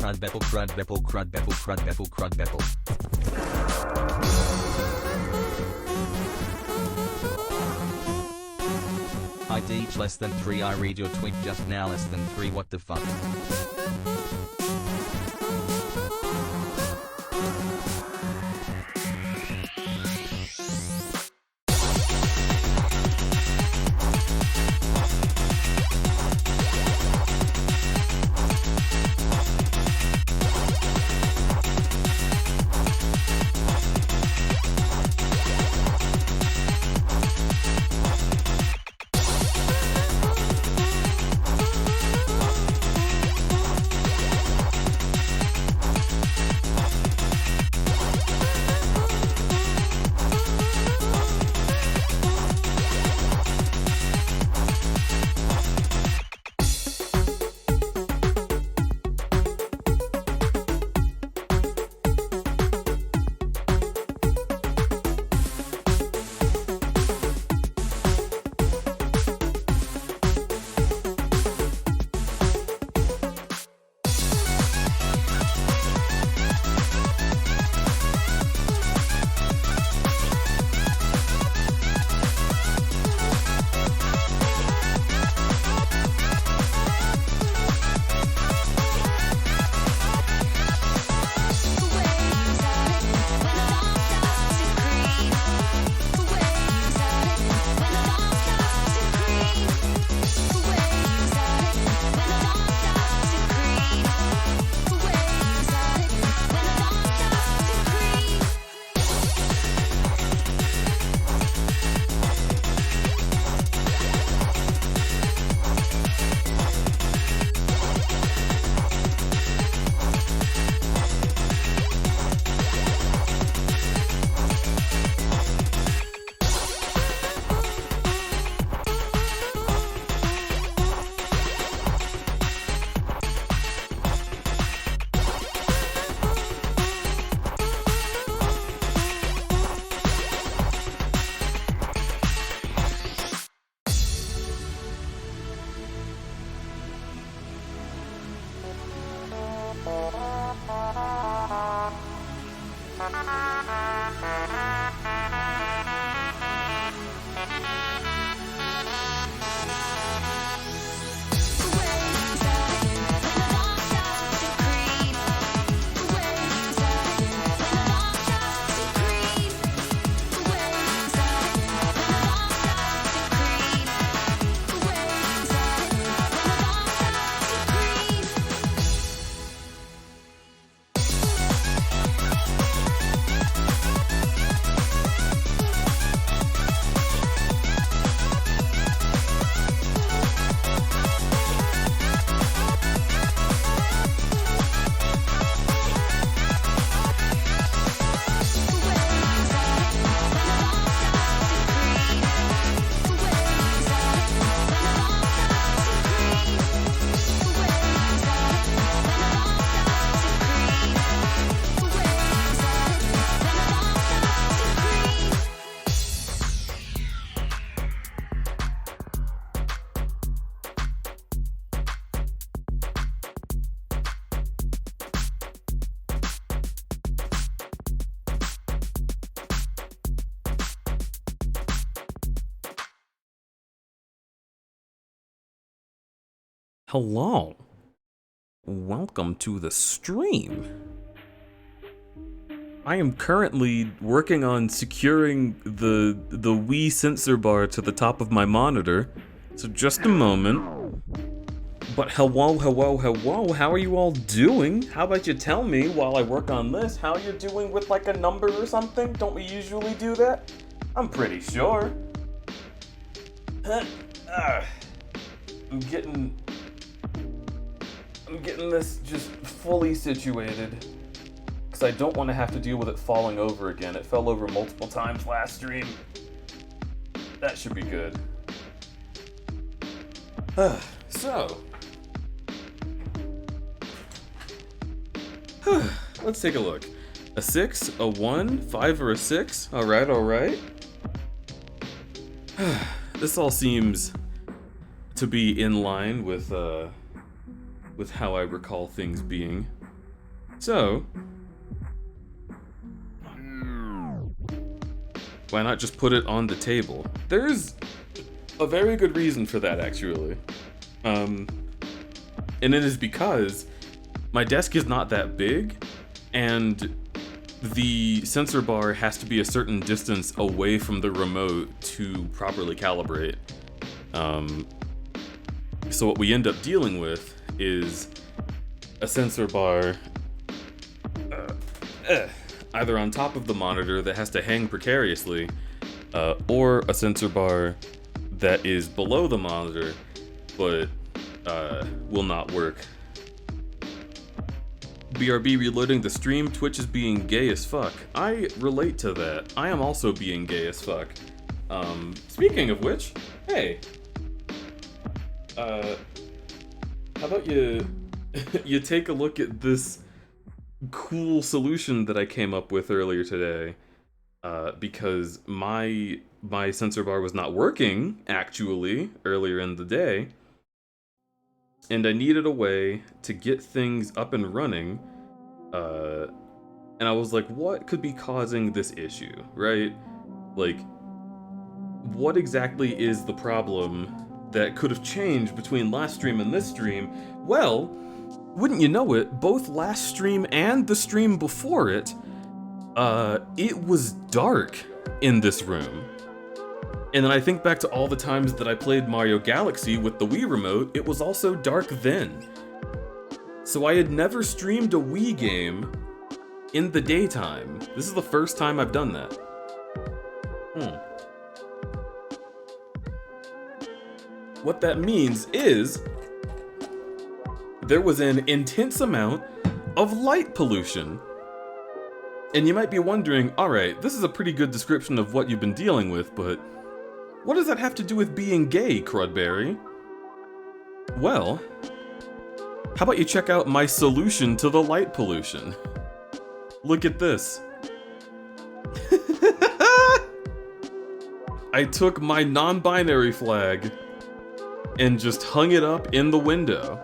crudbeple, crudbeple, crudbeple, crudbeple, crudbeple. I teach less than 3. I read your tweet just now less than 3. What the fuck? Hello. Welcome to the stream. I am currently working on securing the Wii sensor bar to the top of my monitor. So just a moment. But hello, how are you all doing? How about you tell me while I work on this how you're doing with like a number or something? Don't we usually do that? I'm pretty sure. I'm getting this just fully situated because I don't want to have to deal with it falling over again. It fell over multiple times last stream. That should be good. So, let's take a look. A 6, a 1, 5, or a 6? Alright. This all seems to be in line with how I recall things being. So, why not just put it on the table? There's a very good reason for that, actually. And it is because my desk is not that big, and the sensor bar has to be a certain distance away from the remote to properly calibrate. So what we end up dealing with is a sensor bar either on top of the monitor that has to hang precariously, or a sensor bar that is below the monitor but will not work. BRB reloading the stream. Twitch is being gay as fuck. I relate to that. I am also being gay as fuck. Speaking of which, hey, how about you you take a look at this cool solution that I came up with earlier today, because my sensor bar was not working actually earlier in the day, and I needed a way to get things up and running, and I was like, what could be causing this issue, right? Like, what exactly is the problem that could have changed between last stream and this stream? Well, wouldn't you know it, both last stream and the stream before it, it was dark in this room. And then I think back to all the times that I played Mario Galaxy with the Wii remote, it was also dark then. So I had never streamed a Wii game in the daytime. This is the first time I've done that. What that means is there was an intense amount of light pollution. And you might be wondering, alright, this is a pretty good description of what you've been dealing with, but what does that have to do with being gay, crudberry? Well, how about you check out my solution to the light pollution? Look at this. I took my non-binary flag and just hung it up in the window.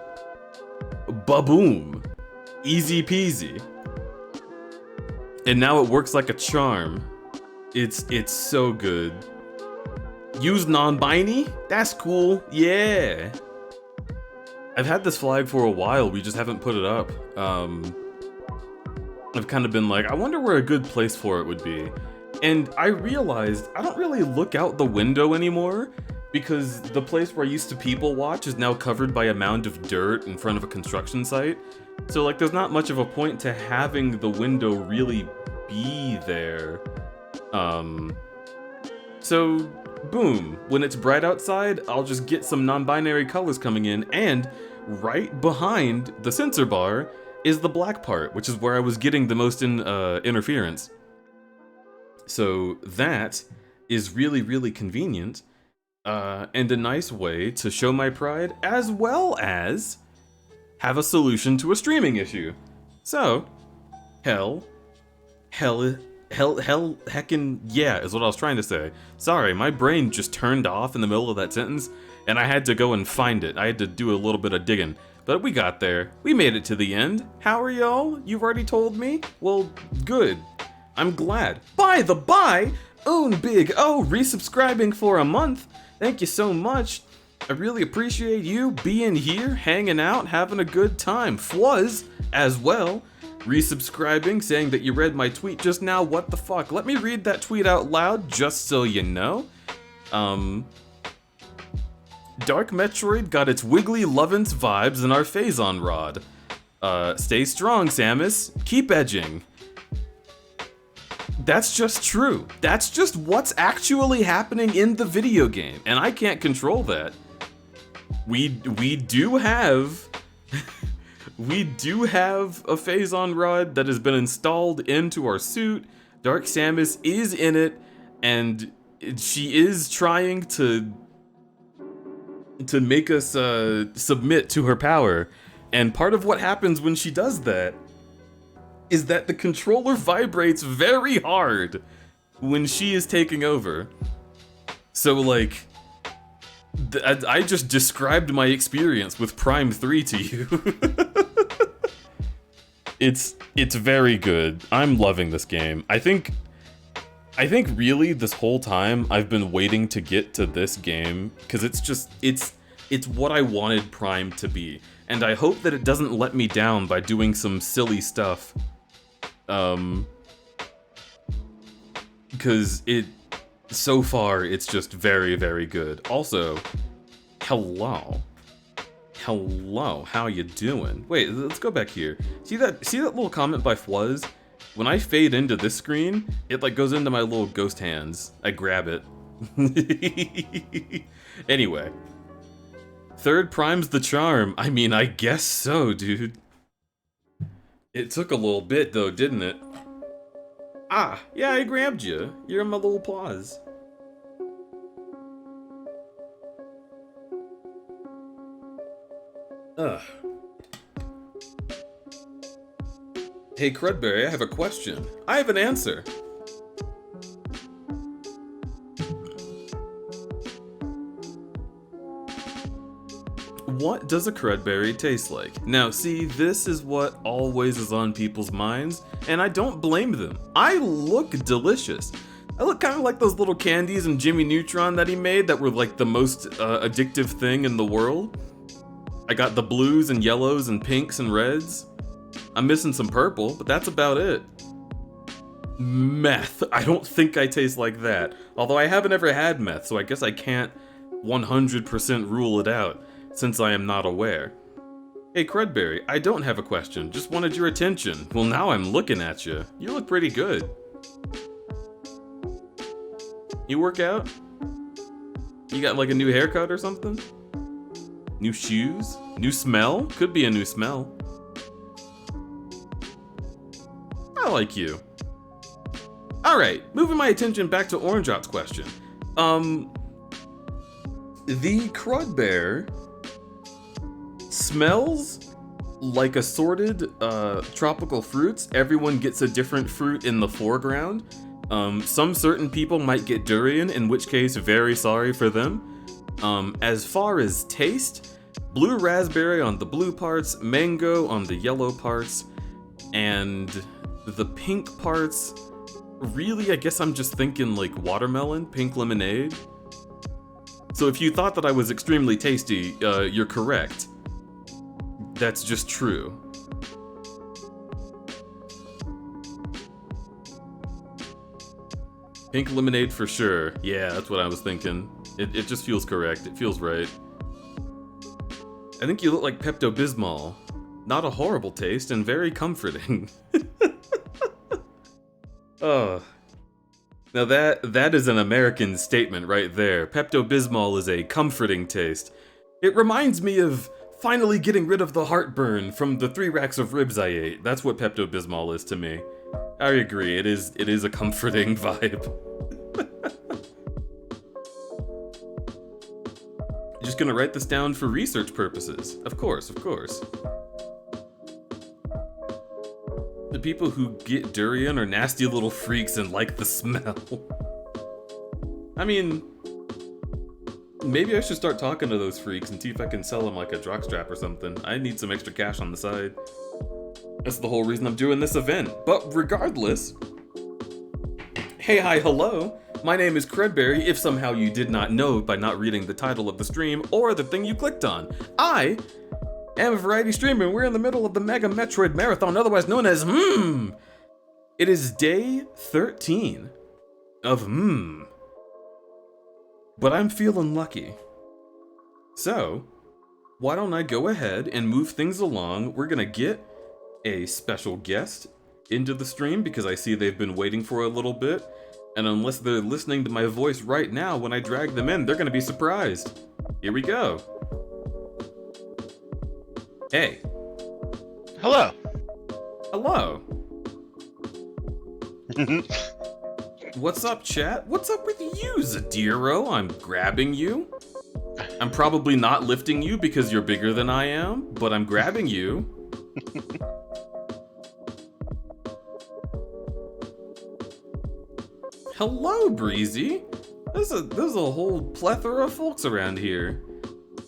Ba-boom. Easy peasy. And now it works like a charm. It's so good. Use non-binary? That's cool. Yeah. I've had this flag for a while, we just haven't put it up. I've kind of been like, I wonder where a good place for it would be. And I realized I don't really look out the window anymore, because the place where I used to people watch is now covered by a mound of dirt in front of a construction site. So like there's not much of a point to having the window really be there. So boom, when it's bright outside, I'll just get some non-binary colors coming in, and right behind the sensor bar is the black part, which is where I was getting the most interference. So that is really, really convenient. And a nice way to show my pride, as well as have a solution to a streaming issue. So, heckin' yeah, is what I was trying to say. Sorry, my brain just turned off in the middle of that sentence, and I had to go and find it. I had to do a little bit of digging. But we got there. We made it to the end. How are y'all? You've already told me? Well, good. I'm glad. By the by, Own Big O resubscribing for a month. Thank you so much. I really appreciate you being here, hanging out, having a good time. Fwaz, as well, resubscribing, saying that you read my tweet just now. What the fuck? Let me read that tweet out loud, just so you know. Dark Metroid got its Wiggly Lovins vibes in our Phazon rod. Stay strong, Samus. Keep edging. That's just true. That's just what's actually happening in the video game, and I can't control that. We do have we do have a Phazon rod that has been installed into our suit. Dark Samus is in it, and she is trying to make us submit to her power. And part of what happens when she does that is that the controller vibrates very hard when she is taking over. So like, I just described my experience with Prime 3 to you. It's very good. I'm loving this game. I think really this whole time I've been waiting to get to this game because it's what I wanted Prime to be. And I hope that it doesn't let me down by doing some silly stuff. Because so far it's just very, very good. Also, hello, how you doing? Wait, let's go back here. See that little comment by Fwuzz? When I fade into this screen, it like goes into my little ghost hands. I grab it. Anyway. Third Prime's the charm. I mean, I guess so, dude. It took a little bit though, didn't it? Ah, yeah, I grabbed you. You're in my little paws. Ugh. Hey, Crudberry, I have a question. I have an answer. What does a crudberry taste like? Now, see, this is what always is on people's minds, and I don't blame them. I look delicious. I look kind of like those little candies in Jimmy Neutron that he made that were like the most addictive thing in the world. I got the blues and yellows and pinks and reds. I'm missing some purple, but that's about it. Meth. I don't think I taste like that. Although I haven't ever had meth, so I guess I can't 100% rule it out, since I am not aware. Hey Crudberry, I don't have a question, just wanted your attention. Well, now I'm looking at you. You look pretty good. You work out? You got like a new haircut or something? New shoes? New smell? Could be a new smell. I like you. Alright, moving my attention back to Orange Out's question. The Crudbear smells like assorted tropical fruits. Everyone gets a different fruit in the foreground. Some certain people might get durian, in which case, very sorry for them. As far as taste, blue raspberry on the blue parts, mango on the yellow parts, and the pink parts, really, I guess I'm just thinking like watermelon, pink lemonade. So if you thought that I was extremely tasty, you're correct. That's just true. Pink lemonade for sure. Yeah, that's what I was thinking. It just feels correct. It feels right. I think you look like Pepto-Bismol. Not a horrible taste and very comforting. Oh. Now that is an American statement right there. Pepto-Bismol is a comforting taste. It reminds me of finally getting rid of the heartburn from the 3 racks of ribs I ate. That's what Pepto-Bismol is to me. I agree, it is a comforting vibe. Just gonna write this down for research purposes. Of course, of course. The people who get durian are nasty little freaks and like the smell. I mean, maybe I should start talking to those freaks and see if I can sell them like a jockstrap or something. I need some extra cash on the side. That's the whole reason I'm doing this event. But regardless, hey, hi, hello. My name is Crudberry, if somehow you did not know by not reading the title of the stream or the thing you clicked on. I am a variety streamer, and we're in the middle of the Mega Metroid Marathon, otherwise known as It is day 13 of But I'm feeling lucky. So, why don't I go ahead and move things along? We're gonna get a special guest into the stream because I see they've been waiting for a little bit. And unless they're listening to my voice right now when I drag them in, they're gonna be surprised. Here we go. Hey. Hello. Hello. What's up, chat? What's up with you, Zadiro? I'm grabbing you. I'm probably not lifting you because you're bigger than I am, but I'm grabbing you. Hello, Breezy. There's a whole plethora of folks around here.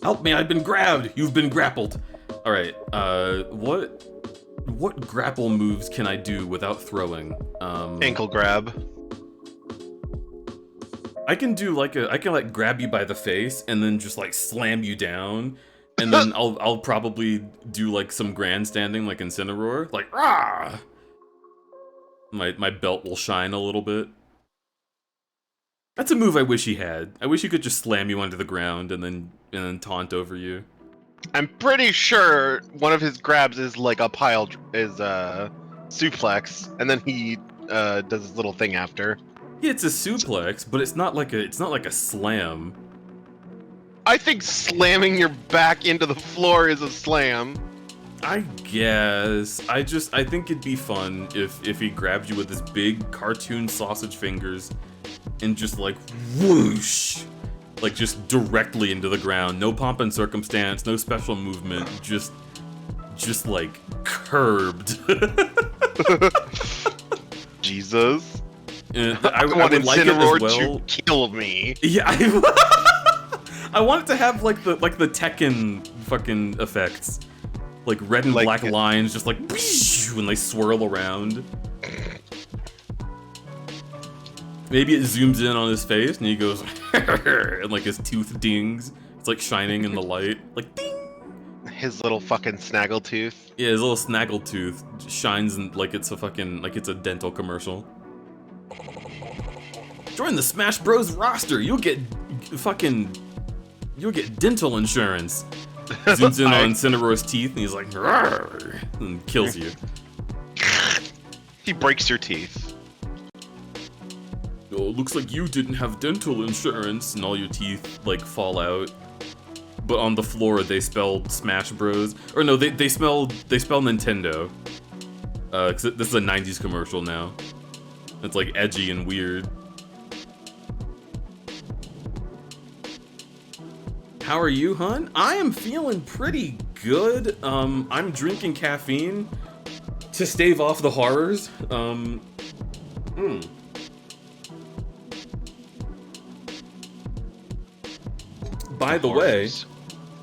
Help me, I've been grabbed. You've been grappled. All right, what grapple moves can I do without throwing? Ankle grab. I can do like I can like grab you by the face and then just like slam you down, and then I'll probably do like some grandstanding like Incineroar, like rah. My belt will shine a little bit. That's a move I wish he had. I wish he could just slam you onto the ground and then taunt over you. I'm pretty sure one of his grabs is like a pile is suplex, and then he does his little thing after. Yeah, it's a suplex, but it's not like a slam. I think slamming your back into the floor is a slam. I guess. I think it'd be fun if he grabbed you with his big cartoon sausage fingers and just like whoosh, like just directly into the ground. No pomp and circumstance, no special movement, just like curbed. Jesus. I would like it as well. To kill me. Yeah, I want it to have like the Tekken fucking effects, like red and black lines, just like when they swirl around. Maybe it zooms in on his face and he goes and like his tooth dings. It's like shining in the light, like ding. His little fucking snaggletooth. Yeah, his little snaggletooth shines like it's a dental commercial. Join the Smash Bros roster. You'll get dental insurance. Zooms in on Incineroar's teeth and he's like, "Rawr," and kills you. He breaks your teeth. Oh, looks like you didn't have dental insurance, and all your teeth like fall out. But on the floor they spelled Smash Bros. Or no, they spell Nintendo. 'Cause this is a 90s commercial now. It's like edgy and weird. How are you, hun? I am feeling pretty good. I'm drinking caffeine to stave off the horrors. By the way,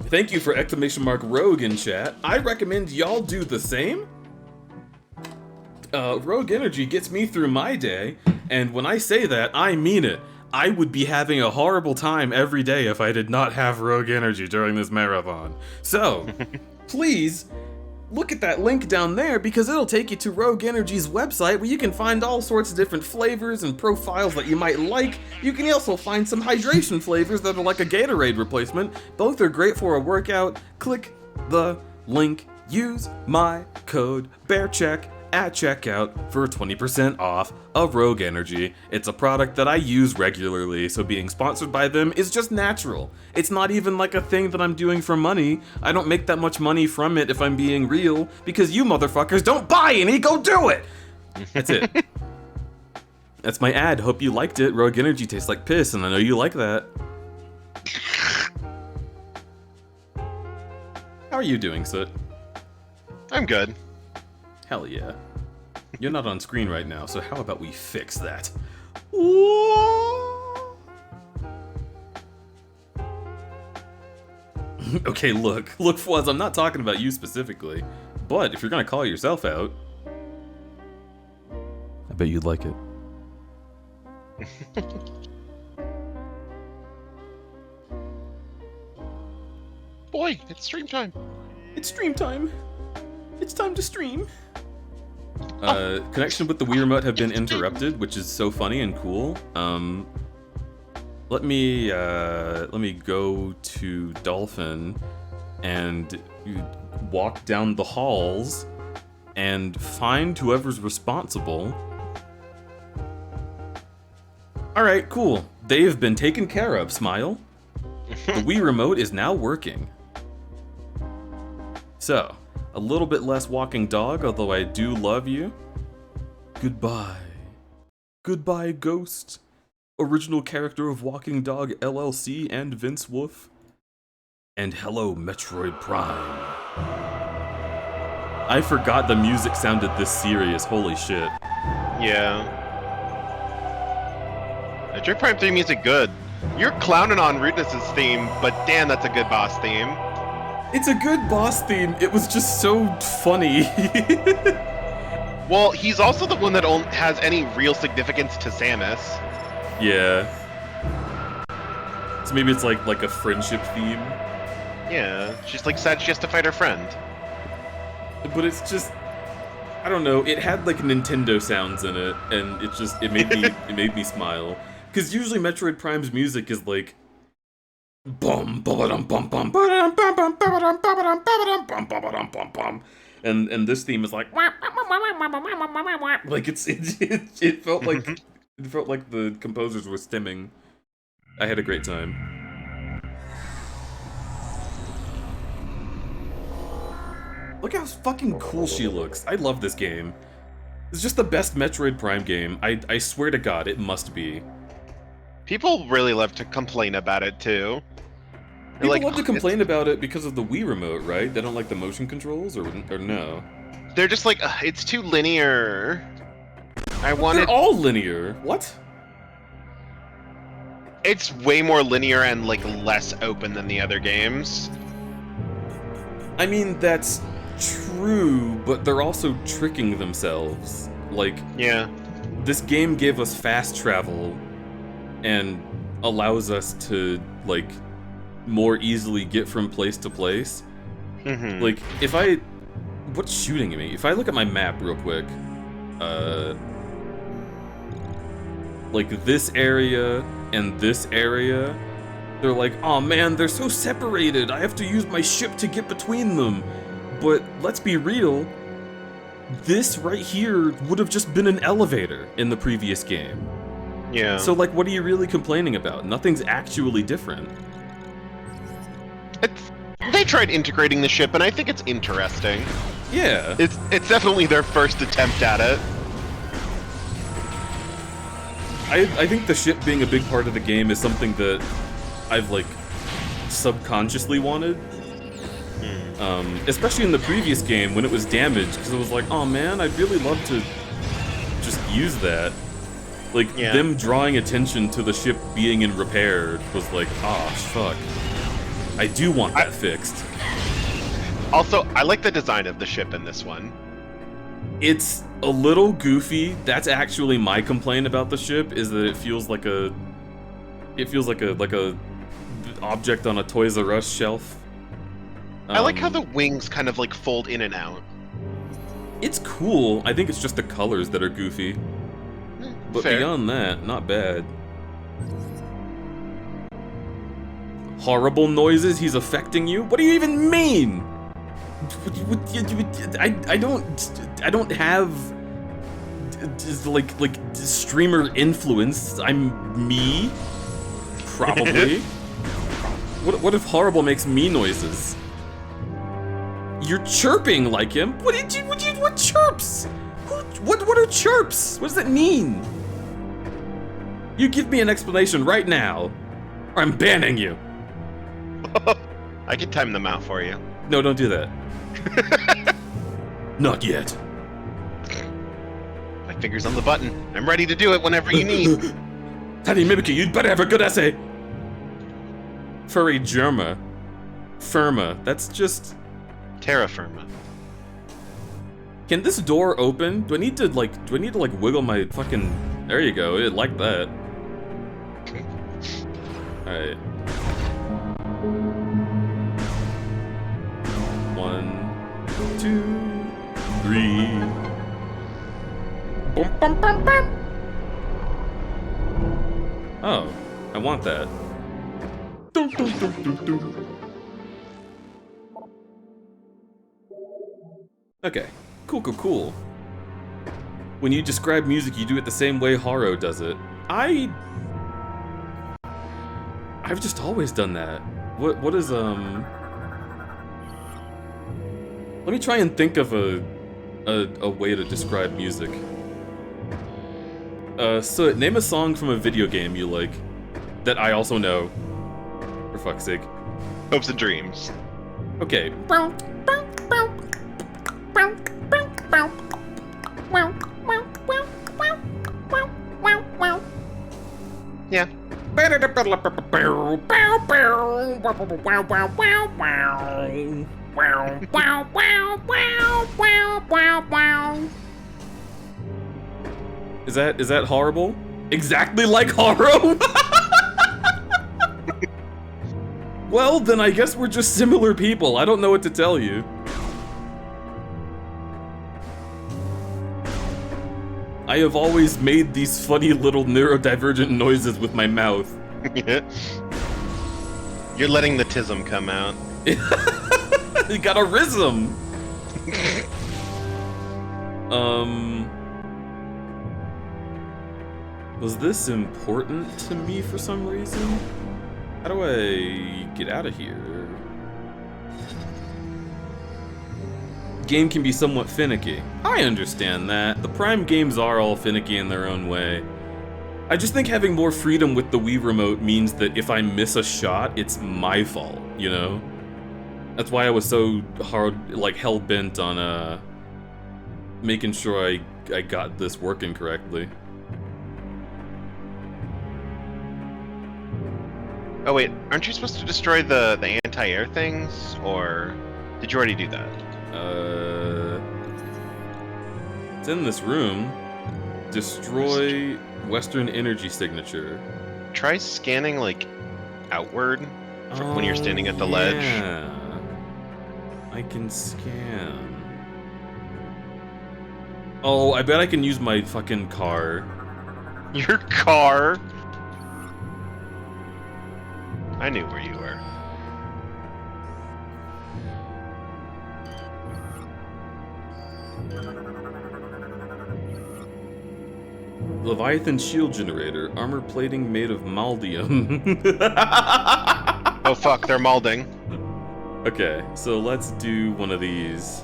thank you for !Rogue in chat. I recommend y'all do the same. Rogue Energy gets me through my day, and when I say that, I mean it. I would be having a horrible time every day if I did not have Rogue Energy during this marathon. So, please, look at that link down there because it'll take you to Rogue Energy's website where you can find all sorts of different flavors and profiles that you might like. You can also find some hydration flavors that are like a Gatorade replacement. Both are great for a workout. Click the link. Use my code BEARCHECK at checkout for 20% off of Rogue Energy. It's a product that I use regularly, so being sponsored by them is just natural. It's not even like a thing that I'm doing for money. I don't make that much money from it if I'm being real, because you motherfuckers don't buy any, go do it! That's it. That's my ad. Hope you liked it. Rogue Energy tastes like piss, and I know you like that. How are you doing, Soot? I'm good. Hell yeah. You're not on screen right now, so how about we fix that? Okay, look, Fuzz, I'm not talking about you specifically, but if you're gonna call yourself out, I bet you'd like it. Boy, it's stream time. It's stream time. It's time to stream. Connection with the Wii Remote have been interrupted, which is so funny and cool. Let me go to Dolphin and walk down the halls and find whoever's responsible. Alright, cool. They've been taken care of, Smile. The Wii Remote is now working. So, a little bit less walking dog, although I do love you. Goodbye. Goodbye, Ghost. Original character of Walking Dog LLC and Vince Wolf. And hello, Metroid Prime. I forgot the music sounded this serious, holy shit. Yeah. Metroid Prime 3 music good. You're clowning on Rudeness's theme, but damn, that's a good boss theme. It's a good boss theme. It was just so funny. Well, he's also the one that has any real significance to Samus. Yeah. So maybe it's like a friendship theme. Yeah, she's like sad she has to fight her friend. But it's just, I don't know. It had like Nintendo sounds in it, and it made me smile. Because usually Metroid Prime's music is like, bum bum bum bum bum bum bum bum bum bum bum bum bum, and this theme is like it felt like the composers were stimming. I had a great time. Look how fucking cool she looks. I love this game. It's just the best Metroid Prime game. I swear to God, it must be. People really love to complain about it too. People love to complain about it because of the Wii remote, right? They don't like the motion controls, or no? They're just like, it's too linear. They're all linear. What? It's way more linear and like less open than the other games. I mean, that's true, but they're also tricking themselves. Like, yeah, this game gave us fast travel and allows us to like more easily get from place to place. Mm-hmm. Like, what's shooting at me? If I look at my map real quick, like this area and this area, they're like, oh man, they're so separated. I have to use my ship to get between them. But let's be real, this right here would have just been an elevator in the previous game. Yeah. So like, what are you really complaining about? Nothing's actually different. They tried integrating the ship, and I think it's interesting. Yeah. It's definitely their first attempt at it. I think the ship being a big part of the game is something that I've like subconsciously wanted. Especially in the previous game when it was damaged, because it was like, oh man, I'd really love to just use that. Like, them drawing attention to the ship being in repair was like, ah, fuck. I do want that fixed. Also, I like the design of the ship in this one. It's a little goofy. That's actually my complaint about the ship, is that it feels like a object on a Toys R Us shelf. I like how the wings kind of like fold in and out. It's cool. I think it's just the colors that are goofy. But fair. Beyond that, not bad. Horrible noises, he's affecting you? What do you even mean? I don't have like streamer influence. I'm me, probably. What if horrible makes me noises? You're chirping like him. What chirps? What are chirps? What does that mean? You give me an explanation right now, or I'm banning you. I can time them out for you. No, don't do that. Not yet. My finger's on the button. I'm ready to do it whenever you need. Tiny Mimikyu, you'd better have a good essay. Furry Germa. Firma. That's just... Terra firma. Can this door open? Do I need to wiggle my fucking... There you go, it like that. Alright. 1, 2, 3. Boom, bum, bum, bum. Oh, I want that. Dum, dum, dum, dum, dum. Okay, cool. When you describe music, you do it the same way Haro does it. I've just always done that. What is Let me try and think of a way to describe music. So name a song from a video game you like that I also know. For fuck's sake. Hopes and dreams. Okay. Yeah. Is that horrible? Exactly like Haro? Well, then I guess we're just similar people. I don't know what to tell you. I have always made these funny little neurodivergent noises with my mouth. You're letting the tism come out. You got a rhythm. Was this important to me for some reason? How do I get out of here? Game can be somewhat finicky. I understand that. The Prime games are all finicky in their own way. I just think having more freedom with the Wii Remote means that if I miss a shot, it's my fault, you know? That's why I was so hell-bent on, making sure I got this working correctly. Oh wait, aren't you supposed to destroy the anti-air things? Or did you already do that? It's in this room. Destroy Western energy signature. Try scanning, like, outward when you're standing at the ledge. Yeah. I can scan. Oh, I bet I can use my fucking car. Your car? I knew where you were. Leviathan shield generator. Armor plating made of maldium. Oh fuck, they're malding. Okay, so let's do one of these.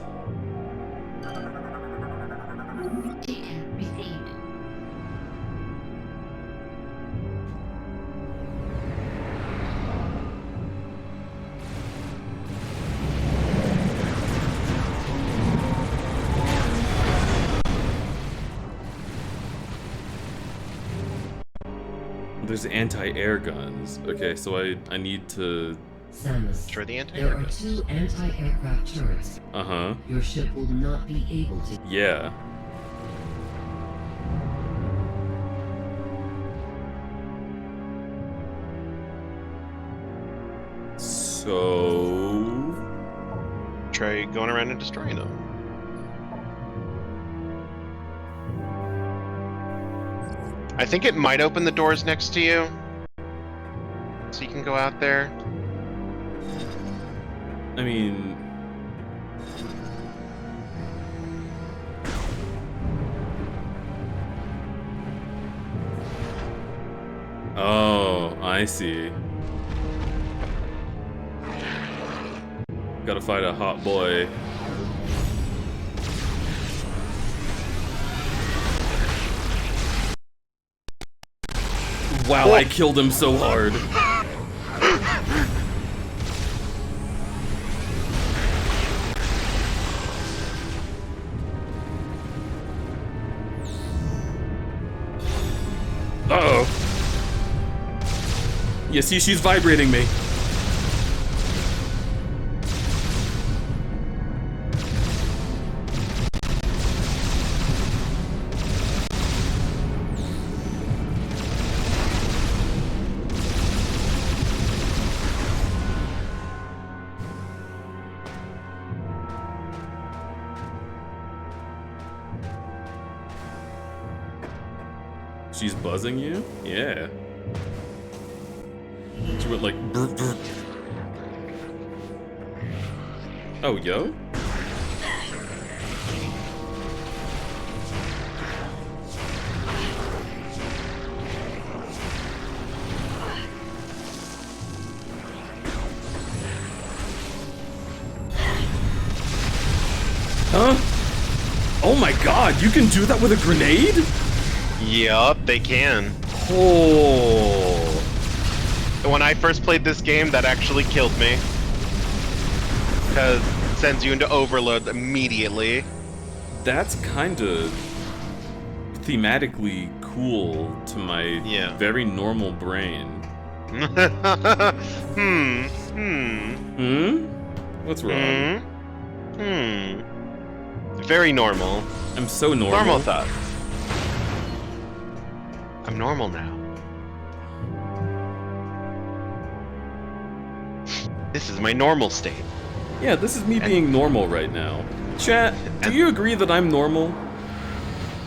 There's anti-air guns. Okay, so I need to... Samus, Destroy the anti-air there are guns. 2 anti-aircraft turrets. Uh-huh. Your ship will not be able to... Yeah. So... Try going around and destroying them. I think it might open the doors next to you. So you can go out there. I mean... Oh, I see. Gotta fight a hot boy. Wow, I killed him so hard. Uh-oh. Yeah, see, she's vibrating me. She's buzzing you? Yeah. She went like brr, brr. Oh, yo? Huh? Oh my god, you can do that with a grenade? Yup, they can. Oh. When I first played this game, that actually killed me. Because it sends you into overload immediately. That's kind of thematically cool to my very normal brain. What's wrong? Very normal. I'm so normal. Normal thoughts. I'm normal now. This is my normal state. Yeah, this is me being normal right now. Chat, do you agree that I'm normal?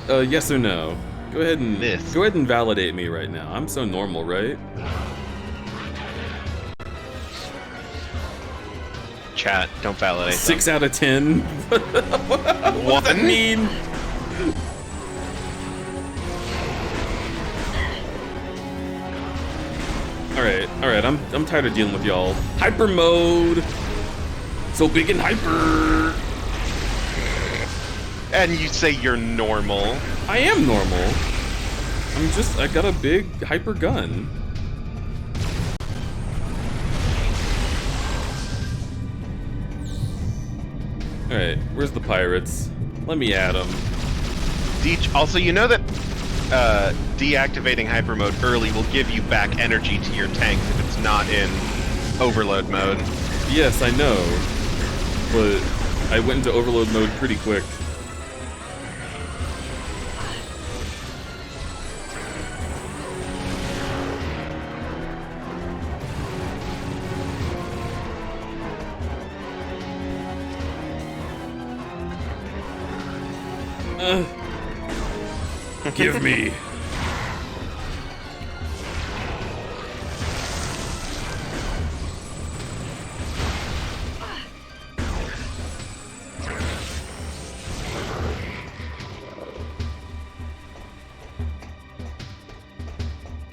Yes or no? Go ahead and validate me right now. I'm so normal, right? Chat, don't validate. 6 out of 10. What does that mean? Alright, I'm tired of dealing with y'all. Hyper mode! So big and hyper! And you say you're normal. I am normal. I got a big hyper gun. Alright, where's the pirates? Let me at them. Also, you know that deactivating hyper mode early will give you back energy to your tank if it's not in overload mode. Yes, I know. But I went into overload mode pretty quick. Give me.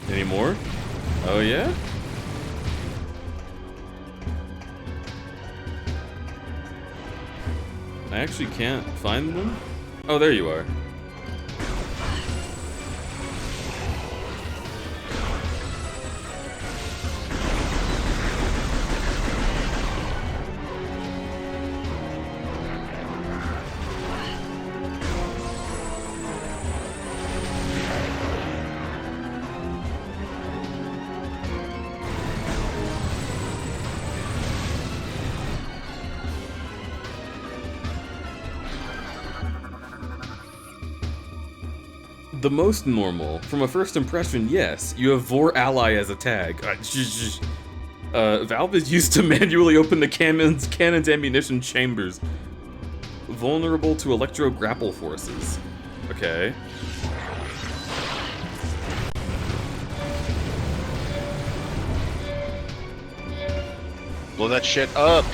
Any more? Oh yeah? I actually can't find them? Oh, there you are. The most normal, from a first impression, yes. You have Vor Ally as a tag. Valve is used to manually open the cannon's ammunition chambers. Vulnerable to electro grapple forces. Okay. Blow that shit up.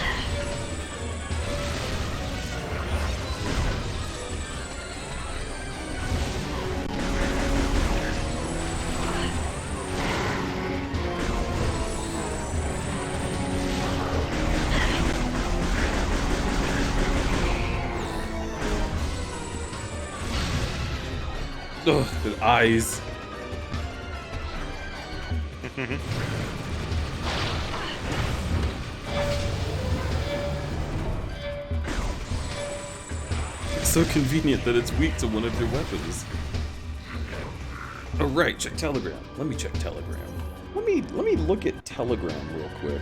Ugh, the eyes. It's so convenient that it's weak to one of your weapons. Oh right, check Telegram. Let me check Telegram. Let me look at Telegram real quick.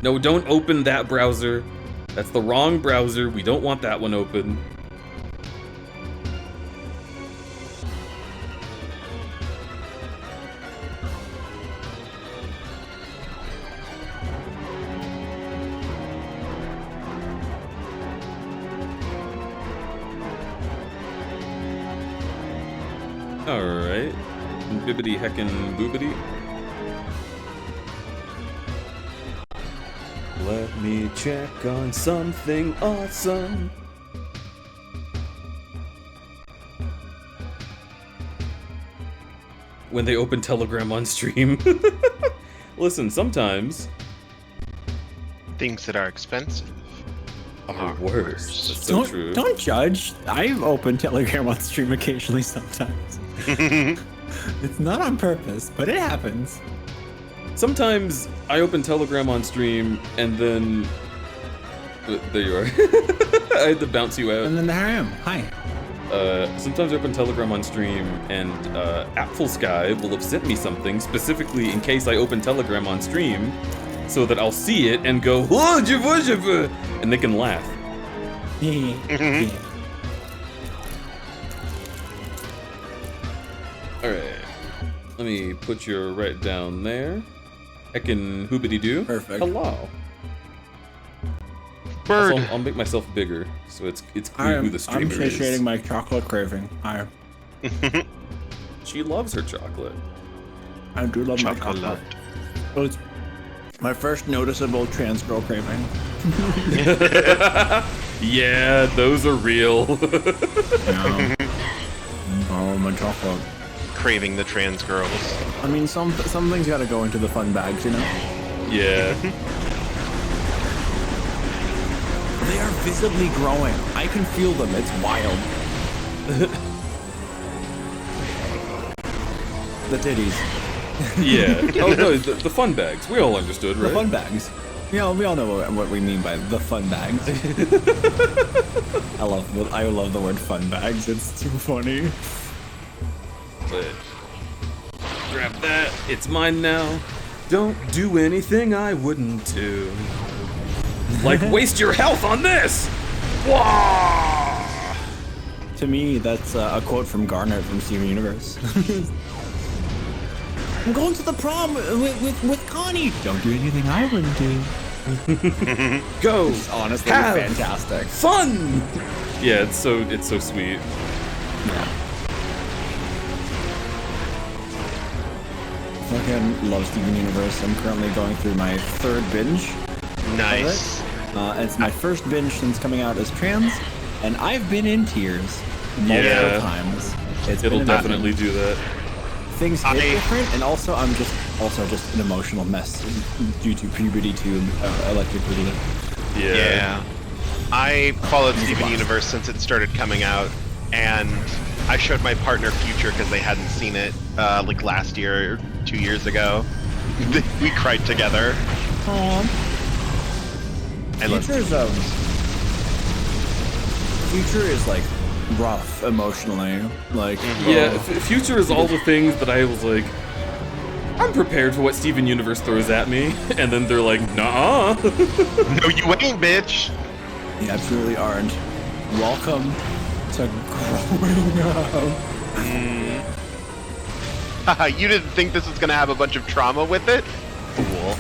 No, don't open that browser. That's the wrong browser. We don't want that one open. Alright. Bibbity heckin' boobity. Let me check on something awesome. When they open Telegram on stream. Listen, sometimes Things that are expensive are worse. That's so true. Don't judge. I've opened Telegram on stream occasionally sometimes. It's not on purpose, but it happens. Sometimes I open Telegram on stream and then... there you are. I had to bounce you out. And then there I am. Hi. sometimes I open Telegram on stream, and Apple Sky will have sent me something specifically in case I open Telegram on stream, so that I'll see it and go, and they can laugh. Alright. Let me put you right down there. Heckin' hoobity-doo. Perfect. Hello. Bird. Also, I'll make myself bigger, so it's clear who the streamer I'm is. satiating my chocolate craving. She loves her chocolate. I do love my Chocolate. chocolate. Well, it's my first noticeable trans girl craving. Yeah, those are real. Yeah. Oh, my chocolate. Craving the trans girls. I mean, some things gotta go into the fun bags, you know? Yeah. They are visibly growing. I can feel them. It's wild. The titties. Yeah. Oh no, the fun bags. We all understood, right? The fun bags. We all know what we mean by the fun bags. I love the word fun bags. It's too funny. But grab that. It's mine now. Don't do anything I wouldn't do. Like waste your health on this. Wah! To me, that's a quote from Garnet from Steven Universe. I'm going to the prom with Connie. Don't do anything I wouldn't do. Go. It's honestly have fantastic. fun. Yeah, it's so sweet. Yeah. Fucking love Steven Universe. I'm currently going through my third binge. Nice. It's my first binge since coming out as trans, and I've been in tears multiple Yeah. times. It'll definitely do that. Things hit different, and also I'm just an emotional mess due to puberty to electric boogaloo. Yeah. I followed Steven Universe since it started coming out, and I showed my partner Future because they hadn't seen it like last year or 2 years ago. We cried together. Aww. I love Future is like rough emotionally, like Yeah, Future is all the things that I was like, I'm prepared for what Steven Universe throws at me, and then they're like, nah. No, you ain't, bitch. You absolutely aren't. Welcome to growing up. Haha, you didn't think this was gonna have a bunch of trauma with it? Cool.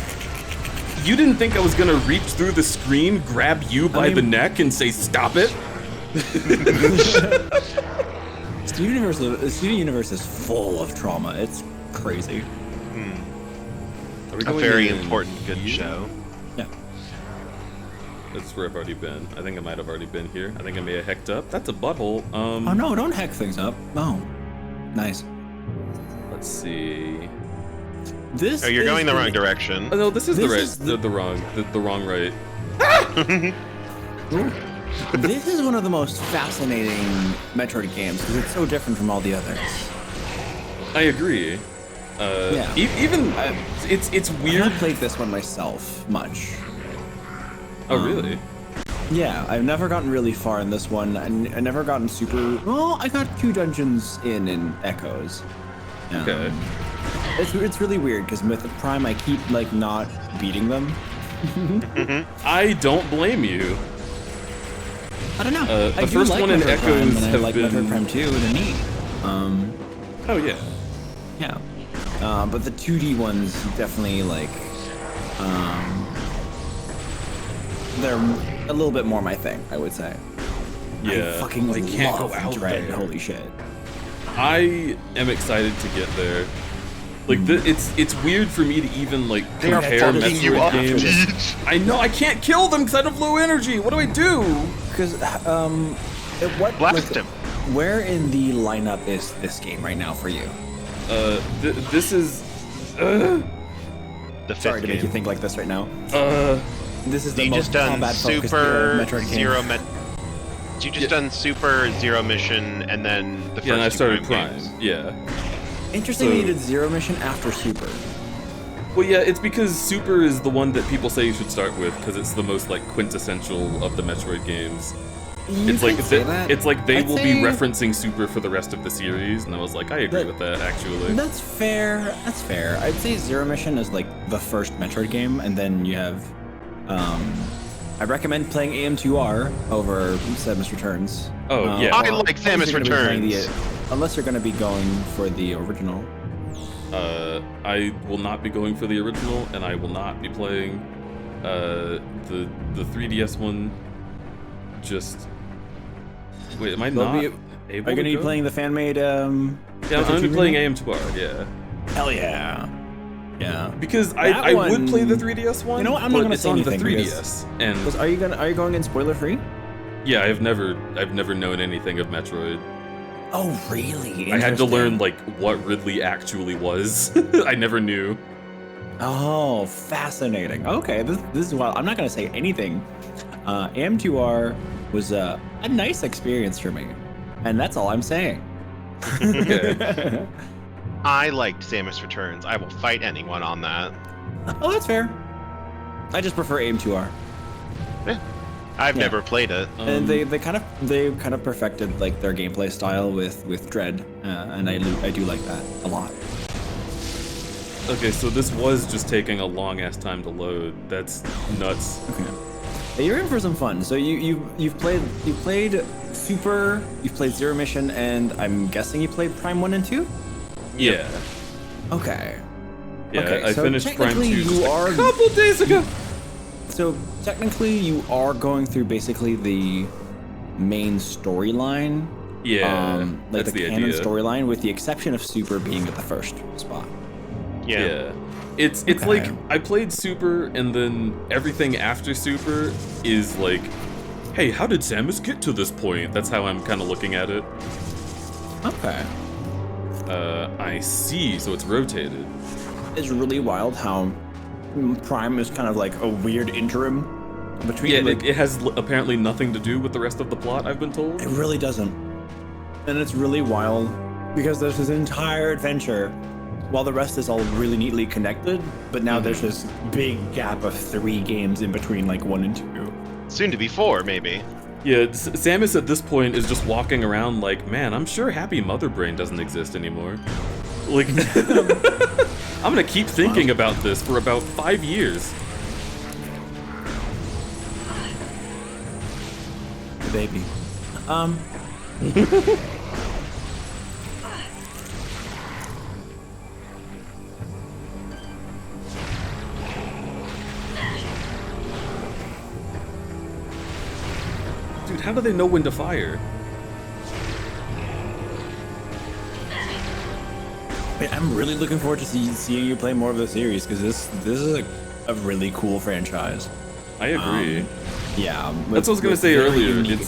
You didn't think I was gonna reach through the screen, grab you by the neck, and say, stop it? Steven Universe is full of trauma. It's crazy. Are we A going very in important, good here? show. Yeah. That's where I've already been. I think I might have already been here. I think I may have hecked up. That's a butthole. Oh no, don't hack things up. Oh. Nice. Let's see. This Oh, you're is going the wrong direction. Oh no, this is This the right, is the wrong right. Ooh. This is one of the most fascinating Metroid games because it's so different from all the others. I agree. Yeah. Even it's I weird. haven't played this one myself much. Oh really? Yeah, I've never gotten really far in this one. I never gotten super. Well, I got 2 dungeons in Echoes. Okay. It's really weird because with Prime I keep like not beating them. I don't blame you. I don't know. The I do first like one in Metroid Prime, Echoes and I have like been- Metroid Prime 2. They're neat. Oh yeah. Yeah. But the 2D ones definitely like they're a little bit more my thing, I would say. Yeah. I fucking they can't go love out Dread. there. Holy shit. I am excited to get there. Like it's weird for me to even like They are compare fucking you Metroid up, games. Peach. I know I can't kill them because I have low energy. What do I do? Because Blast him. Where in the lineup is this game right now for you? This is. The fifth Sorry to make you game. think like this right now. This is the You most just done combat-focused Super Metroid game. Zero You just done Super Zero Mission and then the first Yeah, and I two started Prime Prime. games. Yeah. Interesting So- that you did Zero Mission after Super. Well, yeah, it's because Super is the one that people say you should start with because it's the most like quintessential of the Metroid games. It's like say that. it's like they I'd will say- be referencing Super for the rest of the series, and I was like, I agree with that actually. That's fair. That's fair. I'd say Zero Mission is like the first Metroid game, and then you have. I recommend playing AM2R over Samus Returns. Oh, yeah. I like Samus Returns. Unless you're going to be going for the original. I will not be going for the original, and I will not be playing the 3DS one. Just wait, am I They'll not be- able Are you to going to be go? playing the fan-made? Yeah, I'm gonna be playing AM2R. Yeah, Hell yeah. Yeah. because That I would one- play the 3DS one. You know what? I'm not but gonna it's say on anything the 3DS, and Are you going in spoiler free? yeah, I've never known anything of Metroid. Oh, really? I had to learn Interesting. like what Ridley actually was. I never knew. Oh, fascinating. Okay, this is wild. I'm not gonna say anything. AM2R was a nice experience for me, and that's all I'm saying. Okay. I liked Samus Returns. I will fight anyone on that. Oh, that's fair. I just prefer AM2R, I've Yeah. never played it. and they kind of perfected like their gameplay style with Dread, and I do like that a lot. Okay, so this was just taking a long ass time to load. That's nuts. Okay. Yeah, you're in for some fun. So you've played Super, you've played Zero Mission, and I'm guessing you played Prime 1 and 2? Yeah. Okay. Yeah, Okay, I so finished Prime 2 technically just you a are- couple days ago. So technically you are going through basically the main storyline. Yeah, Like that's the the canon idea. storyline, with the exception of Super being at the first spot. Yeah. It's Okay. like I played Super, and then everything after Super is like, hey, how did Samus get to this point? That's how I'm kind of looking at it. Okay. I see. So it's rotated. It's really wild how Prime is kind of like a weird interim between. Yeah, like, it has apparently nothing to do with the rest of the plot, I've been told. It really doesn't. And it's really wild because there's this entire adventure while the rest is all really neatly connected, but now there's this big gap of 3 games in between like 1 and 2. Soon to be 4, maybe. Yeah, Samus at this point is just walking around like, man, I'm sure Happy Mother Brain doesn't exist anymore. Like, I'm gonna keep thinking about this for about 5 years. Baby. Dude, how do they know when to fire? I'm really looking forward to seeing you play more of the series because this is a really cool franchise. I agree. Yeah, That's what I was gonna say very earlier. unique-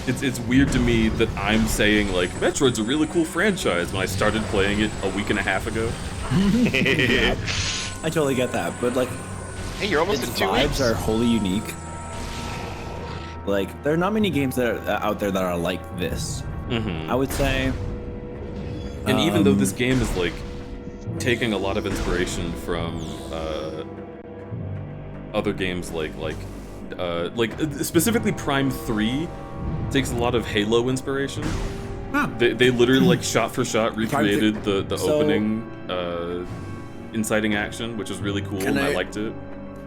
It's weird to me that I'm saying like Metroid's a really cool franchise when I started playing it a week and a half ago. I totally get that, but like Hey, you're almost its at 2 vibes weeks. are wholly unique. Like there are not many games that are out there that are like this. Mm-hmm. I would say. And even though this game is like taking a lot of inspiration from other games like specifically Prime 3 takes a lot of Halo inspiration. Huh. They literally like shot for shot Prime recreated the So- opening inciting action, which was really cool, Can and I I- liked it.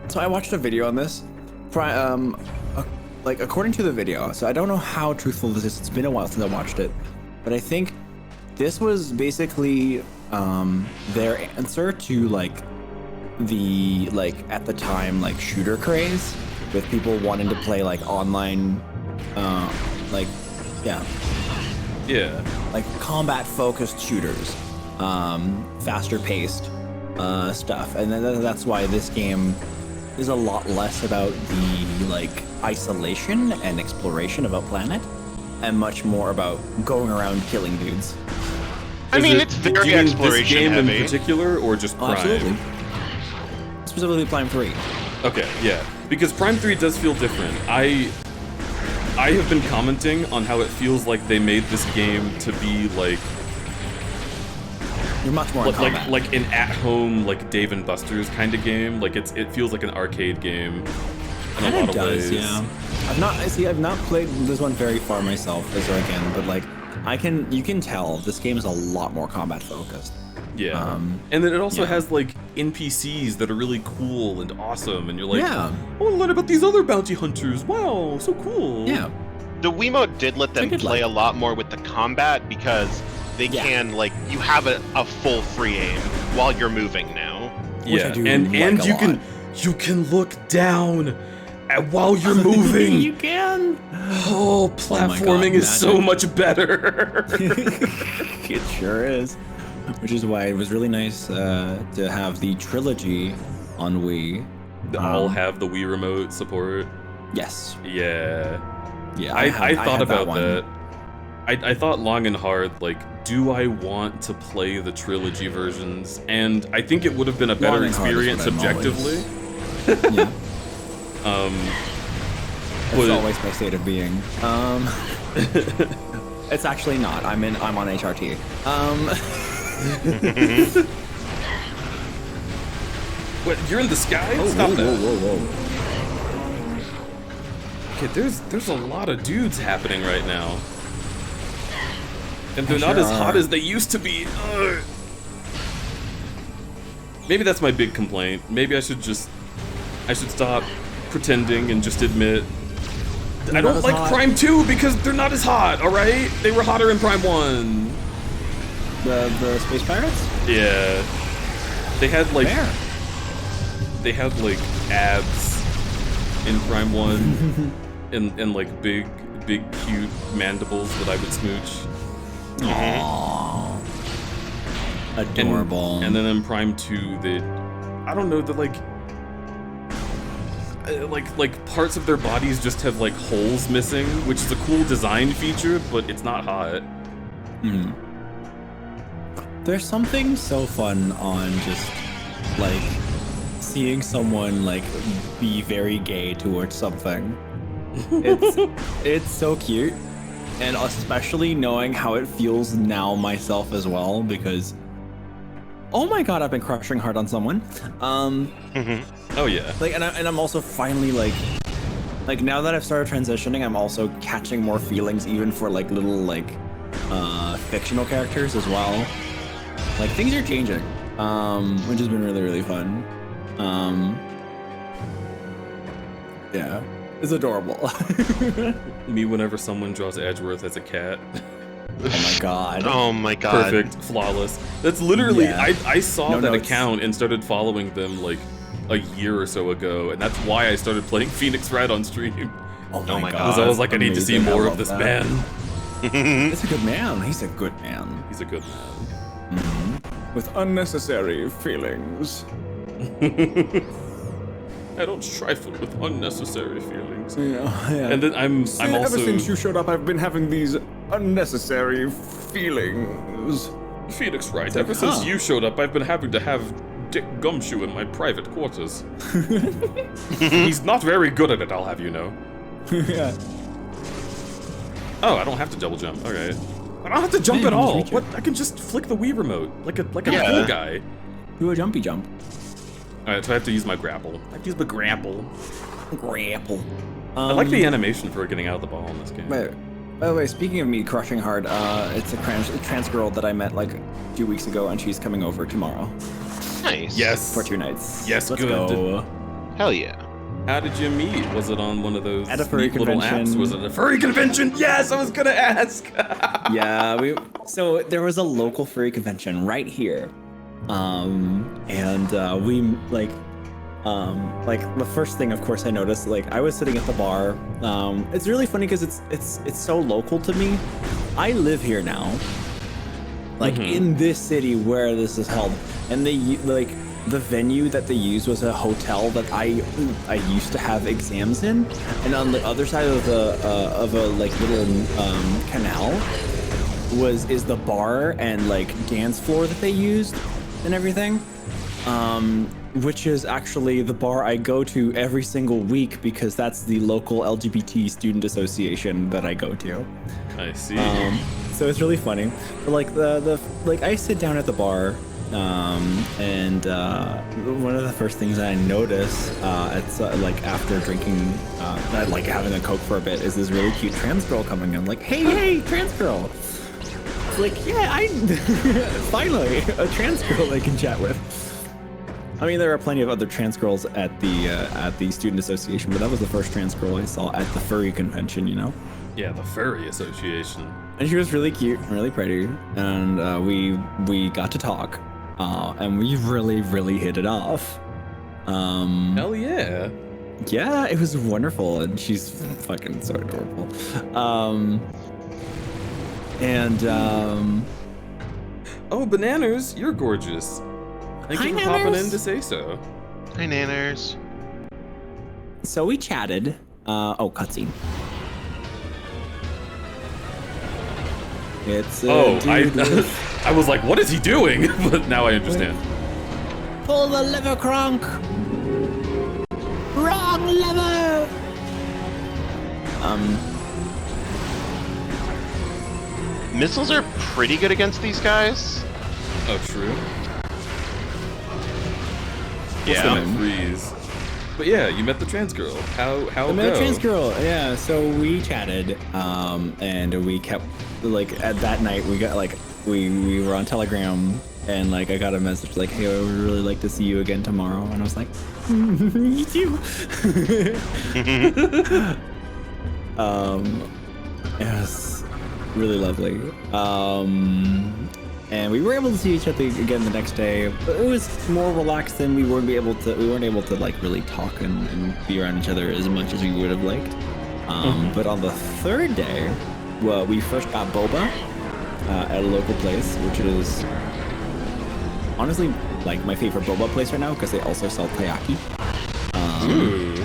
So I watched a video on this. Like according to the video, so I don't know how truthful this is. It's been a while since I watched it, but I think this was basically their answer to like the at the time like shooter craze, with people wanting to play like online, Yeah. like combat focused shooters, faster paced stuff, and then that's why this game is a lot less about the like isolation and exploration of a planet, and much more about going around killing dudes. I mean, Is it- it's do very you mean exploration this game heavy. in particular, or just Prime? Absolutely. Specifically Prime 3. Okay, yeah. Because Prime 3 does feel different. I have been commenting on how it feels like they made this game to be like You're much more in combat. like an at-home like Dave and Buster's kind of game. Like it feels like an arcade game in a Kinda lot of does, ways. yeah. I've not played this one very far myself, again, but like you can tell this game is a lot more combat focused. Yeah. And then it also has like NPCs that are really cool and awesome, and you're like, I want to learn about these other bounty hunters. Wow, so cool. Yeah. The Wiimote did let them play a lot more with the combat because they can, like, you have a full free aim while you're moving now. Yeah, and you can look down while you're moving. You can. Oh, platforming is so much better. It sure is. Which is why it was really nice to have the trilogy on Wii. All have the Wii Remote support. Yes. Yeah. Yeah. I thought about that. I thought long and hard, like, do I want to play the trilogy versions? And I think it would have been a better experience objectively. Yeah. That's always my state of being. It's actually not. I'm on HRT. What? You're in the sky? Oh, Stop that. Whoa. Okay, there's a lot of dudes happening right now, and they're not as hot as they used to be. Ugh. Maybe that's my big complaint. Maybe I should stop pretending and just admit I don't like Prime 2 because they're not as hot. All right, they were hotter in Prime 1. The Space Pirates? Yeah. They had like abs in Prime 1 and like big cute mandibles that I would smooch. Aww. Adorable. And then in Prime 2 I don't know, like parts of their bodies just have like holes missing, which is a cool design feature, but it's not hot. There's something so fun on just like seeing someone like be very gay towards something. It's so cute, and especially knowing how it feels now myself as well, because oh my god, I've been crushing hard on someone. Oh yeah. Like, and I'm also finally like now that I've started transitioning, I'm also catching more feelings even for like little like fictional characters as well. Like things are changing, which has been really, really fun. Yeah, it's adorable. Me whenever someone draws Edgeworth as a cat. Oh my god. Oh my god. Perfect, flawless. That's literally, I saw that account and started following them like a year or so ago, and that's why I started playing Phoenix Wright on stream. Oh my god. Because I was like, I need to see more of this man. He's a good man. He's a good man. He's a good man. With unnecessary feelings. I don't trifle with unnecessary feelings. Yeah. And then I'm also... Ever since you showed up, I've been having these unnecessary feelings. Phoenix Wright, ever since you showed up, I've been having to have Dick Gumshoe in my private quarters. He's not very good at it, I'll have you know. Yeah. Oh, I don't have to double jump. Okay. I don't have to jump at all. What? I can just flick the Wii remote like a cool guy. Do a jumpy jump. Alright, so I have to use my grapple. I have to use my grapple. Grapple. I like the animation for getting out of the ball in this game. Wait, by the way, speaking of me crushing hard, it's a trans girl that I met like a few weeks ago, and she's coming over tomorrow. Nice. Yes. For 2 nights. Yes, Let's good. go. Hell yeah. How did you meet? Was it on one of those At a furry neat little convention. apps? Was it a furry convention? Yes, I was gonna ask. Yeah, so there was a local furry convention right here. We like the first thing, of course, I noticed, like I was sitting at the bar. It's really funny because it's so local to me. I live here now, like in this city where this is held, and the venue that they used was a hotel that I used to have exams in, and on the other side of a like little canal is the bar and like dance floor that they used and everything, which is actually the bar I go to every single week because that's the local LGBT student association that I go to. I see. So it's really funny. But like the I sit down at the bar, And one of the first things that I notice like after drinking, like having a Coke for a bit, is this really cute trans girl coming in. Like, hey, trans girl. It's like, yeah, I finally a trans girl I can chat with. I mean, there are plenty of other trans girls at the student association, but that was the first trans girl I saw at the furry convention. You know? Yeah, the furry association. And she was really cute, really pretty, and we got to talk, and we really hit it off. Hell yeah. Yeah, it was wonderful, and she's fucking so adorable. Oh, Bananas, you're gorgeous. Thank you for popping in to say so. Hi, Nanners. So we chatted. Cutscene. It's I was like, what is he doing? But now I understand. Pull the lever, Kronk. Wrong lever. Missiles are pretty good against these guys. Oh, true. Yeah. Freeze. But yeah, you met the trans girl. How I met a trans girl. Yeah. So we chatted, and we kept like at that night we got like we were on Telegram, and like I got a message like, hey, I would really like to see you again tomorrow, and I was like, me too. It was really lovely. And we were able to see each other again the next day, but it was more relaxed than we weren't able to like really talk and be around each other as much as we would have liked. But on the third day, well, we first got boba at a local place, which is honestly like my favorite boba place right now because they also sell taiyaki,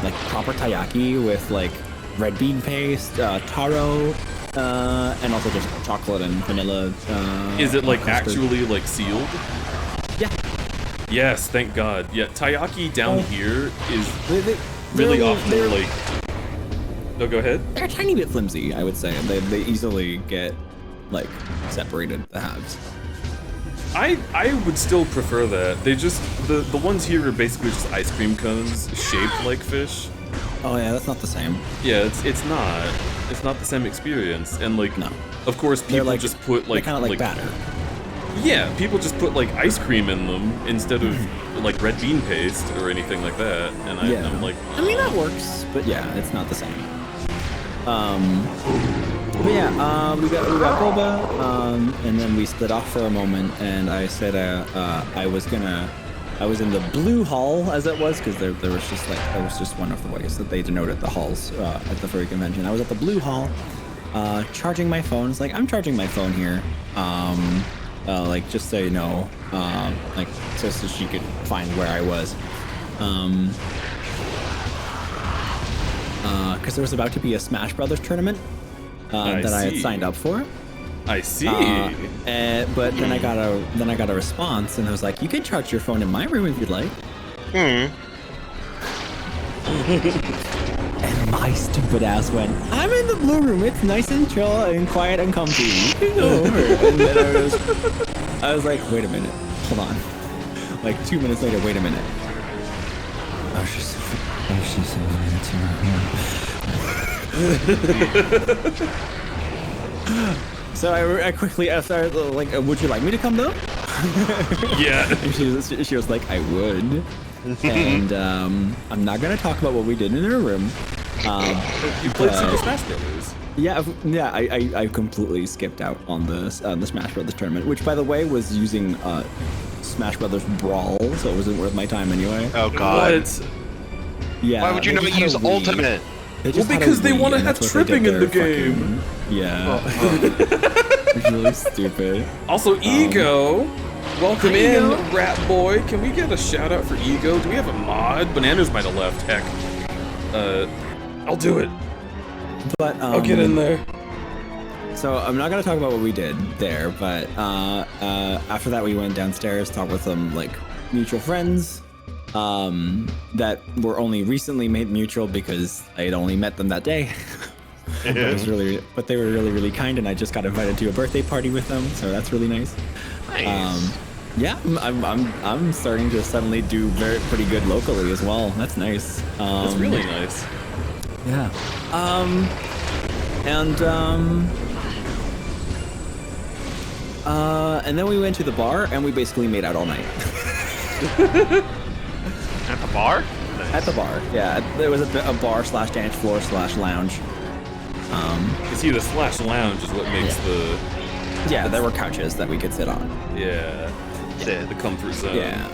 like proper taiyaki with like red bean paste, taro. And also just chocolate and vanilla. Is it like custard. actually like sealed? Yeah. Yes, thank God. Yeah, taiyaki down here is They're really a little- often they're- like. No, go ahead. They're a tiny bit flimsy, I would say. They easily get like separated, the halves. I would still prefer that. They just the ones here are basically just ice cream cones shaped like fish. Oh yeah, that's not the same. Yeah, it's not. It's not the same experience, and like, No. of course, people like- just put like kind of like batter. Yeah, people just put like ice cream in them instead of like red bean paste or anything like that, and I'm like, I mean that works, but yeah, it's not the same. But yeah, we got boba, and then we split off for a moment, and I said I was in the blue hall as it was, because there was just one of the ways that they denoted the halls at the furry convention. I was at the blue hall, charging my phone. It's like I'm charging my phone here, like just so you know, like so she could find where I was, because there was about to be a Smash Brothers tournament that I had signed up for. I see. But then I got a response, and I was like, "You can charge your phone in my room if you'd like." And my stupid ass went, "I'm in the blue room. It's nice and chill and quiet and comfy. You can go over." And then I was like, "Wait a minute, hold on." Like 2 minutes later, wait a minute. I was just a minute to her. So I quickly asked her, like, "Would you like me to come though?" Yeah. And she was like, "I would." And I'm not gonna talk about what we did in her room. You played Super Smash Brothers. Yeah. I completely skipped out on the Smash Brothers tournament, which, by the way, was using Smash Brothers Brawl, so it wasn't worth my time anyway. Oh God. What? Yeah. Why would you they not just had use a Wii. Ultimate? They just had a because they Wii, wanna and have that's what they tripping did in the their game. Yeah. It's really stupid. Also, Ego. Welcome Hi, in, Ego. Rat Boy. Can we get a shout out for Ego? Do we have a mod? Bananas might have left. Heck. I'll do it. But I'll get in there. So I'm not gonna talk about what we did there, but after that we went downstairs, talked with some like mutual friends that were only recently made mutual because I had only met them that day. But but they were really kind, and I just got invited to a birthday party with them, so that's really nice. Nice. Yeah, I'm starting to suddenly do pretty good locally as well. That's nice. It's really nice. Yeah. And then we went to the bar and we basically made out all night. At the bar? Nice. At the bar, yeah. There was a bar / dance floor / lounge. You see, the slash lounge is what makes Yeah, there were couches that we could sit on. The comfort zone. Yeah.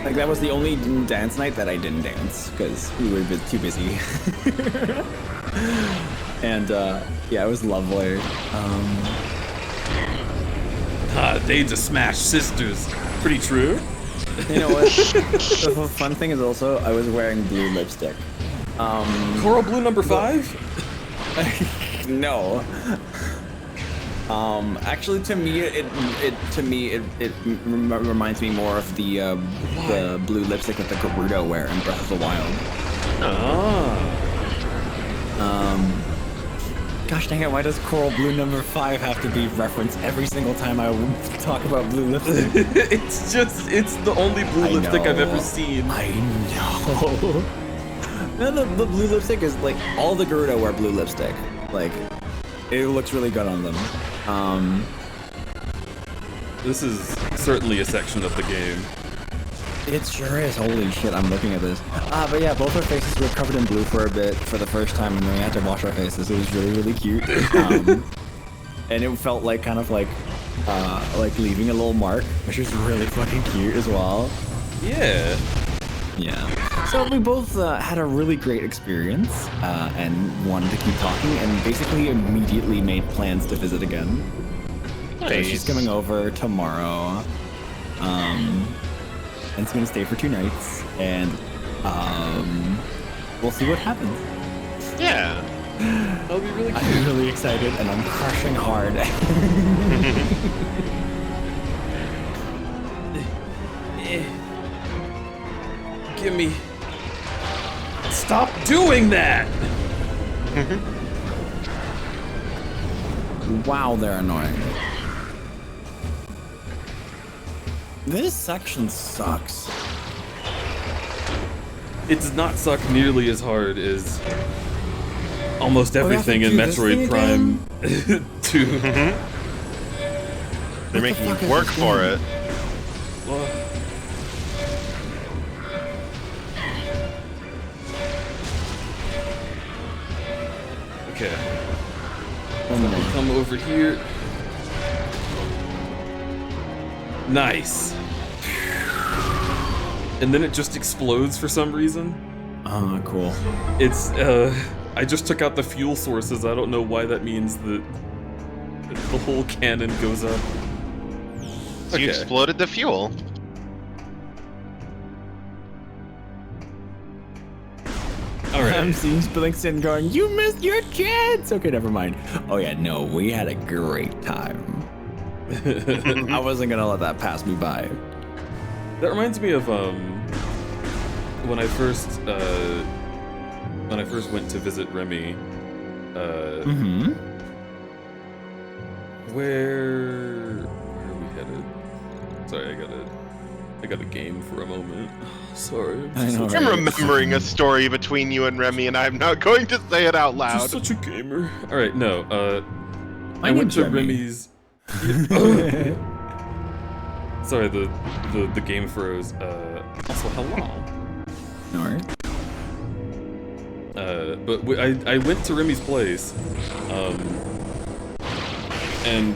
Like, that was the only dance night that I didn't dance, because we were too busy. And, yeah, it was lovely. They just smashed sisters. Pretty true. You know what? The fun thing is also, I was wearing blue lipstick. Coral Blue number 5? No. Actually, to me, it reminds me more of the blue lipstick that the Gerudo wear in Breath of the Wild. Gosh dang it! Why does Coral Blue number 5 have to be referenced every single time I talk about blue lipstick? it's the only blue lipstick I've ever seen. I know. No, the blue lipstick is like all the Gerudo wear blue lipstick. Like, it looks really good on them. This is certainly a section of the game. It sure is. Holy shit, I'm looking at this. But yeah, both our faces were covered in blue for a bit for the first time, and then we had to wash our faces. It was really, really cute. And it felt like kind of like leaving a little mark, which was really fucking cute as well. Yeah. Yeah. So we both had a really great experience and wanted to keep talking, and basically immediately made plans to visit again. Nice. So she's coming over tomorrow. And it's gonna stay for 2 nights, and we'll see what happens. Yeah. That'll be really cute. I'm really excited, and I'm crushing hard. Gimme. Stop doing that! Wow, they're annoying. This section sucks. It does not suck nearly as hard as almost everything in Metroid Prime 2. They're making you work for it. Okay. Come over here. Nice. And then it just explodes for some reason. Oh, cool. It's, I just took out the fuel sources. I don't know why that means that the whole cannon goes up. So you exploded the fuel. Alright. I'm seeing Spillingston going, you missed your chance! Okay, never mind. Oh yeah, no, we had a great time. I wasn't gonna let that pass me by. That reminds me of when I first went to visit Remy. Where are we headed? Sorry, I got a game for a moment. Sorry. I'm remembering a story between you and Remy, and I'm not going to say it out loud. Just such a gamer. All right, no. My I went name's to Remy. Remy's. Sorry, the game froze. Also, hello. Alright. But I went to Remy's place, and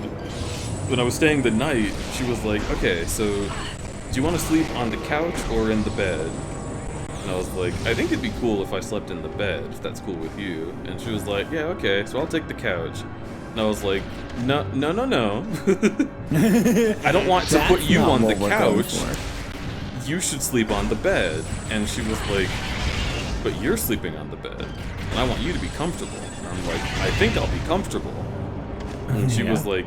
when I was staying the night, she was like, "Okay, so do you want to sleep on the couch or in the bed?" And I was like, "I think it'd be cool if I slept in the bed, if that's cool with you." And she was like, "Yeah, okay, so I'll take the couch." And I was like, "No. I don't want to put you on the couch. You should sleep on the bed." And she was like, "But you're sleeping on the bed, and I want you to be comfortable." And I'm like, "I think I'll be comfortable." And she was like,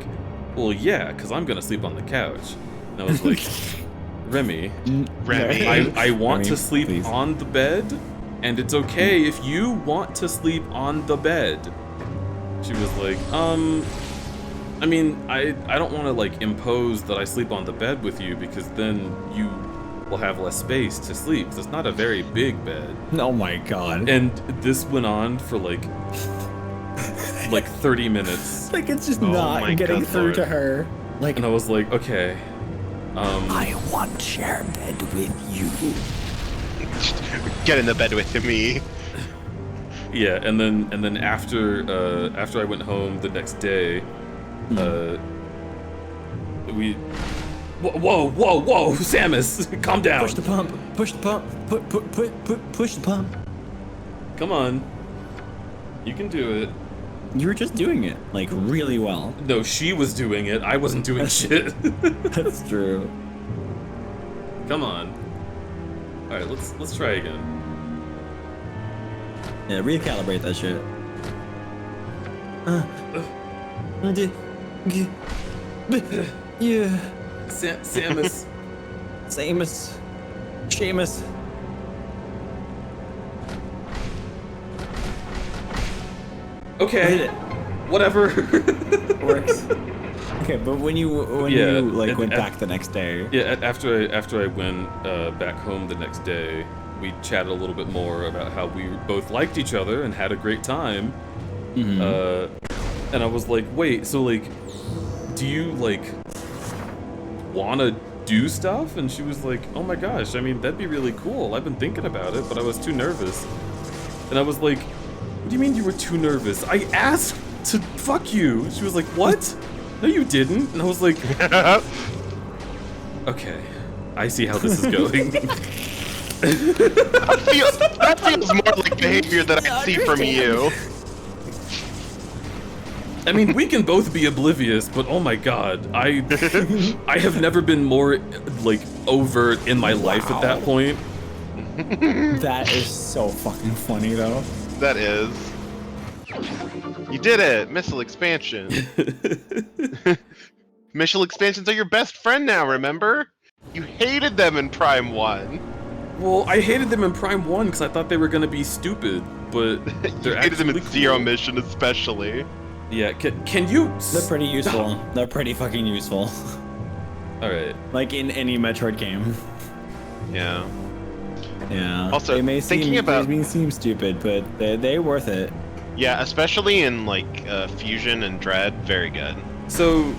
"Well, yeah, because I'm gonna sleep on the couch." And I was like, Remy, I want Remy, to sleep please. on the bed, and it's okay if you want to sleep on the bed. She was like, I mean, I don't want to like impose that I sleep on the bed with you because then you will have less space to sleep. 'Cause it's not a very big bed. Oh my god. And this went on for like 30 minutes. Like it's just Oh not my getting God, through Lord. to her. Like, And I was like, okay. I want to share bed with you. Get in the bed with me. Yeah, and then after I went home the next day, we whoa, Samus, calm down. Push the pump. Push the pump. Push the pump. Come on. You can do it. You were just doing it like really well. No, she was doing it. I wasn't doing shit. That's true. Come on. All right, let's try again. Yeah, recalibrate that shit. Yeah. Samus. Samus. Seamus. Okay. Did it. Whatever. Works. Okay, but when you and- went and- back the next day. Yeah, after I went back home the next day, we chatted a little bit more about how we both liked each other and had a great time. And I was like, wait, so like, do you like wanna do stuff? And she was like, oh my gosh, I mean, that'd be really cool. I've been thinking about it, but I was too nervous. And I was like, what do you mean you were too nervous? I asked to fuck you. She was like, what? No, you didn't. And I was like, okay, I see how this is going. That feels more like behavior that I see from you. I mean, we can both be oblivious, but oh my god, I have never been more like overt in my life at that point. That is so fucking funny though. That is. You did it! Missile expansion. Missile expansions are your best friend now, remember? You hated them in Prime 1. Well, I hated them in Prime 1 because I thought they were gonna be stupid, but You they're hated them in actually Zero cool. Mission especially. Yeah, can you? They're pretty useful. They're pretty fucking useful. All right. Like in any Metroid game. Yeah. Yeah. Also, they may thinking seem, about- they may seem stupid, but they're worth it. Yeah, especially in like Fusion and Dread, very good. So,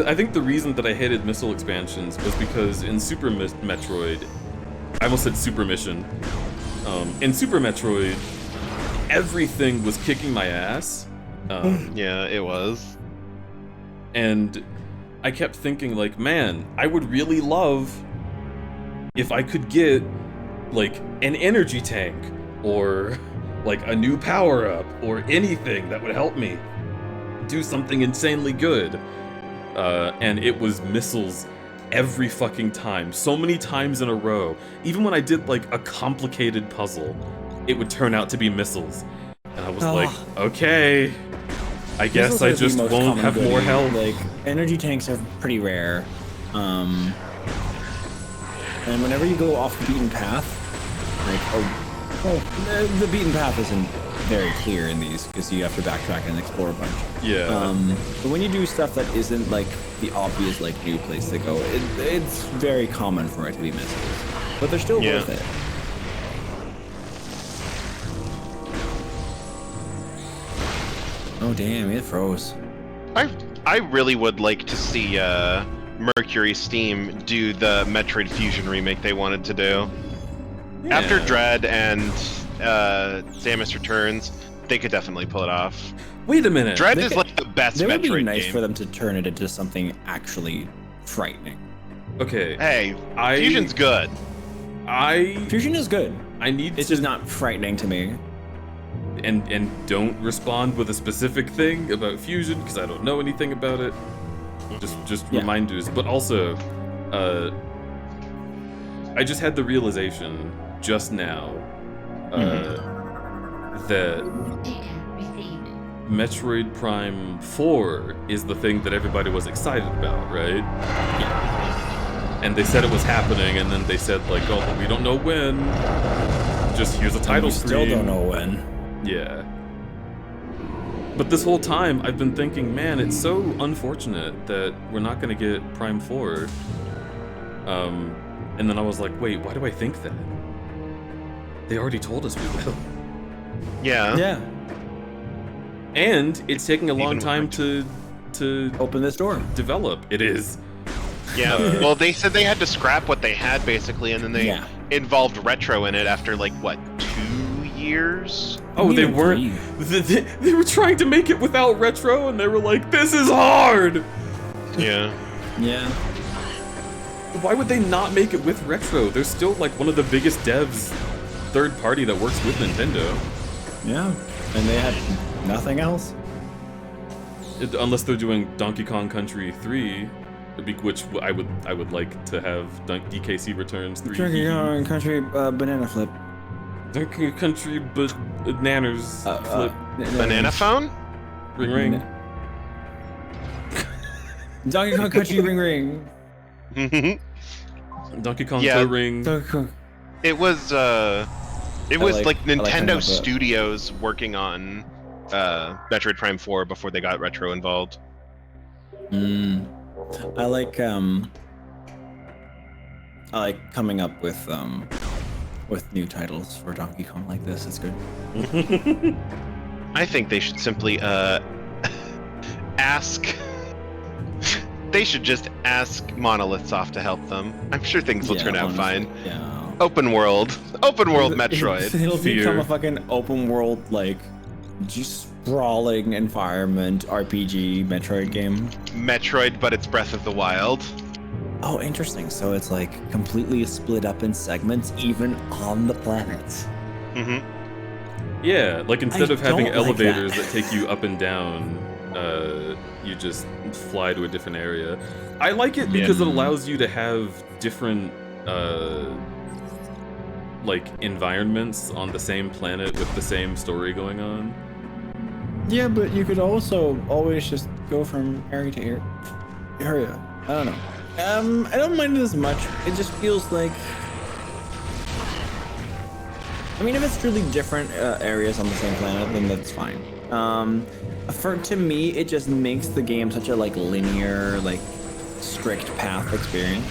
I think the reason that I hated missile expansions was because in Super Metroid, I almost said Super Mission. In Super Metroid, everything was kicking my ass. Yeah, it was. And I kept thinking, like, man, I would really love if I could get, like, an energy tank, or, like, a new power-up, or anything that would help me do something insanely good. And it was missiles every fucking time, so many times in a row. Even when I did, like, a complicated puzzle, it would turn out to be missiles. And I was like, okay, I guess Missiles I are the just most won't common have more goodie. health. Like, energy tanks are pretty rare. And whenever you go off the beaten path, like, the beaten path isn't very clear in these because you have to backtrack and explore a bunch. Yeah. But when you do stuff that isn't like the obvious like new place to go, it's very common for it to be missiles, but they're still Yeah. worth it. Oh damn, it froze. I really would like to see Mercury Steam do the Metroid Fusion remake they wanted to do. After Yeah. Dread and Samus Returns, they could definitely pull it off. Wait a minute. Dread They is could- like the best It would be Metroid nice game. for them to turn it into something actually frightening. Okay. Hey, I- Fusion's good. Fusion is good. I need It's to just not frightening to me. and don't respond with a specific thing about Fusion because I don't know anything about it. Just Yeah. reminders, but also, I just had the realization just now that Metroid Prime 4 is the thing that everybody was excited about, right? Yeah. And they said it was happening, and then they said like, oh, but we don't know when. Just here's a title We screen. still don't know when. Yeah. But this whole time, I've been thinking, man, it's so unfortunate that we're not going to get Prime 4. And then I was like, wait, why do I think that? They already told us we will. Yeah. Yeah. And it's taking a long Even time with to Open this door. develop. It is. Yeah. Well, they said they had to scrap what they had basically, and then they Yeah. involved retro in it after like what, 2 years? Oh, they Even weren't. They were trying to make it without retro, and they were like, "This is hard." Yeah. Yeah. Why would they not make it with retro? They're still like one of the biggest devs, third party that works with Nintendo. Yeah. And they had nothing else. Unless they're doing Donkey Kong Country 3, which I would like to have DKC Returns 3. Donkey Kong Country banana flip. Donkey Country bananas flip Banana phone? ring ring. Donkey Kong Country ring ring. Donkey Kong Yeah. Toe Ring. Donkey Kong. It was like like Nintendo hanging up a- Studios working on Metroid Prime 4 before they got retro involved. I like coming up with new titles for Donkey Kong like this. It's good. I think they should simply ask. They should just ask Monolith Soft to help them. I'm sure things will turn out honestly, fine. Yeah. Open world Metroid. It'll Fear. become a fucking open world, like, just sprawling environment RPG Metroid game. Metroid, but it's Breath of the Wild. Oh, interesting. So it's like completely split up in segments, even on the planets. Mm-hmm. Yeah, like instead I of having don't like elevators that. that take you up and down, you just fly to a different area. I like it because it allows you to have different like environments on the same planet with the same story going on. Yeah, but you could also always just go from area to area. I don't know. I don't mind it as much. It just feels like. I mean, if it's really different areas on the same planet, then that's fine. To me, it just makes the game such a like linear, like strict path experience.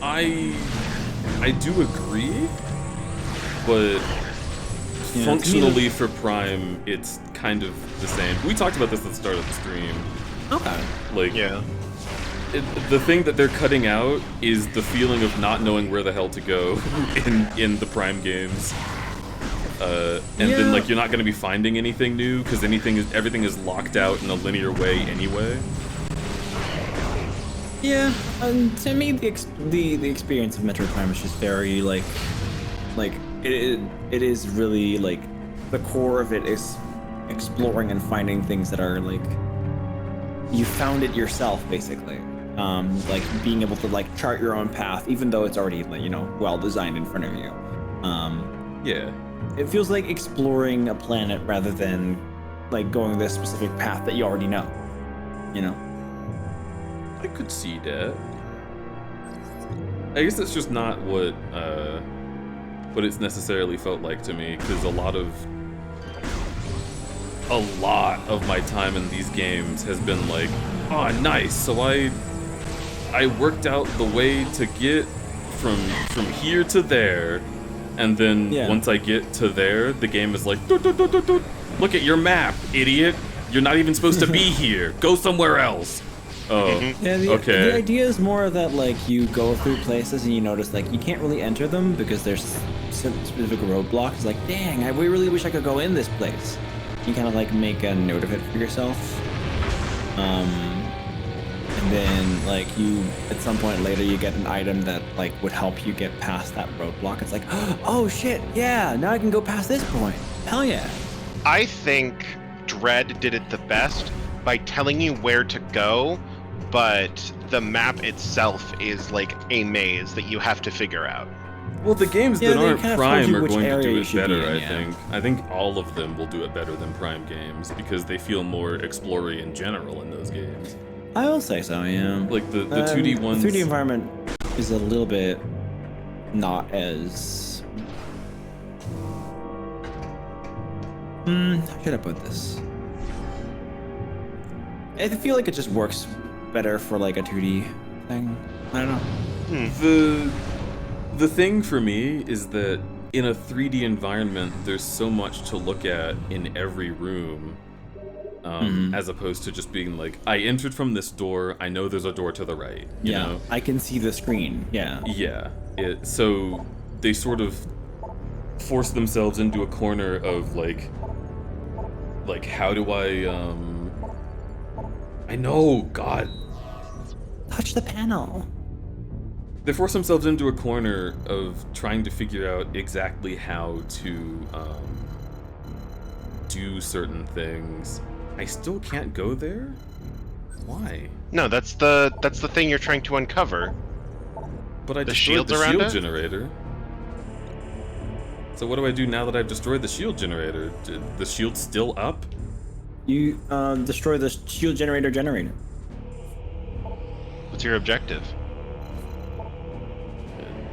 I do agree, but Yeah, functionally for Prime, it's kind of the same. We talked about this at the start of the stream. Okay. Like, Yeah. the thing that they're cutting out is the feeling of not knowing where the hell to go in the Prime games. And then Yeah. like you're not going to be finding anything new because everything is locked out in a linear way anyway. Yeah, to me, the experience of Metroid Prime is just very like it is really like the core of it is exploring and finding things that are like you found it yourself basically. Like being able to like chart your own path, even though it's already like, you know, well designed in front of you. Yeah. It feels like exploring a planet rather than like going this specific path that you already know. You know. I could see that. I guess it's just not what it's necessarily felt like to me, because a lot of my time in these games has been like, oh nice, so I worked out the way to get from here to there, and then once I get to there, the game is like, "Doot, doot, doot, doot, doot. Look at your map, idiot. You're not even supposed to be here. Go somewhere else." Oh, Yeah, the okay. idea is more that like you go through places and you notice like you can't really enter them because there's specific roadblocks. Like, dang, I really wish I could go in this place. You kind of like make a note of it for yourself. And then like you, at some point later, you get an item that like would help you get past that roadblock. It's like, oh shit, yeah, now I can go past this point. Hell yeah. I think Dread did it the best by telling you where to go, but the map itself is like a maze that you have to figure out. Well, the games Yeah, that they aren't kind of Prime told you are which going to area do you it should be better, in, I yeah. think. I think all of them will do it better than Prime games, because they feel more explory in general in those games. I will say so, yeah. Like the 2D ones. The 3D environment is a little bit not as. How should I put this? I feel like it just works better for like a 2D thing. I don't know. The thing for me is that in a 3D environment, there's so much to look at in every room, as opposed to just being like, I entered from this door, I know there's a door to the right. You know? I can see the screen. Yeah. Yeah. So they sort of force themselves into a corner of like how do I know, God. Touch the panel. They force themselves into a corner of trying to figure out exactly how to do certain things. I still can't go there? Why? No, that's the thing you're trying to uncover. But I The destroyed shields the around shield it? generator. So what do I do now that I've destroyed the shield generator? The shield still up? You destroy the shield generator. What's your objective?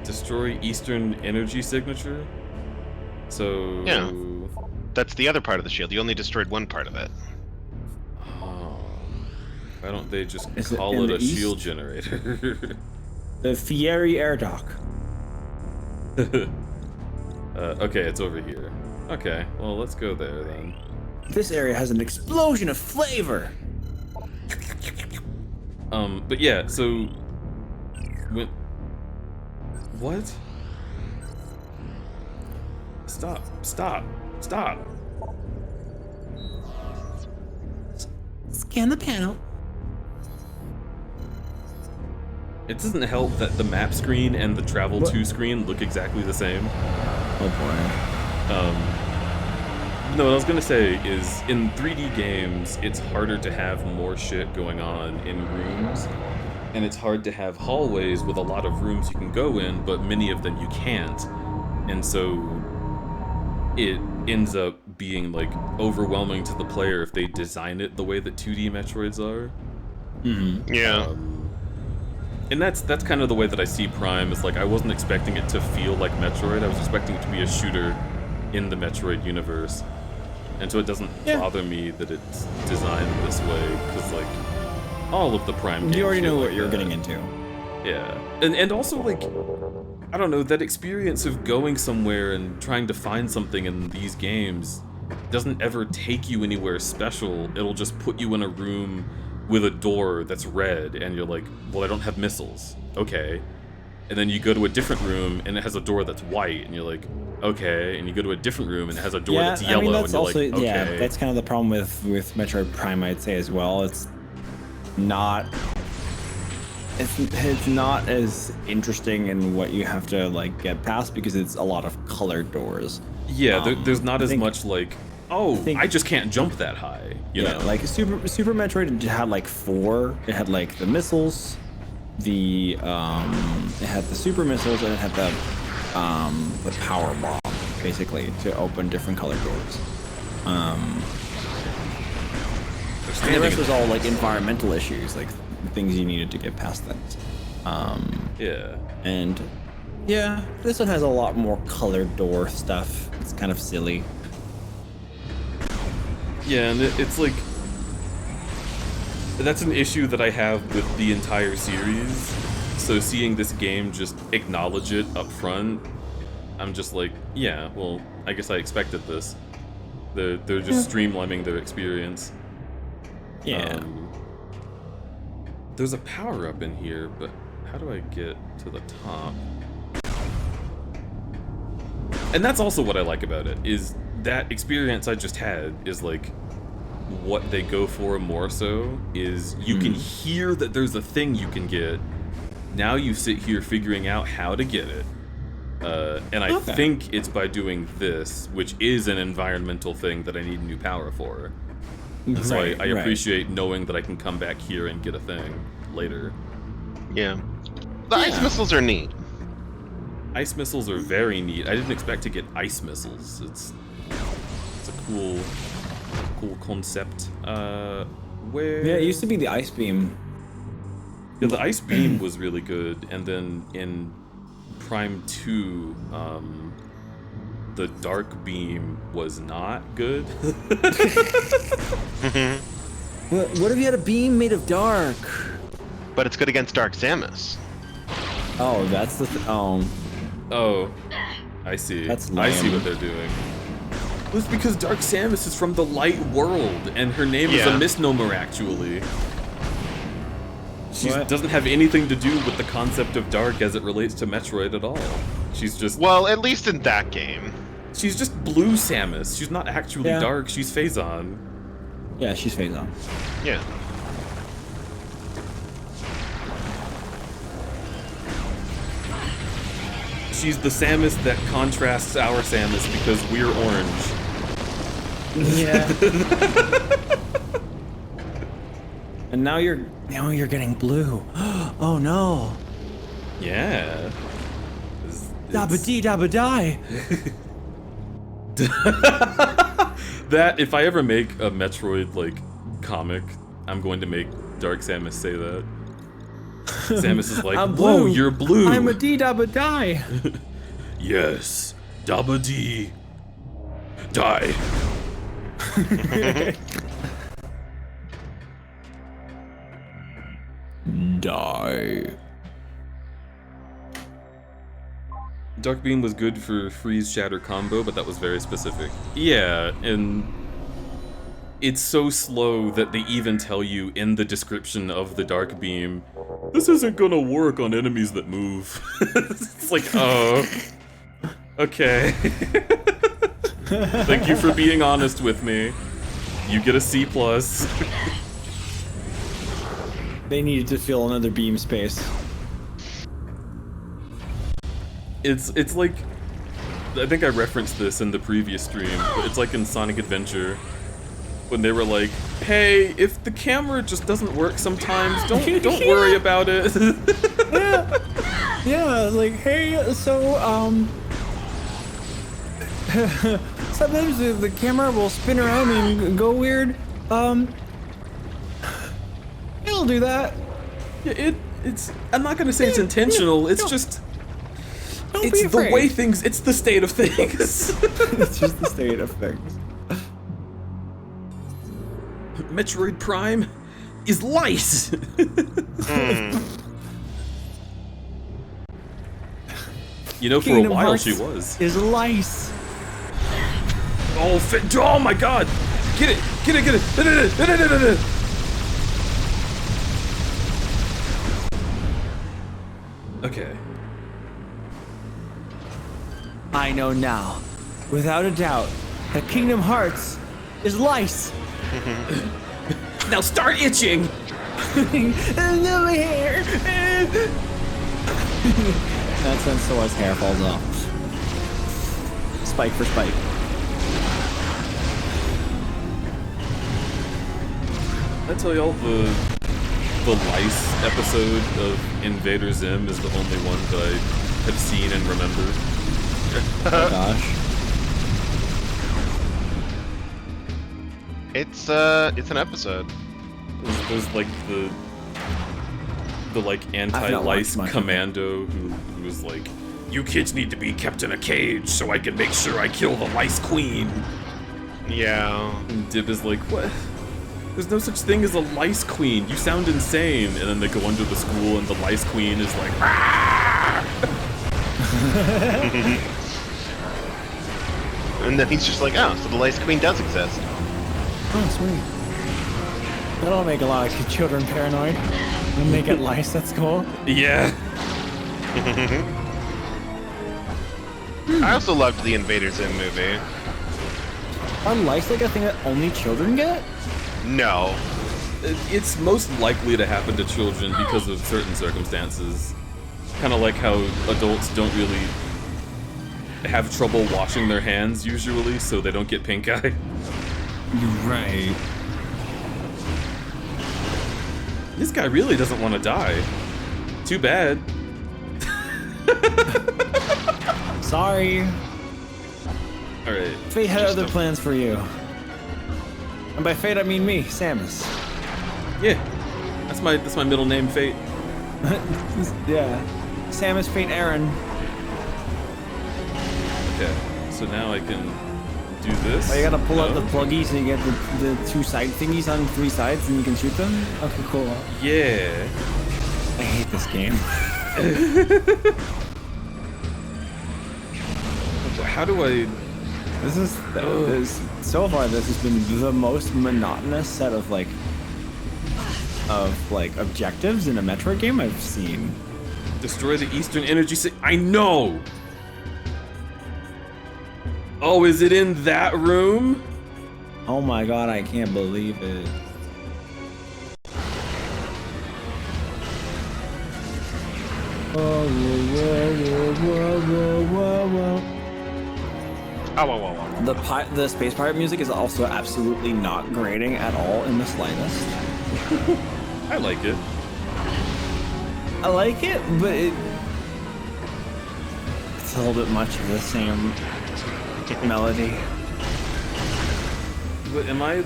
Destroy Eastern energy signature? So... Yeah. That's the other part of the shield. You only destroyed one part of it. Oh. Why don't they just Is it call in it the a east? shield generator? The Fieri air dock. Okay, it's over here. Okay, well, let's go there then. This area has an explosion of flavor. But yeah, so... When... What? Stop. Scan the panel. It doesn't help that the map screen and the travel to screen look exactly the same. Oh No, what I was gonna say is, in 3D games, it's harder to have more shit going on in rooms, and it's hard to have hallways with a lot of rooms you can go in, but many of them you can't, and so it ends up being, like, overwhelming to the player if they design it the way that 2D Metroids are. Yeah. And that's kind of the way that I see Prime, is like, I wasn't expecting it to feel like Metroid, I was expecting it to be a shooter in the Metroid universe. And so it doesn't bother me that it's designed this way, because, like, all of the Prime games You already know feel what like you're that. getting into. Yeah. And also, like, I don't know, that experience of going somewhere and trying to find something in these games doesn't ever take you anywhere special. It'll just put you in a room with a door that's red, and you're like, well, I don't have missiles. Okay. And then you go to a different room, and it has a door that's white, and you're like, okay. And you go to a different room, and it has a door that's yellow, I mean, that's and you're also like, okay. yeah. That's kind of the problem with Metroid Prime, I'd say as well. It's not as interesting in what you have to like get past because it's a lot of colored doors. Yeah, there's not as think- much like, oh, I just can't jump that high. You know? Like Super Metroid had like 4. It had like the missiles, it had the super missiles, and it had the power bomb, basically, to open different colored doors. And the rest was all like environmental issues, like things you needed to get past that. Yeah. And yeah, this one has a lot more colored door stuff. It's kind of silly. Yeah, and it's like, that's an issue that I have with the entire series. So seeing this game just acknowledge it up front, I'm just like, yeah, well, I guess I expected this. They're just streamlining their experience. Yeah. There's a power-up in here, but how do I get to the top? And that's also what I like about it, is that experience I just had is like, what they go for more so is you can hear that there's a thing you can get. Now you sit here figuring out how to get it. And I think it's by doing this, which is an environmental thing that I need new power for. And so I appreciate knowing that I can come back here and get a thing later. Yeah. The ice missiles are neat. Ice missiles are very neat. I didn't expect to get ice missiles. It's a cool concept. Where? Yeah, it used to be the ice beam. Yeah, the ice beam was really good, and then in Prime 2, the dark beam was not good. What if you had a beam made of dark? But it's good against Dark Samus. Oh, that's the Oh, I see. That's I see lame. what they're doing. Well, it's because Dark Samus is from the light world, and her name is a Yeah. misnomer, actually. She What? doesn't have anything to do with the concept of dark as it relates to Metroid at all. She's just Well, at least in that game. she's just blue Samus. She's not actually Yeah. dark. She's Phazon. Yeah, she's phase on. Yeah. She's the Samus that contrasts our Samus because we're orange. Yeah. And now you're getting blue. Oh no. Yeah. Dabba dee dabba die. That if I ever make a Metroid like comic, I'm going to make Dark Samus say that. Samus is like, I'm whoa, blue. you're blue. I'm a dee dabba die. Yes, Dabba Dee. Die. Die. Dark Beam was good for freeze shatter combo, but that was very specific. Yeah, and it's so slow that they even tell you in the description of the Dark Beam, this isn't gonna work on enemies that move. It's like, oh, okay. Thank you for being honest with me. You get a C+. They needed to fill another beam space. It's like, I think I referenced this in the previous stream, but it's like in Sonic Adventure, when they were like, hey, if the camera just doesn't work sometimes, don't worry about it. Yeah, like, hey, so, sometimes the camera will spin around and go weird. It'll do that. Yeah, it's, I'm not gonna say it's intentional, it's just, Don't it's be the afraid. way things, it's the state of things. It's just the state of things. Metroid Prime is light. You know, for Kingdom a while Hearts she was. is lice. Oh my god! Get it! Get it! Get it! Okay. I know now, without a doubt, that Kingdom Hearts is lice. Now start itching! No hair. That's when Sora's hair falls off. Spike for spike. Did I tell y'all the lice episode of Invader Zim is the only one that I have seen and remember? Oh gosh. It's an episode. There's like the like anti-lice much of it. commando who was like, you kids need to be kept in a cage so I can make sure I kill the lice queen. Yeah. And Dib is like, what? There's no such thing as a lice queen. You sound insane. And then they go under the school and the lice queen is like, ah! And then he's just like, oh, so the Lice Queen does exist. Oh, sweet. That'll make a lot of children paranoid. When they get lice, that's cool. Yeah. I also loved the Invader Zim movie. Are lice like a thing that only children get? No. It's most likely to happen to children because of certain circumstances. Kind of like how adults don't really have trouble washing their hands usually, so they don't get pink eye. Right. This guy really doesn't want to die. Too bad. Sorry. Alright. Fate had Just other a- plans for you. And by fate, I mean me, Samus. Yeah. That's my middle name, Fate. Yeah. Samus Fate Aaron. Okay. So now I can do this. Oh, you gotta pull out No? the pluggies and you get the two side thingies on 3 sides and you can shoot them? Okay, cool. Yeah. I hate this game. How do I... This so far this has been the most monotonous set of objectives in a Metroid game I've seen. Destroy the Eastern Energy I know! Oh, is it in that room? Oh my god, I can't believe it. Whoa, whoa, whoa, whoa, whoa, whoa. Oh, whoa, whoa, whoa. The space pirate music is also absolutely not grating at all in the slightest. I like it. I like it, but it's a little bit much of the same melody. But am I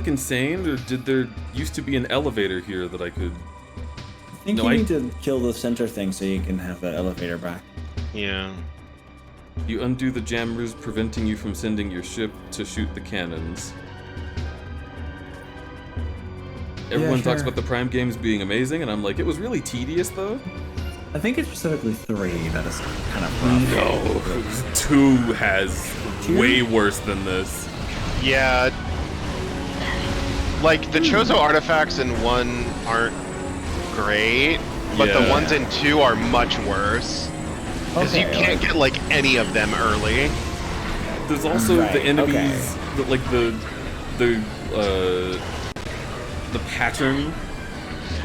insane, or did there used to be an elevator here that I could... I think you need to kill the center thing so you can have that elevator back. Yeah. You undo the jammers, preventing you from sending your ship to shoot the cannons. Everyone talks about the Prime games being amazing, and I'm like, it was really tedious, though. I think it's specifically 3 that is kind of rough. No, 2 has way worse than this. Yeah. Like, the Chozo artifacts in 1 aren't great, but the ones in 2 are much worse. Because you can't get, like, any of them early. There's also the enemies, the pattern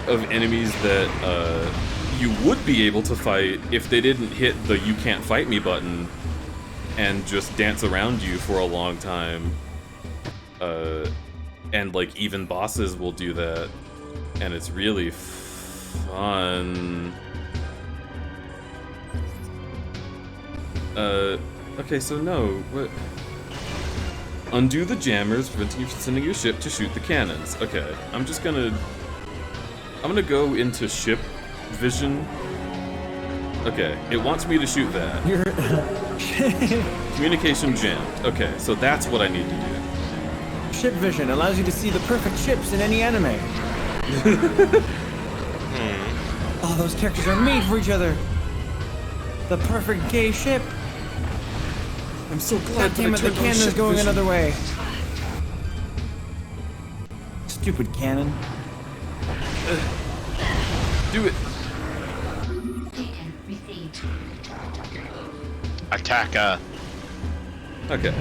of enemies that you would be able to fight if they didn't hit the "you can't fight me" button and just dance around you for a long time. And like even bosses will do that, and it's really fun. Okay, so no, what? Undo the jammers, preventing you from sending your ship to shoot the cannons. Okay, I'm gonna go into ship vision. Okay, it wants me to shoot that. Communication jammed. Okay, so that's what I need to do. Ship vision allows you to see the perfect ships in any anime. Oh, those characters are made for each other. The perfect gay ship. I'm so glad that the cannon's going another way. Stupid cannon. Do it. Attack, Okay.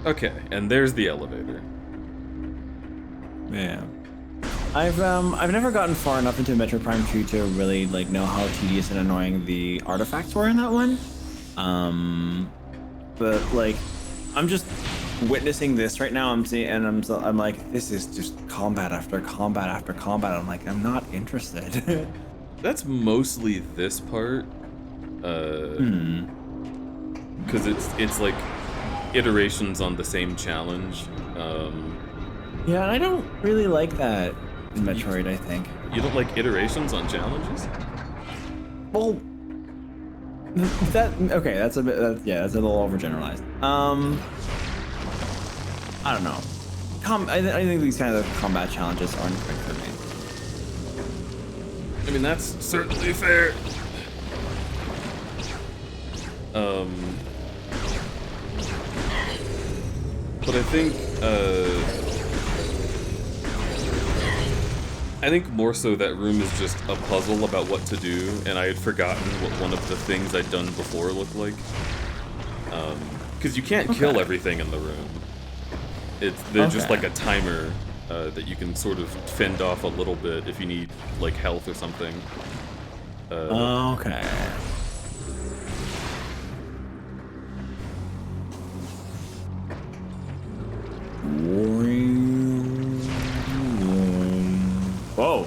Okay, and there's the elevator. Yeah. I've never gotten far enough into Metroid Prime 2 to really like know how tedious and annoying the artifacts were in that one. But like, I'm just witnessing this right now. I'm like, this is just combat after combat after combat. I'm like, I'm not interested. That's mostly this part. Because it's like iterations on the same challenge. Yeah, and I don't really like that in Metroid, I think. You don't like iterations on challenges? Well, that's a bit, that's a little overgeneralized. I don't know. I think these kind of combat challenges aren't great for me. I mean, that's certainly fair. But I think more so that room is just a puzzle about what to do, and I had forgotten what one of the things I'd done before looked like. Because you can't kill everything in the room. There's just like a timer that you can sort of fend off a little bit if you need like health or something. Okay. Whoa.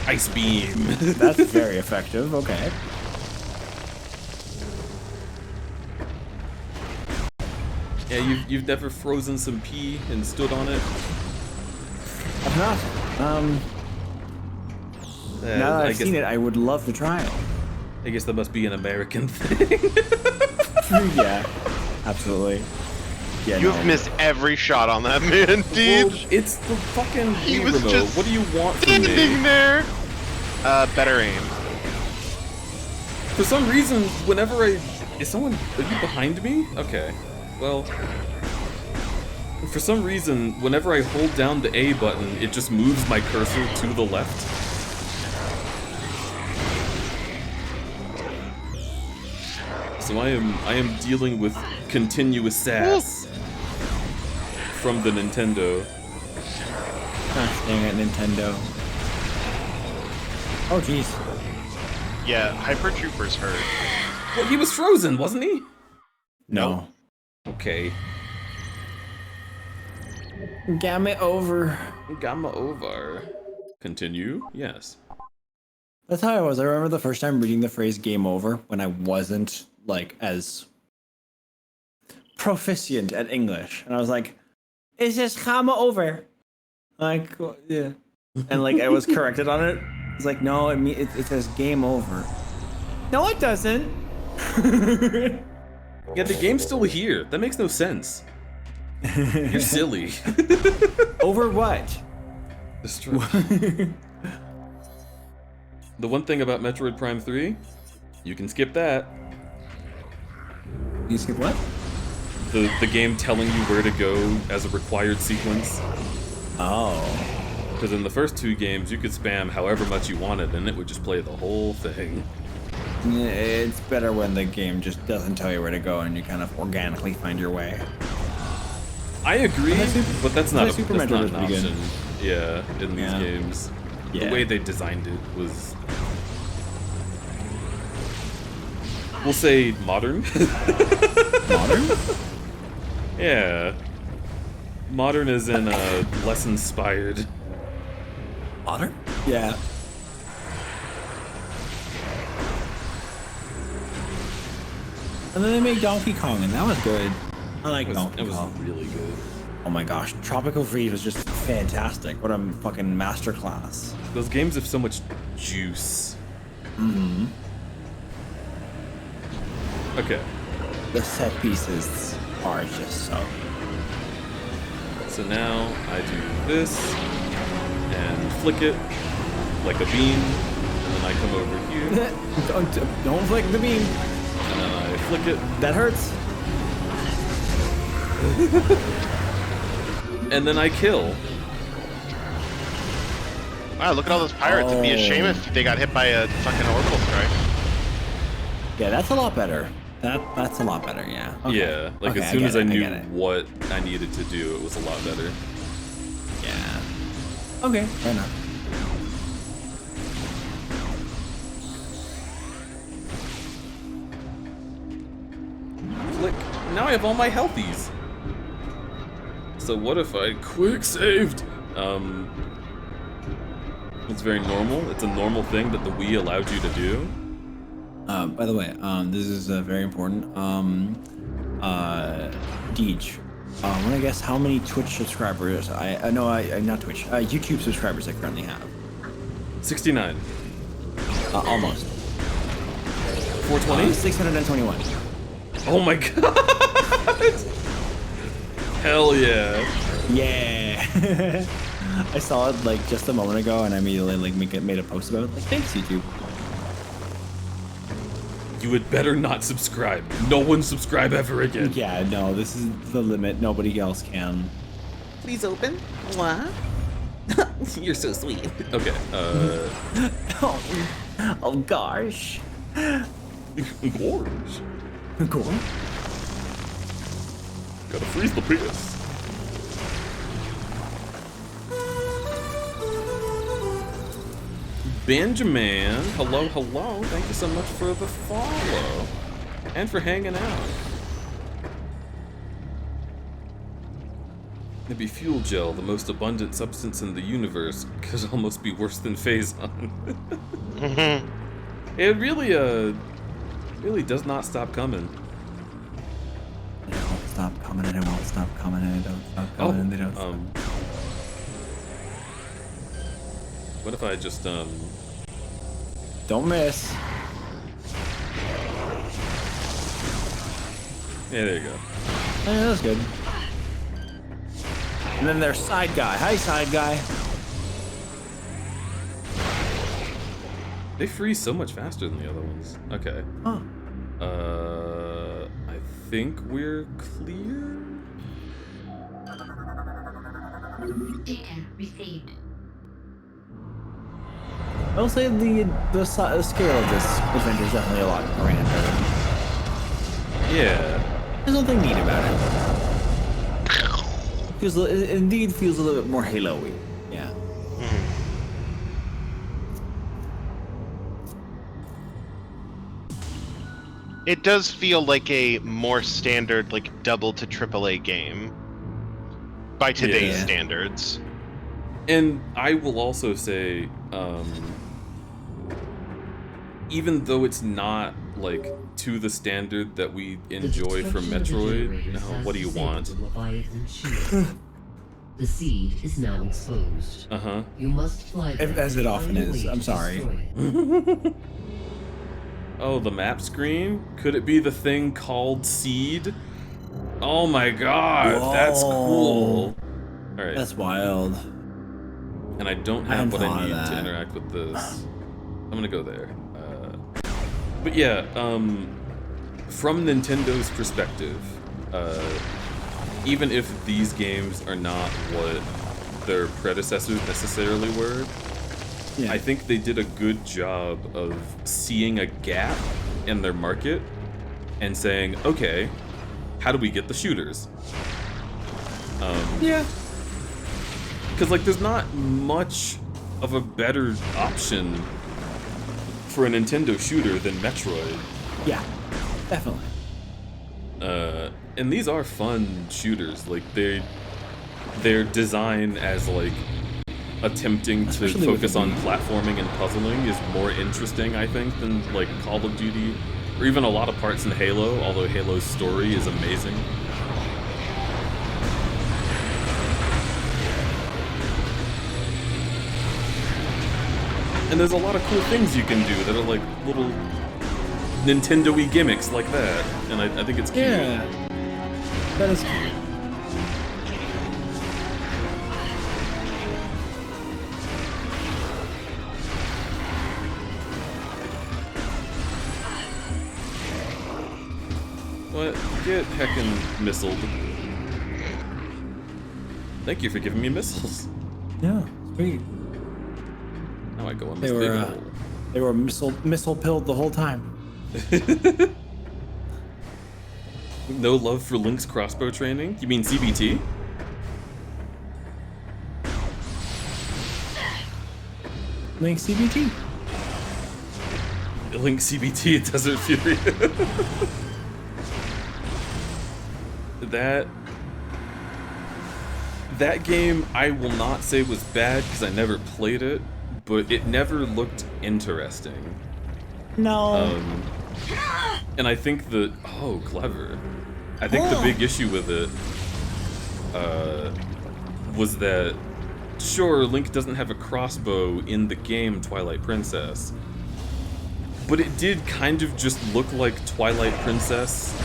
Ice beam. That's very effective. Okay. Yeah, you've never frozen some pea and stood on it? I've not. Now that I've seen it, I would love to try it. I guess that must be an American thing. Yeah, absolutely. Yeah, You have missed every shot on that man, dude. Well, it's the fucking He Wii was remote. just What do you want from standing me? there. Better aim. For some reason, whenever are you behind me? Okay. Well, for some reason, whenever I hold down the A button, it just moves my cursor to the left. So I am dealing with continuous sass from the Nintendo. Dang it, Nintendo. Oh, jeez. Yeah, Hyper Trooper's hurt. Well, he was frozen, wasn't he? No. Okay. Gamma over. Gamma over. Continue? Yes. That's how I was. I remember the first time reading the phrase game over when I wasn't, like, as proficient at English. And I was like, it's just gamma over. Like, yeah. And, like, I was corrected on it. It's like, no, it says game over. No, it doesn't. Yeah, the game's still here. That makes no sense. You're silly. Over what? It's true. The one thing about Metroid Prime 3, you can skip that. You skip what? The game telling you where to go as a required sequence. Oh. Because in the first two games, you could spam however much you wanted, and it would just play the whole thing. It's better when the game just doesn't tell you where to go and you kind of organically find your way. I agree, but that's not, Super that's Metroid not was an pretty option. Yeah, in these Yeah. games. Yeah. The way they designed it was... We'll say modern. Modern? Yeah. Modern as in less inspired. Modern? Yeah. And then they made Donkey Kong, and that was good. I like Donkey It was Kong. really good. Oh my gosh, Tropical Freeze was just fantastic. What a fucking masterclass. Those games have so much juice. Mm-hmm. Okay, The set pieces are just so. so now I do this and flick it like a beam, and then I come over here don't flick the beam. and then I flick it, That hurts. and then I kill. Wow, look at all those pirates. It'd be a shame if they got hit by a fucking orbital strike. Yeah, that's a lot better. That's a lot better, yeah. Okay. Yeah, like Okay, as soon as I get knew it. what I needed to do, it was a lot better. Yeah. Okay, fair enough. Flick. Now I have all my healthies. So what if I quick saved? It's very normal. It's a normal thing that the Wii allowed you to do. By the way, this is very important. Deej, I want to guess how many Twitch subscribers not Twitch, YouTube subscribers I currently have. 69. Almost. 420? 621. Oh my god! Hell yeah. Yeah. I saw it like just a moment ago, and I immediately like made a post about it. Like, thanks YouTube. You had better not subscribe. No one subscribe ever again. Yeah, no, this is the limit. Nobody else can. Please open. What? You're so sweet. Okay, Oh gosh. Gorge. Cool. Gotta freeze the PS. Benjamin, hello, hello. Thank you so much for the follow. And for hanging out. Maybe fuel gel, the most abundant substance in the universe, could almost be worse than Phazon. It really does not stop coming. They don't stop coming and it won't stop coming and it don't stop coming and they don't stop. What if I just Don't miss. Yeah, there you go. Yeah, that's good. And then there's side guy. Hi, side guy. They freeze so much faster than the other ones. Okay. Huh. I think we're clear. Data received. I'll say the scale of this adventure is definitely a lot grander. Yeah. There's nothing neat about it. It indeed feels a little bit more Halo-y. Yeah. It does feel like a more standard, like double to AAA game by today's Yeah. standards. And I will also say, even though it's not like to the standard that we enjoy from Metroid, what do you want? The seed is now exposed. Uh-huh. You must fly there As it and often find a is. way I'm to sorry. destroy it. Oh, the map screen? Could it be the thing called Seed? Oh my god, that's cool. Alright. That's wild. And I don't I have hadn't what I thought of need to that. interact with this. I'm gonna go there. But yeah, from Nintendo's perspective, even if these games are not what their predecessors necessarily were, Yeah. I think they did a good job of seeing a gap in their market and saying, okay, how do we get the shooters? Yeah. Because, like, there's not much of a better option for a Nintendo shooter than Metroid. Yeah. Definitely. And these are fun shooters. Like, they're designed as, like, attempting Especially to with focus the on Wii. platforming and puzzling is more interesting, I think, than, like, Call of Duty, or even a lot of parts in Halo, although Halo's story is amazing. And there's a lot of cool things you can do that are like little Nintendo-y gimmicks like that, and I think it's cute. Yeah. That is cute. What? Get heckin' missiled. Thank you for giving me missiles. Yeah. Sweet. Now I go on They this were big hole. they were missile pilled the whole time. No love for Link's crossbow training? You mean CBT? Link CBT. Link CBT Desert Fury. That game I will not say was bad because I never played it, but it never looked interesting. No. And I think that clever. I think the big issue with it was that sure, Link doesn't have a crossbow in the game Twilight Princess, but it did kind of just look like Twilight Princess,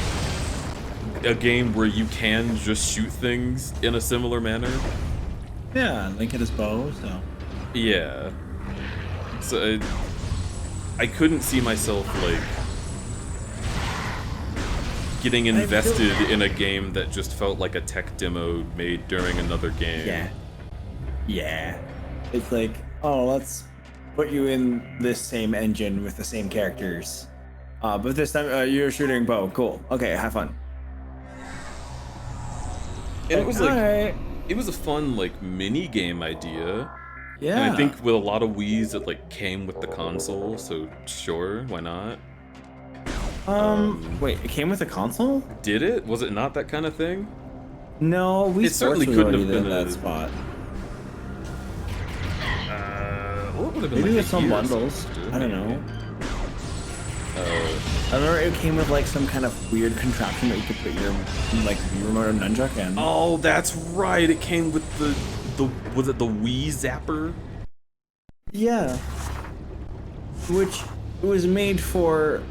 a game where you can just shoot things in a similar manner. Yeah, Link had his bow, so. Yeah. So I couldn't see myself like getting invested in a game that just felt like a tech demo made during another game. Yeah. Yeah. It's like, oh, let's put you in this same engine with the same characters. But this time you're shooting bow. Cool. Okay, have fun. And it was like, Alright. it was a fun like mini game idea. Yeah. And I think with a lot of Wii's it like came with the console, so sure, why not? Wait, it came with a console? Did it? Was it not that kind of thing? No, we It certainly was couldn't already have been in that a- spot. What would have been Maybe like with a some year or bundles. something, I don't maybe. know. I remember it came with like some kind of weird contraption that you could put your like remote or nunchuck in. Oh, that's right. It came with the was it the Wii Zapper? Yeah. which was made for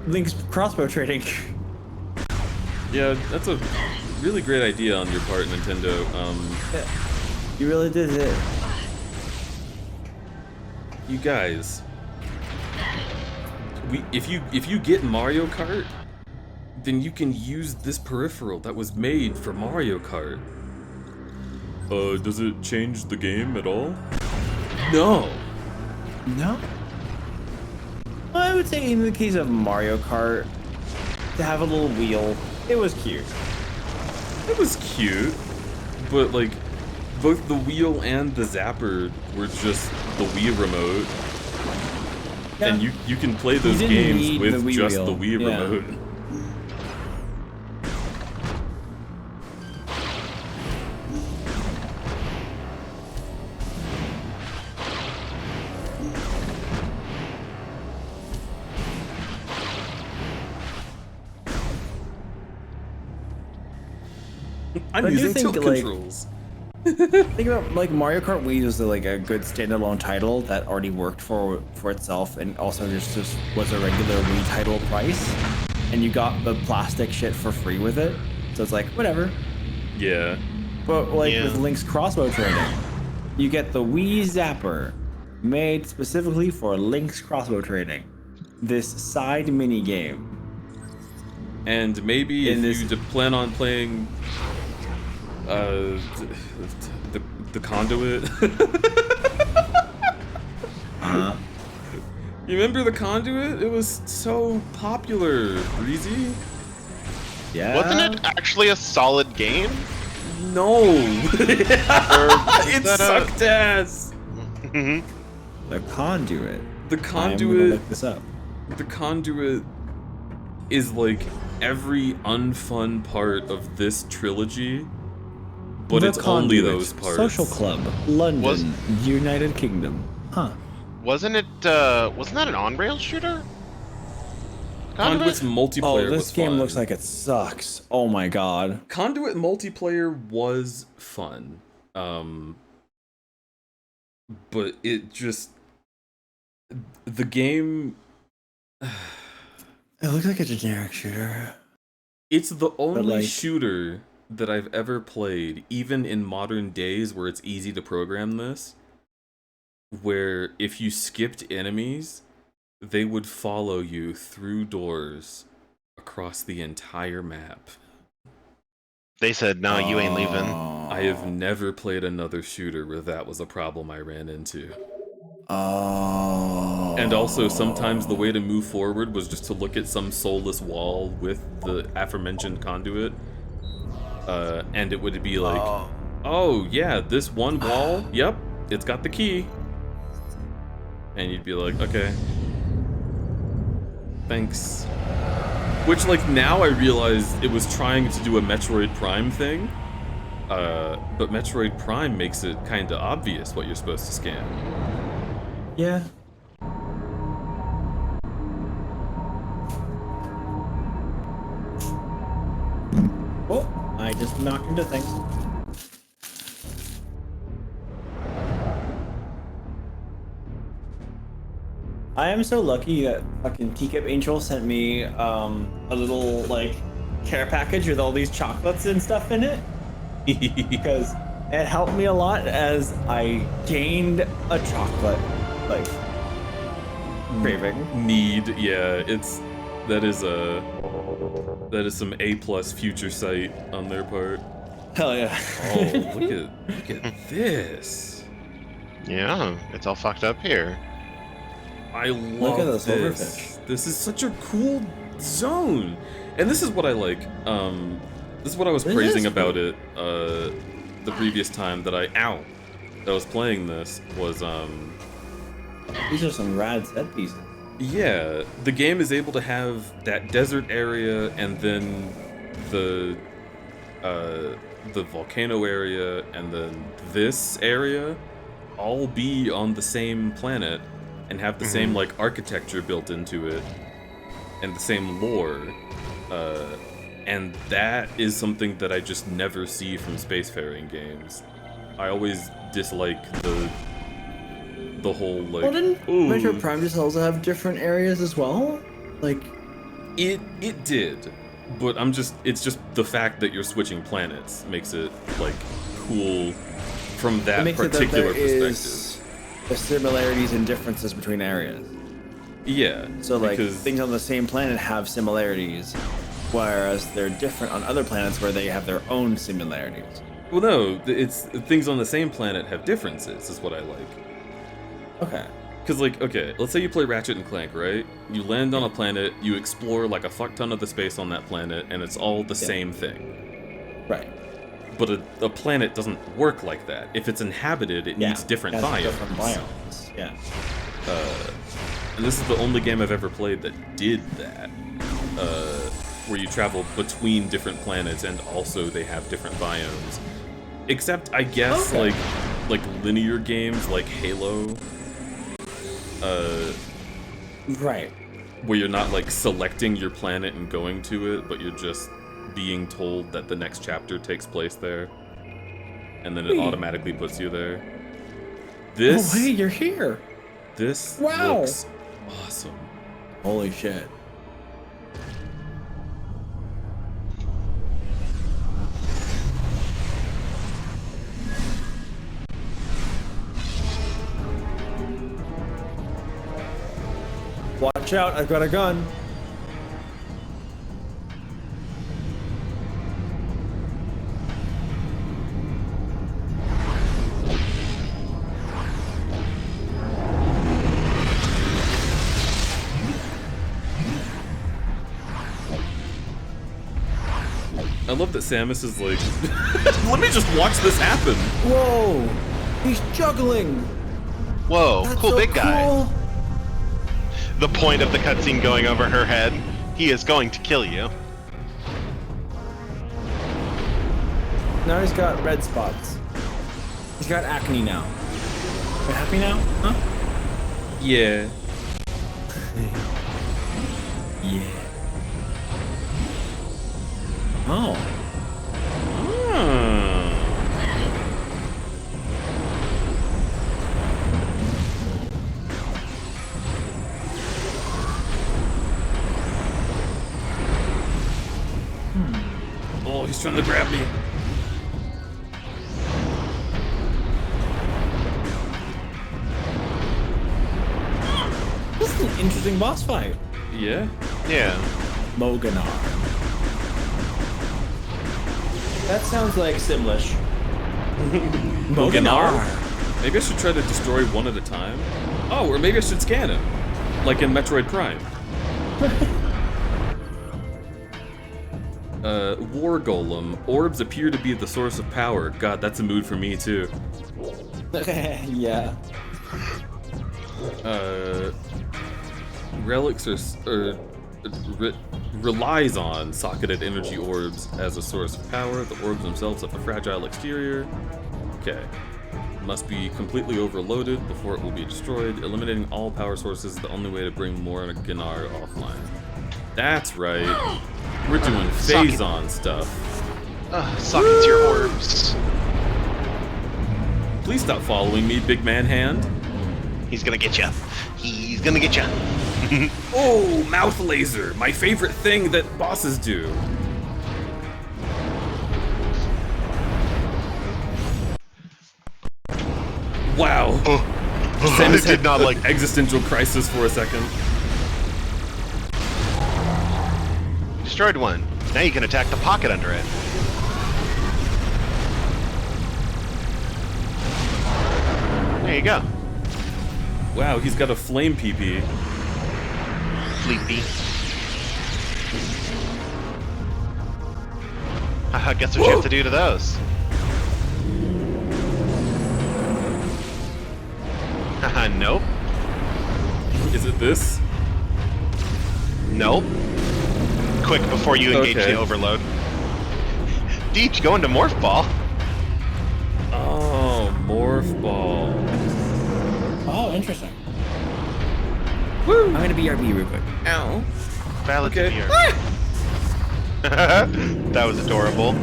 Link's crossbow trading. Yeah, that's a really great idea on your part, Nintendo. You really did it. You guys, if you get Mario Kart, then you can use this peripheral that was made for Mario Kart. Does it change the game at all? No. No? Well, I would say in the case of Mario Kart, to have a little wheel, it was cute. It was cute, but like, both the wheel and the zapper were just the Wii remote. Yeah. And you can play those didn't games need with the Wii just wheel. the Wii Yeah. remote. I'm But I do using think, tilt like, controls. Think about like Mario Kart Wii was like a good standalone title that already worked for itself, and also just was a regular Wii title price, and you got the plastic shit for free with it. So it's like whatever. Yeah. But like Yeah. with Link's crossbow training, you get the Wii Zapper, made specifically for Link's crossbow training. This side mini game. And maybe In if this- you plan on playing the conduit. You remember the conduit? It was so popular, Breezy. Yeah. Wasn't it actually a solid game? No. It that a- sucked ass. The conduit? The I'm gonna conduit. look this up. The conduit is like every unfun part of this trilogy, but The it's only Conduit, those parts. Social Club, London, Was- United Kingdom. Huh. Wasn't that an on-rail shooter? Conduit's multiplayer Oh, was this game fun. looks like it sucks. Oh my god. Conduit multiplayer was fun. But it just the game It looks like a generic shooter. it's the only like- shooter that I've ever played, even in modern days where it's easy to program this, where if you skipped enemies, they would follow you through doors across the entire map. They said, no, you ain't leaving. I have never played another shooter where that was a problem I ran into. Oh. And also, sometimes the way to move forward was just to look at some soulless wall with the aforementioned conduit. And it would be like, oh yeah, this one wall, yep, it's got the key. And you'd be like, okay. Thanks. Which, like, now I realize it was trying to do a Metroid Prime thing. But Metroid Prime makes it kinda obvious what you're supposed to scan. Yeah. Oh, I just knocked into things. I am so lucky that fucking Teacup Angel sent me a little like care package with all these chocolates and stuff in it, because it helped me a lot as I gained a chocolate like craving. Need, yeah, that is some A+ future sight on their part. Hell yeah. Oh, look at this. Yeah, it's all fucked up here. I love at those this. silverfish. This is such a cool zone. And this is what I like. This is what I was This praising is about it the previous time that I was playing this was These are some rad set pieces. yeah, the game is able to have that desert area and then the volcano area and then this area all be on the same planet and have the same like architecture built into it and the same lore. And that is something that I just never see from spacefaring games. I always dislike the whole like. Well, didn't ooh. Metroid Prime just also have different areas as well? Like, It did, but it's just the fact that you're switching planets makes it like cool from that it makes particular it that there perspective. is the similarities and differences between areas. Yeah. So like because, things on the same planet have similarities, whereas they're different on other planets where they have their own similarities. well, no, it's things on the same planet have differences. Is what I like. Okay. Because, like, okay, let's say you play Ratchet and Clank, right? You land on a planet, you explore, like, a fuck ton of the space on that planet, and it's all the same thing. Right. But a planet doesn't work like that. If it's inhabited, it needs different Has biomes. Different biomes. Yeah. And this is the only game I've ever played that did that. Where you travel between different planets, and also they have different biomes. Except, I guess, like linear games like Halo. Right. Where you're not like selecting your planet and going to it, but you're just being told that the next chapter takes place there, and then it automatically puts you there. This, Oh, hey, you're here. this Wow. looks awesome. Holy shit. Watch out, I've got a gun. I love that Samus is like, let me just watch this happen. Whoa! He's juggling! Whoa, That's cool so big guy. cool. The point of the cutscene going over her head. He is going to kill you. Now he's got red spots. He's got acne now. You happy now? Huh? Yeah. Yeah. Oh. Oh, he's trying to grab me. This is an interesting boss fight. Yeah. Yeah. Moganar. That sounds like Simlish. Moganar? Maybe I should try to destroy one at a time. Oh, or maybe I should scan him, like in Metroid Prime. War Golem. Orbs appear to be the source of power. God, that's a mood for me too. Yeah. Relics relies on socketed energy orbs as a source of power. The orbs themselves have a fragile exterior. Okay. Must be completely overloaded before it will be destroyed. Eliminating all power sources is the only way to bring Ganar offline. That's right. We're doing phase-on stuff. Sockets your orbs. Please stop following me, big man hand. He's gonna get you. He's gonna get you. Oh, mouth laser, my favorite thing that bosses do. Wow. Samus did not had like an existential crisis for a second. Destroyed one. Now you can attack the pocket under it. There you go. Wow, he's got a flame PP. Sleepy. Haha, guess what you have to do to those? Haha, nope. Is it this? Nope. Quick before you engage Okay. the overload. Deej, go into Morph Ball. Oh, Morph Ball. Oh, interesting. Woo! I'm gonna BRB real quick. Ow. Valid Okay. fear. That was adorable.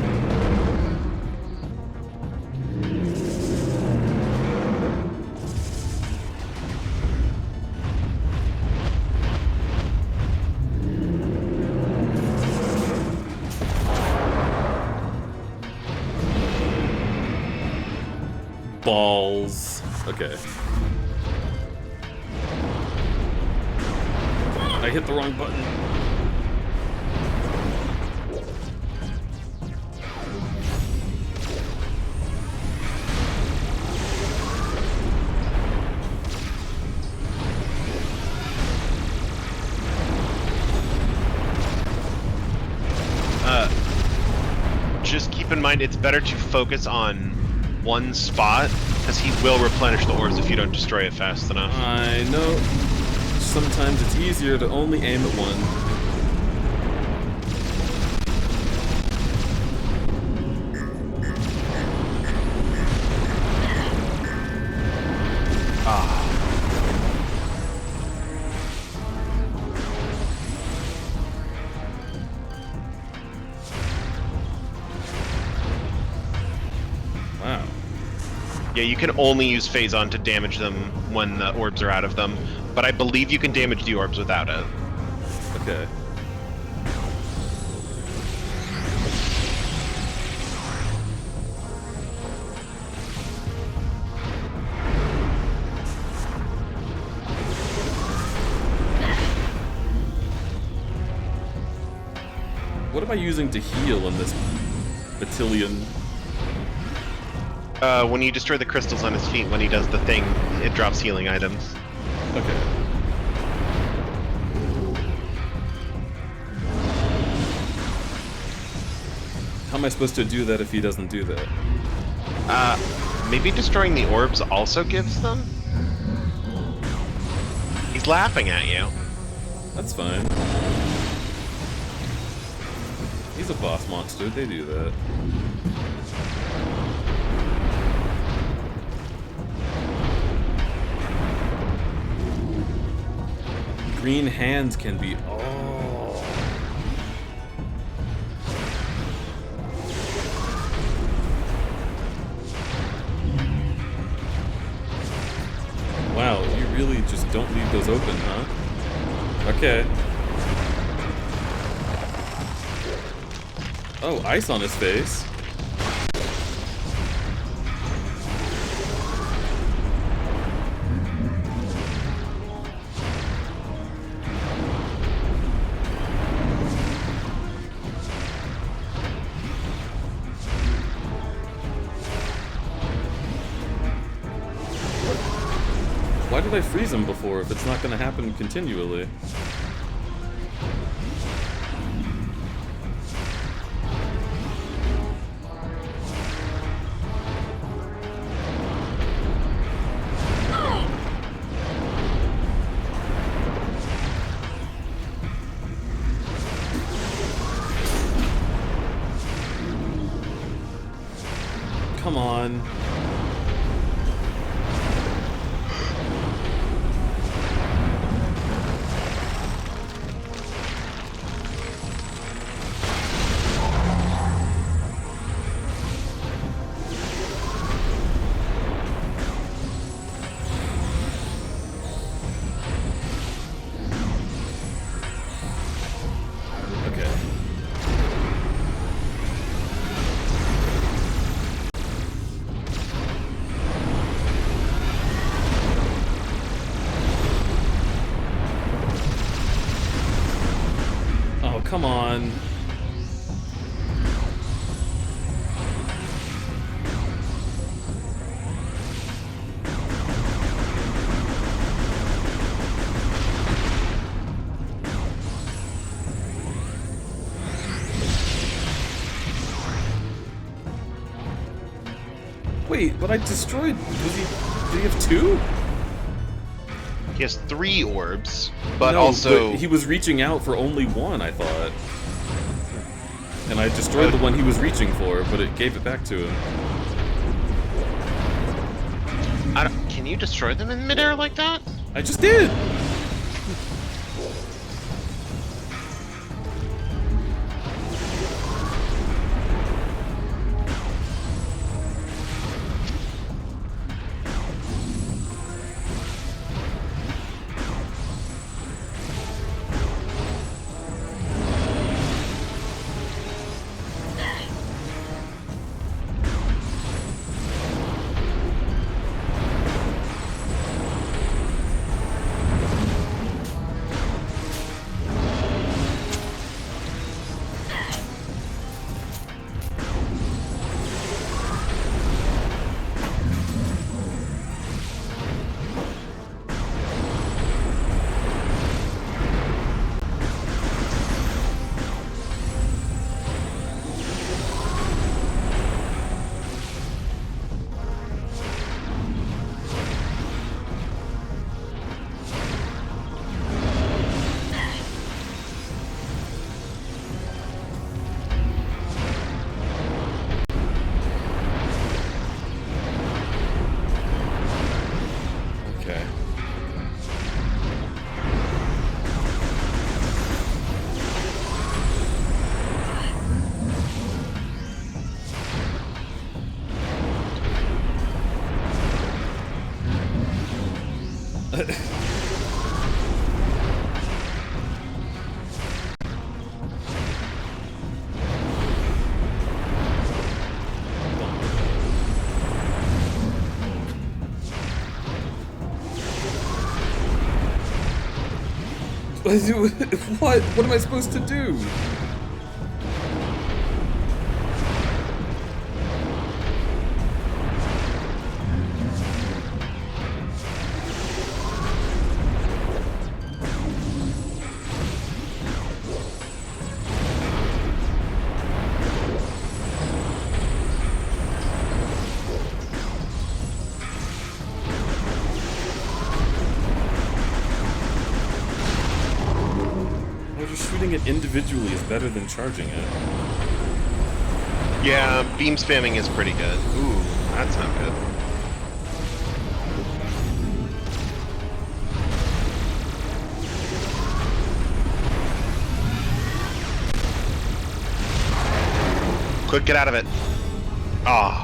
balls. Okay. I hit the wrong button. Just keep in mind it's better to focus on one spot, because he will replenish the orbs if you don't destroy it fast enough. I know. Sometimes it's easier to only aim at one. Wow. Yeah, you can only use Phazon to damage them when the orbs are out of them, but I believe you can damage the orbs without it. Okay. What am I using to heal in this battalion? When you destroy the crystals on his feet, when he does the thing, it drops healing items. Okay. How am I supposed to do that if he doesn't do that? Maybe destroying the orbs also gives them? He's laughing at you. That's fine. He's a boss monster, they do that. Green hands can be... Oh. Wow, you really just don't leave those open, huh? Okay. Oh, ice on his face. Why did I freeze him before if it's not going to happen continually? Come on. Come on. Wait, but I destroyed... Did he have two? He has 3 orbs, but no, also... But he was reaching out for only one, I thought. And I destroyed the one he was reaching for, but it gave it back to him. Can you destroy them in midair like that? I just did! What? What am I supposed to do? Shooting it individually is better than charging it. Yeah, beam spamming is pretty good. Ooh, that's not good. Quick, get out of it. Ah.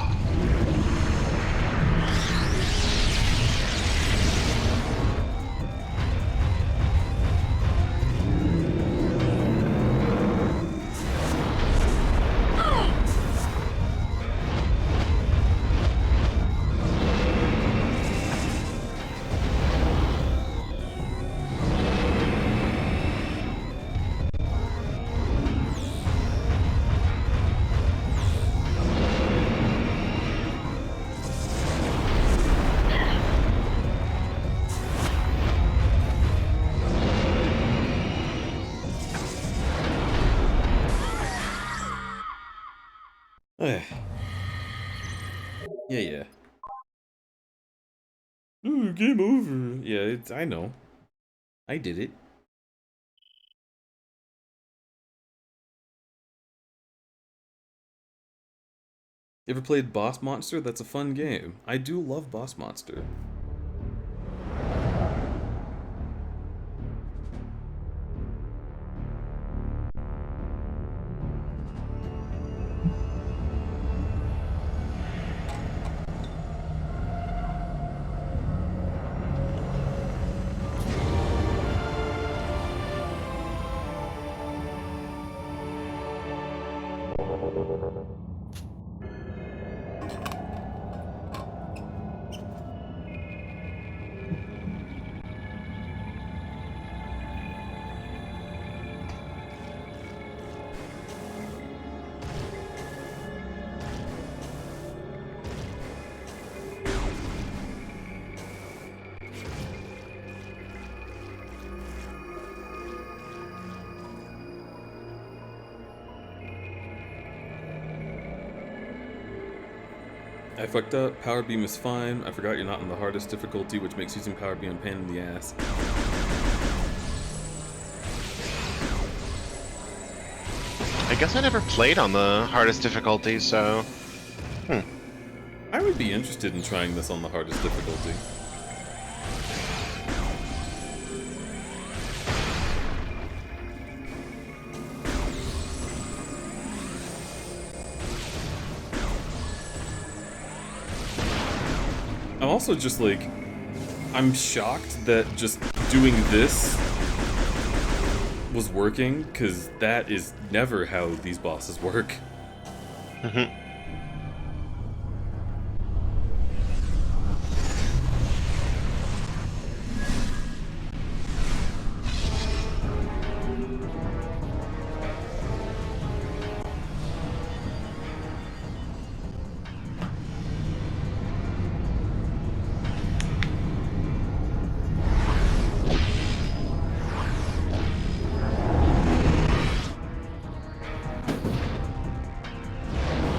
Yeah. Ooh, game over. Yeah, I know. I did it. You ever played Boss Monster? That's a fun game. I do love Boss Monster. I fucked up. Power Beam is fine. I forgot you're not in the hardest difficulty, which makes using Power Beam a pain in the ass. I guess I never played on the hardest difficulty, so... I would be interested in trying this on the hardest difficulty. I'm also just like, I'm shocked that just doing this was working, because that is never how these bosses work.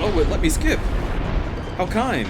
Oh, it let me skip. How kind.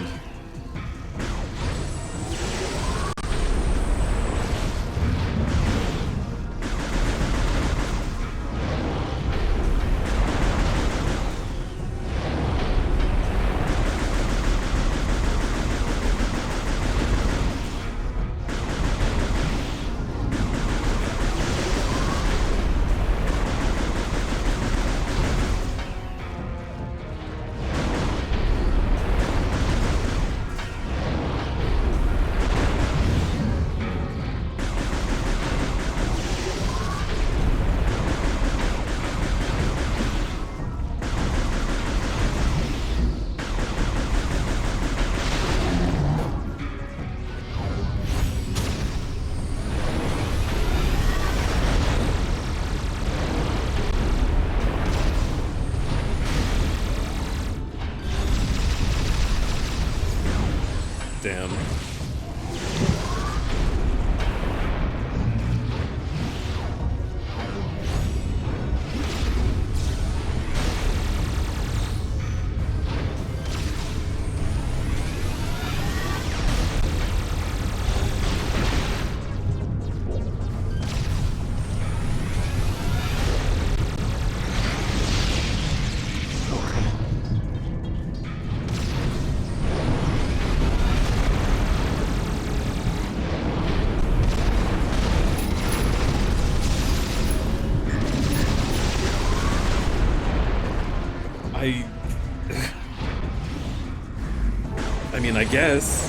I guess.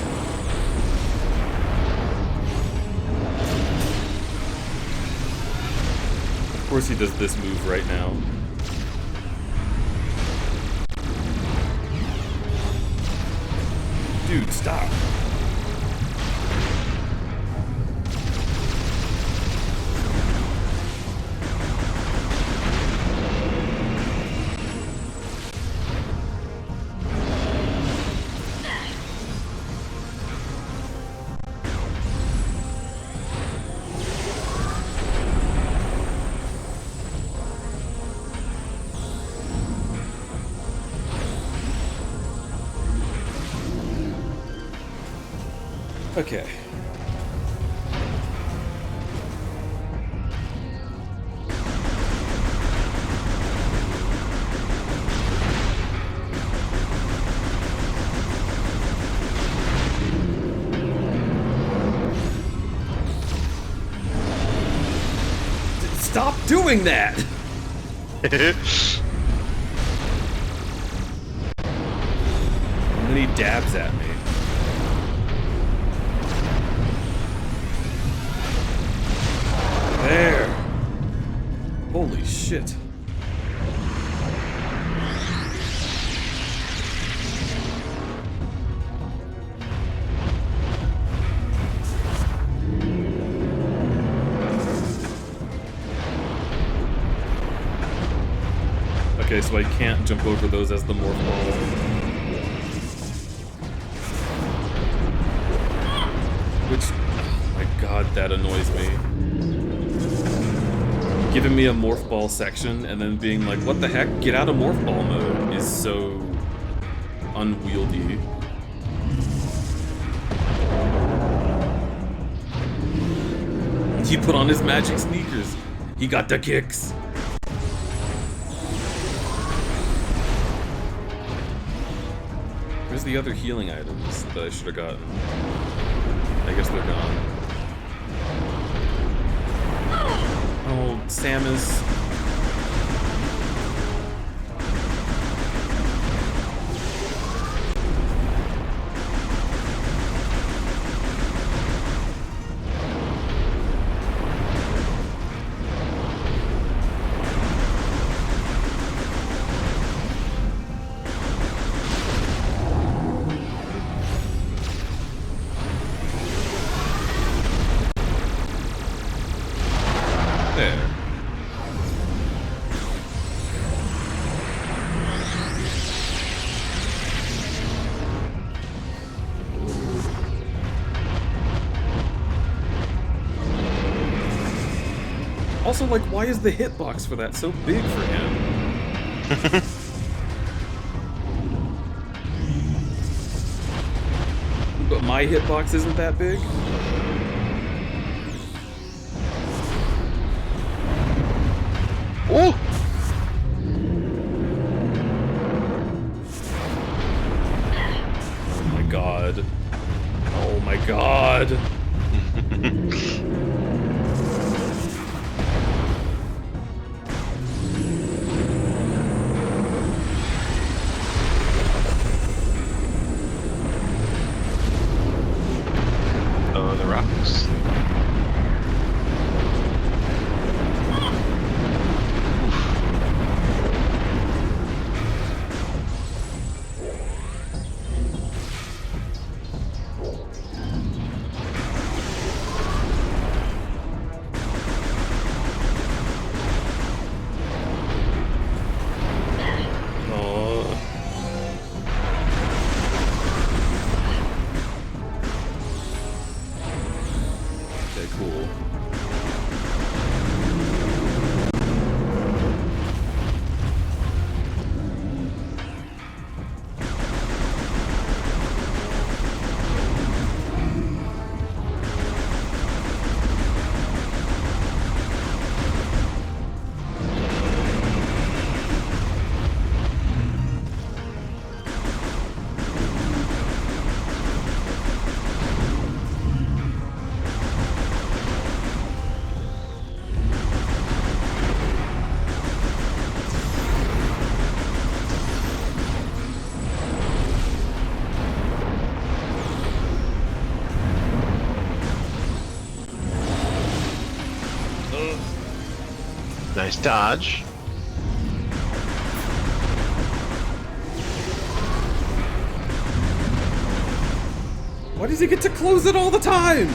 Of course he does this move right now. Dude, stop. Okay. Stop doing that! And then he dabs at me. There! Holy shit. Okay, so I can't jump over those as the morph ball. Which, oh my god, that annoys me. Giving me a morph ball section and then being like, what the heck? Get out of morph ball mode is so unwieldy. He put on his magic sneakers. He got the kicks. Where's the other healing items that I should have gotten? I guess they're gone. Oh, Samus. There. Also, like, why is the hitbox for that so big for him? But my hitbox isn't that big? Oh! Oh my god. Oh my god. Oh, the rocks. Okay, cool. Nice dodge. Why does he get to close it all the time?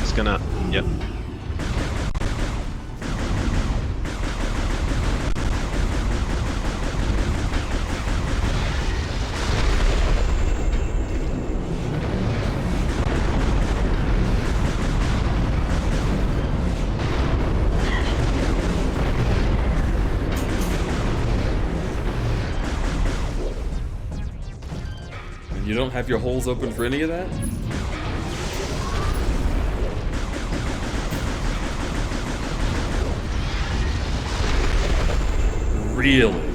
It's gonna. Yep. You don't have your holes open for any of that? Really?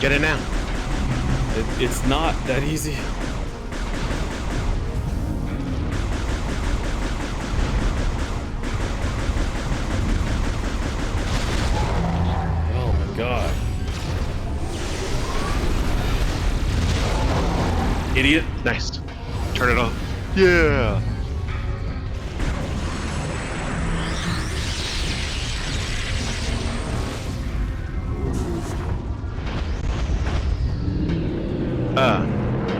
Get it now. It's not that easy. Oh my god. Idiot. Nice. Turn it on. Yeah.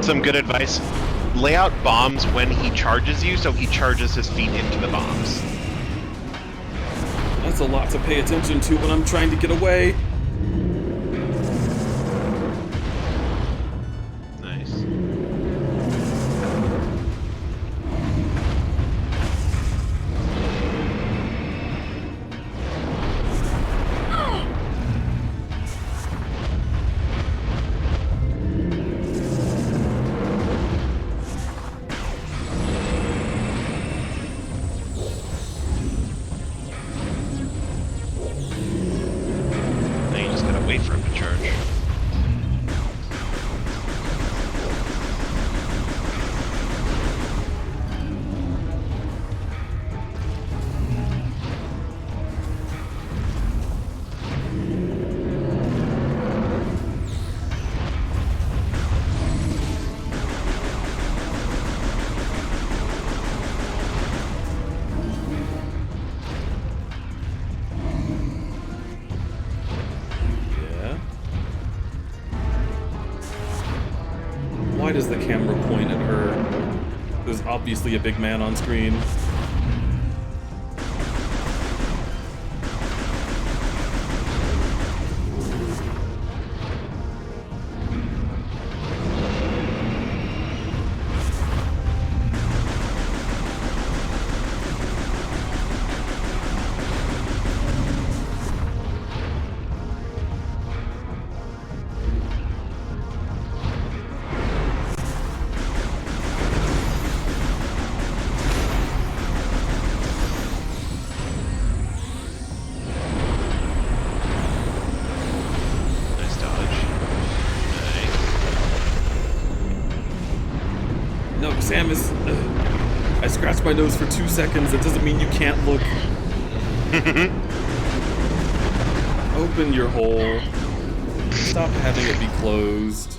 Some good advice. Lay out bombs when he charges you, so he charges his feet into the bombs. That's a lot to pay attention to when I'm trying to get away. Nice. Wait for him to charge. Why does the camera point at her? There's obviously a big man on screen. No, Samus, I scratched my nose for 2 seconds. That doesn't mean you can't look. Open your hole. Stop having it be closed.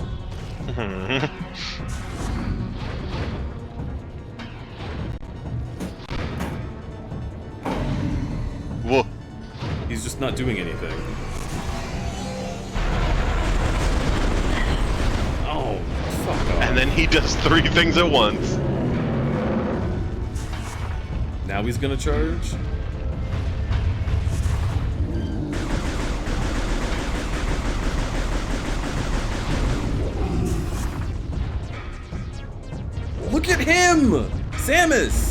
Whoa. He's just not doing anything. Oh, fuck off. And then he does 3 things at once. Now he's gonna charge. Look at him! Samus!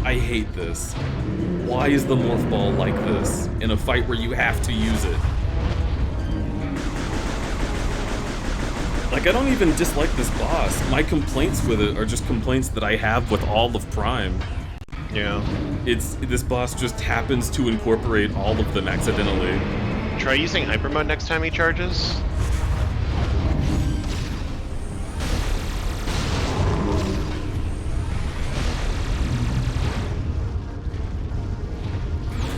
I hate this. Why is the Morph Ball like this in a fight where you have to use it? Like, I don't even dislike this boss. My complaints with it are just complaints that I have with all of Prime. Yeah. This boss just happens to incorporate all of them accidentally. Try using hyper mode next time he charges.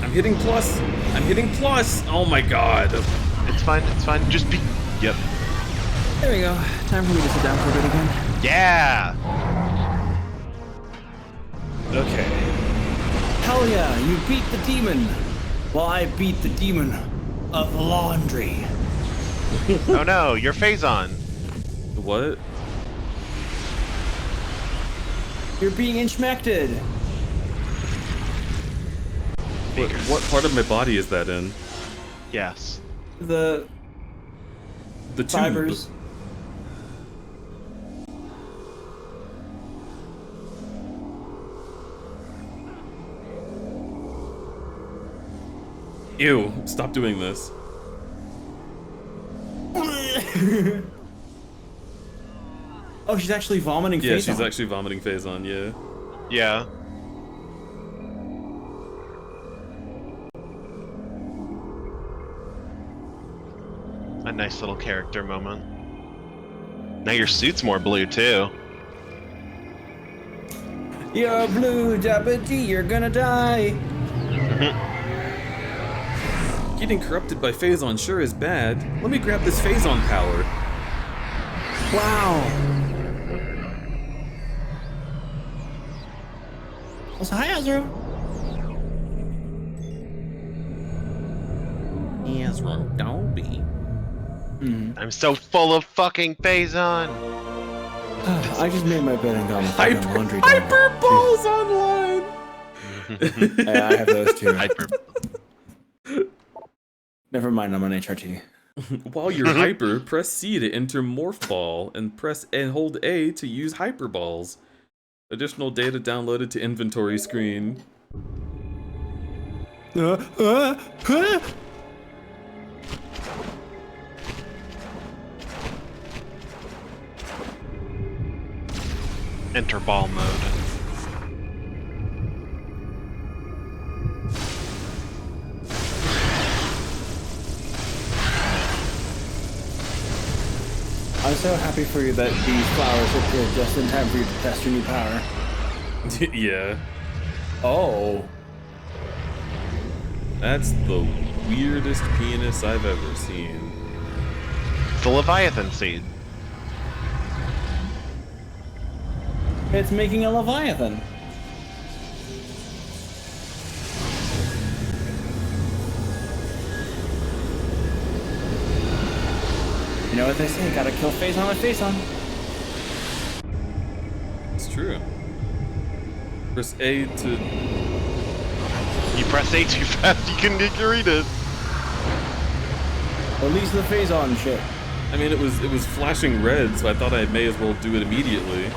I'm hitting plus! I'm hitting plus! Oh my god. It's fine, it's fine. Just be... Yep. There we go. Time for me to sit down for a bit again. Yeah! Okay. Hell yeah, you beat the demon. Well, I beat the demon of laundry. Oh no, you're Phazon. What? You're being inchmected. What part of my body is that in? Yes. The The tube. fibers. Ew, stop doing this. Oh, she's actually vomiting. Yeah, Phazon. she's actually vomiting Phazon, yeah. Yeah. A nice little character moment. Now your suit's more blue too. You're blue, Deputy, you're gonna die. Getting corrupted by Phazon sure is bad. Let me grab this Phazon power. Wow. Also, hi, Ezra. Ezra, don't be. I'm so full of fucking Phazon. I just made my bed and got my fucking laundry done. Hyper balls online! Yeah, I have those too. Hyper. Never mind, I'm on HRT. While you're hyper, press C to enter Morph Ball and press and hold A to use Hyper Balls. Additional data downloaded to inventory screen. Enter ball mode. I'm so happy for you that these flowers appeared just in time for you to test your new power. Yeah. Oh. That's the weirdest penis I've ever seen. The Leviathan seed. It's making a Leviathan. You know what they say, gotta kill Phazon with Phazon. It's true. Press A to... You press A too fast, you can read it. Release the Phazon shit. I mean, it was flashing red, so I thought I may as well do it immediately.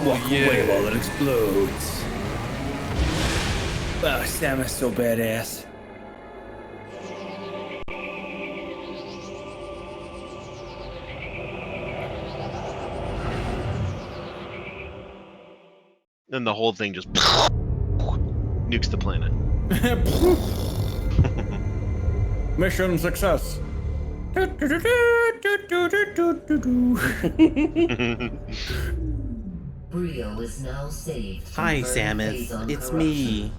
Walk away while it explodes. Wow, Samus so badass. Then the whole thing just nukes the planet. Mission success. Brio is now saved. Hi, Confirm Samus. Phazon It's corruption. me. Your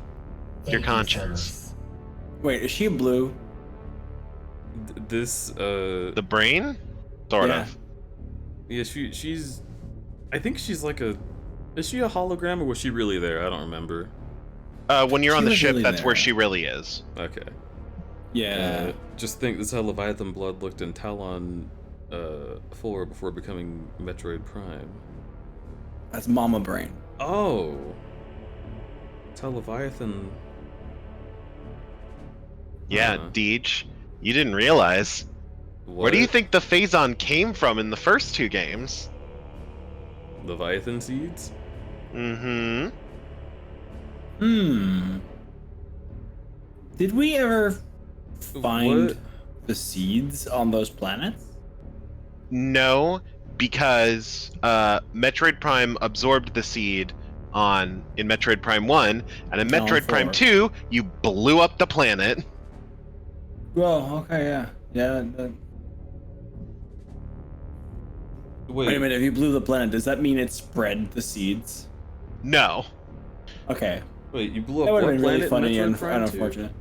Thank you, conscience. Samus. Wait, is she blue? This, The brain? Sort Yeah. of. Yeah, she's. I think she's like a. Is she a hologram or was she really there? I don't remember. When you're on She the was ship, really that's where there. she really is. Okay. Yeah. Just think this is how Leviathan Blood looked in Talon 4 before becoming Metroid Prime. That's Mama Brain. Oh. It's how Leviathan. Yeah, Huh. Deej, you didn't realize. Where do you think the Phazon came from in the first 2 games? Leviathan seeds? Mm-hmm. Did we ever find What? the seeds on those planets? No, because Metroid Prime absorbed the seed in Metroid Prime 1, and in Metroid Prime 4. 2, you blew up the planet. Well, okay, yeah. Yeah. Wait a minute, if you blew the planet, does that mean it spread the seeds? No. Okay. Wait, you blew That up would what have been really planet funny in and Metroid Prime 2? unfortunate.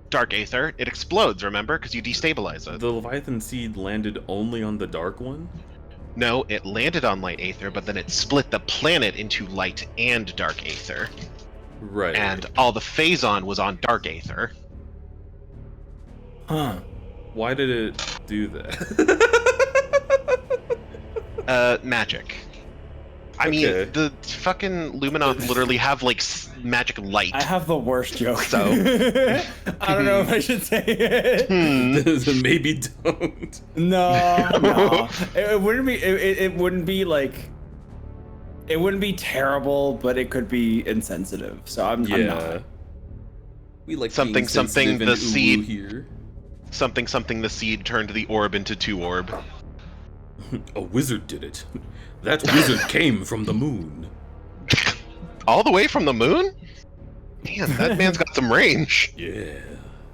Dark Aether. It explodes, remember? Because you destabilize it. The Leviathan seed landed only on the dark one? No, it landed on Light Aether, but then it split the planet into Light and Dark Aether. Right. And all the Phazon was on Dark Aether. Huh. Why did it do that? Magic. I Okay. mean, the fucking Luminoth literally have, like, magic light. I have the worst joke. So. I don't know if I should say it. Maybe don't. No. It wouldn't be. It wouldn't be like. It wouldn't be terrible, but it could be insensitive. So I'm not. We like Something, being something, sensitive the and seed. uwu here. Something, something, the seed turned the orb into 2 orb. A wizard did it. That wizard came from the moon. All the way from the moon? Man, that man's got some range. Yeah.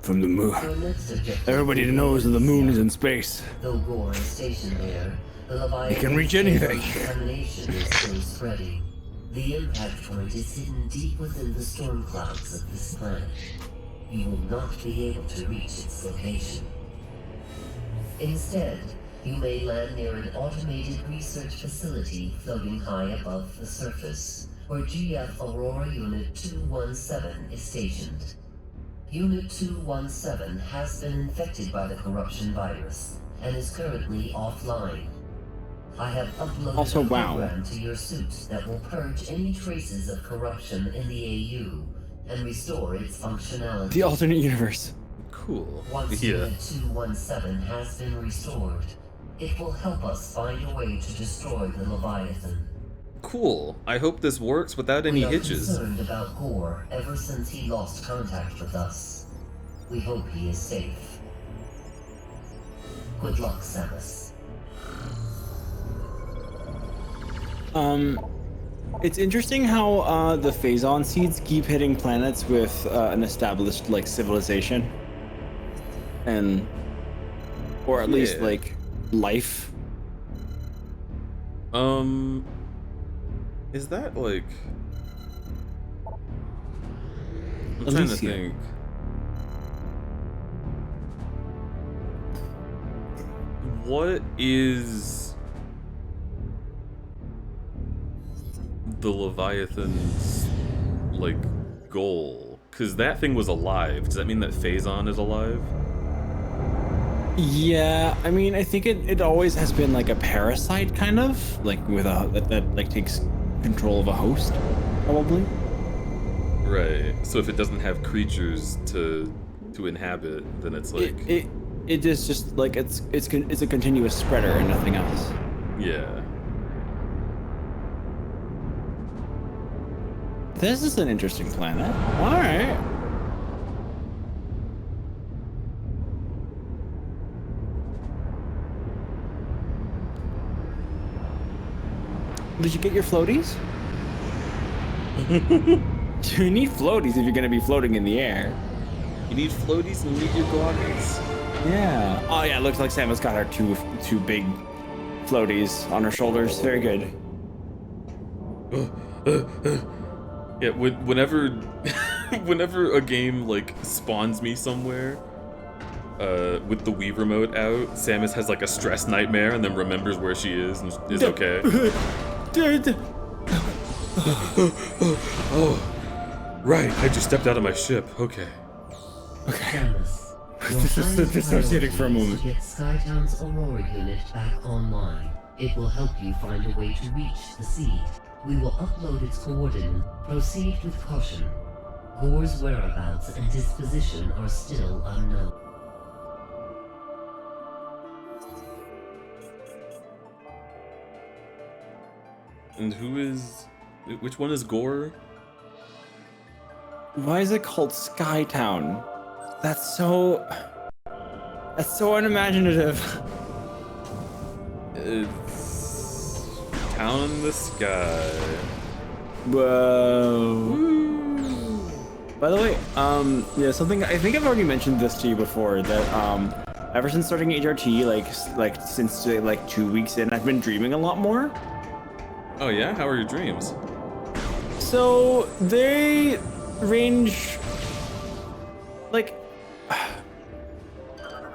From the moon. Your next objective Everybody knows that the moon is in space. Though Gore is stationed there, the Leviathan can reach anything. contamination is still spreading. The impact point is hidden deep within the storm clouds of this planet. You will not be able to reach its location. Instead, you may land near an automated research facility floating high above the surface, where GF Aurora Unit 217 is stationed. Unit 217 has been infected by the corruption virus and is currently offline. I have uploaded Also, a wow. program to your suit that will purge any traces of corruption in the AU and restore its functionality. The alternate universe. Cool. Once Yeah. Unit 217 has been restored, it will help us find a way to destroy the Leviathan. Cool. I hope this works without any We are hitches. concerned about Gore ever since he lost contact with us. We hope he is safe. Good luck, Samus. It's interesting how the Phazon seeds keep hitting planets with an established like civilization, or at least Yeah. like life. Is that like? I'm trying to Alicia. think. What is the Leviathan's like goal? Because that thing was alive. Does that mean that Phazon is alive? Yeah, I mean, I think it always has been like a parasite kind of like with that like takes control of a host, probably. Right. So if it doesn't have creatures to inhabit, then it's like It is just like it's a continuous spreader and nothing else. yeah. This is an interesting planet. All right. Did you get your floaties? You need floaties if you're gonna be floating in the air. You need floaties and you need your goggles. Yeah. Oh yeah, it looks like Samus got her two big floaties on her shoulders. Very good. Yeah, whenever whenever a game like spawns me somewhere with the Wii remote out, Samus has like a stress nightmare and then remembers where she is and is okay. Oh, right. I just stepped out of my ship. Okay. Samus, This is dissociating for a moment. to get Skytown's Aurora unit back online. It will help you find a way to reach the seed. We will upload its coordinates. Proceed with caution. Gore's whereabouts and disposition are still unknown. And which one is Gore? Why is it called Skytown? That's so unimaginative. It's Town in the Sky. Whoa. By the way, yeah, something I think I've already mentioned this to you before that ever since starting HRT, like since like 2 weeks in, I've been dreaming a lot more. Oh yeah? How are your dreams? So they range like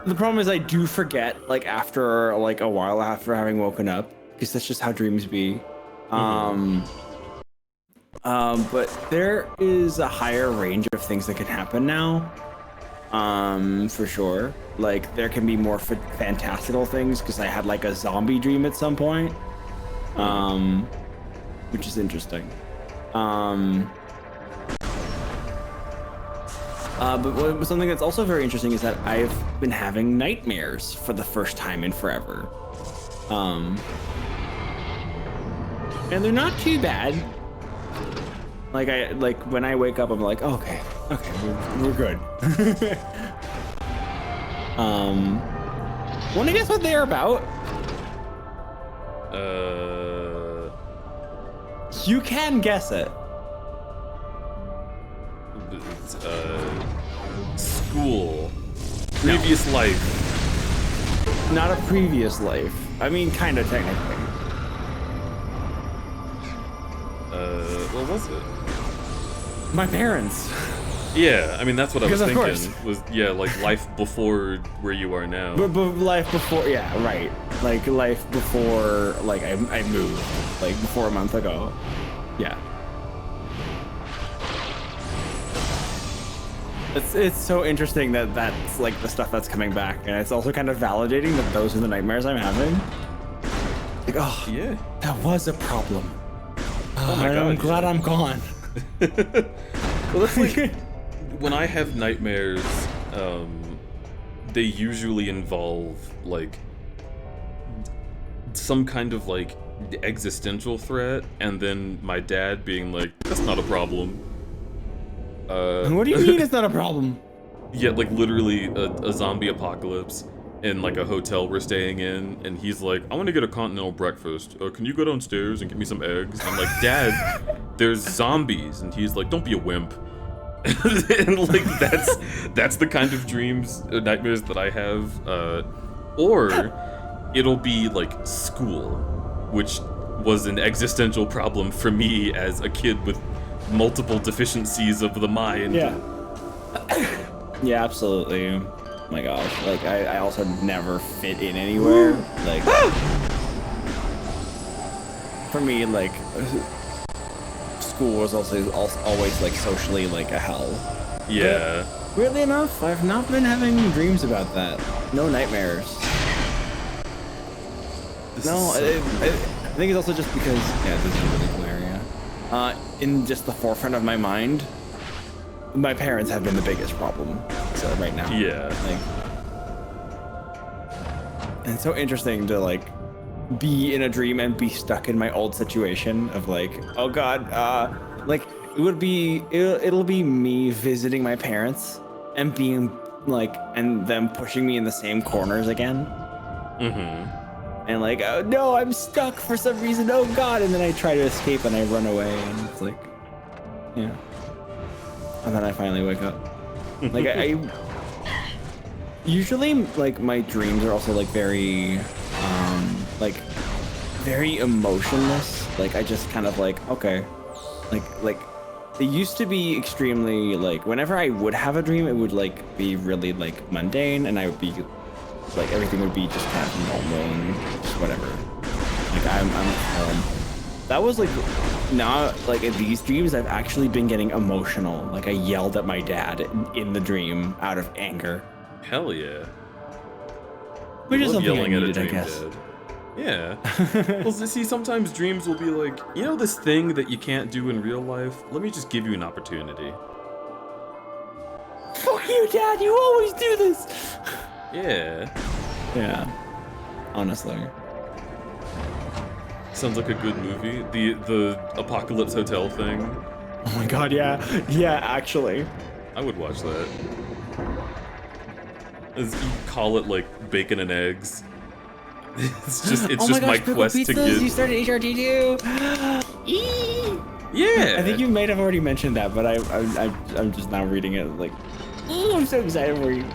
the problem is I do forget like after like a while after having woken up, because that's just how dreams be. But there is a higher range of things that can happen now. For sure. Like there can be more fantastical things because I had like a zombie dream at some point. Which is interesting. But something that's also very interesting is that I've been having nightmares for the first time in forever. And they're not too bad. Like when I wake up, I'm like, oh, okay, we're good. Want to guess what they're about? You can guess it. School. Previous life. Not a previous life. I mean, kind of technically. What was it? My parents. Yeah, I mean that's what I was Because of thinking. course. Was yeah, like life before where you are now. But life before, yeah, right. Like life before, like I moved, like before a month ago. Yeah. It's so interesting that that's like the stuff that's coming back, and it's also kind of validating that those are the nightmares I'm having. Like, oh, Yeah. that was a problem. Oh my I'm God, glad yeah. I'm gone. Well, that's like when I have nightmares, they usually involve like some kind of like existential threat, and then my dad being like, "That's not a problem." What do you mean it's not a problem? Yeah, like literally a zombie apocalypse in like a hotel we're staying in, and he's like, "I want to get a continental breakfast. Can you go downstairs and get me some eggs?" I'm like, "Dad, there's zombies," and he's like, "Don't be a wimp." And like that's the kind of dreams, nightmares that I have. Or it'll be like school, which was an existential problem for me as a kid with multiple deficiencies of the mind. Yeah. Yeah, absolutely. Oh my gosh. Like I also never fit in anywhere. Like for me, like school was also always like socially like a hell. Yeah. But weirdly enough, I've not been having dreams about that. No nightmares. This No, is I think it's also just because this is really clear, yeah. In just the forefront of my mind, my parents have been the biggest problem. So right now, Yeah. like, and it's so interesting to like be in a dream and be stuck in my old situation of like, oh god, like it'll be me visiting my parents and being like, and them pushing me in the same corners again. Mm-hmm. And like, oh no, I'm stuck for some reason. Oh god! And then I try to escape and I run away, and it's like, yeah. And then I finally wake up. Like I usually like my dreams are also like very, very emotionless. Like I just kind of like, okay, like it used to be extremely like whenever I would have a dream, it would like be really like mundane, and I would be like everything would be just kind of normal and just whatever. Like I'm that was like now like in these dreams I've actually been getting emotional. Like I yelled at my dad in the dream out of anger. Hell yeah. Which is love something I yelling at a needed, I dream guess. dad. Yeah. Well, see, sometimes dreams will be like, you know this thing that you can't do in real life? Let me just give you an opportunity. Fuck you, Dad! You always do this! Yeah. Yeah. Honestly. Sounds like a good movie. The Apocalypse Hotel thing. Oh my god, yeah. Yeah, actually. I would watch that. As you call it like bacon and eggs. It's just my quest to get. You started HRT too. Yeah. I think you might have already mentioned that, but I'm just now reading it like, oh, I'm so excited for you.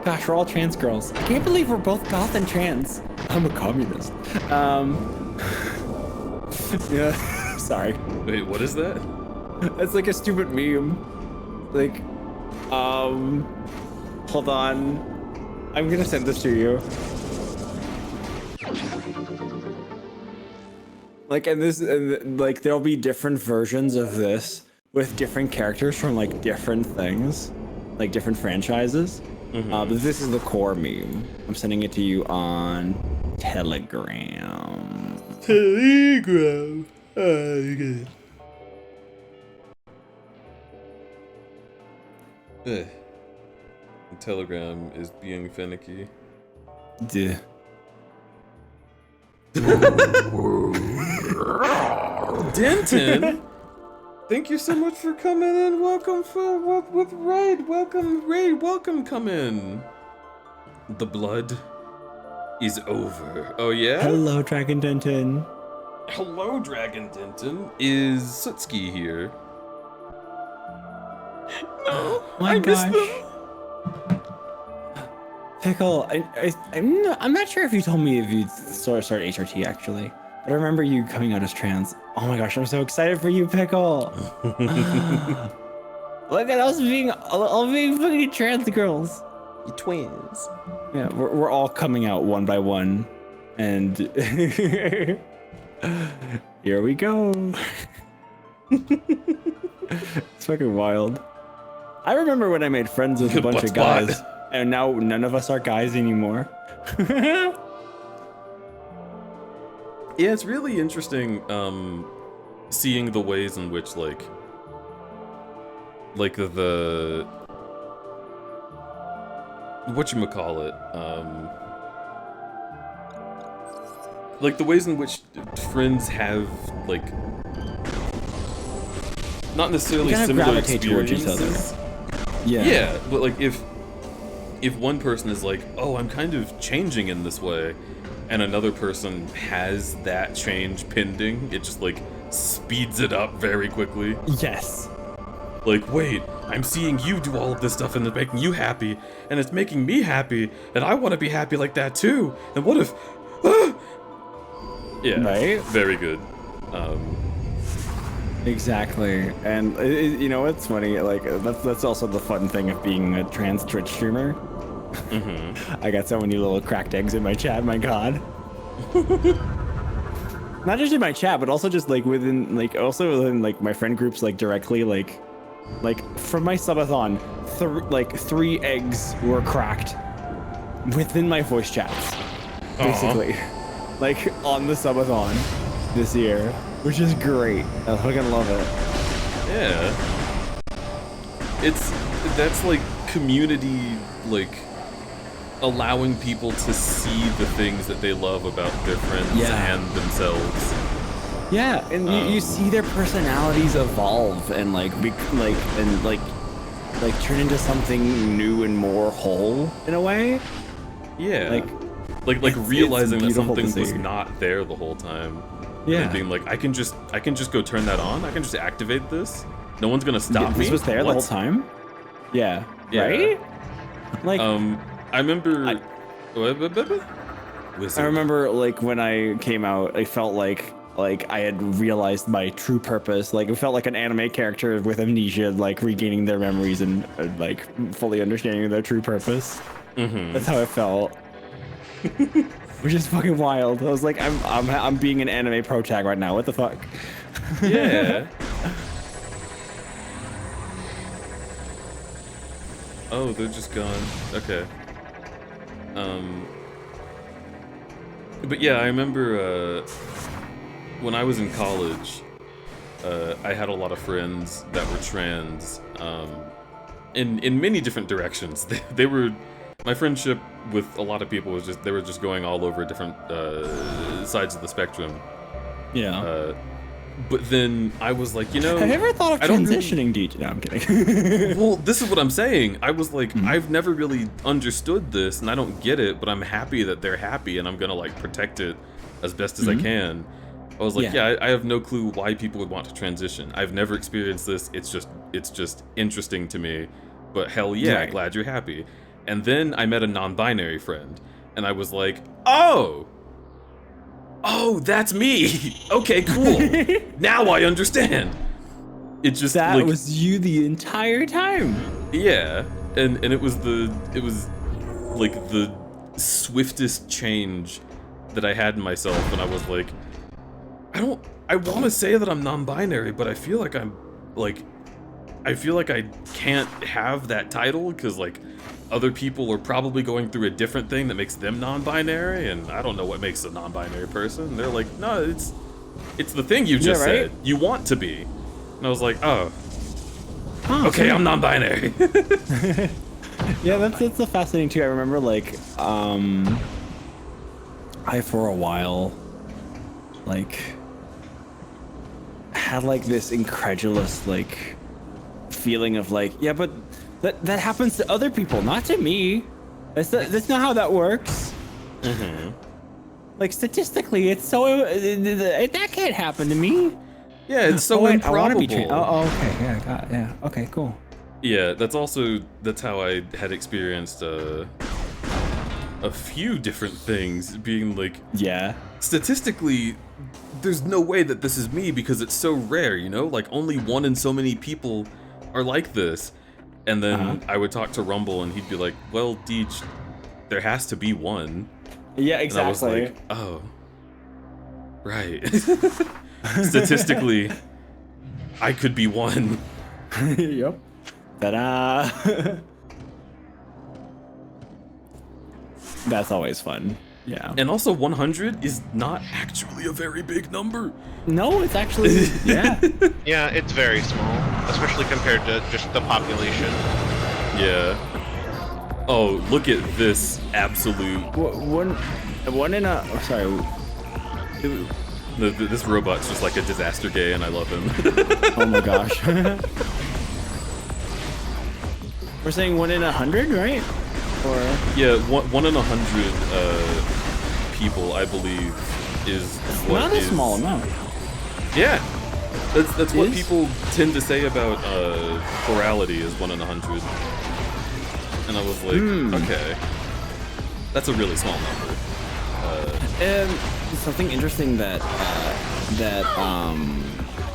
Gosh, we're all trans girls. I can't believe we're both goth and trans. I'm a communist. Yeah. Sorry. Wait, what is that? It's like a stupid meme. Like, hold on. I'm gonna send this to you. Like, like there'll be different versions of this with different characters from like different things, like different franchises. But this is the core meme. I'm sending it to you on Telegram. Telegram. Oh, good. Telegram is being finicky. Duh. Denton, thank you so much for coming in. Welcome with Raid. Welcome. Come in. The blood is over. Oh yeah. Hello, Dragon Denton. Hello, Dragon Denton. Is Sutsuki here? No, My gosh. missed them. Pickle, I'm not sure if you told me if you started HRT actually, but I remember you coming out as trans. Oh my gosh, I'm so excited for you, Pickle. Look at us being all being fucking trans girls. You twins. Yeah, we're all coming out one by one, and here we go. It's fucking wild. I remember when I made friends with a bunch of guys. And now none of us are guys anymore. Yeah, it's really interesting seeing the ways in which like the whatchamacallit, like the ways in which friends have like not necessarily similar experiences. Yeah, but like if one person is like, oh, I'm kind of changing in this way, and another person has that change pending, it just like speeds it up very quickly. Yes. Like, wait, I'm seeing you do all of this stuff and it's making you happy, and it's making me happy, and I want to be happy like that too. And what if... Yeah, right? Very good. Exactly, and you know what's funny? Like that's also the fun thing of being a trans Twitch streamer. I got so many little cracked eggs in my chat. My God. Not just in my chat, but also just like within like my friend groups, like directly, like from my subathon, 3 eggs were cracked within my voice chats, basically, like on the subathon this year. Which is great. I fucking love it. Yeah. That's like community, like allowing people to see the things that they love about their friends and themselves. Yeah, and you see their personalities evolve and like turn into something new and more whole in a way. Yeah. Like realizing that something was not there the whole time. Yeah. And being like, I can just go turn that on. I can just activate this. No one's gonna stop me. This was there the whole time. Yeah. Right. Like. I remember. I remember like when I came out, I felt like like I had realized my true purpose. Like it felt like an anime character with amnesia, like regaining their memories and like fully understanding their true purpose. That's how it felt. Which is fucking wild. I was like, I'm being an anime pro tag right now. What the fuck? Yeah. Oh, they're just gone. Okay. But yeah, I remember when I was in college, I had a lot of friends that were trans, in many different directions. They were, my friendship with a lot of people was just, they were just going all over different sides of the spectrum. Yeah. But then I was like, you know, have you ever thought of I don't transitioning, DJ? No, I'm kidding. Well, this is what I'm saying. I was like, I've never really understood this, and I don't get it, but I'm happy that they're happy, and I'm gonna like protect it as best as I can. I was like, yeah, I have no clue why people would want to transition. I've never experienced this. It's just interesting to me. But hell yeah, glad you're happy. And then I met a non-binary friend, and I was like, oh, that's me. Okay, cool. Now I understand. It just that like, was you the entire time. yeah, and it was like the swiftest change that I had in myself, and I was like, I want to say that I'm non-binary, but I feel like I can't have that title because like other people are probably going through a different thing that makes them non-binary, and I don't know what makes a non-binary person. And they're like, no, it's the thing you just said. You want to be. And I was like, oh okay, I'm non-binary. Yeah, that's fascinating too. I remember like I for a while like had like this incredulous like feeling of like, yeah, but that happens to other people, not to me. That's not how that works. Like statistically, it's so that can't happen to me. Yeah, it's so improbable. I want to be trained. Oh, okay, yeah, okay, cool. Yeah, that's how I had experienced a few different things, being like, yeah, statistically, there's no way that this is me because it's so rare, you know? Like, only one in so many people are like this. And then I would talk to Rumble, and he'd be like, well, Deej, there has to be one. Yeah, exactly. And I was like, oh, right. Statistically, I could be one. Yep. Ta-da! That's always fun. Yeah. And also 100 is not actually a very big number. No, it's actually, yeah. Yeah, it's very small, especially compared to just the population. Yeah. Oh, look at this absolute... One in a... Oh, sorry. This robot's just like a disaster gay, and I love him. Oh my gosh. We're saying 1 in 100, right? Or yeah, one in 100 people, I believe, is what not a small amount. Yeah, that's what people tend to say about plurality is 1 in 100. And I was like, okay, that's a really small number. And something interesting that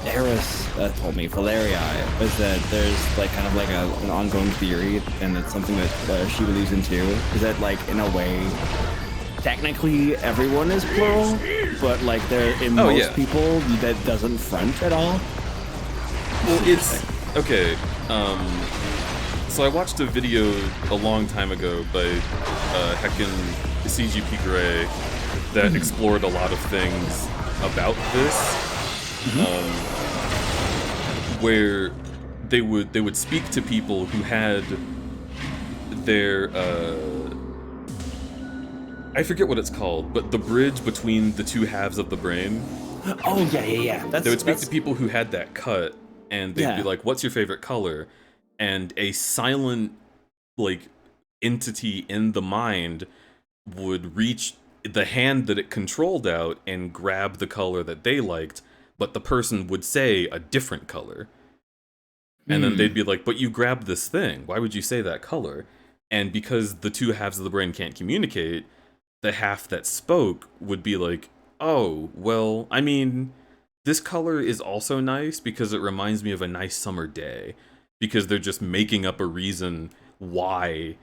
Eris told me, Valeria, is that there's like kind of like an ongoing theory, and it's something that she believes in too, is that like in a way, technically everyone is plural, but like there in most people that doesn't front at all. Well, it's okay. So I watched a video a long time ago by heckin' CGP Grey that explored a lot of things about this. Where they would speak to people who had their I forget what it's called, but the bridge between the two halves of the brain. Oh yeah. They would speak to people who had that cut, and they'd be like, "What's your favorite color?" And a silent like entity in the mind would reach the hand that it controlled out and grab the color that they liked, but the person would say a different color. And then they'd be like, but you grabbed this thing. Why would you say that color? And because the two halves of the brain can't communicate, the half that spoke would be like, oh, well, I mean, this color is also nice because it reminds me of a nice summer day. Because they're just making up a reason why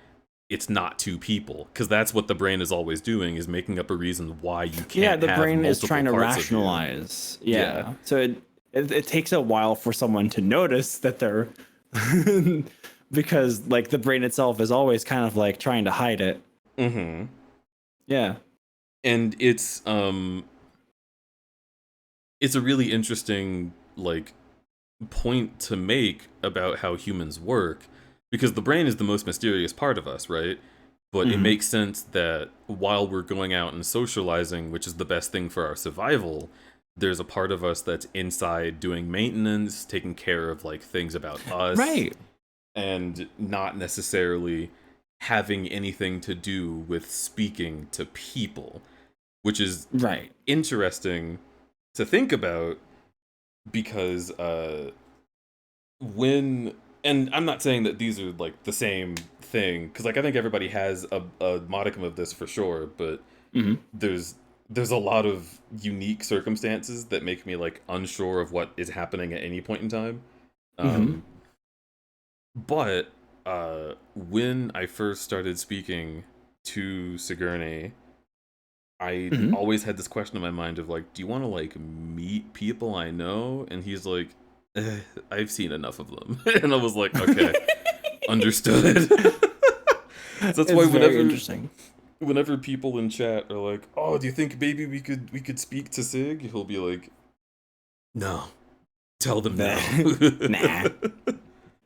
it's not two people. Because that's what the brain is always doing, is making up a reason why you can't Yeah, the have brain is multiple trying to parts of you. rationalize. Yeah. Yeah. So it takes a while for someone to notice that they're because like the brain itself is always kind of like trying to hide it. Mm-hmm. Yeah. And it's a really interesting like point to make about how humans work, because the brain is the most mysterious part of us, right? But it makes sense that while we're going out and socializing, which is the best thing for our survival, there's a part of us that's inside doing maintenance, taking care of like things about us, Right. and not necessarily having anything to do with speaking to people, which is Right. interesting to think about, because when, and I'm not saying that these are like the same thing, because like I think everybody has a modicum of this for sure, but there's a lot of unique circumstances that make me like unsure of what is happening at any point in time. But when I first started speaking to Sigourney, I always had this question in my mind of like, do you want to like meet people I know? And he's like, I've seen enough of them. And I was like, okay, understood. So that's why whenever people in chat are like, oh, do you think maybe we could speak to Sig? He'll be like, no, tell them no. Nah.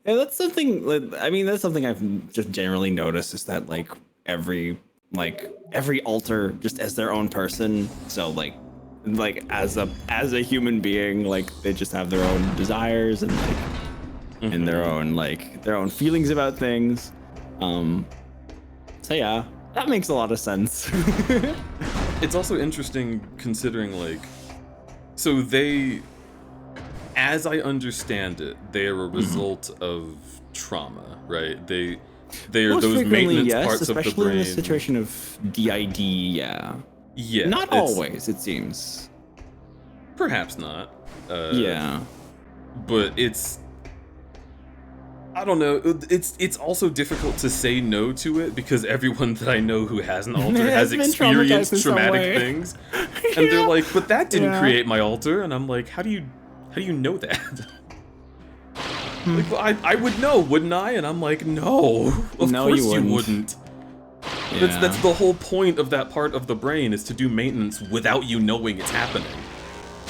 Yeah, that's something. I mean, that's something I've just generally noticed, is that like every alter just as their own person. So like as a human being, like they just have their own desires and like and their own feelings about things. So yeah, that makes a lot of sense. It's also interesting considering like, so they, as I understand it, they are a result of trauma, right? They are Most those frequently, maintenance yes, parts of the especially brain. in a situation of DID. Yeah. Yeah. Not always, it seems. Perhaps not. Yeah. But it's, I don't know. It's also difficult to say no to it, because everyone that I know who has an alter has been traumatized experienced in some traumatic way. things, and they're like, "But that didn't Yeah. create my alter," and I'm like, "How do you know that?" Like, well, I would know, wouldn't I? And I'm like, "No, of No, course you you wouldn't." wouldn't." That's the whole point of that part of the brain, is to do maintenance without you knowing it's happening.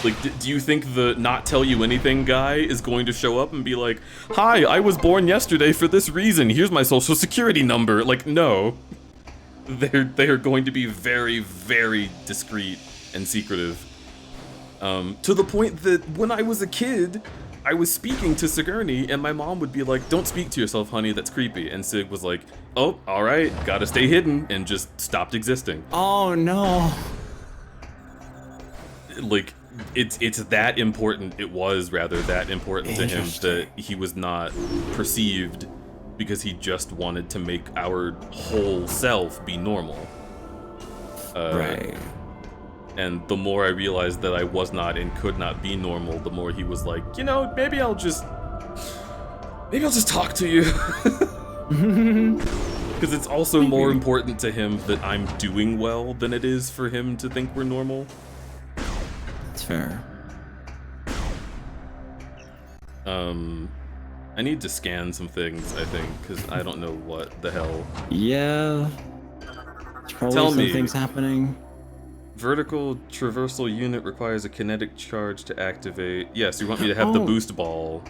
Like, do you think the not tell you anything guy is going to show up and be like, "Hi, I was born yesterday for this reason. Here's my social security number." Like, no. They are going to be very, very discreet and secretive. To the point that when I was a kid, I was speaking to Sigourney, and my mom would be like, "Don't speak to yourself, honey, that's creepy." And Sig was like, "Oh, alright, gotta stay hidden," and just stopped existing. Oh no. Like, it's that important, it was rather that important to him that he was not perceived, because he just wanted to make our whole self be normal. Right. And the more I realized that I was not and could not be normal, the more he was like, you know, maybe I'll just talk to you. Because it's also more important to him that I'm doing well than it is for him to think we're normal. That's fair. I need to scan some things, I think, because I don't know what the hell. Yeah. There's probably Tell some me. things happening. Vertical traversal unit requires a kinetic charge to activate. Yes, you want me to have the boost ball.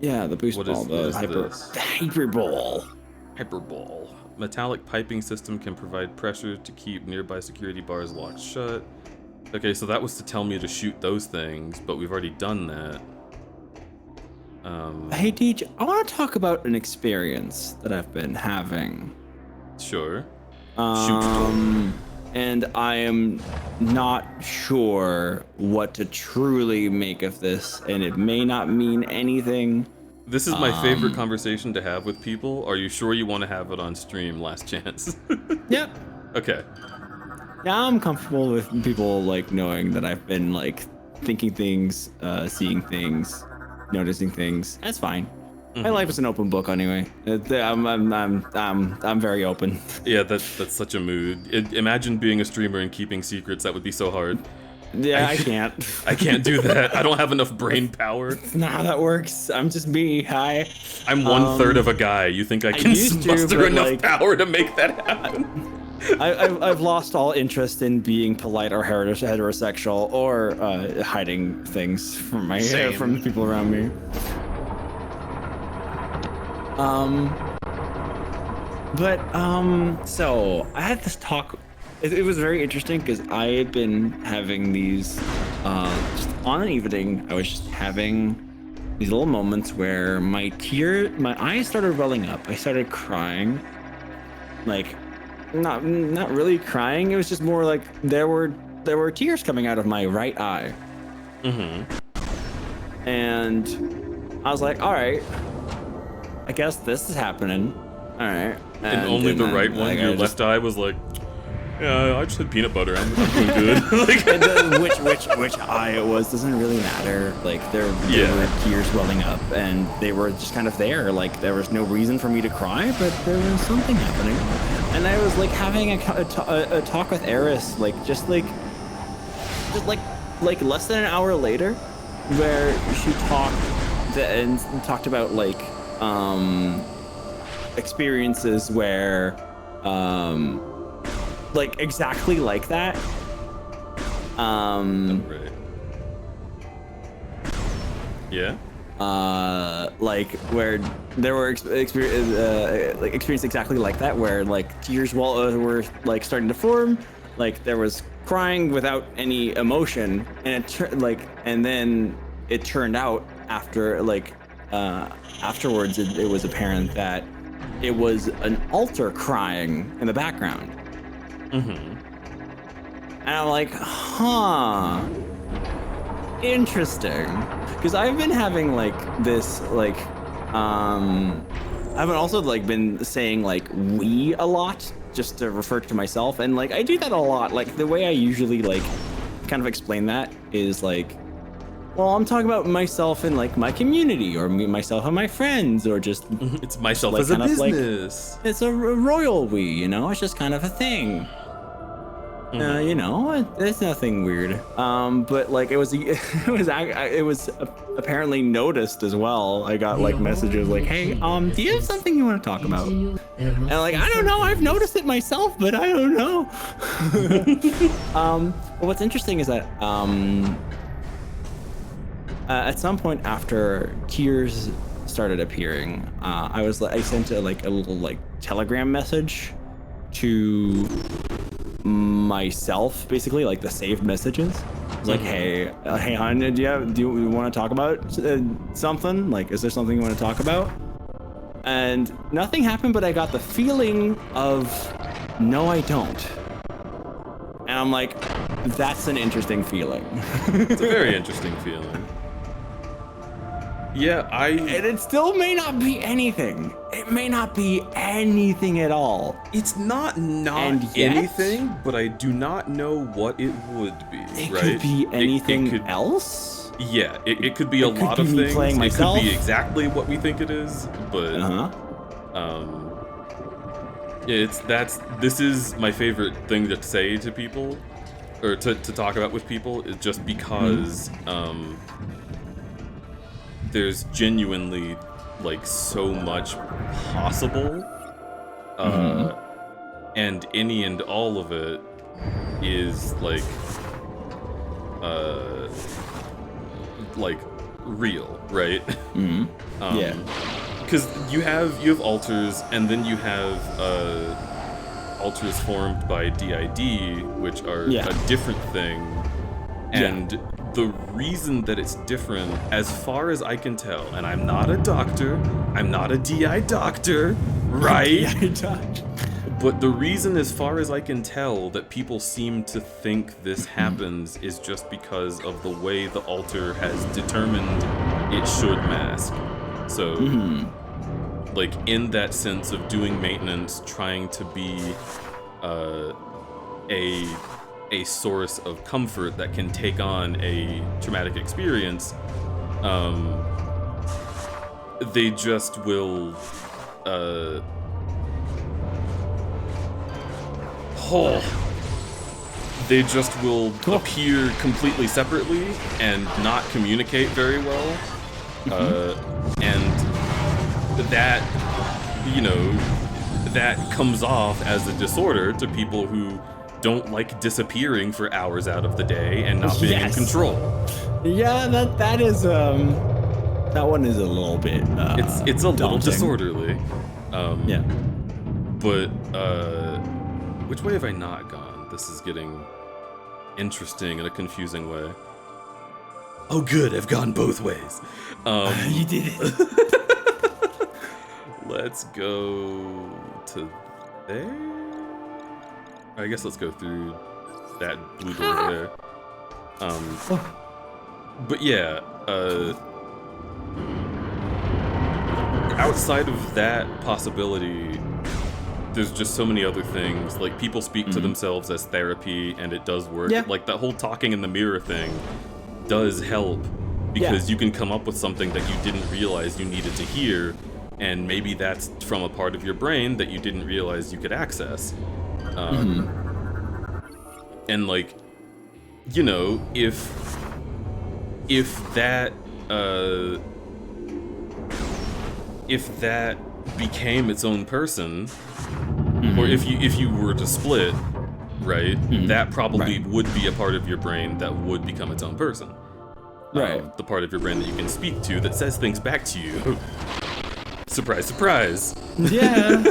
Yeah, the boost What ball, is the this? hyper ball. Hyperball. Metallic piping system can provide pressure to keep nearby security bars locked shut. Okay, so that was to tell me to shoot those things, but we've already done that. Hey, Deej, I want to talk about an experience that I've been having. Sure. And I am not sure what to truly make of this, and it may not mean anything. This is my favorite conversation to have with people. Are you sure you want to have it on stream? Last chance. Yep. Okay. Yeah, I'm comfortable with people like knowing that I've been like thinking things, seeing things, noticing things. That's fine. My life is an open book anyway. I'm very open. Yeah, that's such a mood. Imagine being a streamer and keeping secrets. That would be so hard. Yeah, I can't. I can't do that. I don't have enough brain power. It's not how that works. I'm just me. Hi. I'm 1/3 of a guy. You think I can used to, muster but, enough like, power to make that happen? I've lost all interest in being polite or heterosexual or hiding things from from the people around me. So I had this talk. It was very interesting because I had been having these, just on an evening, I was just having these little moments where my eyes started welling up. I started crying, like, not really crying. It was just more like there were tears coming out of my right eye. And I was like, all right, I guess this is happening. All right. And only the right one. Your left eye was like, yeah, I just had peanut butter. I'm doing good. Like, which eye it was doesn't really matter. Like there were tears welling up, and they were just kind of there. Like there was no reason for me to cry, but there was something happening. And I was like having a talk with Eris, like just like less than an hour later, where she talked about like experiences where like exactly like that. Right. Yeah. Like where there were experience exactly like that, where like tears were like starting to form, like there was crying without any emotion, and and then it turned out afterwards it was apparent that it was an altar crying in the background. And I'm like, huh, interesting. Because I've been having like this, like, I've also like been saying like we a lot just to refer to myself. And like, I do that a lot. Like the way I usually like kind of explain that is like, well, I'm talking about myself and like my community, or myself and my friends, or just it's myself like, as a kind of, business. like, it's a royal we, you know, it's just kind of a thing. You know, there's nothing weird. But like it was apparently noticed as well. I got like messages like, "Hey, do you have something you want to talk about?" And like, I don't know. I've noticed it myself, but I don't know. But what's interesting is that at some point after tears started appearing, I sent a little like Telegram message to myself, basically, like the saved messages. It's like, hey hon, do you want to talk about something? Like, is there something you want to talk about? And nothing happened, but I got the feeling of no, I don't. And I'm like, that's an interesting feeling. It's a very interesting feeling. Yeah, and it still may not be anything. It may not be anything at all. It's not and yet, anything, but I do not know what it would be. It right? could be anything it could, else. Yeah, it could be a lot could of be things. Playing myself. It could be exactly what we think it is, but this is my favorite thing to say to people, or to talk about with people, is just because there's genuinely like so much possible, and any and all of it is like real, right? Yeah, because you have altars, and then you have altars formed by DID, which are a different thing, and the reason that it's different, as far as I can tell, and I'm not a doctor, I'm not a DI doctor, right? But the reason, as far as I can tell, that people seem to think this happens is just because of the way the altar has determined it should mask. So, like, in that sense of doing maintenance, trying to be a source of comfort that can take on a traumatic experience, they just will they just will appear completely separately and not communicate very well. And that, that comes off as a disorder to people who don't like disappearing for hours out of the day and not being in control. Yeah, that is that one is a little bit it's a little daunting. Disorderly. Yeah. But which way have I not gone? This is getting interesting in a confusing way. Oh good, I've gone both ways. You did it. Let's go to there? I guess let's go through that blue door there. But yeah, outside of that possibility, there's just so many other things. Like, people speak to themselves as therapy, and it does work. Yeah. Like, that whole talking in the mirror thing does help, because you can come up with something that you didn't realize you needed to hear, and maybe that's from a part of your brain that you didn't realize you could access. And like, if that became its own person, or if you were to split, right, that probably would be a part of your brain that would become its own person. Right. The part of your brain that you can speak to that says things back to you. Surprise, surprise. Yeah.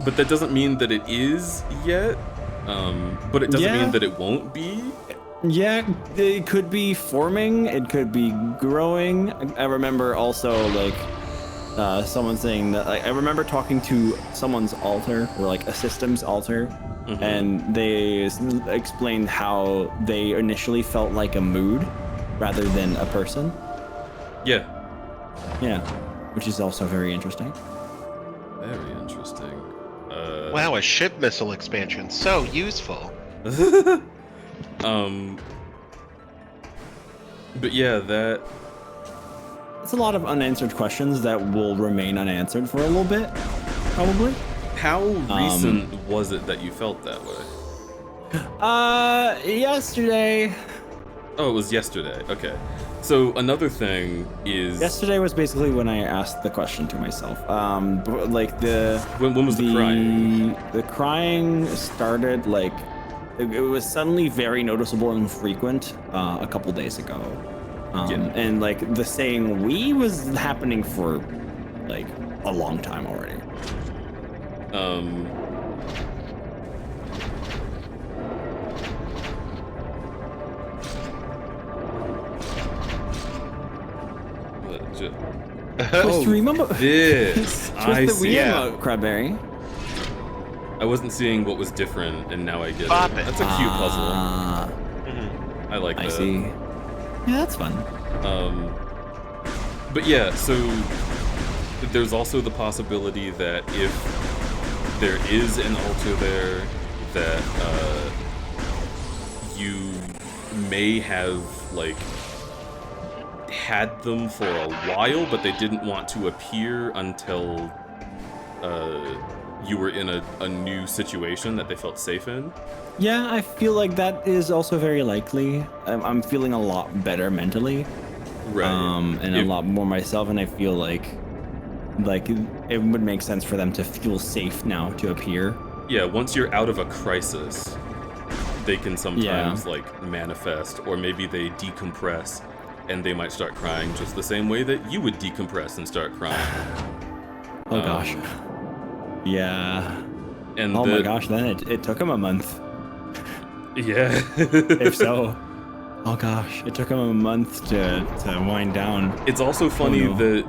But that doesn't mean that it is yet. But it doesn't mean that it won't be. Yeah, it could be forming, it could be growing. I remember also, like, someone saying that, like, I remember talking to someone's alter, or like a system's alter, and they explained how they initially felt like a mood rather than a person. Yeah. Yeah, which is also very interesting. Very interesting. Wow, a ship missile expansion, so useful. But yeah, that... It's a lot of unanswered questions that will remain unanswered for a little bit, probably. How recent was it that you felt that way? Yesterday. Oh, it was yesterday. Okay. So another thing is... Yesterday was basically when I asked the question to myself. Like the... When was the crying? The crying started, like... It was suddenly very noticeable and frequent a couple days ago. And like the saying "we" was happening for like a long time already. Just remember this. I the see. Wii emote, crudberry. I wasn't seeing what was different, and now I get Pop it. it. That's a cute puzzle. I like that. I see. Yeah, that's fun. But yeah, so there's also the possibility that if there is an altar there, that you may have like had them for a while, but they didn't want to appear until you were in a new situation that they felt safe in. Yeah, I feel like that is also very likely. I'm feeling a lot better mentally, Right. and a lot more myself, and I feel like it would make sense for them to feel safe now to appear. Yeah, once you're out of a crisis, they can sometimes like manifest, or maybe they decompress, and they might start crying just the same way that you would decompress and start crying. Oh gosh. Yeah. And oh my gosh, then it took him a month. Yeah. If so. Oh gosh, it took him a month to wind down. It's also funny that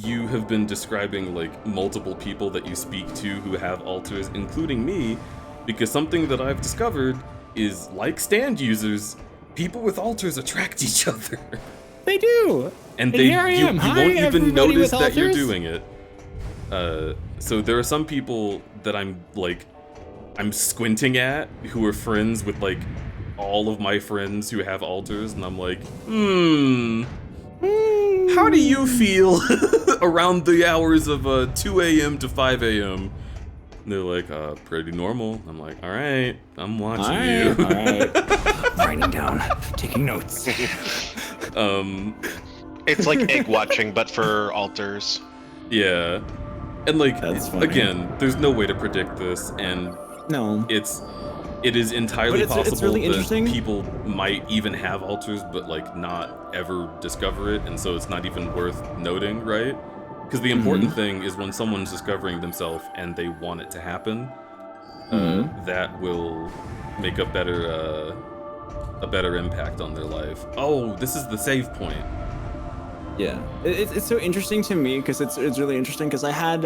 you have been describing like multiple people that you speak to who have alters, including me, because something that I've discovered is, like stand users, people with alters attract each other. They do. And here I am. you Hi, won't even everybody notice with that you're alters. doing it. So there are some people that I'm squinting at who are friends with like all of my friends who have altars, and I'm like, how do you feel around the hours of 2 a.m. to 5 a.m.? And they're like, pretty normal. I'm like, all right, I'm watching you. All right. Writing down, taking notes. It's like egg watching, but for altars. Yeah. And like, That's funny. again, there's no way to predict this, and No. it is entirely But it's possible really that interesting. people might even have altars, but like not ever discover it, and so it's not even worth noting, right? Because the important thing is when someone's discovering themselves and they want it to happen, that will make a better impact on their life. Oh, this is the save point. Yeah, it's so interesting to me because it's really interesting because I had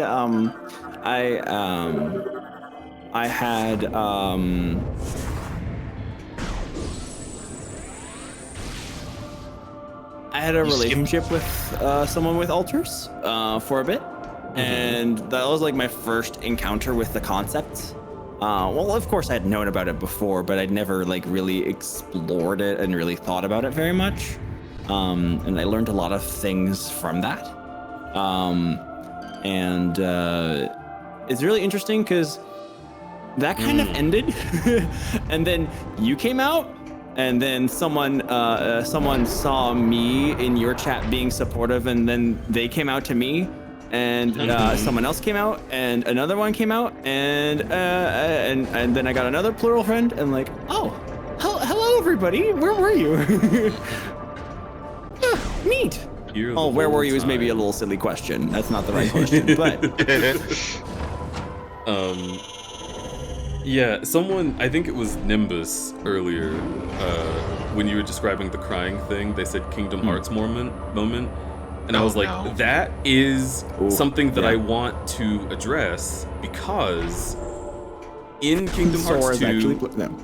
a relationship with someone with altars for a bit, and that was like my first encounter with the concept. Well, of course, I had known about it before, but I'd never like really explored it and really thought about it very much. And I learned a lot of things from that. And it's really interesting because that kind of ended, and then you came out. And then someone saw me in your chat being supportive, and then they came out to me, and someone else came out, and another one came out, and then I got another plural friend, and like, oh, hello everybody, where were you? Neat. Where were you is maybe a little silly question. That's not the right question, but yeah, someone, I think it was Nimbus earlier, when you were describing the crying thing, they said Kingdom Hearts moment, and I was like, no. that is something that yeah. I want to address, because in Kingdom Hearts Sora's 2, actually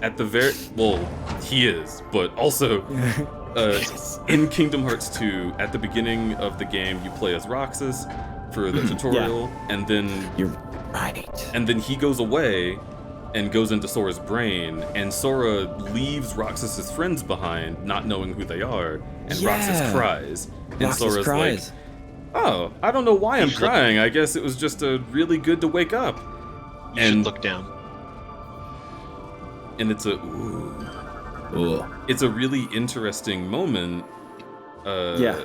at the very, well, he is, but also, in Kingdom Hearts 2, at the beginning of the game, you play as Roxas for the tutorial, and then you're right. And then he goes away and goes into Sora's brain, and Sora leaves Roxas's friends behind, not knowing who they are, and Roxas cries. And Roxas Sora's cries. like, oh, I don't know why I'm crying. I guess it was just really good to wake up. You should look down. And it's it's a really interesting moment. Yeah.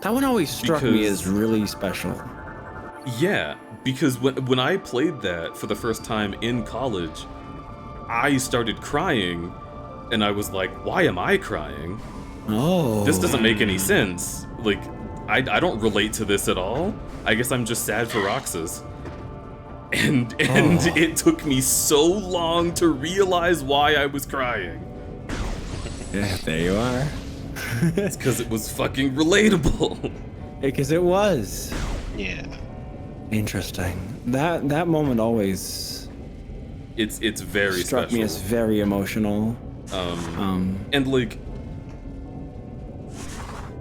That one always struck me as really special. Yeah, because when I played that for the first time in college, I started crying, and I was like, why am I crying? Oh. This doesn't make any sense. Like, I don't relate to this at all. I guess I'm just sad for Roxas. And it took me so long to realize why I was crying. Yeah, there you are. It's because it was fucking relatable. Because it was. Yeah. Interesting. That moment always It's very struck special. me as very emotional. And like,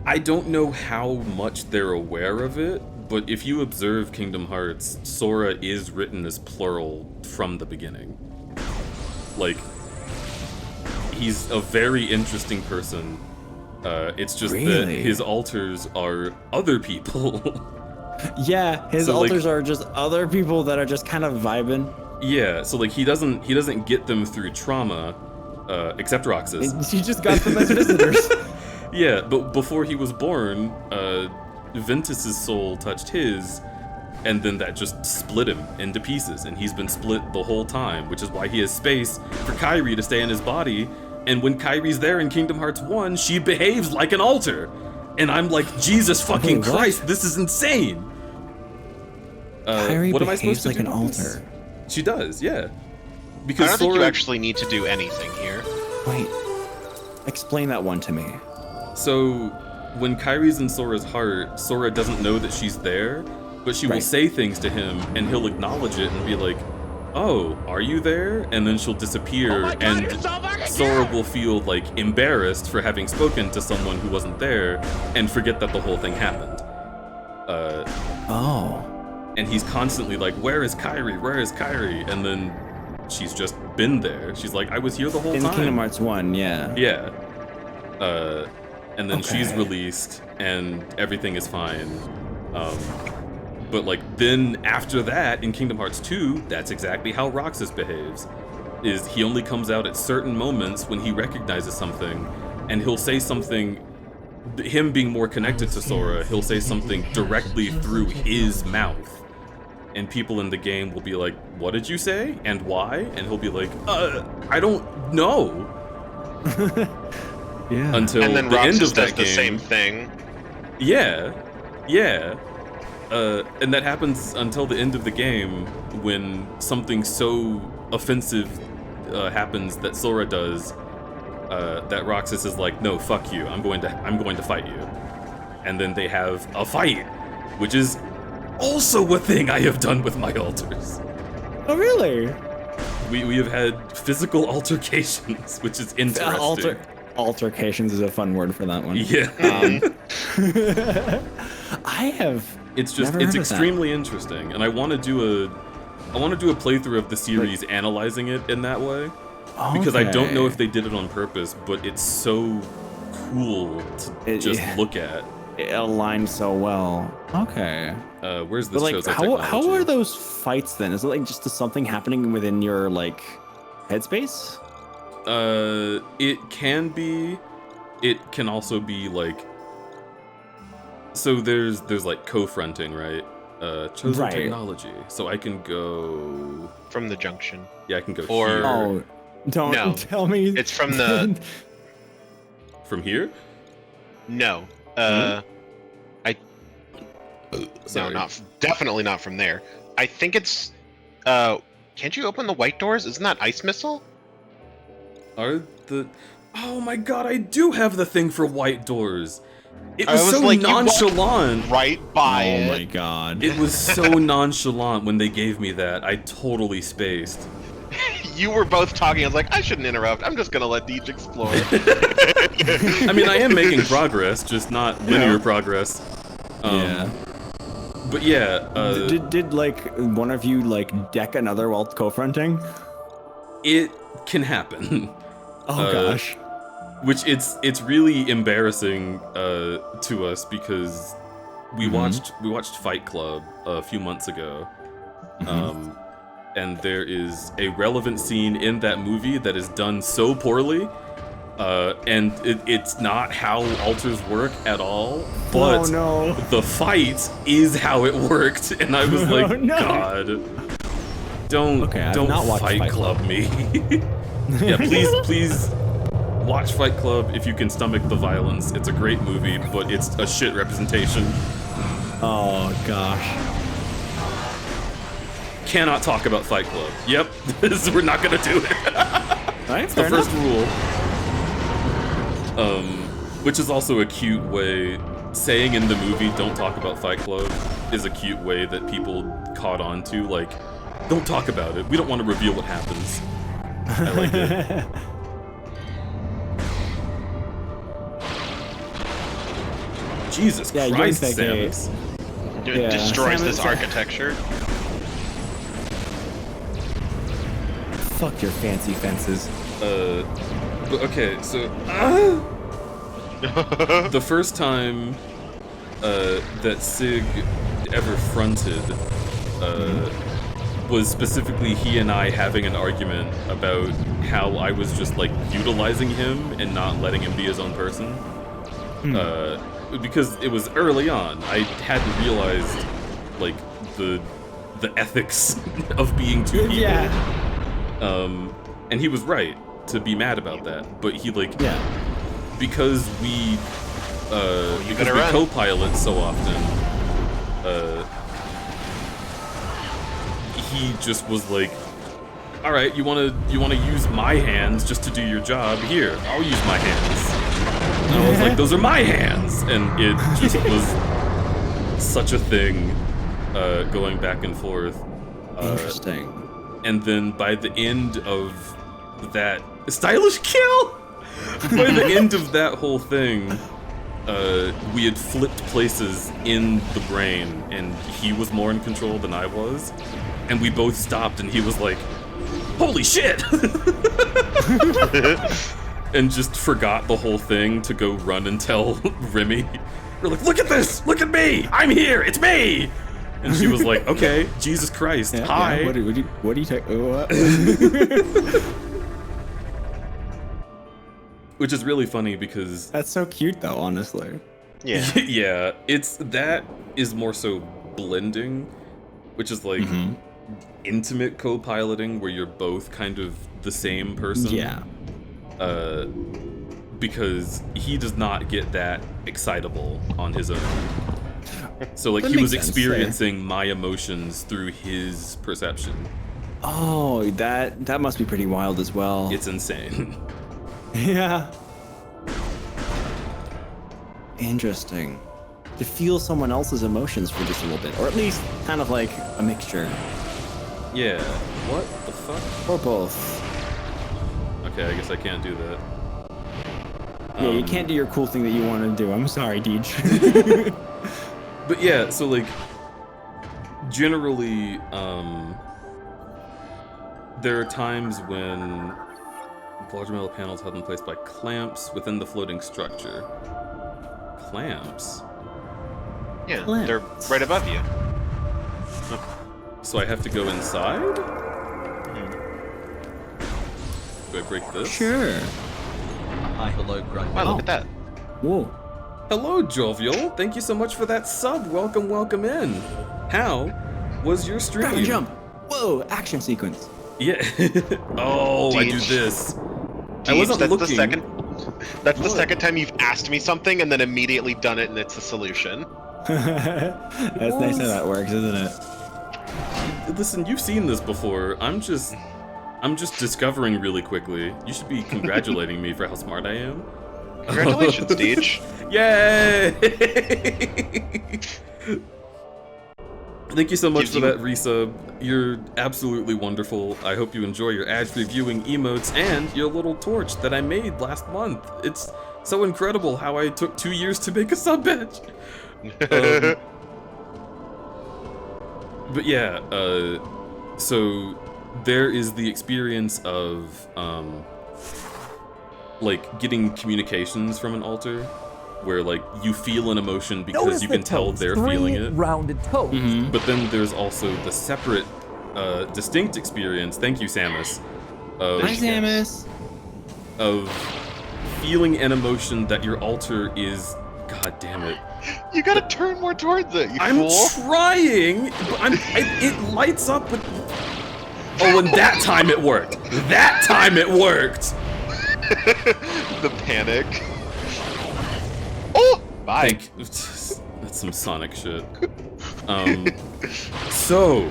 I don't know how much they're aware of it, but if you observe Kingdom Hearts, Sora is written as plural from the beginning. Like, he's a very interesting person. It's just that his altars are other people. Yeah, his So, like, altars are just other people that are just kind of vibing. Yeah, so like he doesn't get them through trauma, except Roxas. And he just got them as visitors. Yeah, but before he was born, Ventus's soul touched his, and then that just split him into pieces, and he's been split the whole time, which is why he has space for Kairi to stay in his body. And when Kairi's there in Kingdom Hearts 1, she behaves like an altar. And I'm like, Jesus fucking Wait, what? Christ, this is insane. Kairi What am I supposed behaves to like do an with this? altar. She does, yeah. I Because don't think Sora, you actually need to do anything here. Wait, explain that one to me. so when Kairi's in Sora's heart, Sora doesn't know that she's there, but she will Right. say things to him, and he'll acknowledge it and be like, oh, are you there? And then she'll disappear, and Sora will feel like embarrassed for having spoken to someone who wasn't there, and forget that the whole thing happened. Oh. and he's constantly like, "Where is Kairi? Where is Kairi?" And then she's just been there. She's like, "I was here the whole In time." Kingdom Hearts 1, yeah. Yeah. And then she's Okay. released, and everything is fine. But like then after that, in Kingdom Hearts 2, that's exactly how Roxas behaves. Is he only comes out at certain moments when he recognizes something, and he'll say something. Him being more connected to Sora, he'll say something directly through his mouth, and people in the game will be like, "What did you say? And why?" And he'll be like, I don't know." Yeah. Until And then the end Roxas of that does the game. same thing. Yeah. And that happens until the end of the game when something so offensive happens that Sora does that Roxas is like, "No, fuck you. I'm going to fight you." And then they have a fight, which is also a thing I have done with my alters. Oh, really? We have had physical altercations, which is interesting. Altercations is a fun word for that one. Yeah. I have. It's just never heard it's of that. extremely interesting, and I want to do a playthrough of the series analyzing it in that way, because I don't know if they did it on purpose, but it's so cool to just look at. It aligned so well. Okay. Where's this But show's like, how are those fights then? Is it like just something happening within your like headspace? It can be. It can also be like. So there's like co-fronting, right? Chosen Right. technology. So I can go. From the junction. Yeah, I can go Or- here. Oh, don't No. tell me. It's from the... From here? No. Sorry. No, definitely not from there. I think it's... can't you open the white doors? Isn't that Ice Missile? Are the... Oh my god, I do have the thing for white doors. It I was, was so like, you walked nonchalant. Right by Oh it. my god. It was so nonchalant when they gave me that. I totally spaced. You were both talking. I was like, I shouldn't interrupt. I'm just gonna let Deej explore. I mean, I am making progress, just not linear progress. Yeah. But yeah, Did like one of you like deck another while co-fronting? it can happen. Oh gosh. Which it's really embarrassing to us because we watched Fight Club a few months ago, and there is a relevant scene in that movie that is done so poorly, and it's not how alters work at all. But Oh, no. the fight is how it worked, and I was like, Oh, no. God, don't I've don't not watched Fight Club me. Yeah, please. Watch Fight Club if you can stomach the violence. It's a great movie, but it's a shit representation. Oh gosh. Cannot talk about Fight Club. Yep, we're not gonna do it. Alright, The fair enough. first rule. Which is also a cute way, saying in the movie, "Don't talk about Fight Club," is a cute way that people caught on to, like, don't talk about it. We don't want to reveal what happens. I like it. Jesus Yeah, you Christ, don't think Samus. Yeah, Destroys Sam, this it's- architecture. Fuck your fancy fences. But okay, so the first time that Sig ever fronted was specifically he and I having an argument about how I was just like utilizing him and not letting him be his own person. Because it was early on, I hadn't realized like the ethics of being two people. Yeah. And he was right to be mad about that, but he like Yeah. because we better run. co-pilot so often, he just was like, all right, you wanna use my hands just to do your job? Here, I'll use my hands. And I was like, those are my hands, and it just was such a thing, going back and forth. Interesting. And then by the end of that stylish kill, by the end of that whole thing, we had flipped places in the brain, and he was more in control than I was, and we both stopped, and he was like, "Holy shit!" and just forgot the whole thing to go run and tell Remy. We're like, "Look at this! Look at me! I'm here! It's me!" And she was like, "Okay, Jesus Christ, hi." Yeah, what do you take? Which is really funny because That's so cute, though. Honestly. Yeah. yeah, that is more so blending, which is like intimate co-piloting where you're both kind of the same person. Yeah. Because he does not get that excitable on his own. So like That he was makes sense, experiencing my emotions through his perception. Oh, that must be pretty wild as well. It's insane. Yeah. Interesting. To feel someone else's emotions for just a little bit, or at least kind of like a mixture, Yeah. What the fuck? or both. Okay, I guess I can't do that. Yeah, you can't do your cool thing that you want to do. I'm sorry, Deej. But yeah, so like generally, there are times when larger metal panels have been placed by clamps within the floating structure. Clamps? Yeah, Clamps. they're right above you. So I have to go inside? Do I break this? Sure. Hi, hello, Grunt. Wow, look at that. Whoa. Hello, Jovial. Thank you so much for that sub. Welcome in. How was your stream? Grab and jump. Whoa, action sequence. Yeah. Oh, I do Deej. this. I Deej, wasn't that's looking. That's the What? second time you've asked me something and then immediately done it, and it's a solution. That's nice how that works, isn't it? Listen, you've seen this before. I'm just discovering really quickly. You should be congratulating me for how smart I am. Congratulations, Deej. Yay! Thank you so much Gives for you- that resub. You're absolutely wonderful. I hope you enjoy your ad-free viewing emotes and your little torch that I made last month. It's so incredible how I took 2 years to make a sub badge. But yeah, so there is the experience of like getting communications from an altar, where like you feel an emotion because Notice you the can tell toes, they're 3 feeling it. rounded toes. But then there's also the separate, distinct experience. Thank you, Samus. Of, Hi, Samus. of feeling an emotion that your altar is. God damn it! You gotta turn more towards it, you I'm fool. trying, but it lights up with. Oh, and that time it worked. That time it worked. The panic. Oh! Bye. That's some Sonic shit. So,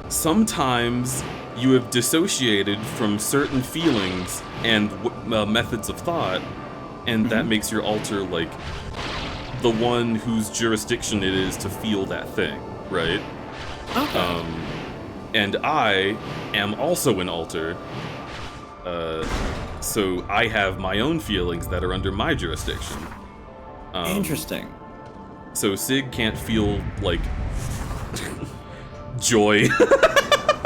sometimes you have dissociated from certain feelings and methods of thought, and that makes your altar like the one whose jurisdiction it is to feel that thing, right? Okay. And I am also an altar, so I have my own feelings that are under my jurisdiction. Interesting. So Sig can't feel, like, joy.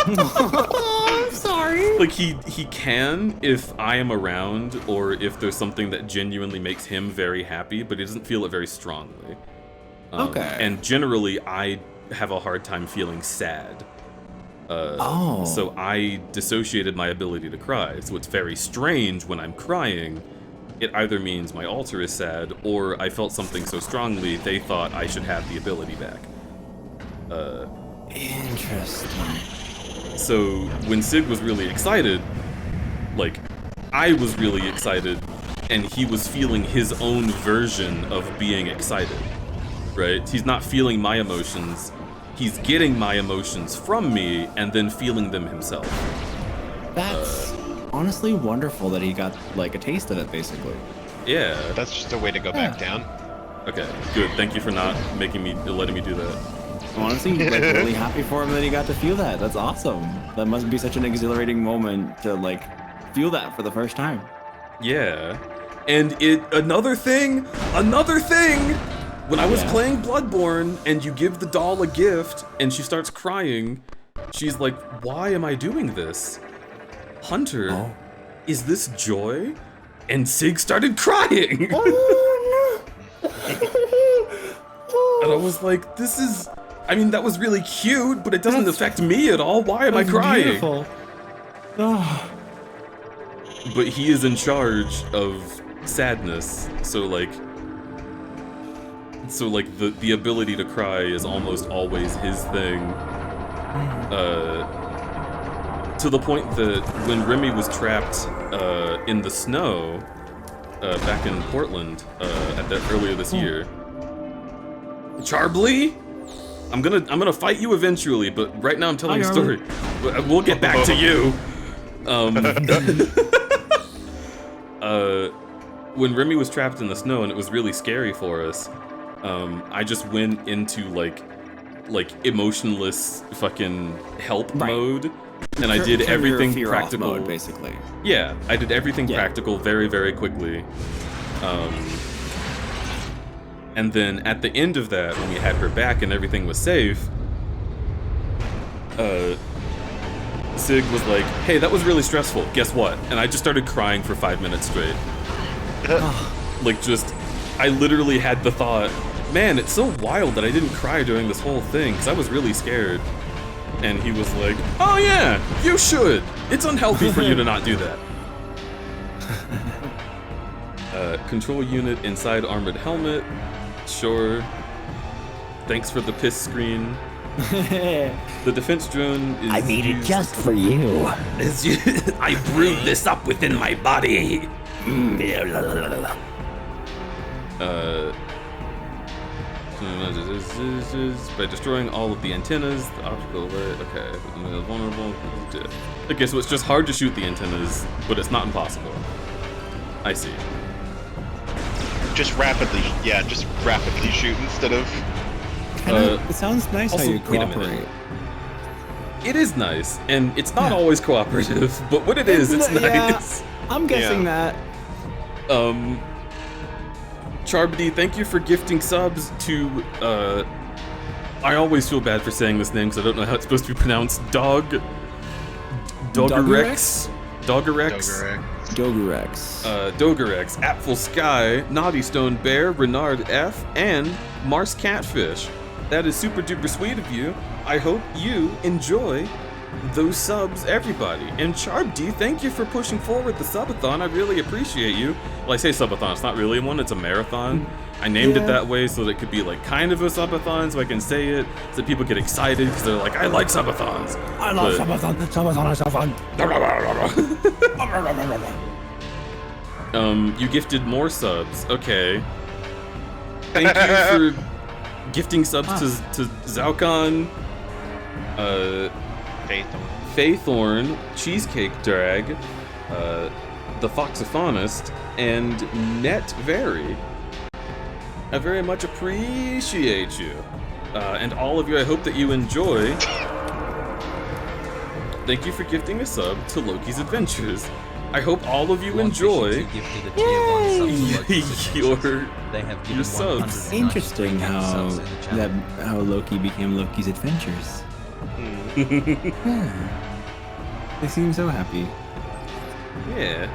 Oh, I'm sorry. Like, he can if I am around, or if there's something that genuinely makes him very happy, but he doesn't feel it very strongly. Okay. And generally, I have a hard time feeling sad. So I dissociated my ability to cry, so it's very strange when I'm crying. It either means my altar is sad, or I felt something so strongly they thought I should have the ability back. Interesting. So when Sig was really excited, like, I was really excited, and he was feeling his own version of being excited, right? He's not feeling my emotions, he's getting my emotions from me, and then feeling them himself. That's honestly wonderful that he got like a taste of it, basically. Yeah. That's just a way to go back down. Okay, good. Thank you for not letting me do that. Honestly, like really happy for him that he got to feel that. That's awesome. That must be such an exhilarating moment to like feel that for the first time. Yeah. And another thing, when I was playing Bloodborne and you give the doll a gift and she starts crying, she's like, why am I doing this? Hunter, is this joy? And Sig started crying. Oh, no. And I was like, this is, I mean, that was really cute, but it doesn't affect me at all. Why am I crying? Beautiful. Oh. But he is in charge of sadness, so like the ability to cry is almost always his thing. To the point that when Remy was trapped in the snow back in Portland earlier this year, Charbly, I'm gonna fight you eventually, but right now I'm telling a story. We'll get back to you. When Remy was trapped in the snow and it was really scary for us, I just went into like emotionless fucking help mode, and I did everything practical mode, basically. Yeah, I did everything practical very, very quickly. And then at the end of that, when we had her back and everything was safe, Sig was like, hey, that was really stressful, guess what? And I just started crying for 5 minutes straight. I literally had the thought, man, it's so wild that I didn't cry during this whole thing, because I was really scared. And he was like, oh yeah, you should. It's unhealthy for you to not do that. Control unit inside armored helmet. Sure. Thanks for the piss screen. The defense drone is I made it just for you. I brewed this up within my body. By destroying all of the antennas, the optical alert. Okay, vulnerable. Okay, so it's just hard to shoot the antennas, but it's not impossible. I see. Just rapidly shoot instead of. It sounds nice also, how you wait a minute. cooperate. It is nice, and it's not always cooperative, but when it is, it's nice. I'm guessing that. Charbedy, thank you for gifting subs to, I always feel bad for saying this name because I don't know how it's supposed to be pronounced. Dogerex? Dogerex, Apfel Sky, Naughty Stone Bear, Renard F, and Mars Catfish. That is super duper sweet of you. I hope you enjoy those subs, everybody. And Charbedy, thank you for pushing forward the subathon. I really appreciate you. Well, I say subathon, it's not really one, it's a marathon. I named it that way so that it could be like kind of a subathon, so I can say it, so that people get excited because they're like, I like subathons. I love subathon. You gifted more subs. Okay. Thank you for gifting subs to Zaukon, Faithorn, Cheesecake Drag, the Foxophonist, and Netvary. I very much appreciate you. And all of you, I hope that you enjoy. Thank you for gifting a sub to Loki's Adventures. I hope all of you enjoy your subs. Interesting how Loki became Loki's Adventures. They seem so happy. Yeah.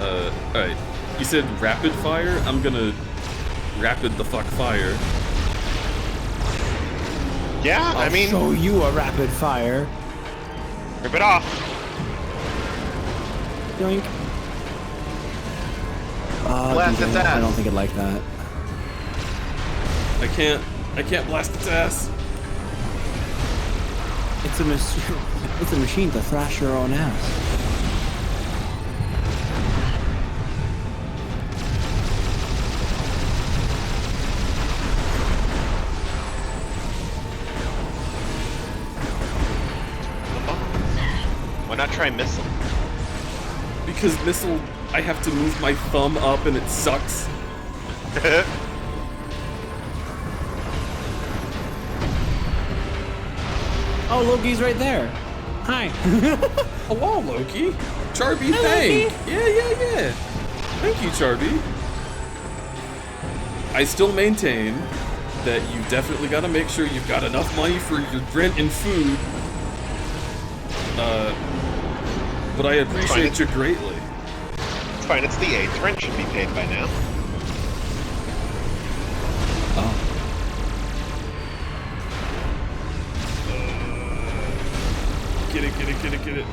Alright. You said rapid fire? I'm gonna rapid the fuck fire. Yeah, I mean, show you a rapid fire. rip it off. Yoink. Blast its ass. I don't think it like that. I can't blast its ass. It's a machine to thrash your own ass. Why not try missile? Because missile, I have to move my thumb up and it sucks. Oh, Loki's right there. Hi. Hello, Loki. Charby, thank. Yeah. Thank you, Charby. I still maintain that you definitely gotta make sure you've got enough money for your rent and food. But I appreciate you greatly. It's fine, it's the 8th. Rent should be paid by now. Oh. Get it, get it, get it, get it.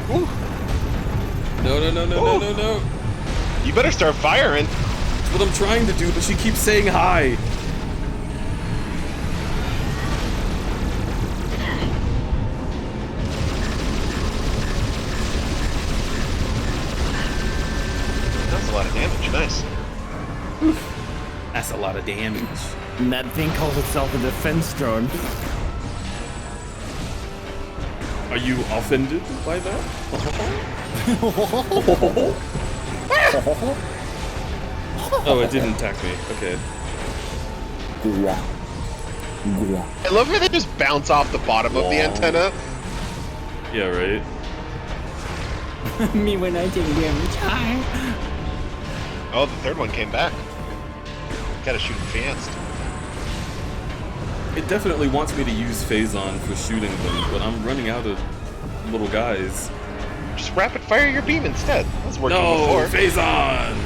Ooh. No, no, no, no, no, no, no. You better start firing. That's what I'm trying to do, but she keeps saying hi. That's a lot of damage. Nice. That's a lot of damage. And that thing calls itself a defense drone. Are you offended by that? Oh, it didn't attack me. Okay. I love how they just bounce off the bottom of the antenna. Yeah, right? Me when I take damage. Hi. Oh, the third one came back. Gotta shoot him fast. It definitely wants me to use Phazon for shooting them, but I'm running out of little guys. Just rapid fire your beam instead. That's working No, before. Phazon!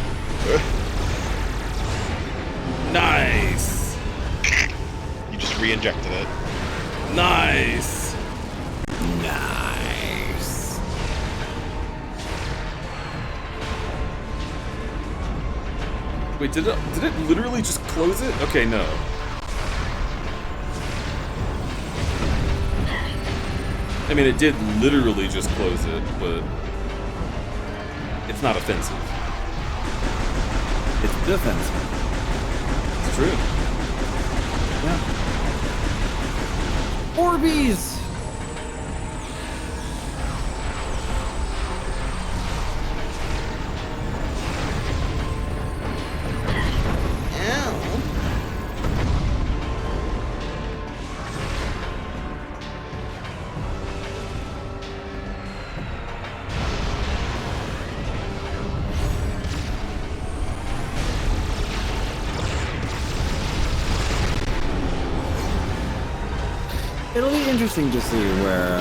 Nice! You just re-injected it. Nice! Nice. Wait, did it literally just close it? Okay, no. I mean, it did literally just close it, but it's not offensive. It's defensive. It's true. Yeah. Orbeez! It'll be interesting to see where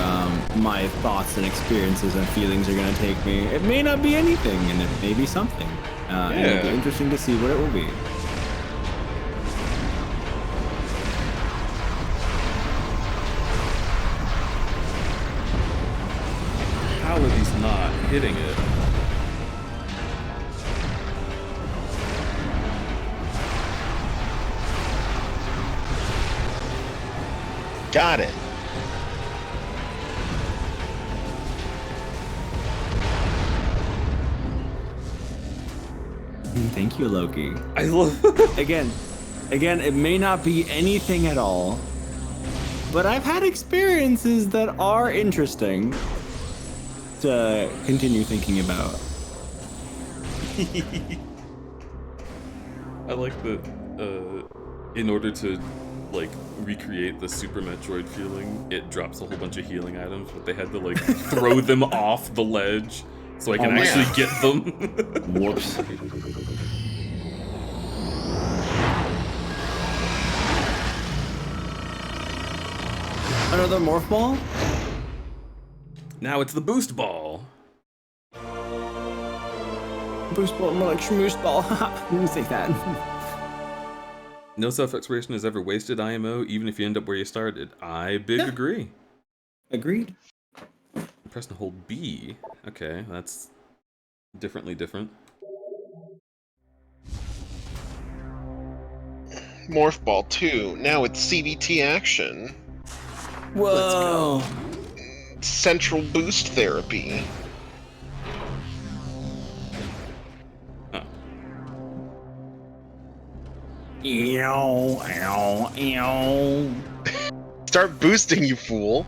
my thoughts and experiences and feelings are going to take me. It may not be anything, and it may be something. And it'll be interesting to see what it will be. How are these not hitting it? Got it. Thank you, Loki. I love. Again, it may not be anything at all, but I've had experiences that are interesting to continue thinking about. I like that. In order to like recreate the Super Metroid feeling, it drops a whole bunch of healing items, but they had to like throw them off the ledge so I can actually get them. Whoops. Another morph ball? Now it's the boost ball. Boost ball, more like schmoost ball. Let me say that. No self-exploration is ever wasted, IMO, even if you end up where you started. I agree. Agreed. Press and hold B. Okay, that's different. Morph Ball 2. Now it's CBT action. Whoa. Central boost therapy. Oh. Ew, ew, ew. Start boosting, you fool.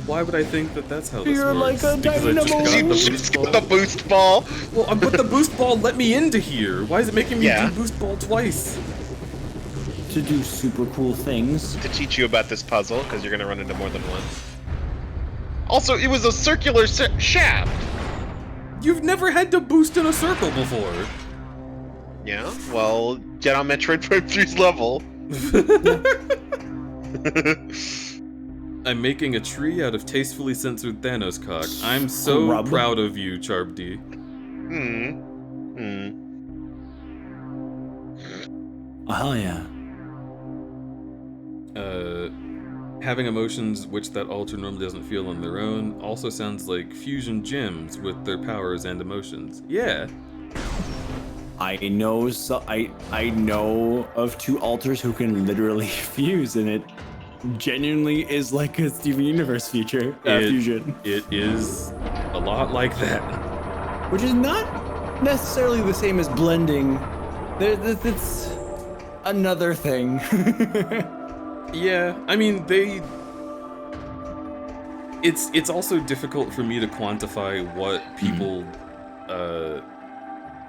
Why would I think that that's how this You're works? like a Because I just dynamo. got You the just boost got ball. the boost ball. Well, but the boost ball let me into here. Why is it making me Yeah. do boost ball twice? to do super cool things. To teach you about this puzzle, because you're going to run into more than one. Also, it was a circular shaft! You've never had to boost in a circle before. Yeah, well, get on Metroid Prime 3's level. I'm making a tree out of tastefully censored Thanos cock. I'm so Grub. proud of you, Charbd. Oh, hell yeah. Having emotions which that alter normally doesn't feel on their own also sounds like fusion gems with their powers and emotions. Yeah. I know I know of two alters who can literally fuse, and it genuinely is like a Steven Universe fusion. It is a lot like that. Which is not necessarily the same as blending. It's another thing. Yeah, I mean, it's also difficult for me to quantify what people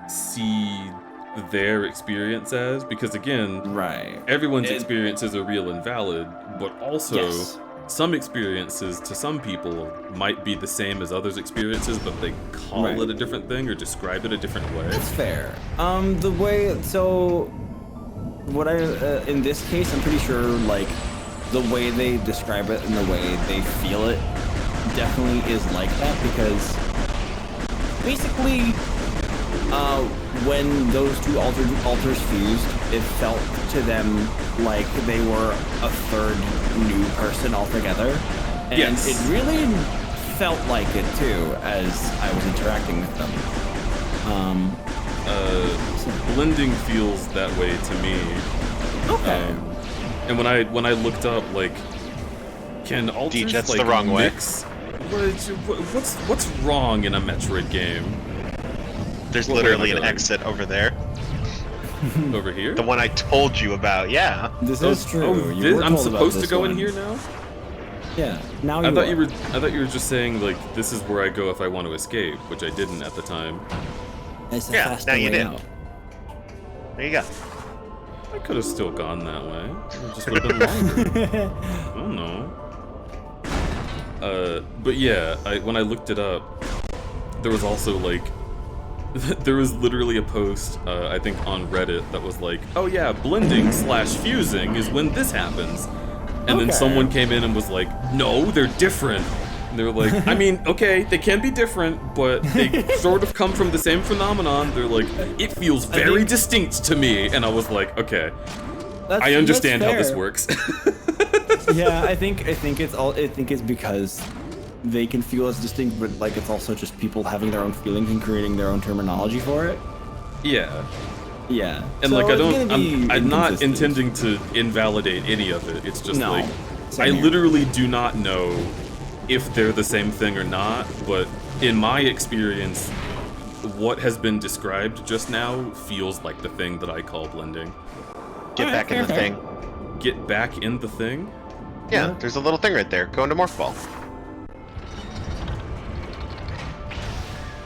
see their experience as, because again, Right. everyone's experiences are real and valid, but also Yes. some experiences to some people might be the same as others' experiences, but they call Right. it a different thing or describe it a different way. That's fair. What I in this case, I'm pretty sure like the way they describe it and the way they feel it definitely is like that, because basically when those two alters fused, it felt to them like they were a third new person altogether, and Yes. it really felt like it too as I was interacting with them. Blending feels that way to me. Okay. And when I looked up, like, can alters Deej, that's like the wrong way. mix? What's wrong in a Metroid game? There's What way literally am I an going? exit over there. Over here? The one I told you about, yeah. This is true. Oh, You were I'm told about supposed to this go one. in here now? Yeah. Now I thought you were just saying like this is where I go if I want to escape, which I didn't at the time. It's a Yeah, faster now you way did. out. There you go. I could have still gone that way. It just would have been longer. I don't know. But yeah, when I looked it up, there was also like, there was literally a post, I think on Reddit that was like, oh yeah, blending/fusing is when this happens. And then Okay. someone came in and was like, no, they're different. And they were like, I mean, okay, they can be different, but they sort of come from the same phenomenon. They're like, it feels very distinct to me. And I was like, okay, I understand how this fair. works. Yeah, I think it's because they can feel as distinct, but like it's also just people having their own feelings and creating their own terminology for it. Yeah. Yeah. And So like it's gonna be I'm not inconsistent. intending to invalidate any of it. It's just No, like, same I here. literally do not know if they're the same thing or not, but in my experience, what has been described just now feels like the thing that I call blending. Get back in the thing. Get back in the thing? Yeah, there's a little thing right there. Go into Morph Ball.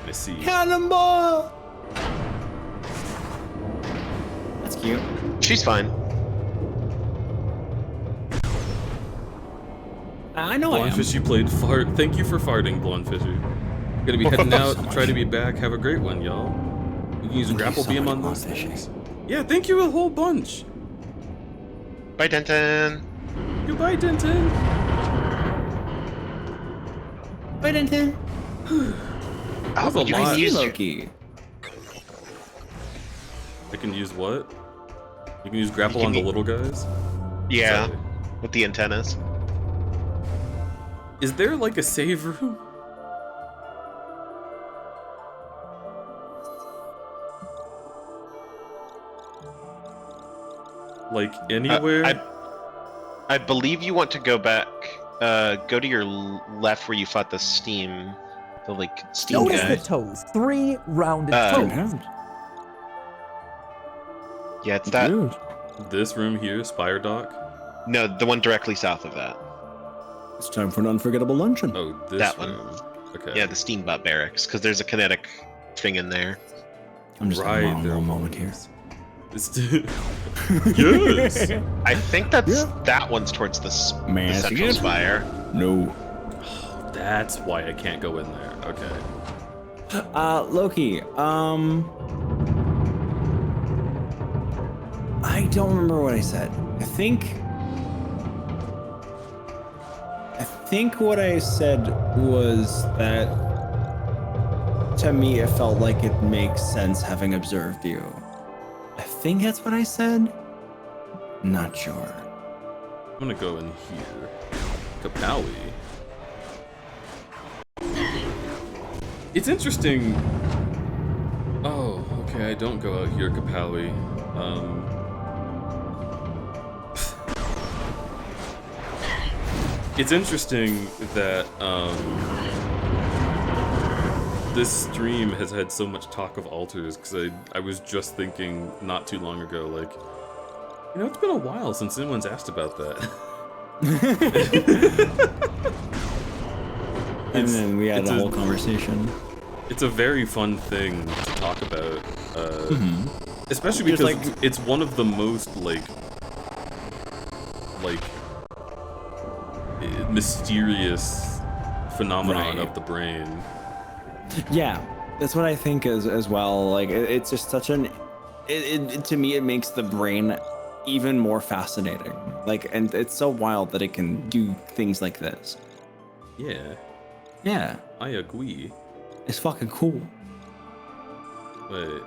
I see. Cannonball! That's cute. She's fine. I know I am. Blondfish, you played fart. Thank you for farting, Blondfishy. Gonna be heading out. Try to be back. Have a great one, y'all. You can use Thank you grapple so beam much, on those Blondfishy. things. Yeah, thank you a whole bunch. Bye, Denton. Goodbye, Denton. Bye, Denton. Oh, a you lot. can use your... Loki. I can use what? You can use grapple You on can the little guys? Yeah, Sorry. with the antennas. Is there like a save room? Like anywhere? I believe you want to go back. Go to your left where you fought the steam, steam Notice guy. the toes. 3 rounded Uh, toes. Yeah, it's that. Dude. This room here, Spire Dock? No, the one directly south of that. It's time for an unforgettable luncheon. Oh, this That one. room. Okay. Yeah, the steambutt barracks, because there's a kinetic thing in there. I'm just right having a there. long moment here. Yes. I think that one's towards the central spire. No. That's why I can't go in there. Okay. Loki, I don't remember what I said. I think what I said was that to me it felt like it makes sense having observed you. I think that's what I said. Not sure. I'm gonna go in here. Kapawi. It's interesting. Oh, okay, I don't go out here, Kapawi. It's interesting that this stream has had so much talk of altars, because I was just thinking not too long ago, like, you know, it's been a while since anyone's asked about that. And then we had a whole conversation. It's a very fun thing to talk about, especially because it's one of the most like mysterious phenomenon of the brain. Yeah, that's what I think as well. Like it's just such an to me it makes the brain even more fascinating. Like, and it's so wild that it can do things like this. Yeah. Yeah. I agree. It's fucking cool. Wait.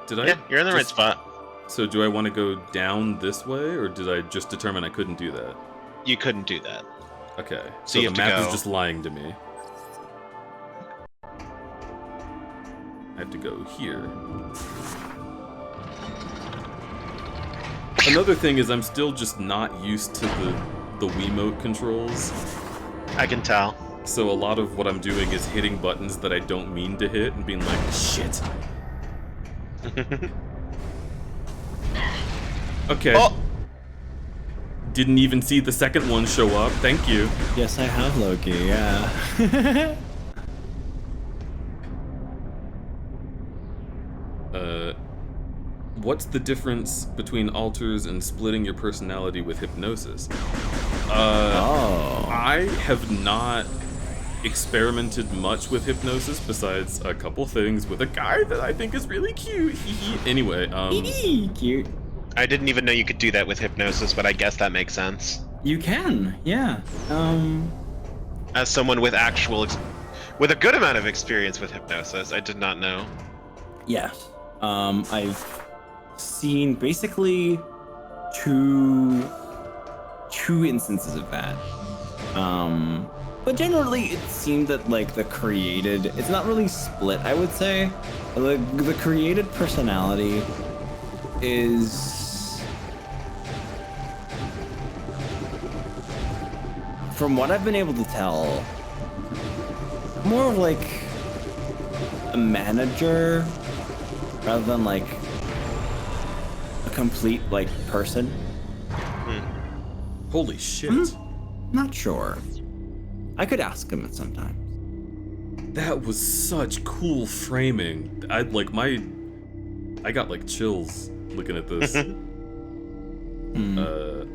Did I? Yeah, you're in the right spot. So do I want to go down this way, or did I just determine I couldn't do that? You couldn't do that. Okay. So you the have to map go. is just lying to me. I have to go here. Another thing is I'm still just not used to the Wiimote controls. I can tell. So a lot of what I'm doing is hitting buttons that I don't mean to hit and being like, shit. Okay. Oh! Didn't even see the second one show up. Thank you. Yes, I have Loki, yeah. What's the difference between alters and splitting your personality with hypnosis? Oh. I have not experimented much with hypnosis besides a couple things with a guy that I think is really cute. Anyway, Cute. I didn't even know you could do that with hypnosis, but I guess that makes sense. You can, yeah. As someone with with a good amount of experience with hypnosis, I did not know. Yeah. I've seen basically two instances of that. But generally it seemed that like it's not really split, I would say. The created personality is, from what I've been able to tell, more of like a manager rather than like a complete like person. holy shit. Not sure. I could ask him at some time. That was such cool framing. I got like chills looking at this.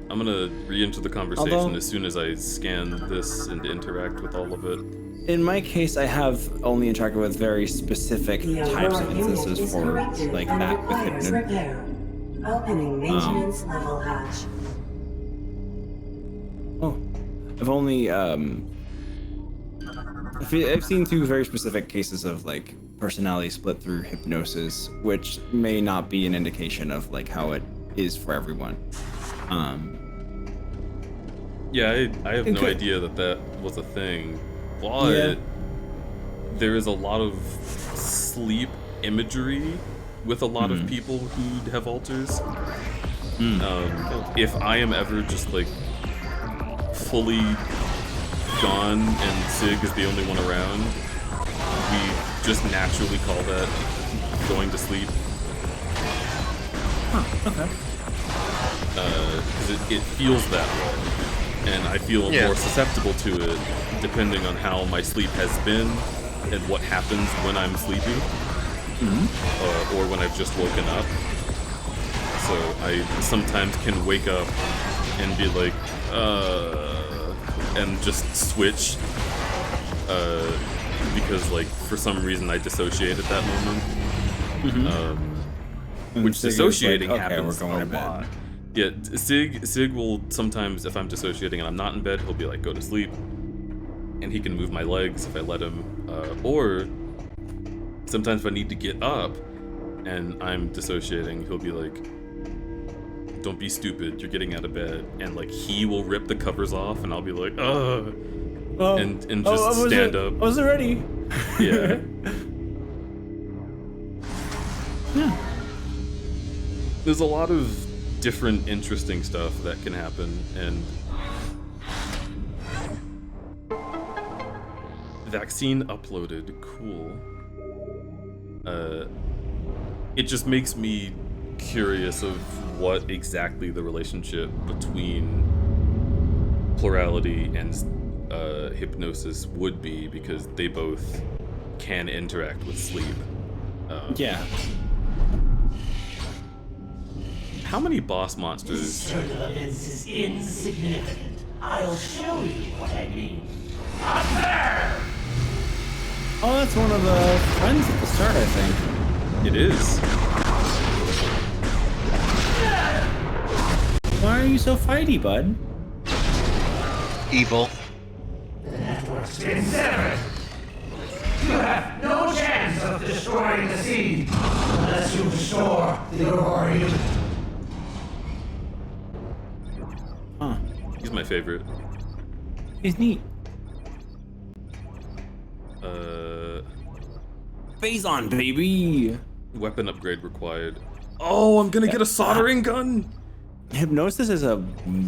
I'm gonna re-enter the conversation as soon as I scan this and interact with all of it. In my case, I have only interacted with very specific types of instances for like that with hypnosis. Opening maintenance level hatch. Oh, I've only I've seen two very specific cases of like personality split through hypnosis, which may not be an indication of like how it is for everyone. Yeah, I have no idea that was a thing, but there is a lot of sleep imagery with a lot of people who have alters. If I am ever just like fully gone and Sig is the only one around, we just naturally call that going to sleep. Okay. Because it feels that way, and I feel more susceptible to it depending on how my sleep has been and what happens when I'm sleeping, or when I've just woken up. so I sometimes can wake up and be like, and just switch, because like for some reason I dissociate at that moment. Which dissociating like, okay, happens we're going a to bed. lot. Yeah, Sig will sometimes, if I'm dissociating and I'm not in bed, he'll be like, go to sleep, and he can move my legs if I let him. Or sometimes if I need to get up and I'm dissociating, he'll be like, don't be stupid, you're getting out of bed, and like he will rip the covers off, and I'll be like, ugh, and just stand up. I wasn't ready. Yeah. There's a lot of different interesting stuff that can happen, and vaccine uploaded, cool. It just makes me curious of what exactly the relationship between plurality and hypnosis would be, because they both can interact with sleep. Yeah. How many boss monsters? This turn of events is insignificant. I'll show you what I mean. Up there! Oh, that's one of the friends at the start, I think. It is. Why are you so fighty, bud? Evil. The network's been severed. You have no chance of destroying the seed unless you restore the Aurora unit. Huh. He's my favorite. He's neat. Phase on, baby! Weapon upgrade required. Oh, I'm gonna get a soldering gun! Hypnosis is a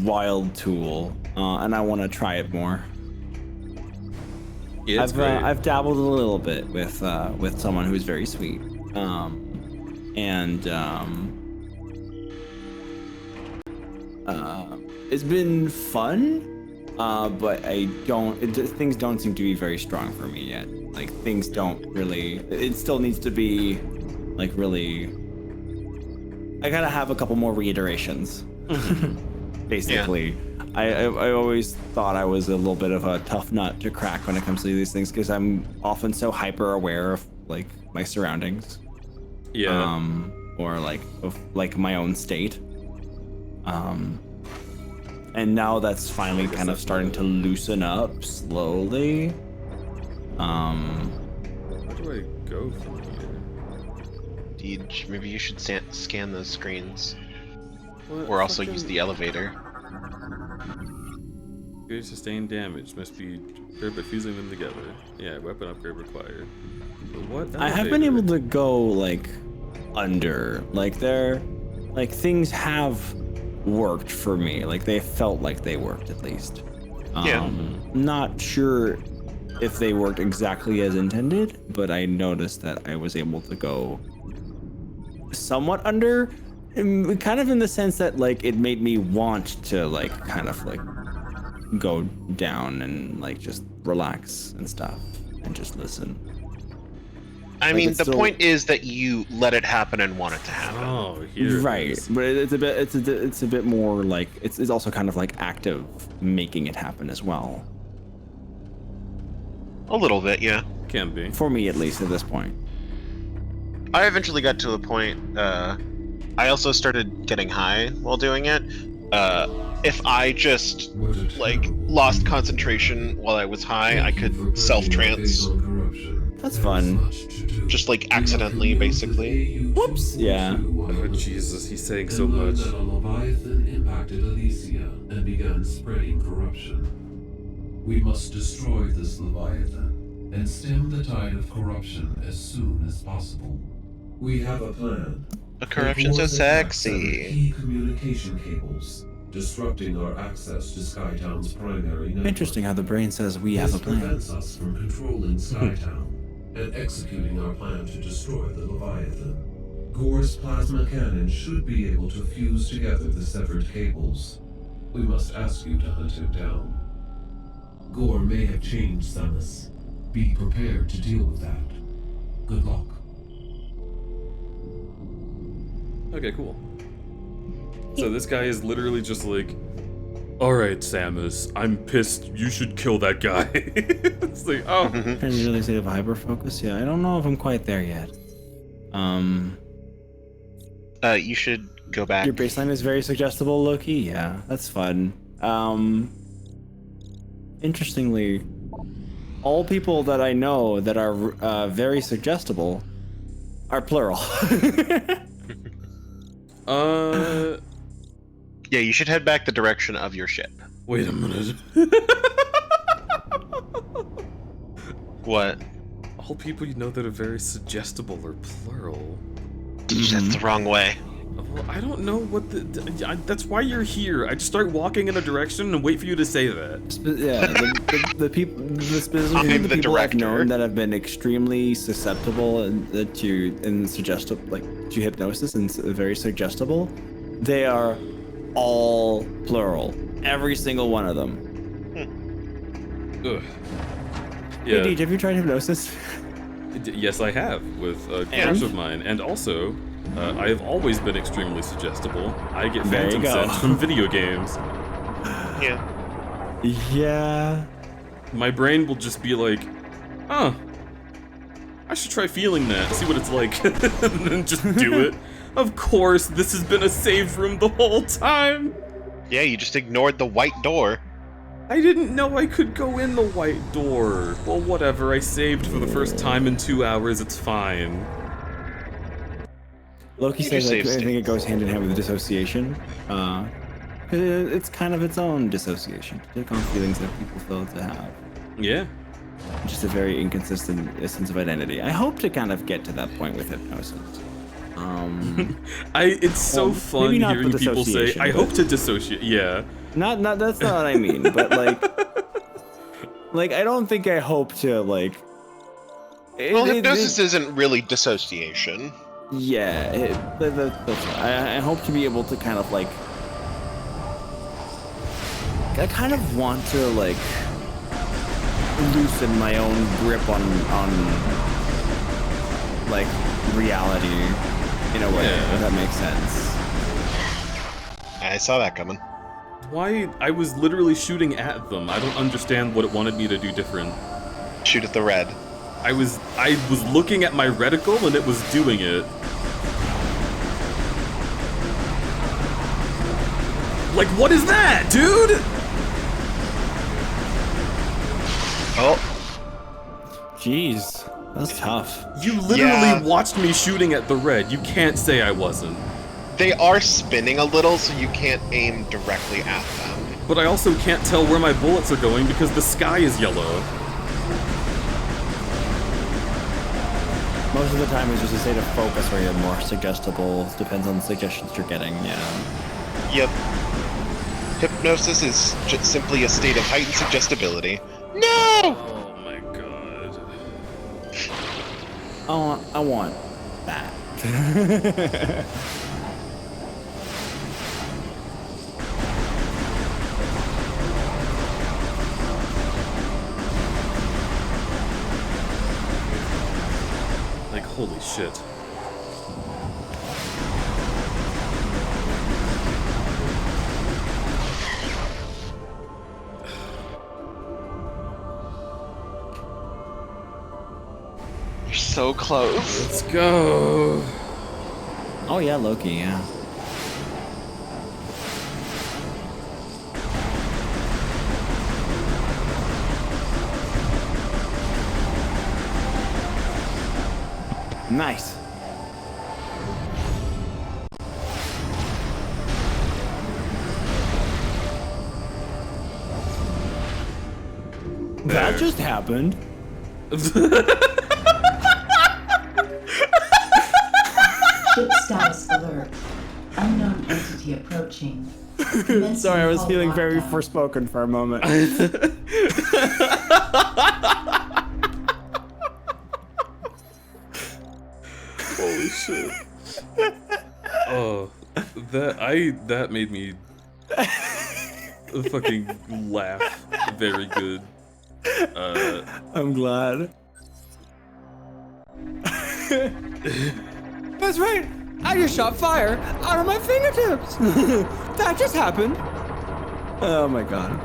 wild tool, and I want to try it more. Yeah, it's great. I've dabbled a little bit with someone who's very sweet, it's been fun, but things don't seem to be very strong for me yet. Like things don't really. It still needs to be, like really. I gotta have a couple more reiterations. Basically, I always thought I was a little bit of a tough nut to crack when it comes to these things, because I'm often so hyper aware of like my surroundings. Yeah. Or like of like my own state. And now that's finally kind of starting to loosen up slowly. Where do I go from here? Maybe you should scan those screens. What Or also fucking- use the elevator. Good sustained damage must be repaired by fusing them together. Yeah, weapon upgrade required. But what? I have been able to go like under, like things have worked for me. Like they felt like they worked at least. Yeah. Not sure if they worked exactly as intended, but I noticed that I was able to go somewhat under, kind of in the sense that like it made me want to like kind of like go down and like just relax and stuff and just listen. I mean, the point is that you let it happen and want it to happen. Oh, here. Right, but it's a bit more like it's also kind of like active making it happen as well. A little bit, yeah. Can be. For me, at least at this point. I eventually got to the point, I also started getting high while doing it. If I just, like, lost concentration while I was high, I could self-trance. That's fun. Just, like, accidentally, basically. Whoops. Yeah. Oh, Jesus, he's saying so much. That a Leviathan impacted Elysia and began spreading corruption. We must destroy this Leviathan and stem the tide of corruption as soon as possible. We have a plan. The corruption's so sexy. Key communication cables, disrupting our access to Skytown's primary network. Interesting how the brain says we have a This plan. prevents us from controlling Skytown and executing our plan to destroy the Leviathan. Gore's plasma cannon should be able to fuse together the severed cables. We must ask you to hunt him down. Gore may have changed, Samus. Be prepared to deal with that. Good luck. Okay, cool. So this guy is literally just like, alright, Samus, I'm pissed. You should kill that guy. It's like, oh. Really state of hyper focus. Yeah, I don't know if I'm quite there yet. You should go back. Your baseline is very suggestible, Loki. Yeah, that's fun. Interestingly, all people that I know that are very suggestible are plural. Yeah, you should head back the direction of your ship. Wait a minute. What? All people you know that are very suggestible are plural. That's the wrong way. Well, I don't know what that's why you're here. I just start walking in a direction and wait for you to say that. Yeah, the people, specifically the people I've known that have been extremely susceptible to suggestible, like to hypnosis and very suggestible, they are all plural. Every single one of them. Ugh. Hey, Yeah. Deej, have you tried hypnosis? Yes, I have with a crush of mine, and also. I have always been extremely suggestible. I get phantom sense from video games. Yeah. Yeah. My brain will just be like, oh, I should try feeling that, see what it's like, and then just do it. Of course, this has been a save room the whole time. Yeah, you just ignored the white door. I didn't know I could go in the white door. Well, whatever, I saved for the first time in 2 hours, it's fine. Loki says I think it goes hand in hand with dissociation. It's kind of its own dissociation. To take on feelings that people fail to have. Yeah. Just a very inconsistent sense of identity. I hope to kind of get to that point with hypnosis. It's so fun hearing people say, I hope to dissociate. Yeah. Not that's not what I mean, but like I don't think I hope to like. Well, hypnosis isn't really dissociation. Yeah, I hope to be able to kind of like. I kind of want to like loosen my own grip on like reality in a way, if that makes sense. I saw that coming. Why? I was literally shooting at them. I don't understand what it wanted me to do different. Shoot at the red. I was looking at my reticle and it was doing it. Like, what is that, dude? Oh. Jeez, that's tough. You literally watched me shooting at the red. You can't say I wasn't. They are spinning a little, so you can't aim directly at them. But I also can't tell where my bullets are going because the sky is yellow. Most of the time it's just a state of focus where you're more suggestible. Depends on the suggestions you're getting, yeah. Yep. Hypnosis is just simply a state of heightened suggestibility. No! Oh my god. I want that. Like, holy shit. You're so close. Let's go. Oh yeah, Loki, yeah. Nice. That just happened. Ship status alert. Unknown entity approaching. Sorry, I was feeling very forspoken for a moment. Holy shit. Oh, that made me fucking laugh very good. I'm glad. That's right. I just shot fire out of my fingertips. That just happened. Oh my god.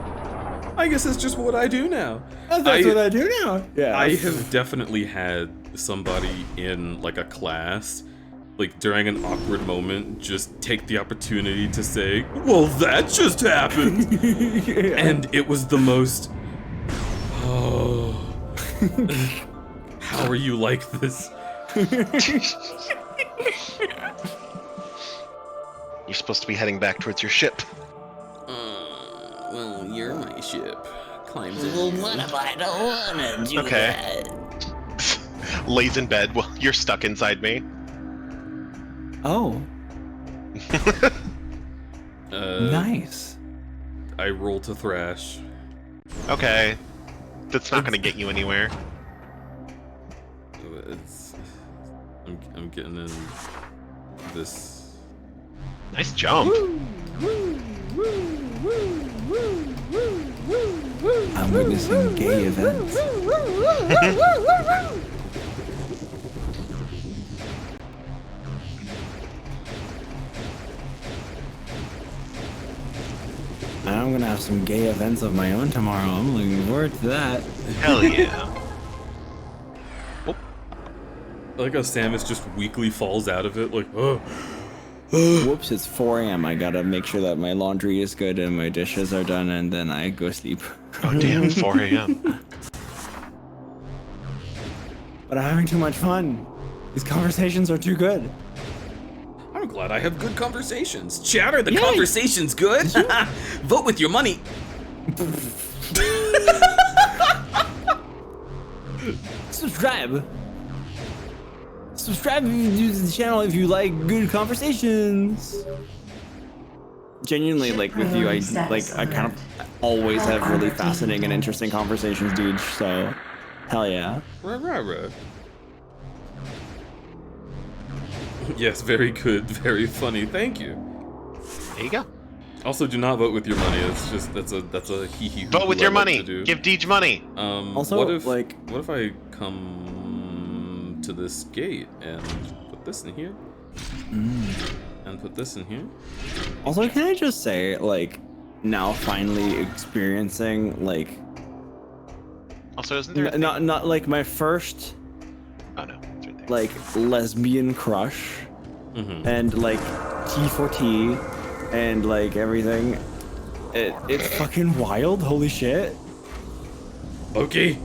I guess that's just what I do now. That's what I do now. Yeah. I have definitely had somebody in like a class, like during an awkward moment, just take the opportunity to say, "Well, that just happened," and it was the most. Oh, how are you like this? You're supposed to be heading back towards your ship. Well, you're my ship. Climbs in. Well, what if I don't want to do that? Lays in bed while you're stuck inside me. Oh. Nice. I roll to thrash. Okay. That's not gonna get you anywhere. I'm getting in this. Nice jump. I'm witnessing gay events. I'm gonna have some gay events of my own tomorrow. I'm looking forward to that. Hell yeah. I like how Samus just weakly falls out of it, like, oh. Whoops, it's 4 a.m. I gotta make sure that my laundry is good and my dishes are done, and then I go sleep. Oh damn, 4 a.m. But I'm having too much fun. These conversations are too good. I'm glad I have good conversations. Chatter, the conversation's good. Vote with your money. Subscribe. Subscribe to the channel if you like good conversations. Genuinely, like with you, I kind of always have really fascinating and interesting conversations, dude. So, hell yeah. Yes, very good, very funny. Thank you. There you go. Also, do not vote with your money. It's just that's a hee hee. Vote with your money. Give Deej money. Also, what if I come to this gate and put this in here? And put this in here? Also, can I just say, like, now finally experiencing, like... Also, isn't there... Not like my first... Oh, no. It's right there. Like, lesbian crush. And, like, T for T. And, like, everything. It's fucking wild. Holy shit. Loki.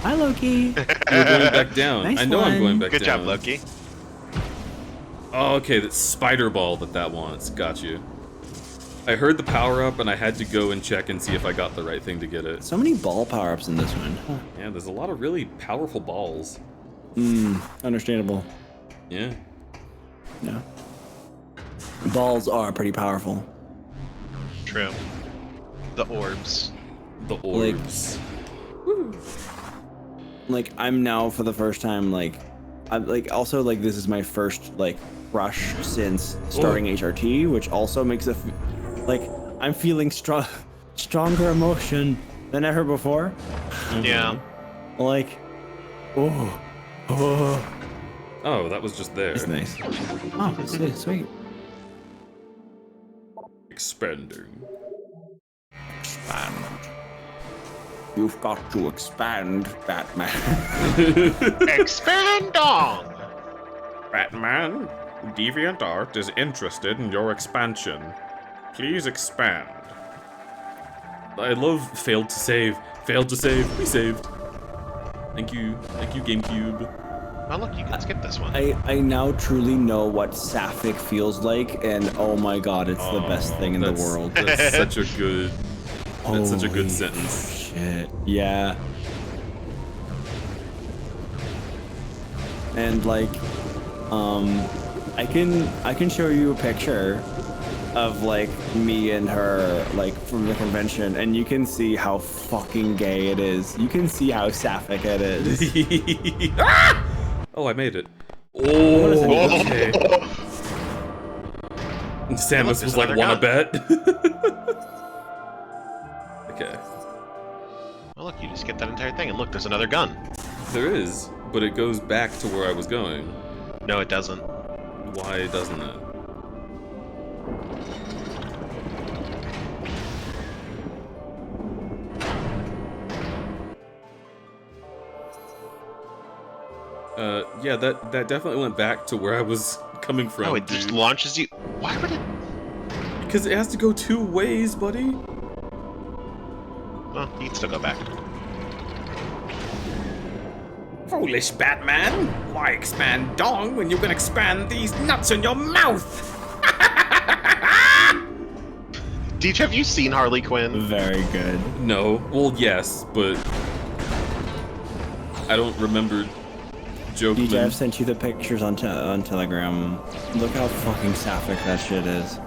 Hi, Loki. You're going back down. Nice I know I'm going back Good down. job, Loki. Oh, okay, that spider ball that wants. Got you. I heard the power up and I had to go and check and see if I got the right thing to get it. So many ball power-ups in this one. Huh. Yeah, there's a lot of really powerful balls. Understandable. Yeah. Yeah. Balls are pretty powerful. True. The orbs. The orbs. Like I'm now for the first time I'm also this is my first crush since starting HRT, which also makes it I'm feeling stronger emotion than ever before. Yeah. Oh, that was just there. It's nice. Oh, sweet. Expanding. Expand. You've got to expand, Batman. Expand on! Batman, DeviantArt is interested in your expansion. Please expand. I love failed to save. Failed to save. We saved. Thank you, GameCube. Oh look, you can skip this one. I now truly know what Sapphic feels like, and oh my god, it's the best thing in the world. That's such a good. That's such a good sentence. Shit. Yeah. And I can show you a picture of me and her from the convention, and you can see how fucking gay it is. You can see how sapphic it is. Ah! Oh, I made it. Oh, okay. Samus was like, wanna bet? Okay. Well, look, you just get that entire thing, and look, there's another gun. There is, but it goes back to where I was going. No, it doesn't. Why doesn't it? Yeah, that definitely went back to where I was coming from. Oh, it just launches you. Why would it? Because it has to go 2 ways, buddy. Well, you can still go back. Foolish Batman! Why expand dong when you can expand these nuts in your mouth? Deej, have you seen Harley Quinn? Very good. No. Well, yes, but I don't remember joking. DJ, I've sent you the pictures on Telegram. Look how fucking sapphic that shit is.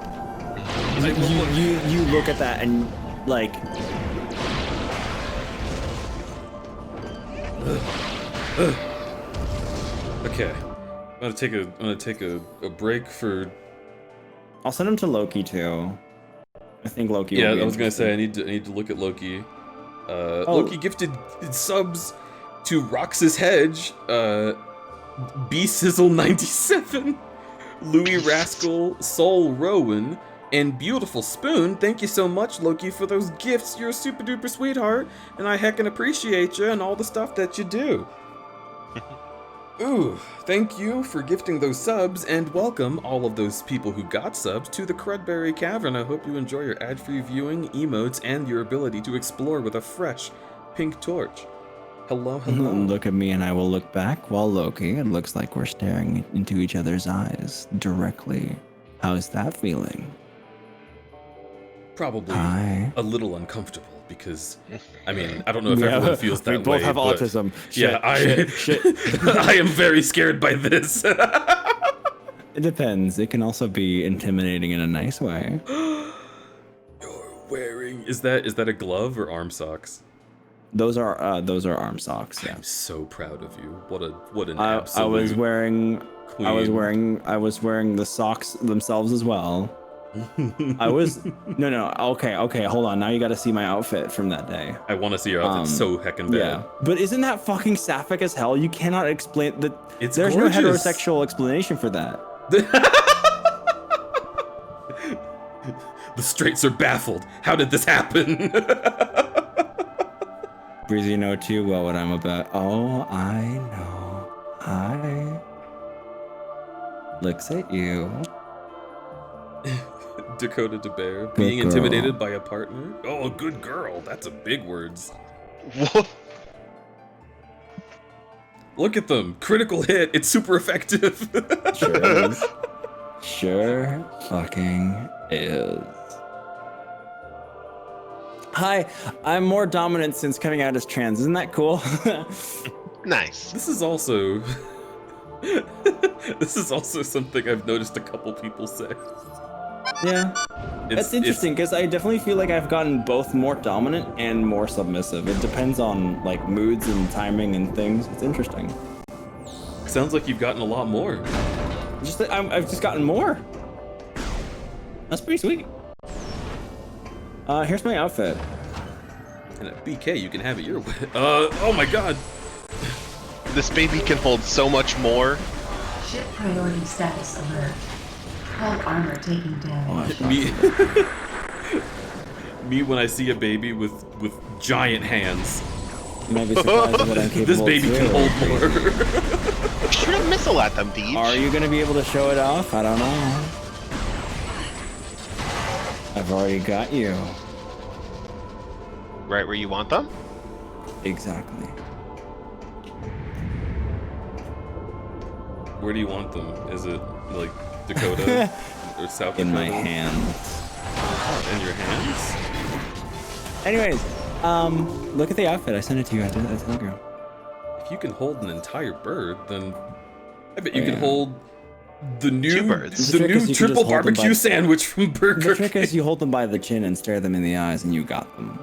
You look at that and like. Okay, I'm gonna take a break for. I'll send him to Loki too. I think Loki. Yeah, will be I was gonna say interested. I need to look at Loki. Loki gifted subs to Roxas Hedge, B Sizzle 97, Louis Rascal, Soul Rowan, and Beautiful Spoon. Thank you so much, Loki, for those gifts. You're a super duper sweetheart, and I heckin' appreciate you and all the stuff that you do. Ooh, thank you for gifting those subs, and welcome all of those people who got subs to the Crudberry Cavern. I hope you enjoy your ad-free viewing, emotes, and your ability to explore with a fresh pink torch. Hello, hello. Look at me and I will look back while Loki. It looks like we're staring into each other's eyes directly. How's that feeling? Probably Hi. a little uncomfortable because, I mean, I don't know if everyone feels that way. We both have but autism. Yeah, Shit. I am very scared by this. It depends. It can also be intimidating in a nice way. You're wearing is that a glove or arm socks? Those are arm socks. Yeah. I'm so proud of you. What an I was wearing the socks themselves as well. No, okay, hold on. Now you gotta see my outfit from that day. I want to see your outfit so heckin' bad. Yeah, but isn't that fucking sapphic as hell? You cannot explain that. It's There's gorgeous. no heterosexual explanation for that. The straights are baffled. How did this happen? Breezy, you know too well what I'm about. Oh, I know. Hi. Looks at you. Dakota DeBear being intimidated by a partner. Oh, a good girl. That's a big words. What? Look at them. Critical hit. It's super effective. Sure is. Sure fucking is. Hi, I'm more dominant since coming out as trans. Isn't that cool? Nice. This is also something I've noticed a couple people say. Yeah. That's interesting because I definitely feel like I've gotten both more dominant and more submissive. It depends on like moods and timing and things. It's interesting. Sounds like you've gotten a lot more. I've just gotten more. That's pretty sweet. Here's my outfit. And at BK, you can have it your way. Oh my god. This baby can hold so much more. Ship priority status alert. Hull armor taking damage. Me when I see a baby with giant hands. You might be surprised at what I'm capable This baby of can doing. hold more. Shoot a missile at them, Deej. Are you gonna be able to show it off? I don't know. I've already got you. Right where you want them? Exactly. Where do you want them? Is it like Dakota or South Dakota? In my hands. In your hands? Anyways, look at the outfit. I sent it to you at Telegram. If you can hold an entire bird, then I bet you can hold the new triple barbecue sandwich from Burger King. The trick is you hold them by the chin and stare them in the eyes, and you got them.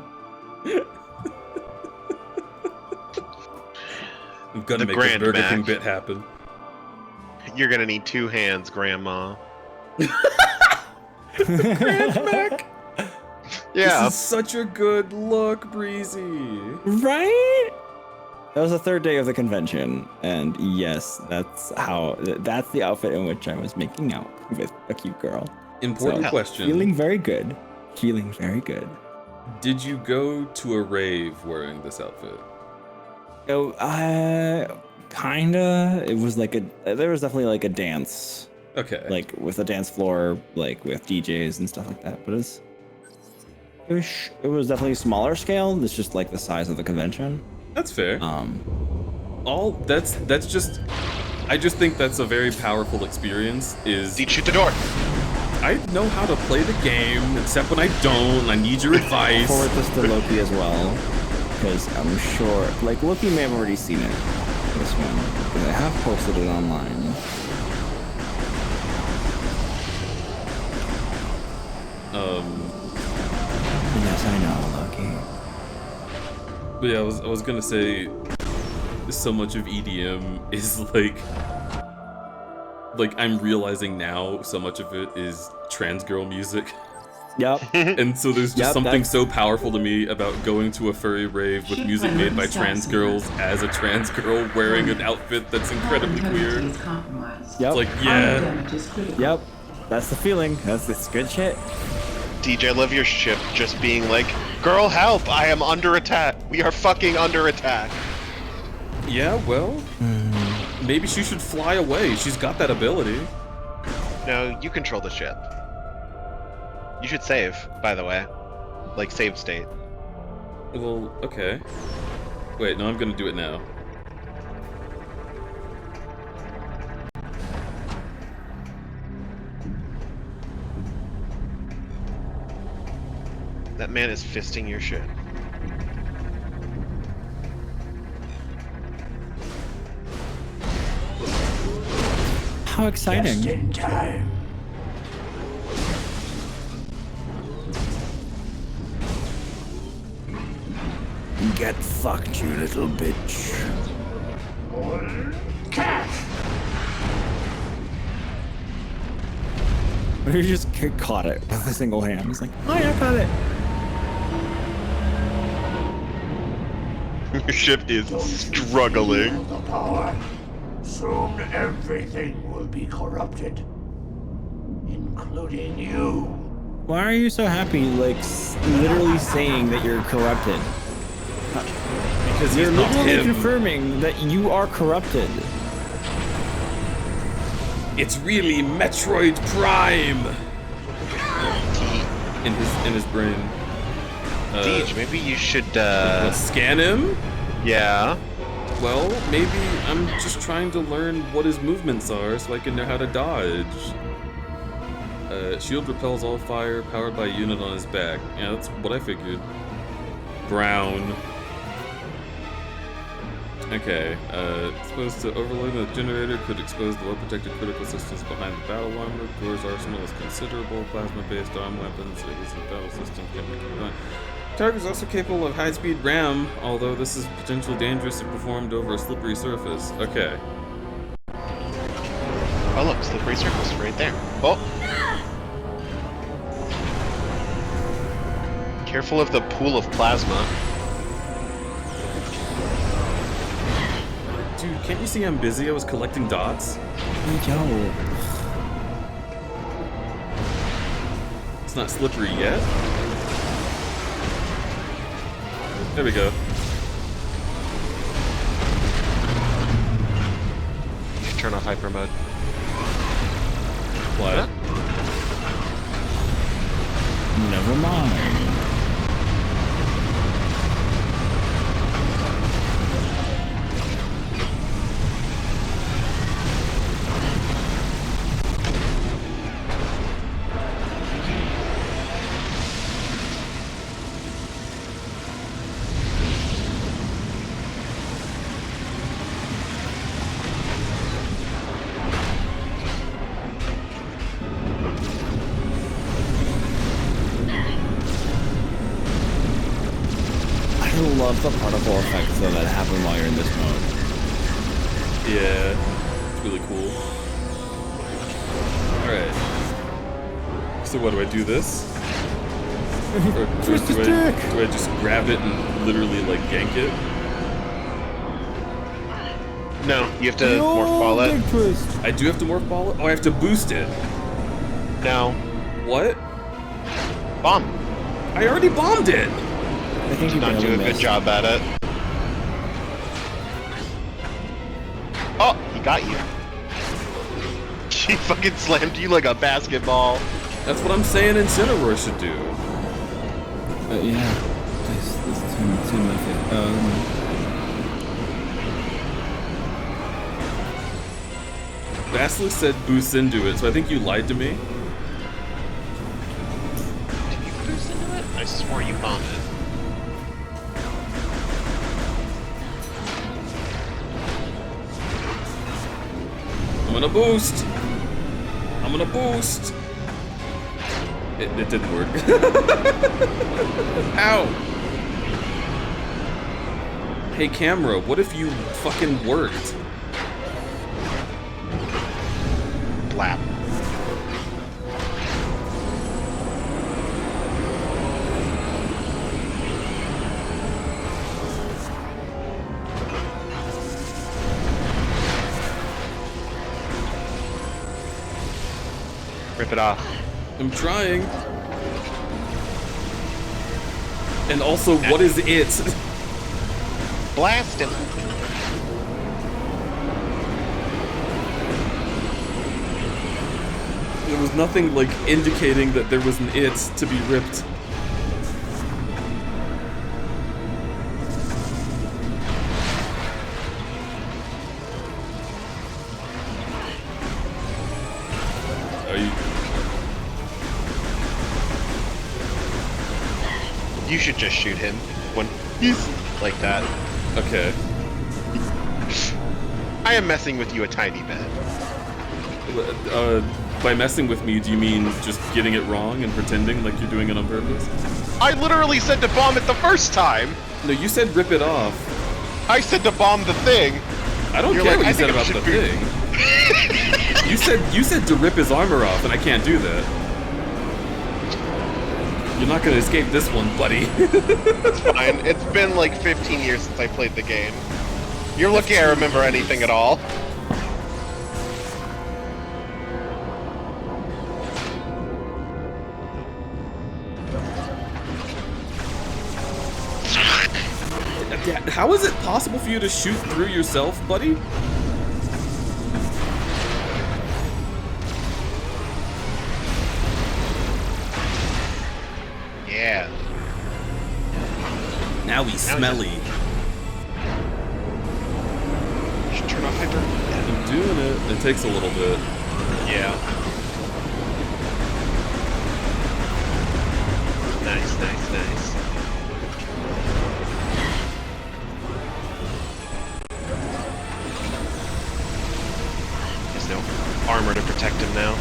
I'm gonna make this Burger King bit happen. You're gonna need 2 hands, Grandma. Grand Mac. Yeah. This is such a good look, Breezy. Right? That was the third day of the convention, and yes, that's the outfit in which I was making out with a cute girl. Important question. Feeling very good. Feeling very good. Did you go to a rave wearing this outfit? Oh, kinda. It was like there was definitely like a dance. Okay. Like with a dance floor, like with DJs and stuff like that. But it was definitely smaller scale. It's just like the size of the convention. That's fair. That's just. I just think that's a very powerful experience. Shoot the door. I know how to play the game, except when I don't. I need your advice. Forward this to Loki as well, because I'm sure, like, Loki may have already seen it. This one, because I have posted it online. Yes, I know, Loki. But yeah, I was gonna say, so much of EDM is like I'm realizing now so much of it is trans girl music. Yep. And so there's just something so powerful to me about going to a furry rave with music made by trans girls as a trans girl wearing an outfit that's incredibly queer. Yep. It's like, yeah. Yep. That's the feeling. It's good shit. DJ, I love your ship just being like, girl, help! I am under attack. We are fucking under attack. Yeah, well, maybe she should fly away. She's got that ability. No, you control the ship. You should save, by the way. Like, save state. Well, okay. Wait, no, I'm gonna do it now. That man is fisting your ship. How exciting. Just in time. Get fucked, you little bitch. Cat! He just caught it with a single hand. He's like, oh yeah, I got it. Your ship is struggling. The power. Soon everything will be corrupted, including you. Why are you so happy, like, literally saying that you're corrupted? Because you're he's not literally him. confirming that you are corrupted. It's really Metroid Prime! In his brain. Deej, maybe you should, scan him? Yeah. Well, maybe I'm just trying to learn what his movements are so I can know how to dodge. Shield repels all fire, powered by a unit on his back. Yeah, that's what I figured. Brown. Okay, supposed to overload the generator could expose the well-protected critical systems behind the battle armor. Gore's arsenal is considerable. Plasma-based arm weapons, adhesive battle systems can be combined. Target is also capable of high-speed ram, although this is potentially dangerous if performed over a slippery surface. Okay. Oh look, slippery surface right there. Oh! Careful of the pool of plasma. Dude, can't you see I'm busy? I was collecting dots. Yo. It's not slippery yet. There we go. You should turn off hyper mode. What? Huh? Never mind. I love the particle effects though that happen while you're in this mode. Yeah, it's really cool. Alright. So what, do I do this? Or do I just grab it and literally like yank it? No, you have to morph ball it. Big twist. I do have to morph ball it? Oh, I have to boost it. No. What? Bomb. I already bombed it. I think you Did not do a good job at it. Oh, he got you. She fucking slammed you like a basketball. That's what I'm saying Incineroar should do. Yeah. This seemed like it. Basilisk said boost into it, so I think you lied to me. Did you boost into it? I swore you bombed it. I'm gonna boost. I'm gonna boost. It didn't work. Ow. Hey camera, what if you fucking worked? Blap. Rip it off. I'm trying. And also, what is it? Blast him. There was nothing, like, indicating that there was an it to be ripped. Are you... You should just shoot him when he's like that. Okay. I am messing with you a tiny bit. By messing with me, do you mean just getting it wrong and pretending like you're doing it on purpose? I literally said to bomb it the first time! No, you said rip it off. I said to bomb the thing! I don't care what you said about the thing. You said to rip his armor off, and I can't do that. You're not gonna escape this one, buddy. It's fine. It's been like 15 years since I played the game. You're lucky I remember anything at all. How is it possible for you to shoot through yourself, buddy? Yeah. Now he's smelly. You should turn off hyper. I'm doing it. It takes a little bit. Yeah. Nice, nice, nice. There's no armor to protect him now.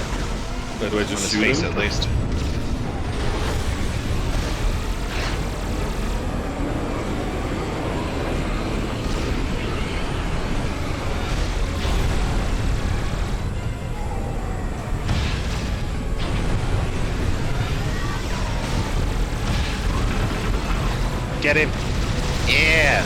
Do I just on his shoot face him? at least. Get him. Yeah.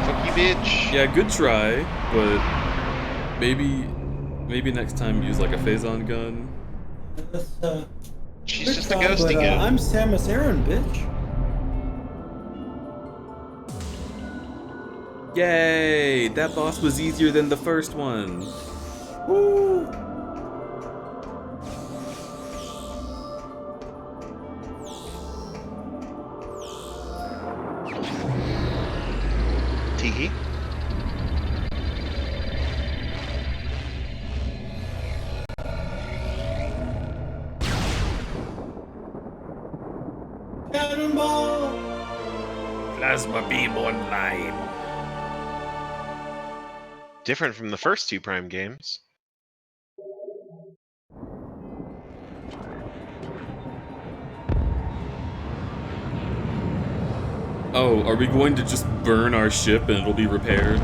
Fuck you, bitch. Yeah, good try, but maybe next time use like a phazon gun. She's just a ghosty gun. I'm Samus Aran, bitch. Yay! That boss was easier than the first one. Woo! Teehee. Cannonball! Plasma beam online. Different from the first two Prime games. Oh, are we going to just burn our ship and it'll be repaired?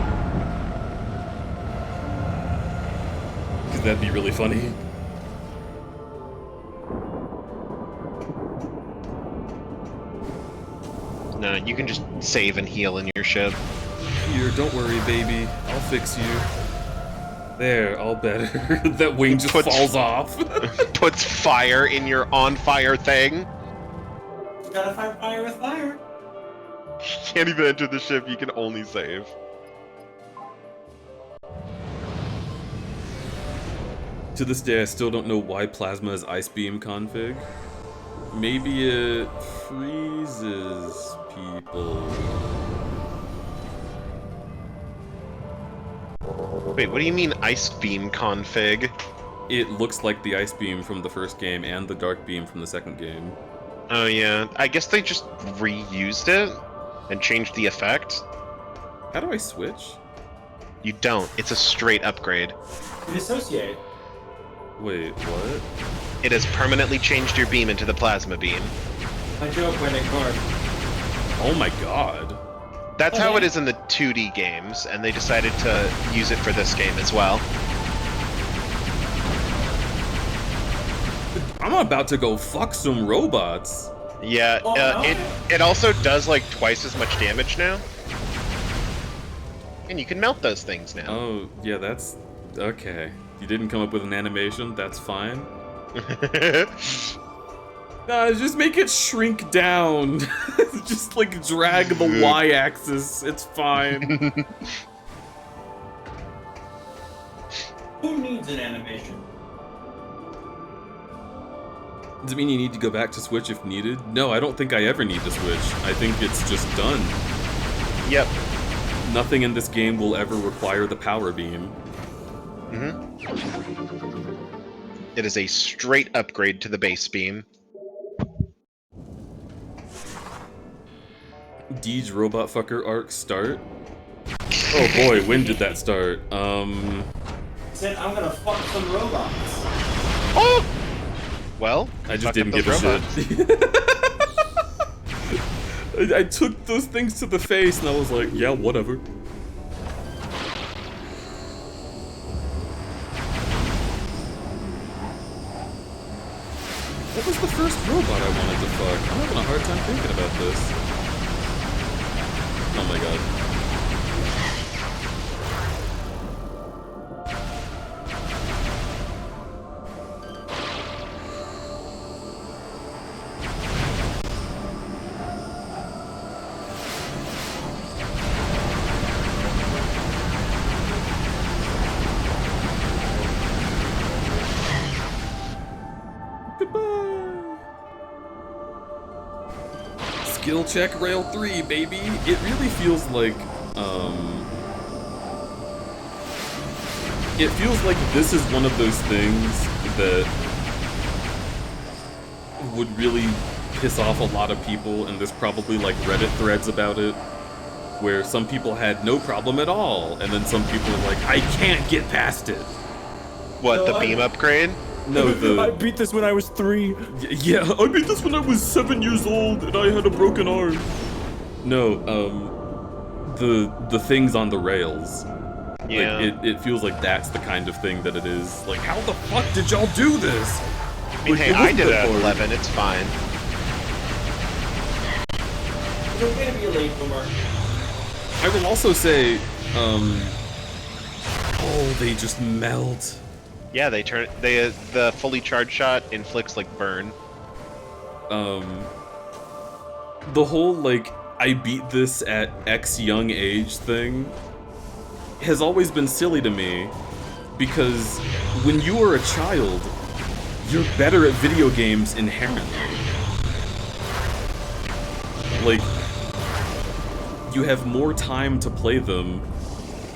Because that'd be really funny. No, you can just save and heal in your ship. Here, don't worry, baby. I'll fix you. There, all better. That wing just falls off. Puts fire in your on-fire thing. You gotta fight fire with fire. You can't even enter the ship, you can only save. To this day, I still don't know why Plasma is Ice Beam config. Maybe it freezes people. Wait, what do you mean Ice Beam config? It looks like the Ice Beam from the first game and the Dark Beam from the second game. Oh yeah, I guess they just reused it and changed the effect. How do I switch? You don't, it's a straight upgrade. You dissociate. Wait, what? It has permanently changed your beam into the plasma beam. My joke went ignored. Oh my god. That's how it is in the 2D games, and they decided to use it for this game as well. I'm about to go fuck some robots. Yeah, it also does like twice as much damage now. And you can melt those things now. Oh, yeah, that's... okay. You didn't come up with an animation, that's fine. Nah, just make it shrink down. Just like drag the Y-axis, it's fine. Who needs an animation? Does it mean you need to go back to Switch if needed? No, I don't think I ever need to switch. I think it's just done. Yep. Nothing in this game will ever require the power beam. It is a straight upgrade to the base beam. Deej robot fucker arc start? Oh boy, when did that start? Said I'm gonna fuck some robots. Oh! Well, I just didn't give a shit. I took those things to the face and I was like, yeah, whatever. What was the first robot I wanted to fuck? I'm having a hard time thinking about this. Oh my god. Skill check rail 3, baby. It really feels like, it feels like this is one of those things that would really piss off a lot of people, and there's probably like Reddit threads about it, where some people had no problem at all, and then some people are like, I can't get past it. What, the beam upgrade? No, I beat this when I was 3. Yeah, I beat this when I was 7 years old and I had a broken arm. No, the things on the rails. Yeah. Like, it feels like that's the kind of thing that it is. Like, how the fuck did y'all do this? I mean, hey, I did it at 11, it's fine. You're gonna be a late boomer. I will also say, oh, they just melt. Yeah, the fully charged shot inflicts like burn. The whole like I beat this at X young age thing has always been silly to me, because when you are a child, you're better at video games inherently. Like, you have more time to play them,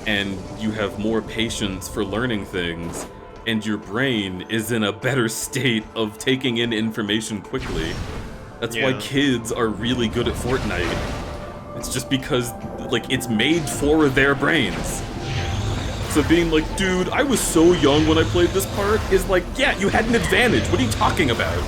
and you have more patience for learning things, and your brain is in a better state of taking in information quickly. That's why kids are really good at Fortnite. It's just because, like, it's made for their brains. So being like, dude, I was so young when I played this part, is like, yeah, you had an advantage. What are you talking about?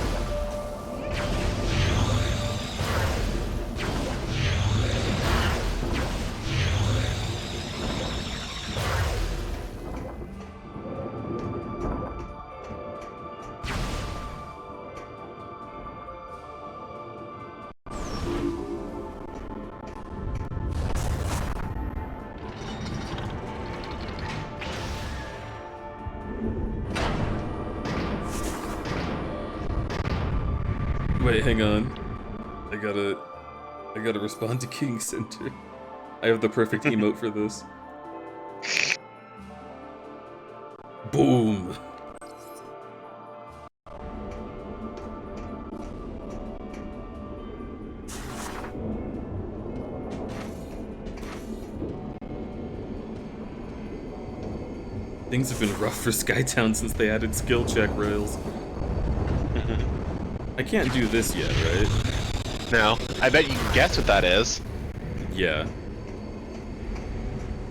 Wait, hang on. I gotta respond to King Center. I have the perfect emote for this. Boom. Things have been rough for Skytown since they added skill check rails. I can't do this yet, right? No. I bet you can guess what that is. Yeah.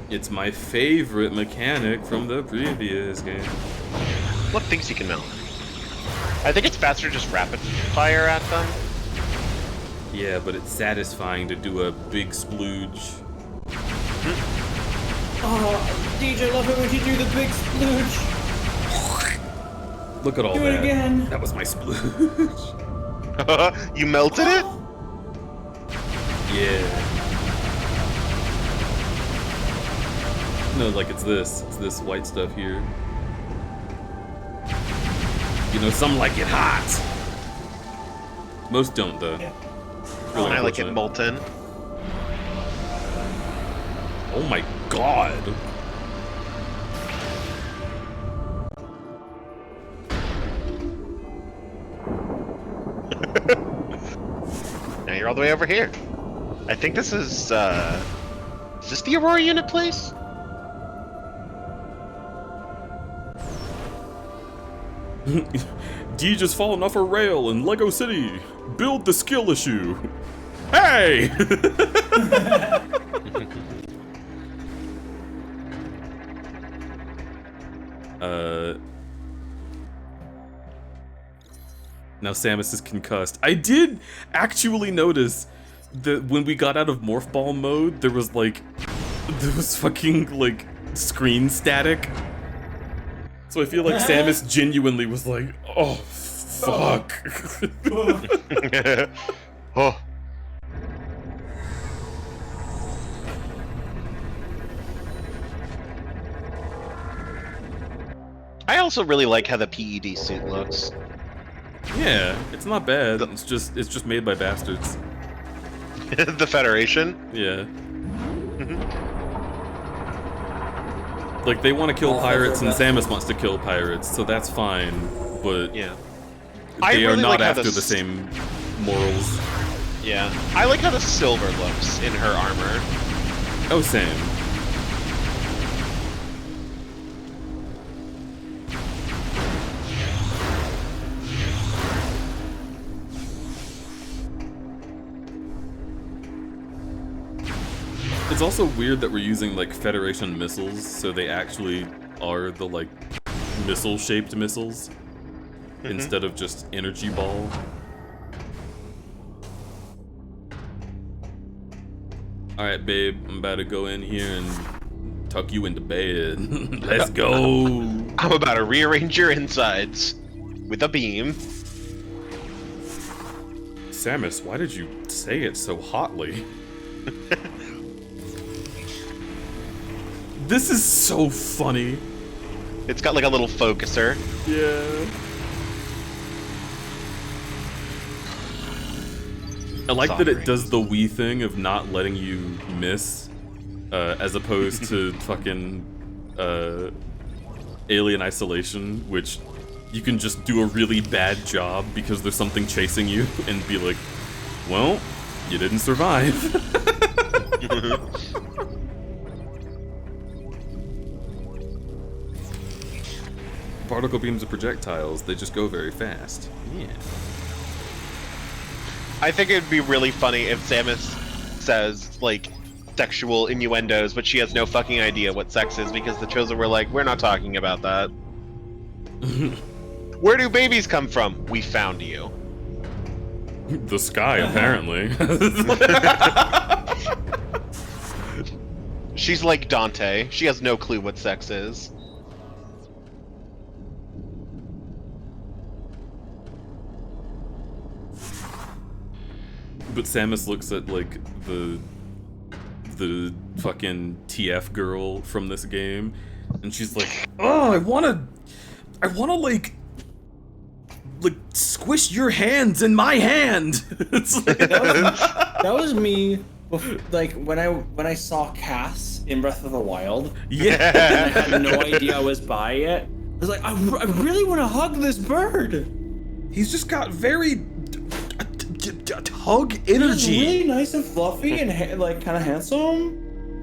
It's my favorite mechanic from the previous game. What things you can melt? I think it's faster just rapid fire at them. Yeah, but it's satisfying to do a big splooge. Oh, DJ, love it when you do the big splooge. Look at all Do that. it again. That was my splooge. You melted it? Yeah. No, like it's this white stuff here. You know, some like it hot. Most don't, though. Yeah. Really I like it unfortunate. molten. Oh my god. Now you're all the way over here. I think this is this the Aurora unit place? D just fallen off a rail in Lego City. Build the skill issue. Hey! Now Samus is concussed. I did actually notice that when we got out of Morph Ball mode, there was fucking, like, screen static. So I feel like Samus genuinely was like, oh, fuck. Oh. I also really like how the PED suit looks. Yeah, it's not bad. It's just made by bastards. The Federation? Yeah. Like, they want to kill pirates and Samus wants to kill pirates, so that's fine, but yeah, they are really not like after the same morals. Yeah. I like how the silver looks in her armor. Oh, same. It's also weird that we're using, like, Federation missiles, so they actually are the, like, missile-shaped missiles, instead of just energy ball. Alright, babe, I'm about to go in here and tuck you into bed. Let's go! I'm about to rearrange your insides with a beam. Samus, why did you say it so hotly? This is so funny. It's got like a little focuser. Yeah. I like that it does the Wii thing of not letting you miss, as opposed to fucking Alien Isolation, which you can just do a really bad job because there's something chasing you and be like, well, you didn't survive. Particle beams are projectiles, they just go very fast. Yeah. I think it'd be really funny if Samus says, like, sexual innuendos, but she has no fucking idea what sex is because the Chosen were like, we're not talking about that. Where do babies come from? We found you. The sky, apparently. She's like Dante. She has no clue what sex is. But Samus looks at, like, the fucking TF girl from this game, and she's like, oh, I wanna, like, like squish your hands in my hand. It's like, that was me. Like when I saw Cass in Breath of the Wild. Yeah. And I had no idea I was by it. I was like, I really want to hug this bird. He's just got very hug energy. He's really nice and fluffy and like kind of handsome,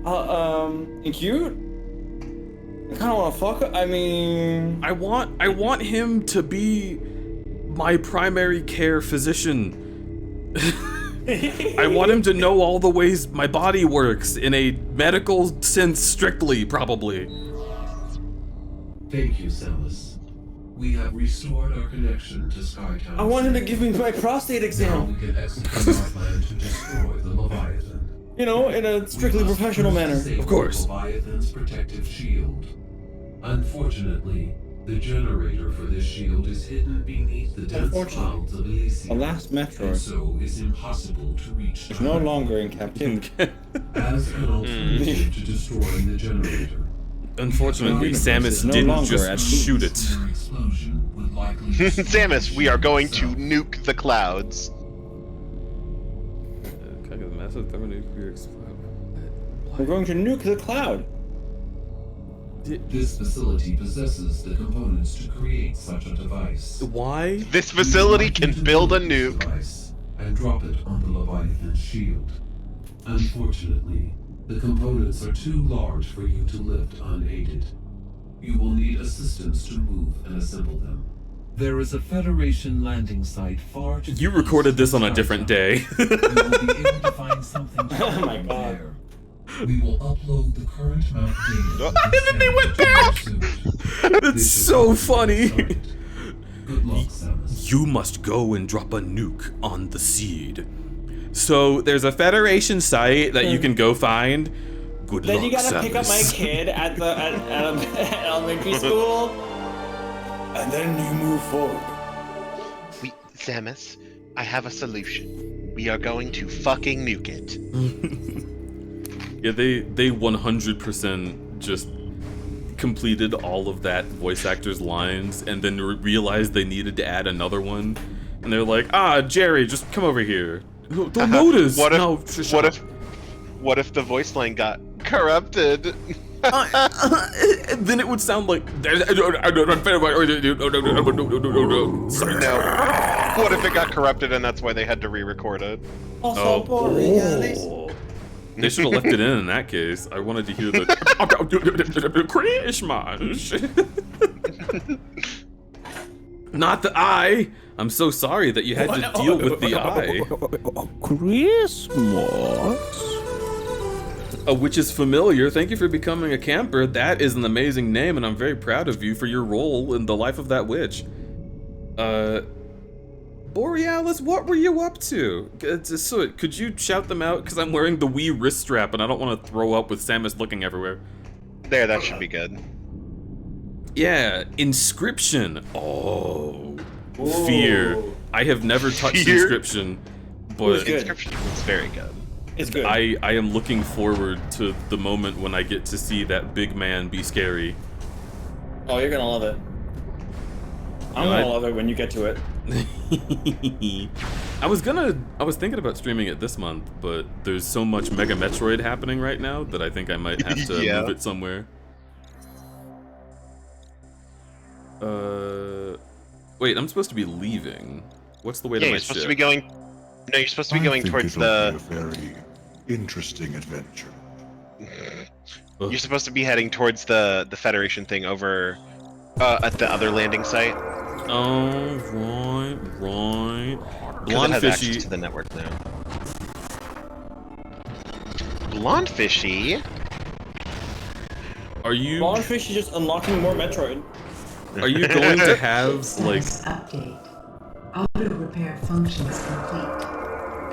and cute. I kind of want to fuck. I mean, I want him to be my primary care physician. I want him to know all the ways my body works in a medical sense, strictly, probably. Thank you, Samus. We have restored our connection to Skytown. I want him to give me my prostate Now exam. we can execute our plan to destroy the Leviathan. You know, in a strictly We must professional first manner. disable Of course. the Leviathan's protective shield. Unfortunately, the generator for this shield is hidden beneath the dense clouds of Elysium. The last And Metroid so is impossible to reach. is no longer in captivity. As an alternative to destroying the generator. Unfortunately, Universe Samus is no didn't longer at just peace. shoot it. Nuclear explosion would likely Samus, we are going to nuke the clouds. We're going to nuke the cloud. This facility possesses the components to create such a device. Why? This facility can build a nuke. Device and drop it on the Leviathan's shield. Unfortunately, the components are too large for you to lift unaided. You will need assistance to move and assemble them. There is a Federation landing site far to You recorded this on a different day. You will be able to find something to Oh my find God. there. We will upload the current map data. And then they went back! That's so funny. Good luck, Samus. You must go and drop a nuke on the seed. So there's a Federation site that you can go find. Good Then luck, you gotta pick up my Samus. kid at the at elementary school, and then you move forward. Samus, I have a solution. We are going to fucking nuke it. Yeah, they 100% just completed all of that voice actor's lines and then realized they needed to add another one. And they're like, Jerry, just come over here. Don't notice. What if, No, what if the voice line got corrupted? Then it would sound like. No. What if it got corrupted and that's why they had to re-record it? Also, Borealis. They should have left it in that case. I wanted to hear the Christmas. Not the eye. I'm so sorry that you had to deal with the eye. Christmas. Which is familiar. Thank you for becoming a camper. That is an amazing name, and I'm very proud of you for your role in the life of that witch. Borealis, what were you up to? So, could you shout them out? Because I'm wearing the Wii wrist strap, and I don't want to throw up with Samus looking everywhere. There, that should be good. Yeah, Inscription. Oh. Whoa. Fear. I have never touched Fear? Inscription, but Inscription is very good. It's good. I am looking forward to the moment when I get to see that big man be scary. Oh, you're gonna love it. I'm gonna love it when you get to it. I was thinking about streaming it this month, but there's so much Mega Metroid happening right now that I think I might have to Yeah. move it somewhere. Wait, I'm supposed to be leaving. What's the way to Yeah, my you're supposed ship? to be going. No, you're supposed to be going towards it'll the. be a very interesting adventure. You're supposed to be heading towards the Federation thing over at the other landing site. Oh, right. Because it Blonde has Fishy. access to the network now. Blonde Fishy? Are you Bonefish is just unlocking more Metroid. Are you going to have like Status update. Auto repair functions complete.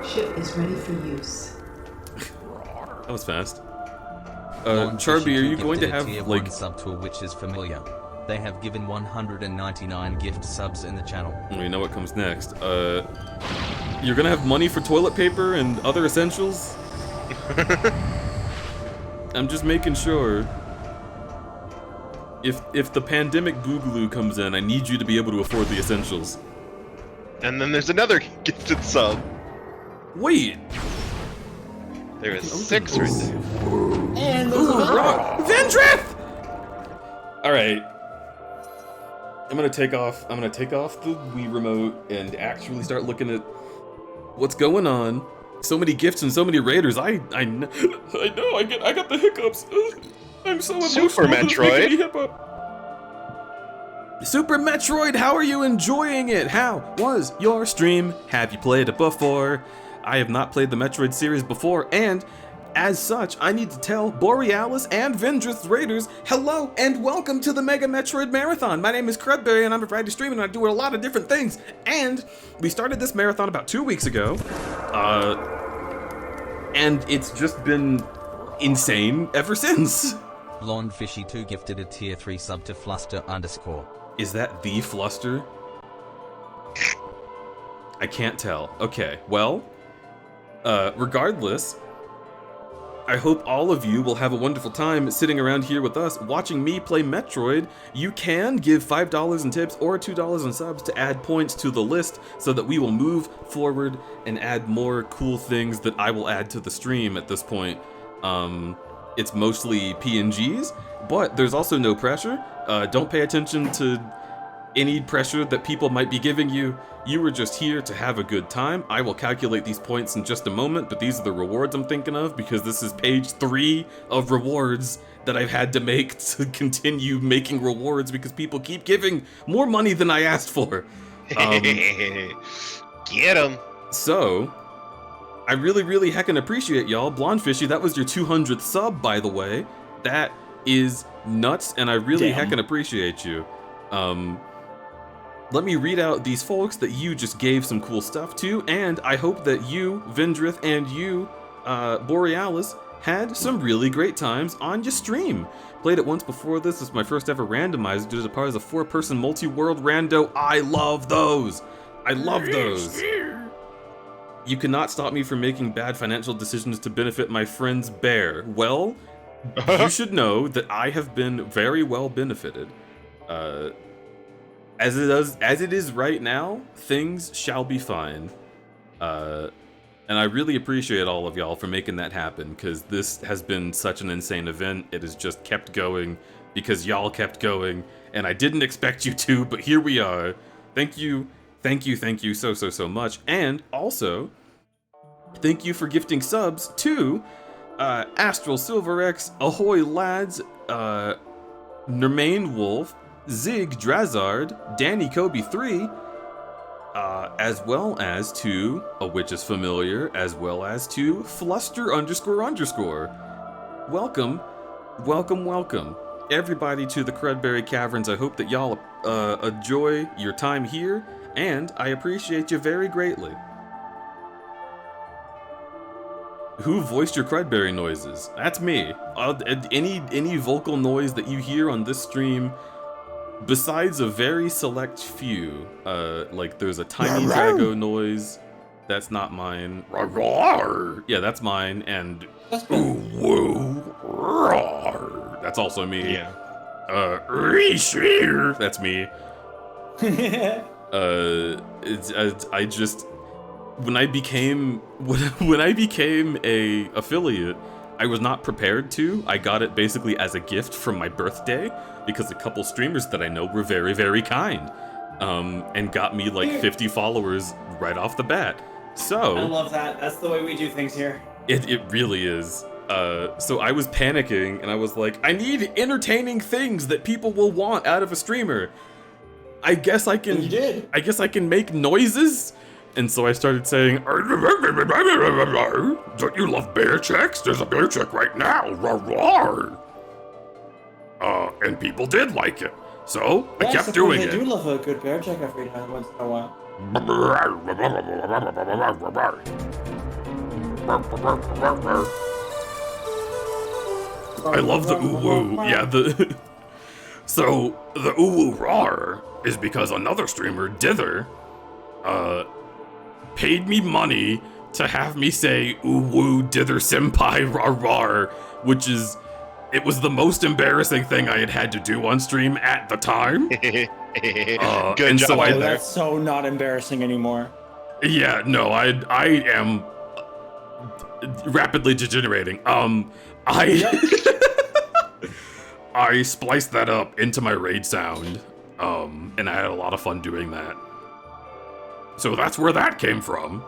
Ship is ready for use. that was fast. Blonde Charby, Fishy are you 2 going to gifted a have tier like 1 sub to a which is familiar. They have given 199 gift subs in the channel. we know what comes next. You're gonna have money for toilet paper and other essentials? I'm just making sure. If the pandemic boogaloo comes in, I need you to be able to afford the essentials. And then there's another gifted sub. Wait. There is 6 right there. And there's a Vendrith! Alright. I'm gonna take off the Wii remote and actually start looking at what's going on. So many gifts and so many raiders. I know I got the hiccups. I'm so emotional. Super Metroid. Super Metroid, how are you enjoying it? How was your stream? Have you played it before? I have not played the Metroid series before, and as such, I need to tell Borealis and Vendrith's Raiders, hello and welcome to the Mega Metroid Marathon. My name is Crudberry and I'm a variety streamer and I do a lot of different things. And we started this marathon about 2 weeks ago, and it's just been insane ever since. Blonde Fishy 2 gifted a tier 3 sub to Fluster_. Is that the Fluster? I can't tell. Okay, well, regardless, I hope all of you will have a wonderful time sitting around here with us watching me play Metroid. You can give $5 in tips or $2 in subs to add points to the list so that we will move forward and add more cool things that I will add to the stream at this point. It's mostly PNGs, but there's also no pressure. Don't pay attention to any pressure that people might be giving you. You were just here to have a good time. I will calculate these points in just a moment, but these are the rewards I'm thinking of because this is page 3 of rewards that I've had to make to continue making rewards because people keep giving more money than I asked for. Get 'em. So, I really heckin' appreciate y'all. Blonde Fishy, that was your 200th sub, by the way. That is nuts, and I really heckin' appreciate you. Let me read out these folks that you just gave some cool stuff to, and I hope that you, Vendrith, and you, Borealis, had some really great times on your stream. Played it once before this. This is my first ever randomizer. Did it as part of a 4-person multi-world rando. I love those. I love those. You cannot stop me from making bad financial decisions to benefit my friend's bear. Well, you should know that I have been very well benefited. As it is right now, things shall be fine. And I really appreciate all of y'all for making that happen, because this has been such an insane event. It has just kept going because y'all kept going, and I didn't expect you to, but here we are. Thank you so much. And also, thank you for gifting subs to Astral Silverex, Ahoy Lads, Nermain Wolf, Zig Drazard, Danny Kobe 3, as well as to A Witch is Familiar, as well as to Fluster __. Welcome, everybody to the Crudberry Caverns. I hope that y'all enjoy your time here, and I appreciate you very greatly. Who voiced your Crudberry noises? That's me. Any vocal noise that you hear on this stream, besides a very select few, like there's a tiny Drago noise, that's not mine. Yeah, that's mine, and ooh, woo, roar, that's also me. Yeah. That's me. I just when I became a affiliate, I was not prepared to. I got it basically as a gift from my birthday because a couple streamers that I know were very kind, and got me like 50 followers right off the bat. So I love that. That's the way we do things here. It really is. So I was panicking and I was like, I need entertaining things that people will want out of a streamer. I guess I can. And you did. I guess I can make noises. And so I started saying, don't you love bear checks? There's a bear check right now. And people did like it. So I kept doing it. I do love a good bear check every now and once in a while. I love the ooh-woo. Yeah, So the ooh-woo rawr is because another streamer, Dither, paid me money to have me say ooh-woo Dither senpai rawr, which is, it was the most embarrassing thing I had to do on stream at the time. Good and job, so Oh, that's so not embarrassing anymore. Yeah, no, I am rapidly degenerating. I spliced that up into my raid sound, and I had a lot of fun doing that. So that's where that came from.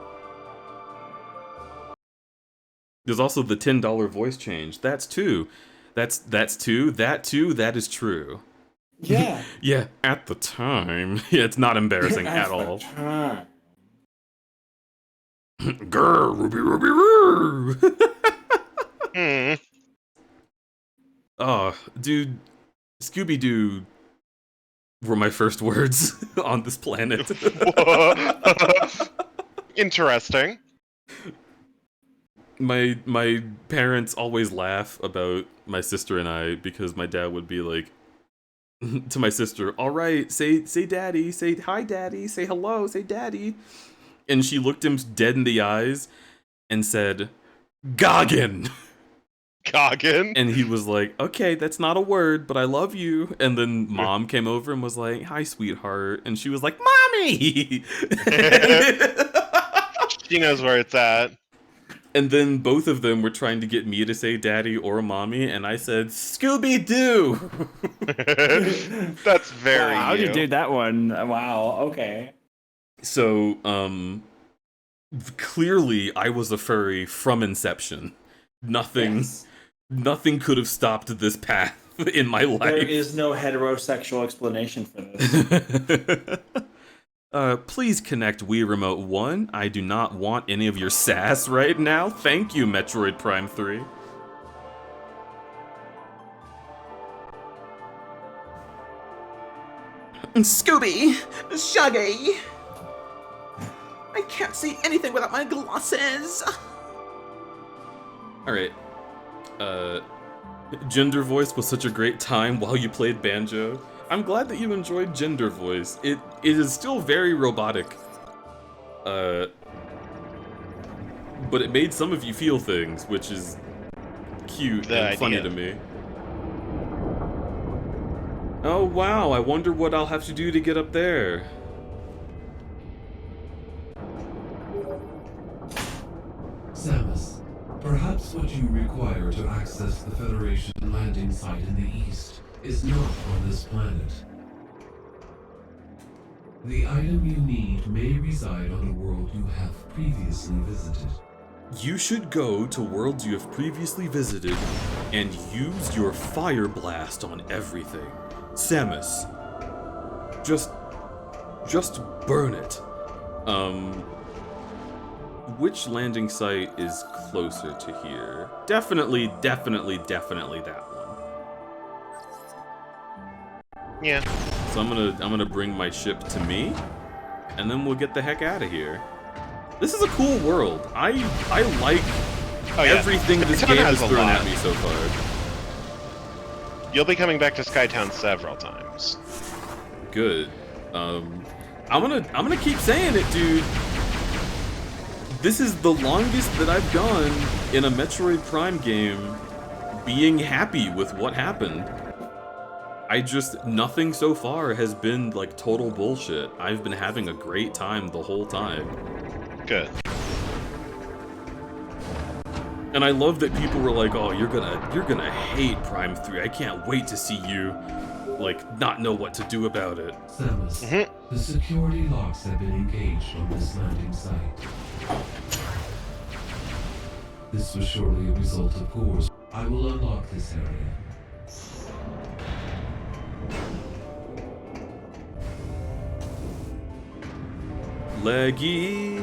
There's also the $10 voice change. That's two. That's two. That too. That is true. Yeah. Yeah, at the time. Yeah, it's not embarrassing at all. Time. Grr, Ruby, Ruby, Roo. Oh, dude, Scooby-Doo were my first words on this planet. Interesting. My parents always laugh about my sister and I because my dad would be like to my sister, "All right, say daddy, say hi daddy, say hello, say daddy." And she looked him dead in the eyes and said, "Goggin." Goggin? And he was like, "Okay, that's not a word, but I love you." And then mom came over and was like, "Hi, sweetheart." And she was like, "Mommy!" She knows where it's at. And then both of them were trying to get me to say daddy or mommy, and I said, "Scooby-Doo!" That's very Wow, how'd you do that one? Wow, okay. So, clearly I was a furry from inception. Nothing could have stopped this path in my life. There is no heterosexual explanation for this. Please connect Wii Remote 1. I do not want any of your sass right now. Thank you, Metroid Prime 3. Scooby! Shaggy! I can't see anything without my glasses! Alright. Gender Voice was such a great time while you played Banjo. I'm glad that you enjoyed Gender Voice. It is still very robotic. But it made some of you feel things, which is cute and funny to me. Oh wow, I wonder what I'll have to do to get up there. Samus, perhaps what you require to access the Federation landing site in the east is not on this planet. The item you need may reside on a world you have previously visited. You should go to worlds you have previously visited and use your Fire Blast on everything. Samus, just burn it. Which landing site is closer to here? Definitely that one. Yeah. So I'm gonna bring my ship to me, and then we'll get the heck out of here. This is a cool world. I like everything this game has thrown at me so far. You'll be coming back to Skytown several times. Good. I'm gonna keep saying it, dude. This is the longest that I've gone in a Metroid Prime game being happy with what happened. Nothing so far has been like total bullshit. I've been having a great time the whole time. Good. And I love that people were like, "Oh, you're gonna hate Prime 3. I can't wait to see you, like, not know what to do about it." Samus, the security locks have been engaged on this landing site. This was surely a result of Gore's. I will unlock this area. Leggy,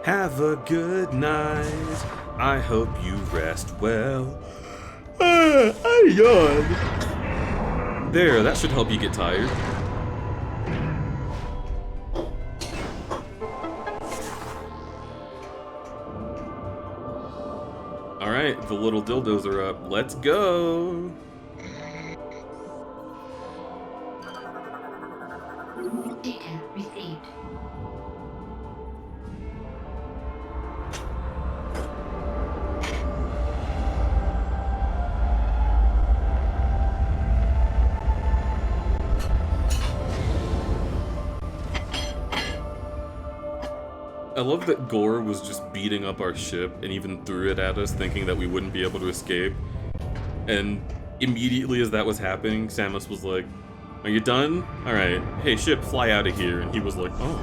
have a good night. I hope you rest well. I yawn. There, that should help you get tired. Alright, the little dildos are up. Let's go! Data received. love that Gore was just beating up our ship and even threw it at us thinking that we wouldn't be able to escape. And immediately as that was happening, Samus was like, "Are you done? Alright, hey ship, fly out of here." And he was like, "Oh."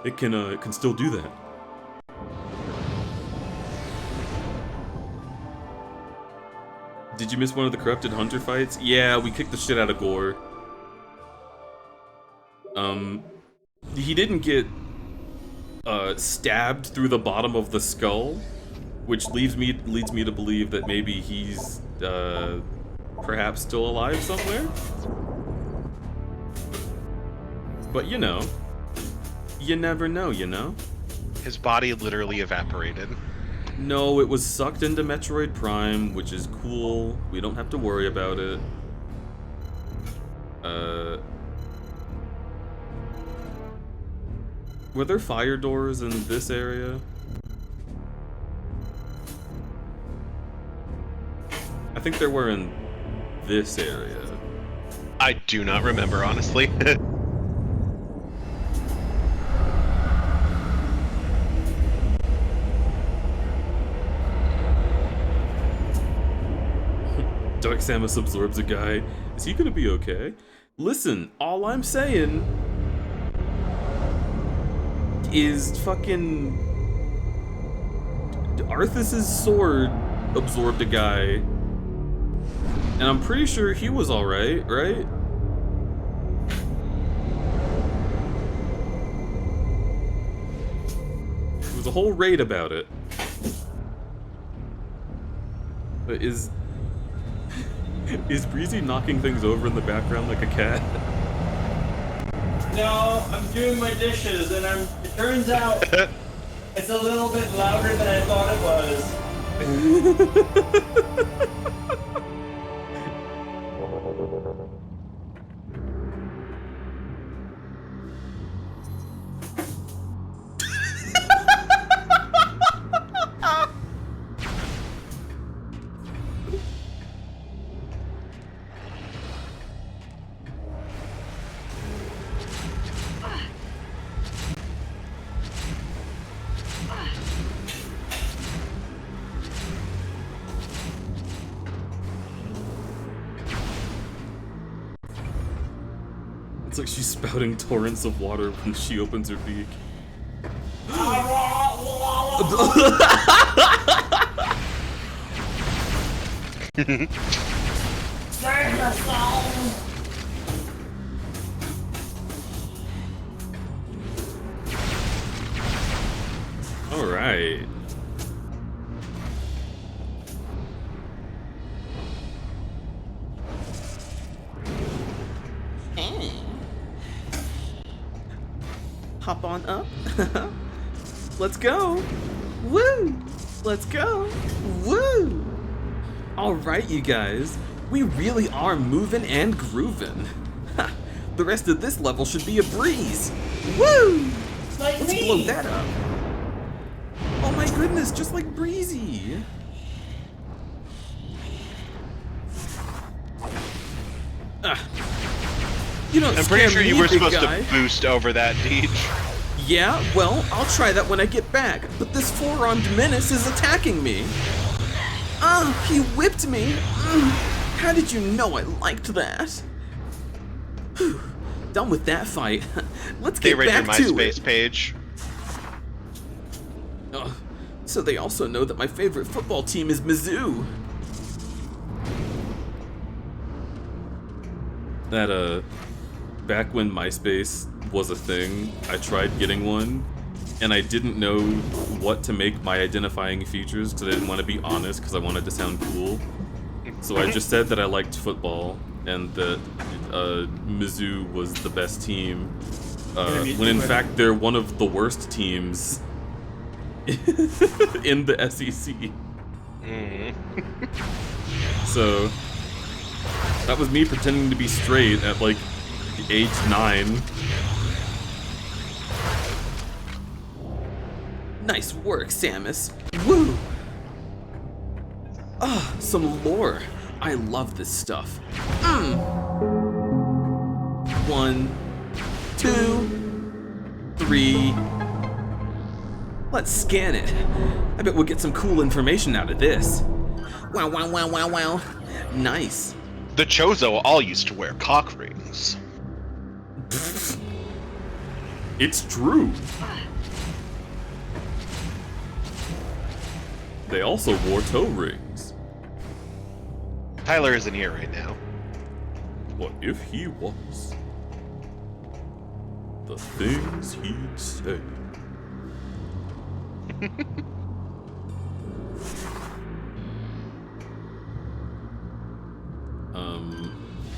It can still do that. Did you miss one of the corrupted hunter fights? Yeah, we kicked the shit out of Gore. He didn't get stabbed through the bottom of the skull, which leads me to believe that maybe he's perhaps still alive somewhere. But you know, you never know, you know? His body literally evaporated. No, it was sucked into Metroid Prime, which is cool. We don't have to worry about it. Were there fire doors in this area? I think there were in this area. I do not remember, honestly. Dark Samus absorbs a guy. Is he gonna be okay? Listen, all I'm saying is fucking Arthas's sword absorbed a guy. And I'm pretty sure he was alright, right? There was a whole raid about it. But is Breezy knocking things over in the background like a cat? No, I'm doing my dishes, and it turns out it's a little bit louder than I thought it was. It's like she's spouting torrents of water when she opens her beak. Save your soul! Alright. Hop on up. Let's go. Woo! Let's go. Woo! Alright, you guys. We really are moving and grooving. Ha! The rest of this level should be a breeze. Woo! Like Let's me. blow that up. Oh my goodness, just like Breezy. You don't I'm pretty scare sure you me, were big supposed guy. to boost over that, Deej. Yeah, well, I'll try that when I get back, but this four-armed menace is attacking me. He whipped me. How did you know I liked that? Whew. Done with that fight. Let's They get read your back to MySpace it. page. So they also know that my favorite football team is Mizzou. That, back when MySpace was a thing, I tried getting one, and I didn't know what to make my identifying features because I didn't want to be honest because I wanted to sound cool. So I just said that I liked football and that Mizzou was the best team, when in fact they're one of the worst teams in the SEC. So that was me pretending to be straight at like age 9. Nice work, Samus. Woo! Some lore. I love this stuff. 1, 2, 3. Let's scan it. I bet we'll get some cool information out of this. Wow, wow, wow, wow, wow. Nice. The Chozo all used to wear cock rings. It's true. They also wore toe rings. Tyler isn't here right now. What if he was? The things he'd say.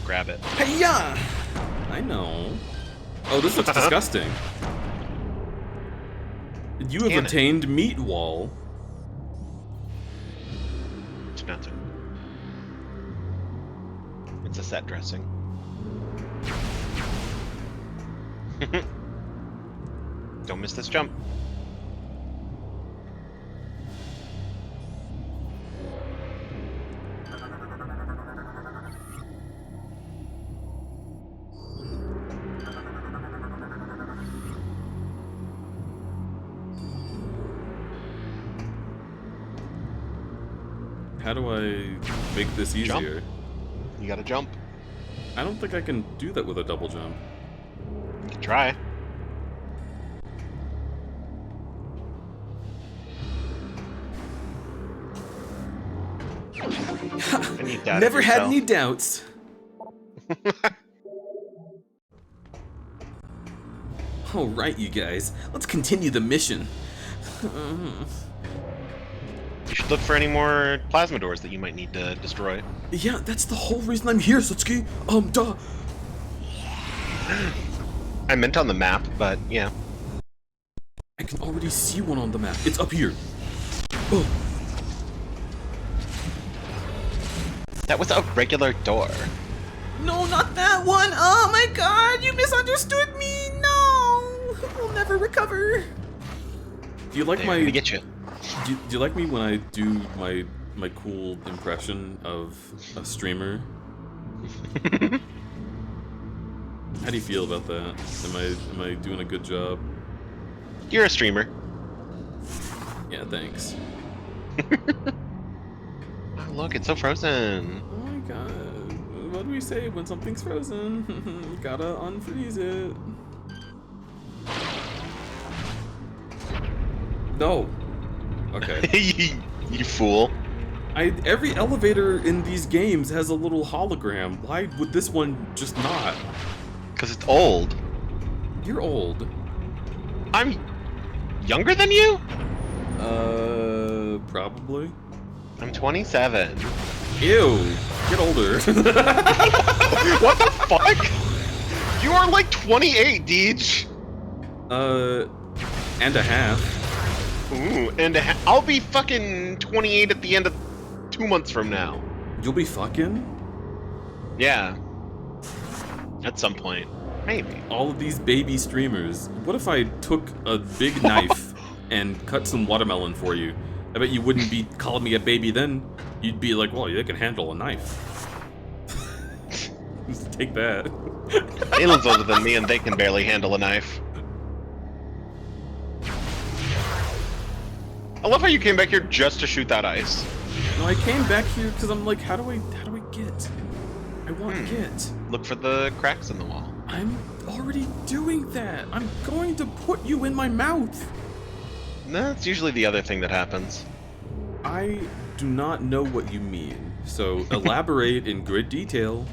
Grab it. Hey-ya! I know. Oh, this looks disgusting. You have obtained meat wall. It's nothing. It's a set dressing. Don't miss this jump. How do I make this easier? Jump. You gotta jump. I don't think I can do that with a double jump. You can try. Never had any doubts. Alright, you guys. Let's continue the mission. You should look for any more plasma doors that you might need to destroy. Yeah, that's the whole reason I'm here, Satsuki. Duh. I meant on the map, but yeah. I can already see one on the map. It's up here. Oh. That was a regular door. No, not that one. Oh my god, you misunderstood me. No. We'll never recover. Do you like They're gonna get you. Do you like me when I do my cool impression of a streamer? How do you feel about that? Am I doing a good job? You're a streamer. Yeah, thanks. Oh, look, it's so frozen. Oh my god. What do we say when something's frozen? You gotta unfreeze it. No. Okay. You fool. Every elevator in these games has a little hologram. Why would this one just not? Because it's old. You're old. I'm younger than you? Probably. I'm 27. Ew. Get older. What the fuck? You are like 28, Deej. And a half. Ooh, and I'll be fucking 28 at the end of 2 months from now. You'll be fucking? Yeah. At some point. Maybe. All of these baby streamers. What if I took a big knife and cut some watermelon for you? I bet you wouldn't be calling me a baby then. You'd be like, well, you can handle a knife. Just take that. Aelin's older than me and they can barely handle a knife. I love how you came back here just to shoot that ice. No, I came back here because I'm like, how do I get? I want get. Look for the cracks in the wall. I'm already doing that. I'm going to put you in my mouth. No, it's usually the other thing that happens. I do not know what you mean, so elaborate in good detail.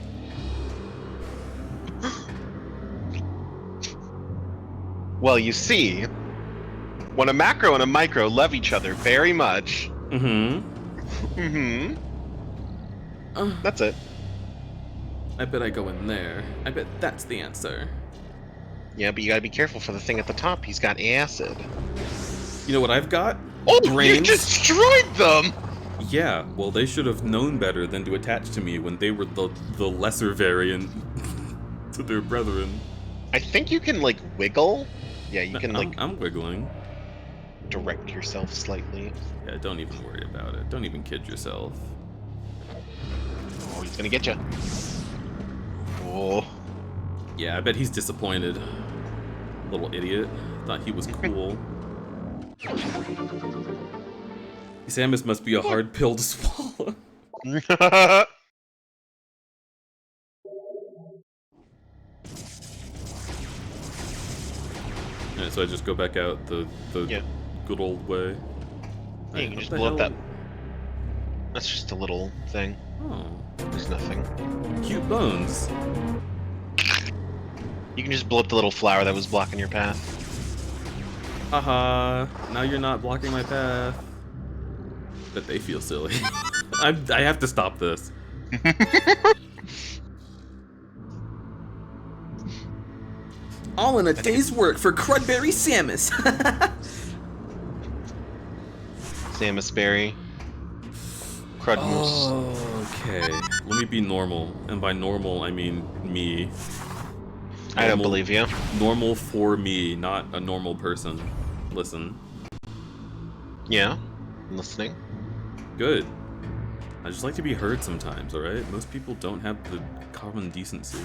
Well, you see, when a macro and a micro love each other very much. That's it. I bet I go in there. I bet that's the answer. Yeah, but you gotta be careful for the thing at the top. He's got acid. You know what I've got? Oh, brains. You destroyed them! Yeah, well, they should have known better than to attach to me when they were the lesser variant to their brethren. I think you can, like, wiggle. Yeah, you can, like... I'm wiggling. Direct yourself slightly. Yeah, don't even worry about it. Don't even kid yourself. Oh, he's gonna get you. Oh. Yeah, I bet he's disappointed. Little idiot. Thought he was cool. Samus must be a hard pill to swallow. Alright, so I just go back out the good old way. Yeah, you can just blow up that. That's just a little thing. Oh. There's nothing. Cute bones. You can just blow up the little flower that was blocking your path. Haha, now you're not blocking my path. But they feel silly. I have to stop this. All in a day's work for crudberry Samus. Samus berry. Crud moose. Okay, let me be normal. And by normal, I mean me. I don't believe you. Normal for me, not a normal person. Listen. Yeah, I'm listening. Good. I just like to be heard sometimes, alright? Most people don't have the common decency.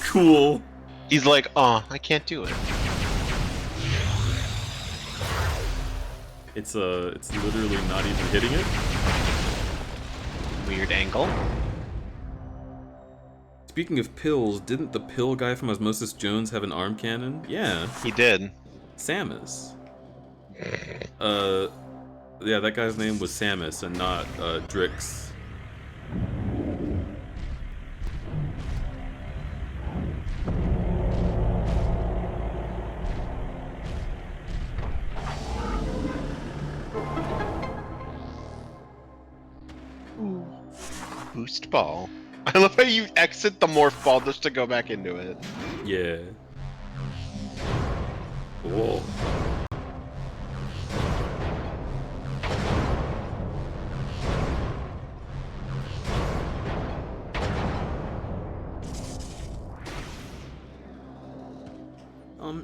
Cool. He's like, oh, I can't do it. It's literally not even hitting it. Weird angle. Speaking of pills, didn't the pill guy from Osmosis Jones have an arm cannon? Yeah. He did. Samus. Yeah, that guy's name was Samus and not, Drix. Boost ball. I love how you exit the morph ball just to go back into it. Yeah. Whoa.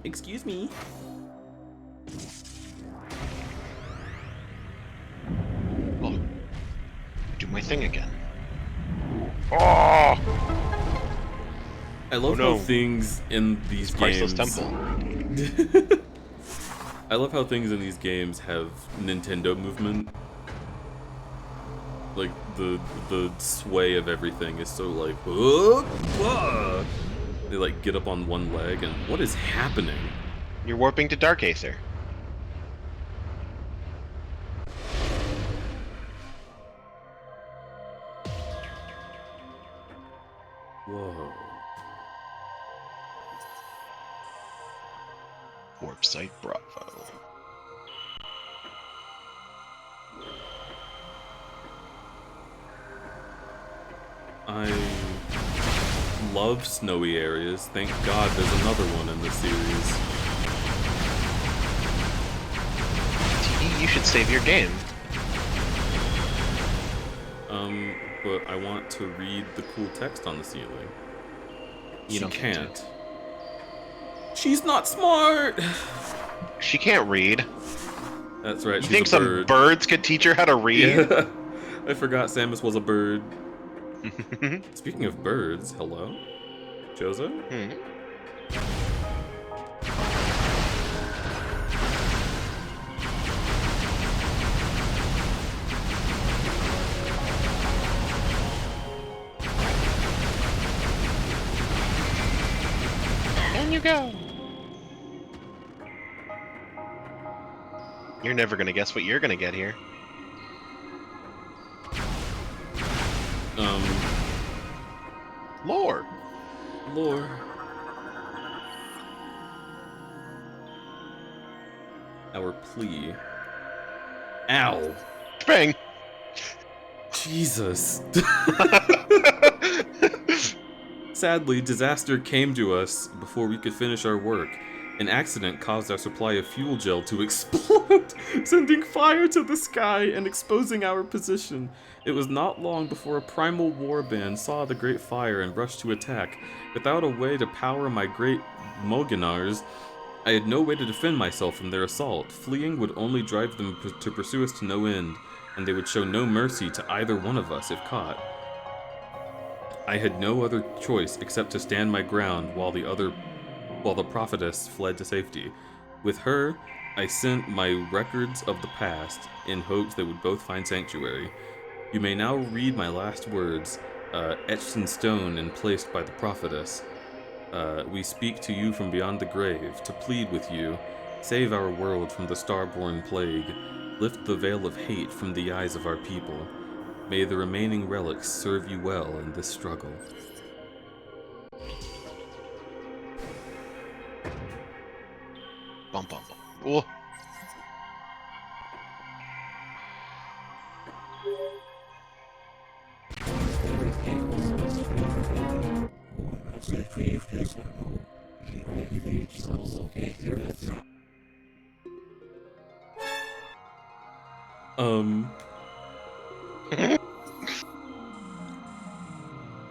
Excuse me. Oh. Do my thing again. Oh! I love how things in these games... Temple. I love how things in these games have Nintendo movement. Like, the sway of everything is so like... They like get up on one leg and what is happening? You're warping to Dark Aether. Whoa. Warp Site Bravo. I love snowy areas. Thank God there's another one in this series. You should save your game. But I want to read the cool text on the ceiling. You don't can't. She's not smart! She can't read. That's right, You think some birds could teach her how to read? Yeah. I forgot Samus was a bird. Speaking of birds, hello? Jozo? Down you go. You're never gonna guess what you're gonna get here. Lore. Lore. Our plea. Ow. Bang. Jesus. Sadly, disaster came to us before we could finish our work. An accident caused our supply of fuel gel to explode, sending fire to the sky and exposing our position. It was not long before a primal warband saw the great fire and rushed to attack. Without a way to power my great Moganars, I had no way to defend myself from their assault. Fleeing would only drive them to pursue us to no end, and they would show no mercy to either one of us if caught. I had no other choice except to stand my ground while the prophetess fled to safety. With her, I sent my records of the past in hopes they would both find sanctuary. You may now read my last words, etched in stone and placed by the prophetess. We speak to you from beyond the grave, to plead with you. Save our world from the starborn plague. Lift the veil of hate from the eyes of our people. May the remaining relics serve you well in this struggle. Bum bum bum. Oh.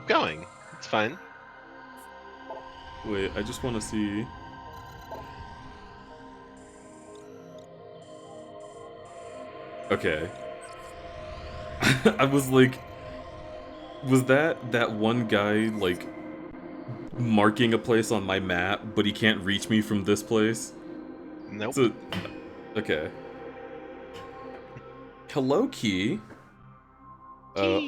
Going. It's fine. Wait, I just want to see... Okay. I was like... Was that one guy, like, marking a place on my map, but he can't reach me from this place? Nope. So, okay. Hello, Key.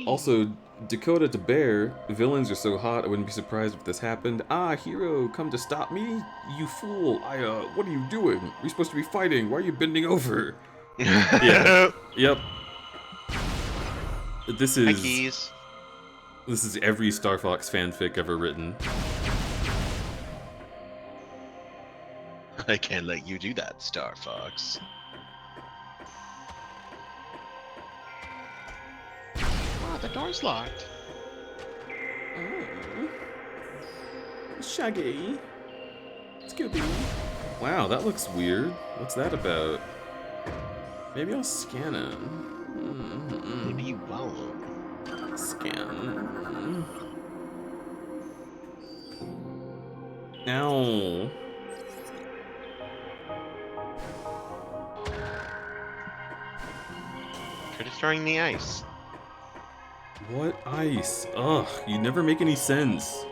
Also, Dakota to Bear, villains are so hot I wouldn't be surprised if this happened. Ah, hero, come to stop me? You fool, what are you doing? We're supposed to be fighting, why are you bending over? Yeah, yep. This is... Hi, Keys. This is every Star Fox fanfic ever written. I can't let you do that, Star Fox. The door's locked. Shaggy. Scooby. Wow, that looks weird. What's that about? Maybe I'll scan it. Maybe you won't. Scan. Ow. Try destroying the ice. What ice? Ugh, you never make any sense.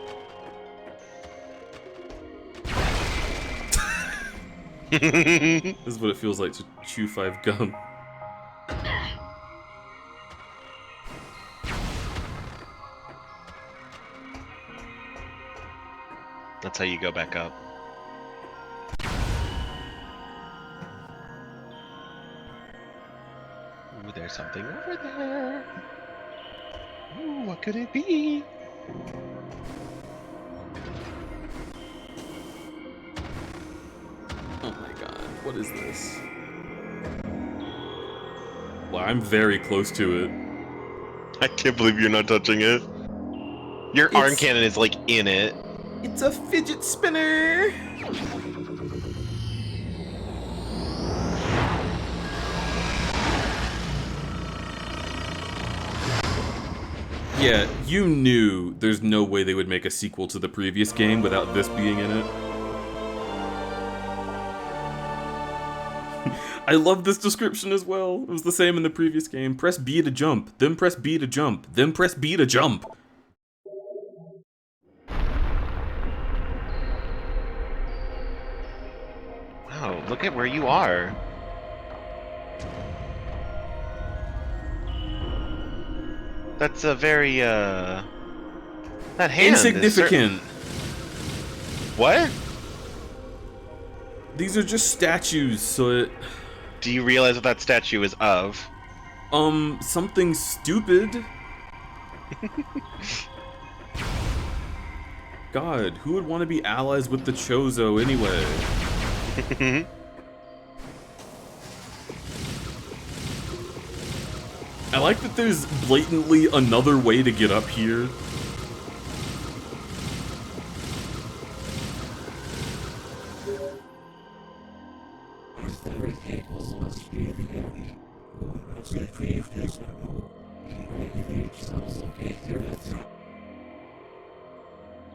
This is what it feels like to chew 5 gum. That's how you go back up. Ooh, there's something over there. Ooh, what could it be? Oh my god, what is this? Well, I'm very close to it. I can't believe you're not touching it. Your arm cannon is like in it. It's a fidget spinner! Yeah, you knew there's no way they would make a sequel to the previous game without this being in it. I love this description as well. It was the same in the previous game. Press B to jump, then press B to jump, then press B to jump. Wow, look at where you are. That's a very, that hand insignificant. What? These are just statues, so it... Do you realize what that statue is of? Something stupid. God, who would want to be allies with the Chozo anyway? I like that there's blatantly another way to get up here.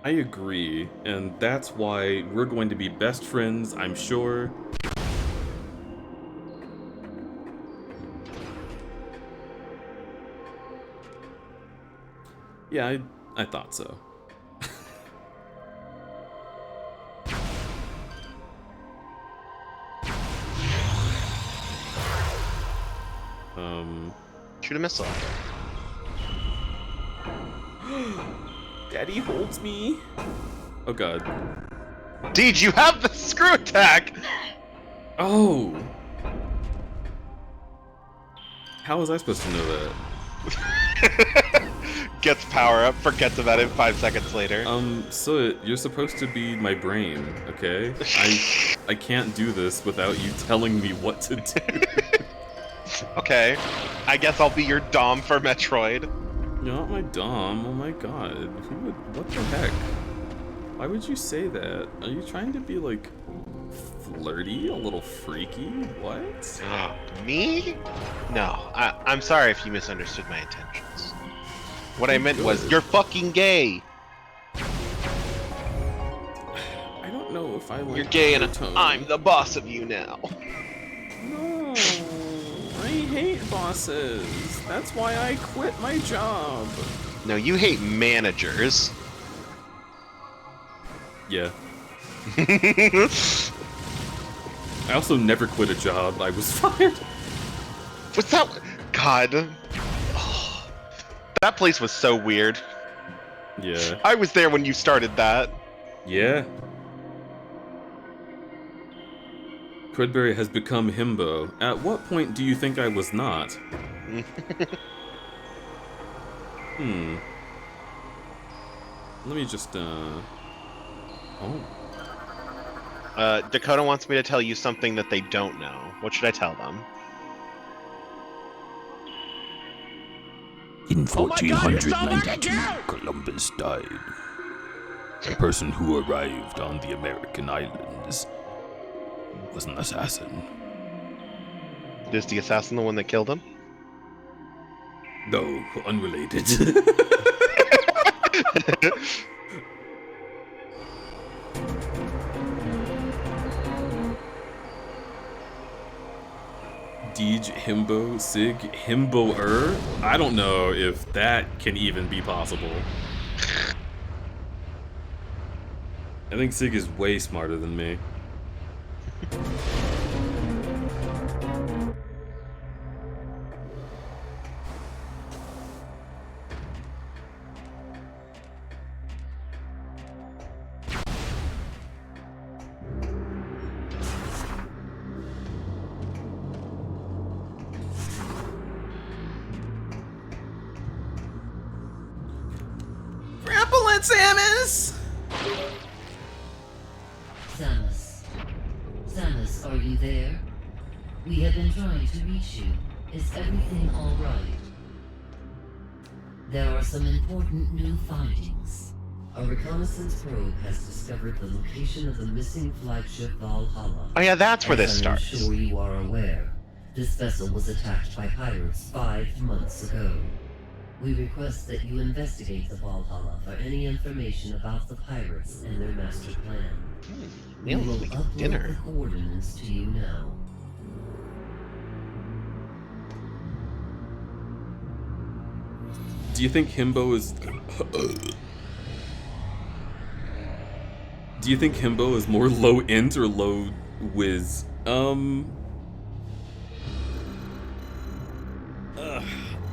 I agree, and that's why we're going to be best friends, I'm sure. Yeah, I thought so. Shoot a missile. Daddy holds me. Oh god. Deej, you have the screw attack! Oh! How was I supposed to know that? Gets power up, forgets about it 5 seconds later. So you're supposed to be my brain, okay? I can't do this without you telling me what to do. Okay, I guess I'll be your Dom for Metroid. You're not my Dom, oh my god. Who would, what the heck? Why would you say that? Are you trying to be, like, flirty? A little freaky? What? Me? No, I'm sorry if you misunderstood my intentions. What I meant was, you're fucking gay! I don't know if I like You're gay and tone. I'm the boss of you now. No, I hate bosses. That's why I quit my job. No, you hate managers. Yeah. I also never quit a job. I was fired. What's that? God. Oh, that place was so weird. Yeah. I was there when you started that. Yeah. Crudberry has become himbo. At what point do you think I was not? Let me just, Dakota wants me to tell you something that they don't know. What should I tell them? In 1492, Columbus died. The person who arrived on the American islands was an assassin. Is the assassin the one that killed him? No, unrelated. Deej himbo, Sig himbo-er? I don't know if that can even be possible. I think Sig is way smarter than me. Grapple it, Samus! Samus, are you there? We have been trying to reach you. Is everything all right? There are some important new findings. A reconnaissance probe has discovered the location of the missing flagship Valhalla. Oh yeah, that's where this starts. I'm sure you are aware. This vessel was attacked by pirates 5 months ago. We request that you investigate the Valhalla for any information about the pirates and their master plan. We will upload the coordinates to you now. Do you think himbo is... Do you think himbo is more low int or low whiz?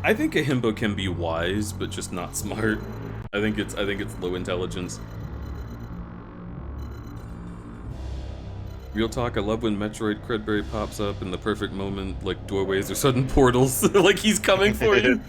I think a himbo can be wise, but just not smart. I think it's low intelligence. Real talk, I love when Metroid Crudberry pops up in the perfect moment, like doorways or sudden portals, like he's coming for you.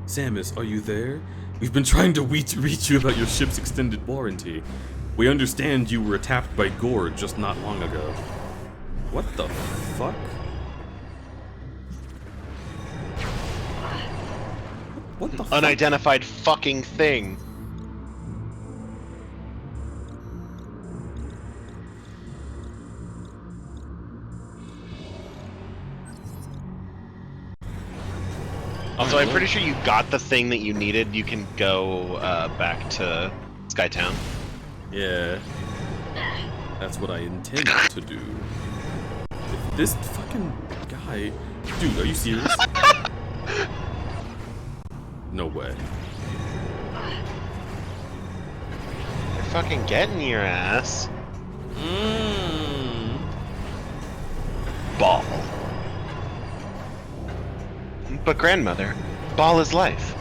Samus, are you there? We've been trying to reach you about your ship's extended warranty. We understand you were attacked by Gore just not long ago. What the fuck? What the fuck? Unidentified fucking thing. Also, I'm pretty sure you got the thing that you needed. You can go back to Skytown. Yeah. That's what I intend to do. This fucking guy... Dude, are you serious? No way. They're fucking getting your ass. Ball. But grandmother, ball is life.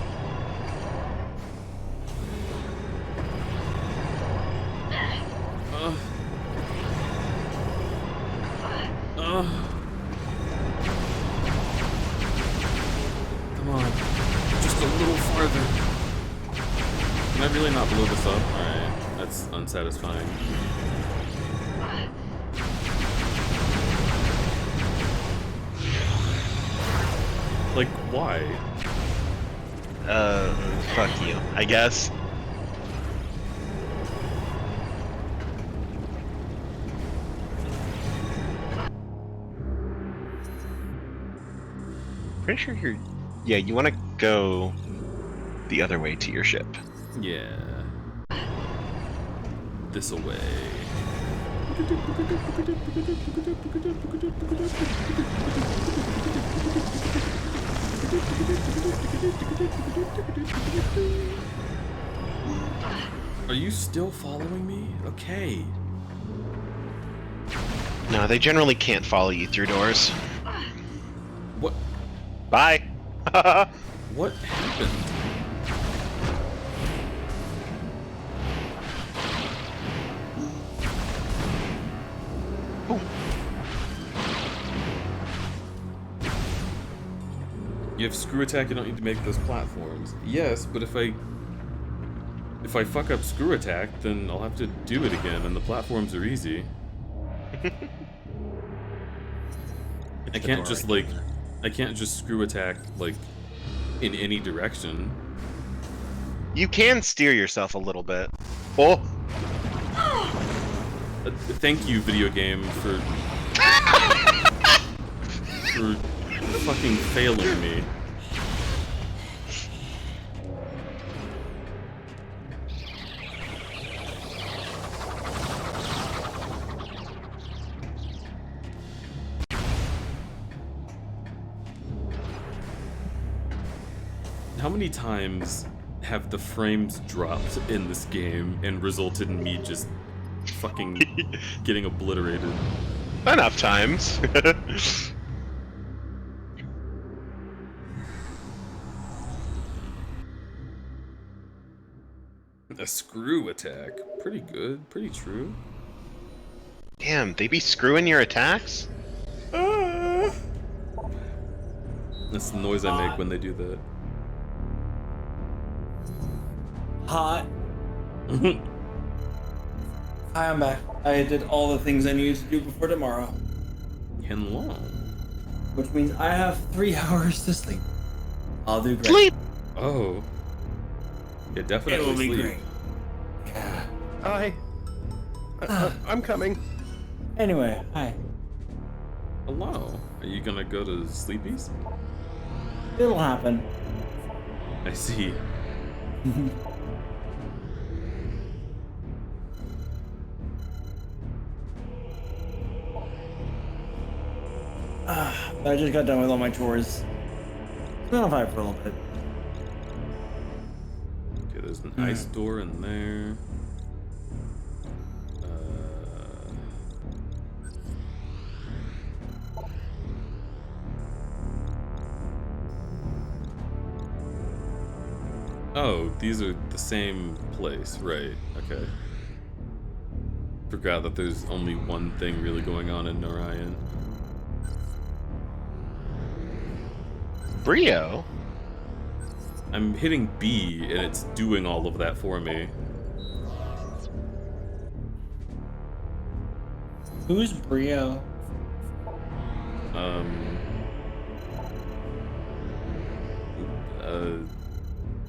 Come on. Just a little farther. Can I really not blow this up? Alright, that's unsatisfying. Like, why? Fuck you, I guess. Pretty sure you're... Yeah, you want to go the other way to your ship. Yeah. This away. Are you still following me? Okay. No, they generally can't follow you through doors. What? Bye. What happened? You have screw attack, you don't need to make those platforms. Yes, but if I fuck up screw attack, then I'll have to do it again, and the platforms are easy. I can't just screw attack like in any direction. You can steer yourself a little bit. Oh. Thank you, video game, for fucking failing me. How many times have the frames dropped in this game and resulted in me just fucking getting obliterated? Enough times. A screw attack. Pretty good. Pretty true. Damn, they be screwing your attacks? That's the noise I make when they do that. Hot. Hi, I'm back. I did all the things I needed to do before tomorrow. Hello. Which means I have 3 hours to sleep. I'll do great. Sleep! Oh. Yeah, definitely It will be sleep. great. Yeah. Hi. I'm coming. Anyway, hi. Hello. Are you gonna go to Sleepy's? It'll happen. I see. I just got done with all my chores. Been on fire for a little bit. Okay, there's an ice door in there. Oh, these are the same place, right? Okay. Forgot that there's only one thing really going on in Narayan. Brio? I'm hitting B and it's doing all of that for me. Who's Brio?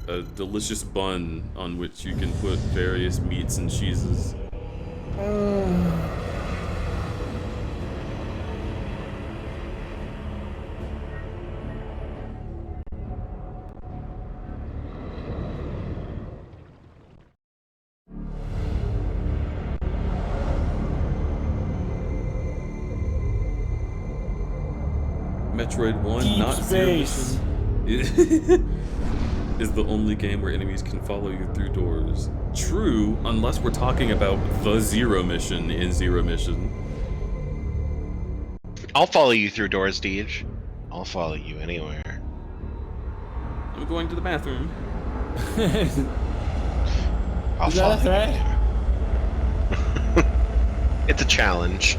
A delicious bun on which you can put various meats and cheeses. Metroid 1, Deep not Zero space. Mission, is the only game where enemies can follow you through doors. True, unless we're talking about the Zero Mission in Zero Mission. I'll follow you through doors, Deej. I'll follow you anywhere. I'm going to the bathroom. I'll Is that a follow threat? you. It's a challenge.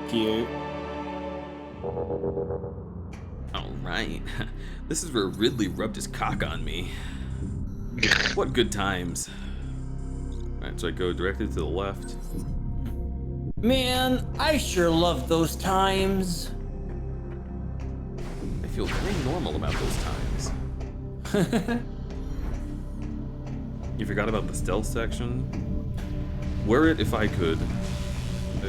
Cute. Alright. This is where Ridley rubbed his cock on me. What good times. Alright, so I go directly to the left. Man, I sure love those times. I feel very normal about those times. You forgot about the stealth section? Wear it if I could.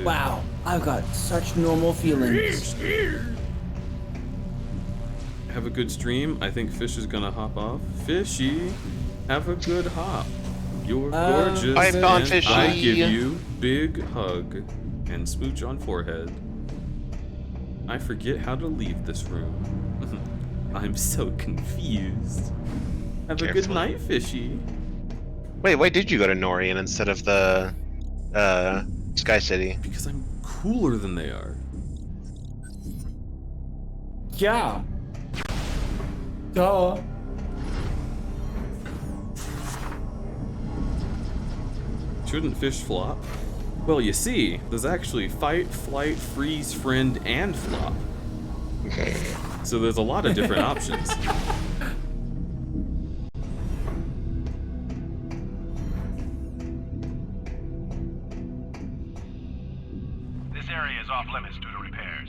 Wow, I've got such normal feelings. Have a good stream. I think Fish is gonna hop off. Fishy, have a good hop. You're gorgeous. I've gone and fishy. I give you big hug and smooch on forehead. I forget how to leave this room. I'm so confused. Have a good Careful. night, Fishy. Wait, why did you go to Norian instead of the Sky City? Because I'm cooler than they are. Yeah. Duh. Shouldn't Fish flop? Well, you see, there's actually fight, flight, freeze, friend, and flop. So there's a lot of different options. This area is off limits due to repairs.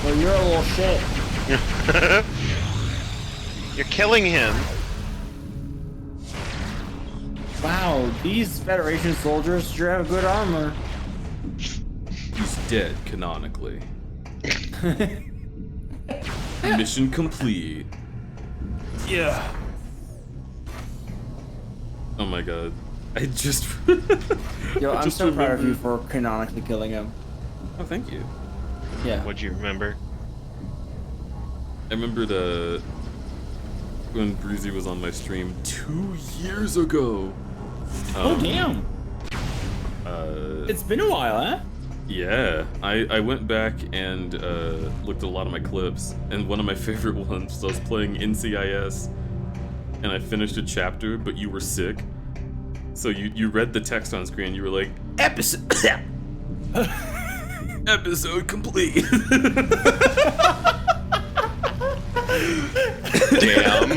Well, you're a little shit. You're killing him. Wow, these Federation soldiers sure have good armor. He's dead, canonically. Mission complete. Yeah. Oh my god. I just... Yo, I'm just so proud of you remembered- for canonically killing him. Oh, thank you. Yeah. What'd you remember? I remembered when Breezy was on my stream 2 years ago. Oh, damn. It's been a while, huh? Yeah, I went back and looked at a lot of my clips, and one of my favorite ones was I was playing NCIS, and I finished a chapter, but you were sick. So you read the text on screen, you were like, episode complete. Damn.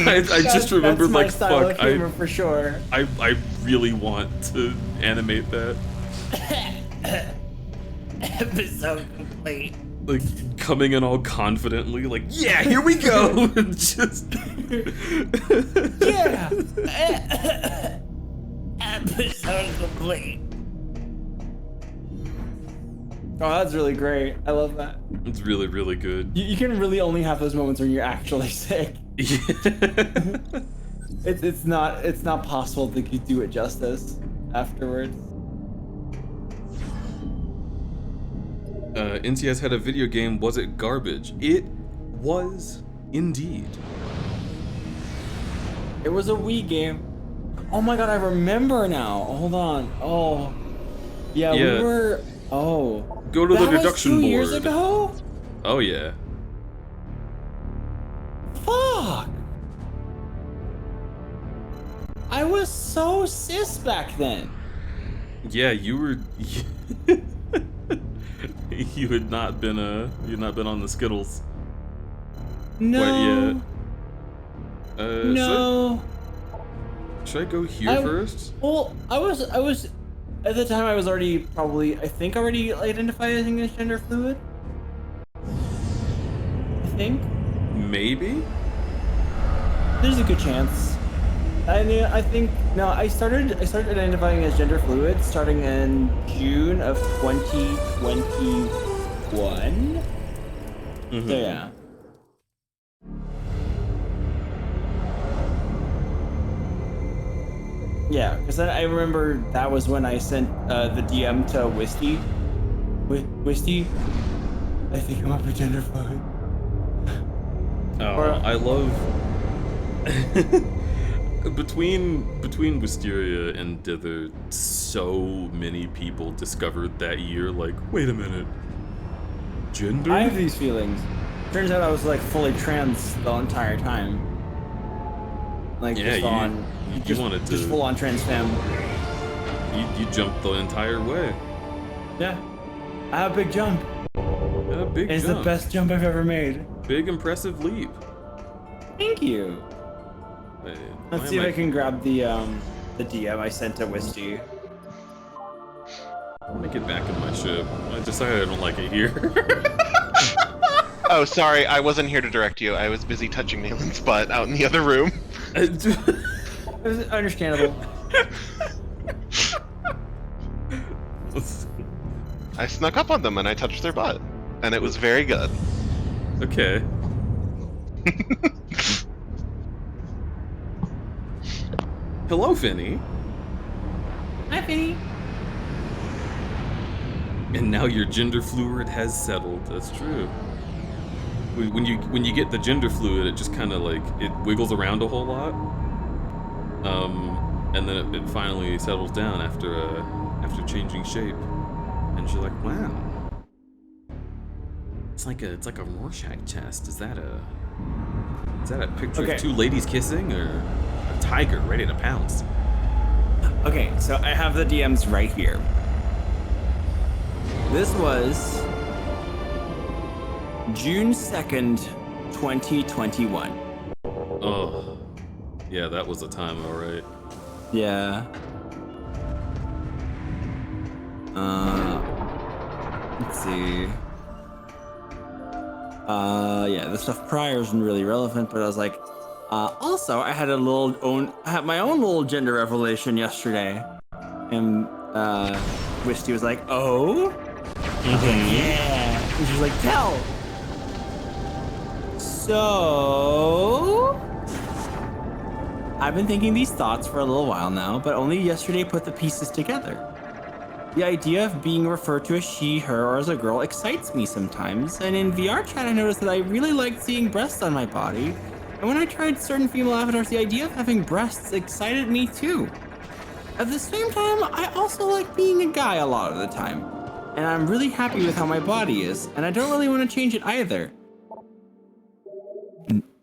I just remembered, like, that's my style fuck, of humor for sure. I really want to animate that. Episode complete. Like, coming in all confidently, like, yeah, here we go! And just... Yeah! Episode complete. Oh, that's really great. I love that. It's really, really good. You can really only have those moments when you're actually sick. It's not possible that you do it justice afterwards. NCS had a video game, was it garbage? It was indeed. It was a Wii game. Oh my god, I remember now. Hold on. Oh. Yeah, Yeah. we were... Oh. Go to the That was deduction 2 board. years ago? Oh yeah. Fuck! I was so cis back then. Yeah, you were... you had not been on the Skittles. No. Quite yet. No. Should I go here first? Well, I was at the time I was already probably already identifying as gender fluid. I think. Maybe? There's a good chance. I think no, I started identifying as gender fluid starting in June of 2021. Mm-hmm. So yeah. Yeah, because I remember that was when I sent the DM to Wisty. Wisty, I think I'm up for gender fluid. Oh, I love between Wisteria and Dither, so many people discovered that year. Like, wait a minute, gender? I have these feelings. Turns out I was like fully trans the entire time. Like yeah, just you wanted to just full on trans femme. You jumped the entire way. Yeah, I have a big jump. A big it's jump. The best jump I've ever made. Big impressive leap. Thank you. Let's see if I can grab the DM I sent to Wisty. Let me get back in my ship. I decided I don't like it here. Oh, sorry, I wasn't here to direct you. I was busy touching Nalen's butt out in the other room. It was understandable. I snuck up on them and I touched their butt, and it was very good. Okay. Hello, Finny. Hi, Finny. And now your gender fluid has settled. That's true. When you get the gender fluid, it just kind of like it wiggles around a whole lot, and then it finally settles down after changing shape, and you're like, wow. It's like a Rorschach test. Is that a picture of two ladies kissing or a tiger ready to pounce? Okay, so I have the DMs right here. This was June 2nd, 2021. Oh, yeah, that was a time, all right. Yeah. Let's see. Yeah, the stuff prior isn't really relevant, but I was like, also, I had my own little gender revelation yesterday, and Wisty was like, oh, yeah, and she was like, tell. So, I've been thinking these thoughts for a little while now, but only yesterday put the pieces together. The idea of being referred to as she, her, or as a girl excites me sometimes, and in VR chat I noticed that I really liked seeing breasts on my body, and when I tried certain female avatars, the idea of having breasts excited me too. At the same time, I also like being a guy a lot of the time, and I'm really happy with how my body is, and I don't really want to change it either.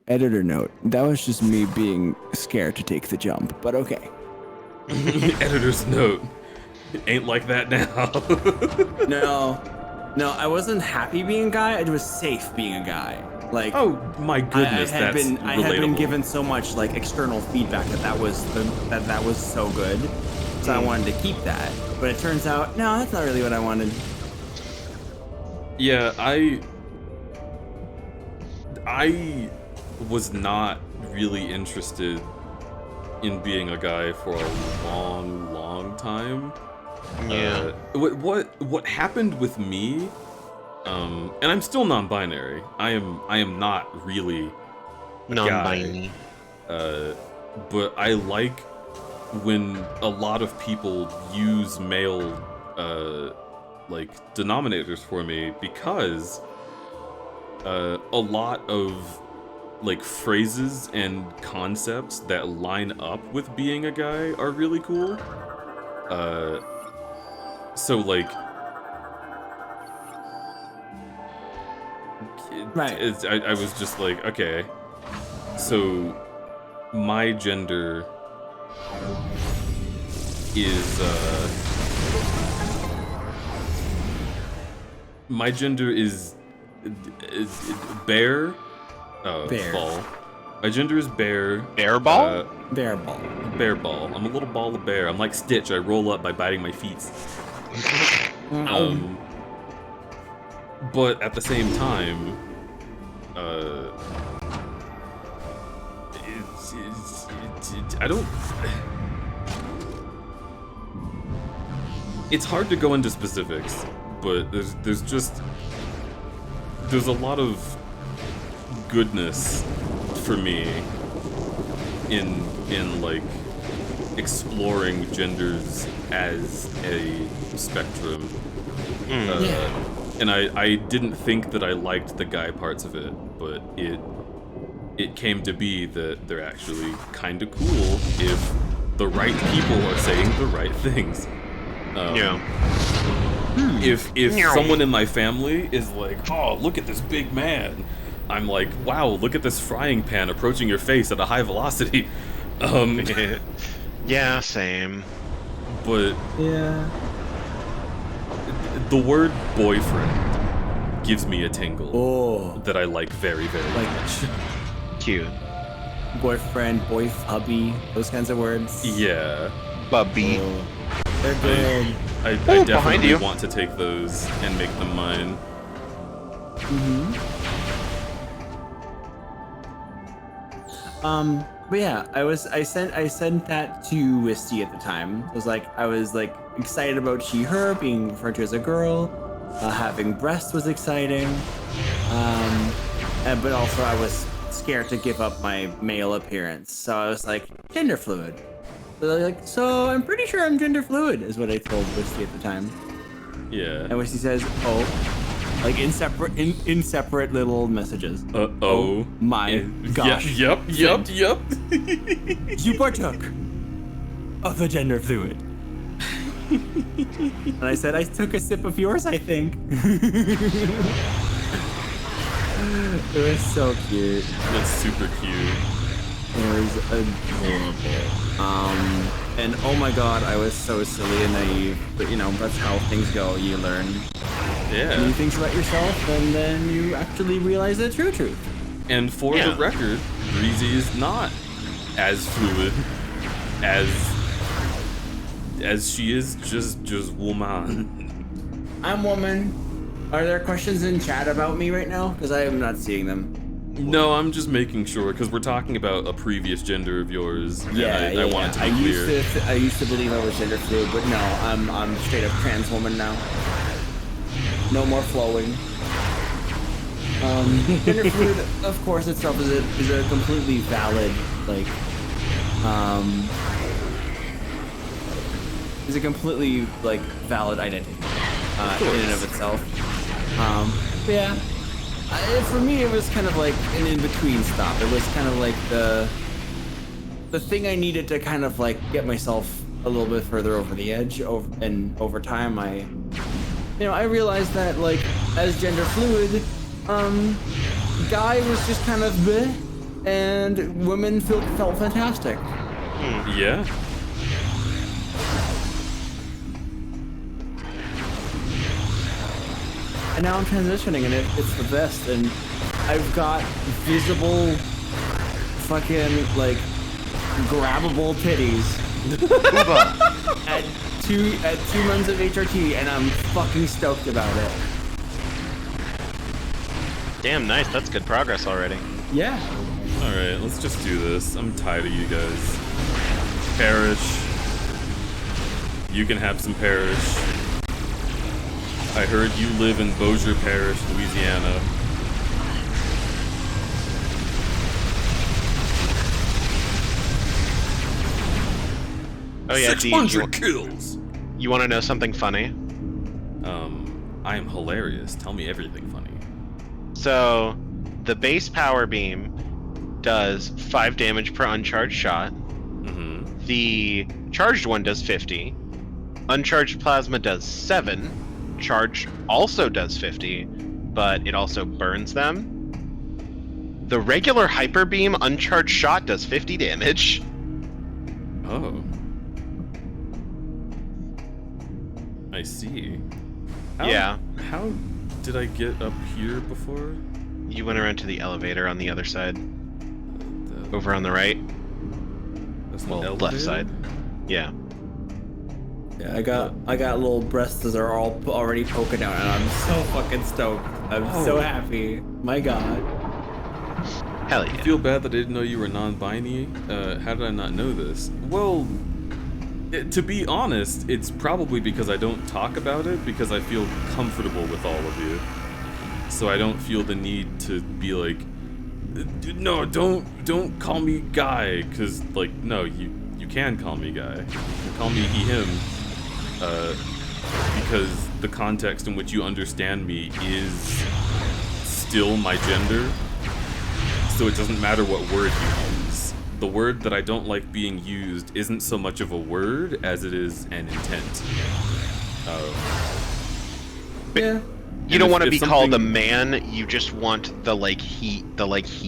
Editor note, that was just me being scared to take the jump, but okay. Editor's note. It ain't like that now. No, I wasn't happy being a guy. I was safe being a guy. Like, oh my goodness, I had been given so much like external feedback that was so good, so I wanted to keep that. But it turns out, no, that's not really what I wanted. Yeah, I was not really interested in being a guy for a long time. Yeah. What happened with me, and I'm still non-binary. I am not really non-binary. But I like when a lot of people use male like denominators for me, because a lot of like phrases and concepts that line up with being a guy are really cool. So like, right. I was just like, okay, so my gender is bear. Bear. Ball. My gender is bear. Bear ball? Bear ball. Bear ball. I'm a little ball of bear. I'm like Stitch. I roll up by biting my feet. But at the same time, I don't. It's hard to go into specifics, but there's a lot of goodness for me in like exploring genders as a spectrum. And I didn't think that I liked the guy parts of it, but it came to be that they're actually kind of cool if the right people are saying the right things. If someone in my family is like, oh, look at this big man, I'm like, wow, look at this frying pan approaching your face at a high velocity. Yeah, same. But yeah, the word boyfriend gives me a tingle that I like very, very much. Cute. Boyfriend, hubby, those kinds of words. Yeah. Bubby. They're good. I definitely want to take those and make them mine. But yeah, I sent that to Wisty at the time. I was like excited about she/her being referred to as a girl. Having breasts was exciting. But also I was scared to give up my male appearance. So I was like, gender fluid. So I'm pretty sure I'm gender fluid is what I told Wisty at the time. Yeah. And Wisty says, oh, like in separate little messages. Oh my gosh. Yep. You partook of the gender fluid. And I said, I took a sip of yours, I think. It was so cute. That's super cute. It was adorable. And oh my god, I was so silly and naive. But you know, that's how things go. You learn new things about yourself, and then you actually realize the true truth. And for the record, Breezy is not as fluid as she is just woman. I'm woman. Are there questions in chat about me right now? Because I am not seeing them. No, I'm just making sure, because we're talking about a previous gender of yours. Yeah, I want it to be clear. I used to believe I was gender fluid, but no, I'm straight up trans woman now. No more flowing. Gender fluid, of course, itself is a completely valid, like, is a completely, like, valid identity in and of itself. But yeah, for me, it was kind of like an in-between stop. It was kind of like the thing I needed to kind of like get myself a little bit further over the edge. And over time, I realized that like as gender fluid, guy was just kind of bleh, and women felt fantastic. Yeah. And now I'm transitioning, and it's the best. And I've got visible, fucking like, grabbable titties at 2 months of HRT, and I'm fucking stoked about it. Damn, nice. That's good progress already. Yeah. All right, let's just do this. I'm tired of you guys. Parish. You can have some Parish. I heard you live in Bossier Parish, Louisiana. Oh yeah, 600 kills! You want to know something funny? I am hilarious. Tell me everything funny. So, the base power beam does 5 damage per uncharged shot. The charged one does 50. Uncharged plasma does 7. Charged also does 50, but it also burns them. The regular hyper beam uncharged shot does 50 damage. Oh. I see. Yeah. How did I get up here before? You went around to the elevator on the other side. Over on the right. That's well, left side. Yeah. Yeah, I got little breasts that are all already poking out, and I'm so fucking stoked. I'm so happy. My god. Hell yeah. I feel bad that I didn't know you were non-binary. How did I not know this? Well, to be honest, it's probably because I don't talk about it, because I feel comfortable with all of you. So I don't feel the need to be like, no, don't call me guy, because like, no, you can call me guy. You can call me he, him, because the context in which you understand me is still my gender, so it doesn't matter what word you use. The word that I don't like being used isn't so much of a word as it is an intent. Yeah. You don't want to be called a man, you just want the he,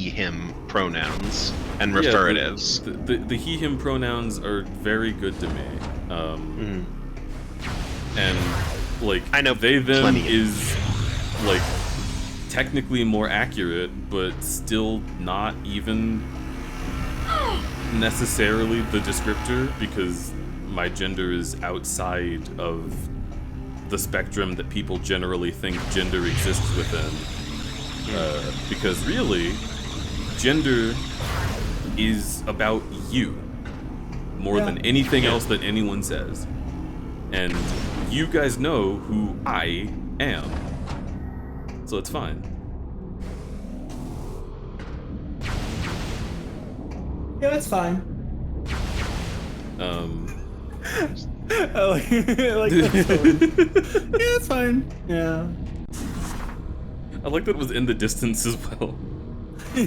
him pronouns and referatives. The he, him pronouns are very good to me. And, like, I know they, them plenty. is, like, technically more accurate, but still not even necessarily the descriptor, because my gender is outside of the spectrum that people generally think gender exists within. Because really, gender is about you more than anything else that anyone says. And you guys know who I am. So it's fine. Yeah, it's fine. I like that tone. Yeah, it's fine. Yeah. I like that it was in the distance as well. Yeah.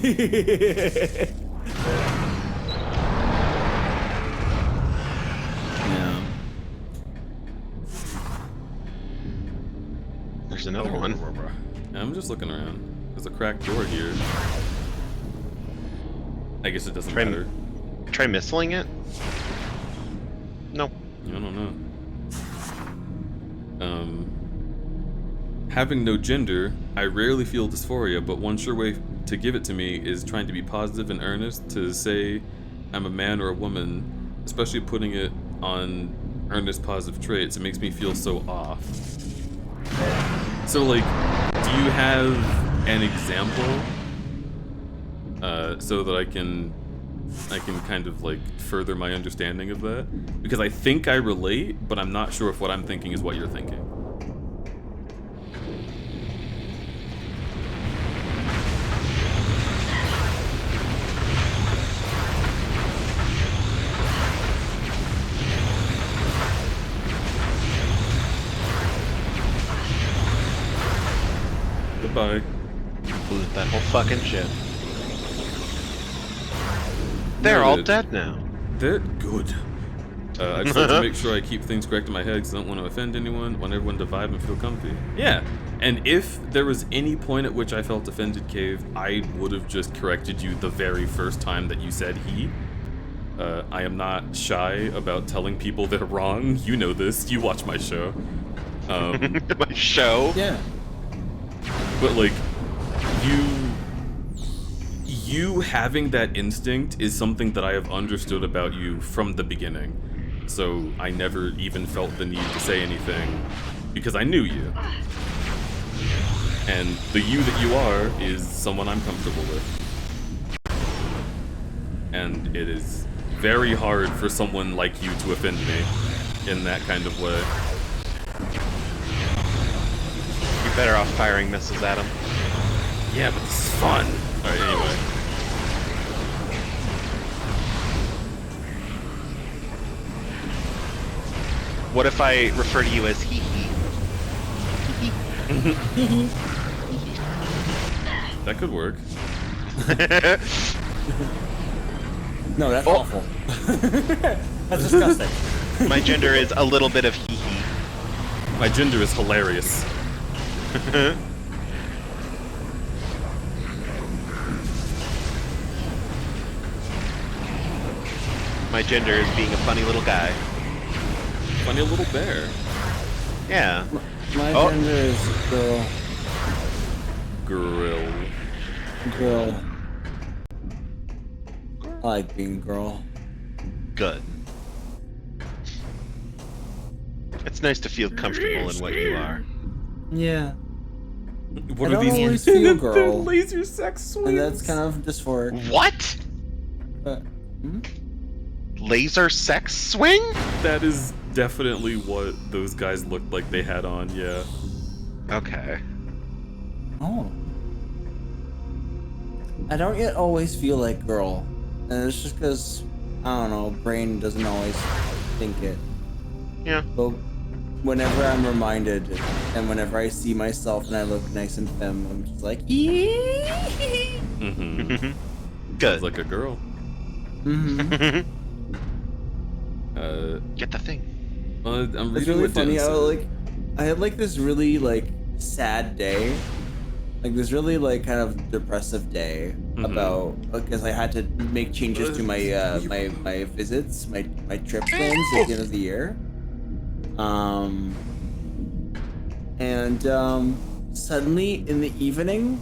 There's another one. I'm just looking around. There's a cracked door here. I guess it doesn't matter. Try missiling it? No. I don't know. Having no gender, I rarely feel dysphoria, but one sure way to give it to me is trying to be positive and earnest, to say I'm a man or a woman, especially putting it on earnest positive traits. It makes me feel so off. So, like, do you have an example so that I can kind of, like, further my understanding of that? Because I think I relate, but I'm not sure if what I'm thinking is what you're thinking. Goodbye. Blew that whole fucking shit. They're all dead now. They're good. I just like to make sure I keep things correct in my head because I don't want to offend anyone. Want everyone to vibe and feel comfy. Yeah, and if there was any point at which I felt offended, Cave, I would have just corrected you the very first time that you said he. I am not shy about telling people they're wrong. You know this. You watch my show. My show? Yeah. But, like, you having that instinct is something that I have understood about you from the beginning. So I never even felt the need to say anything because I knew you. And the you that you are is someone I'm comfortable with. And it is very hard for someone like you to offend me in that kind of way. You're better off firing missiles at him. Yeah, but this is fun. Alright, anyway. What if I refer to you as hee hee? That could work. No, that's awful. That's disgusting. My gender is a little bit of hee hee. My gender is hilarious. My gender is being a funny little guy. Funny little bear. Yeah. My gender is girl. Grill. Girl. I like being girl. Good. It's nice to feel comfortable in what you are. Yeah. What I are don't these always feel girl. laser sex swings? And that's kind of dysphoric. What? Laser sex swing? That is definitely what those guys looked like they had on, yeah. Okay. Oh. I don't yet always feel like girl. And it's just because I don't know, brain doesn't always think it. Yeah. But whenever I'm reminded and whenever I see myself and I look nice and femme, I'm just like, Mm-hmm. Good. Sounds like a girl. Mm-hmm. Get the thing. I'm reading It's really what funny. Dan I had like this really like sad day, like this really like kind of depressive day about because I had to make changes to my my visits, my trip plans at the end of the year. And suddenly in the evening,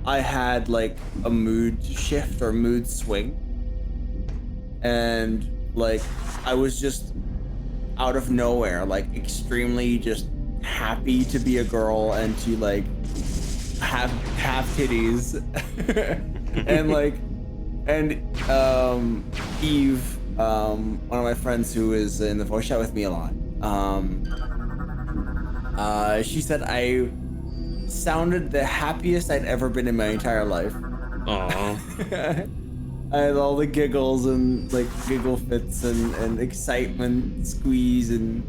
I had like a mood shift or mood swing, and like I was just out of nowhere, like extremely just happy to be a girl and to like have titties and like Eve, one of my friends who is in the voice chat with me a lot, she said I sounded the happiest I'd ever been in my entire life. Aww. I had all the giggles and like giggle fits and excitement squeeze, and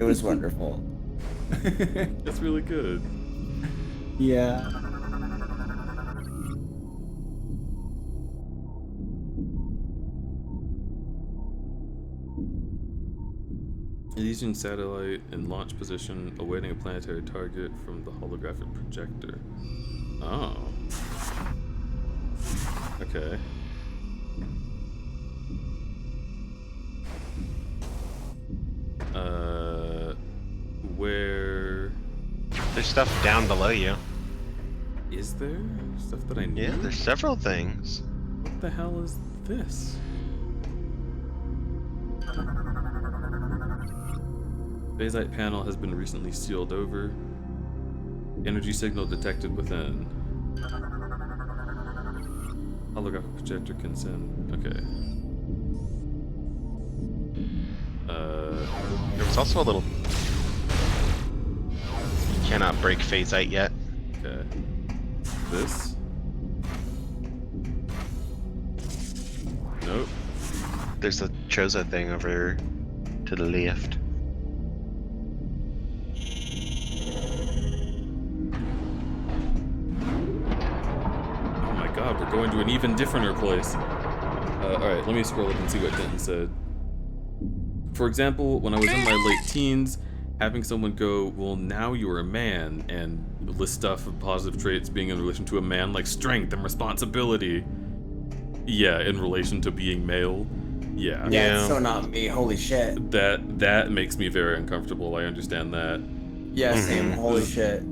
it was wonderful. That's really good. Yeah. Elysian satellite in launch position, awaiting a planetary target from the holographic projector. Oh. Okay. Where... There's stuff down below you. Is there? Stuff that I need? Yeah, there's several things. What the hell is this? Phasite panel has been recently sealed over. Energy signal detected within. Holographic projector can send. Okay. There was also a little. You cannot break phasite yet. Okay. This? Nope. There's a Choza thing over to the left. Oh my god, we're going to an even differenter place. Alright, let me scroll up and see what Denton said. For example, when I was in my late teens, having someone go, well, now you're a man, and list stuff of positive traits being in relation to a man, like strength and responsibility. Yeah, in relation to being male. Yeah. Yeah, it's so not me, holy shit. That makes me very uncomfortable, I understand that. Yeah, same, holy shit.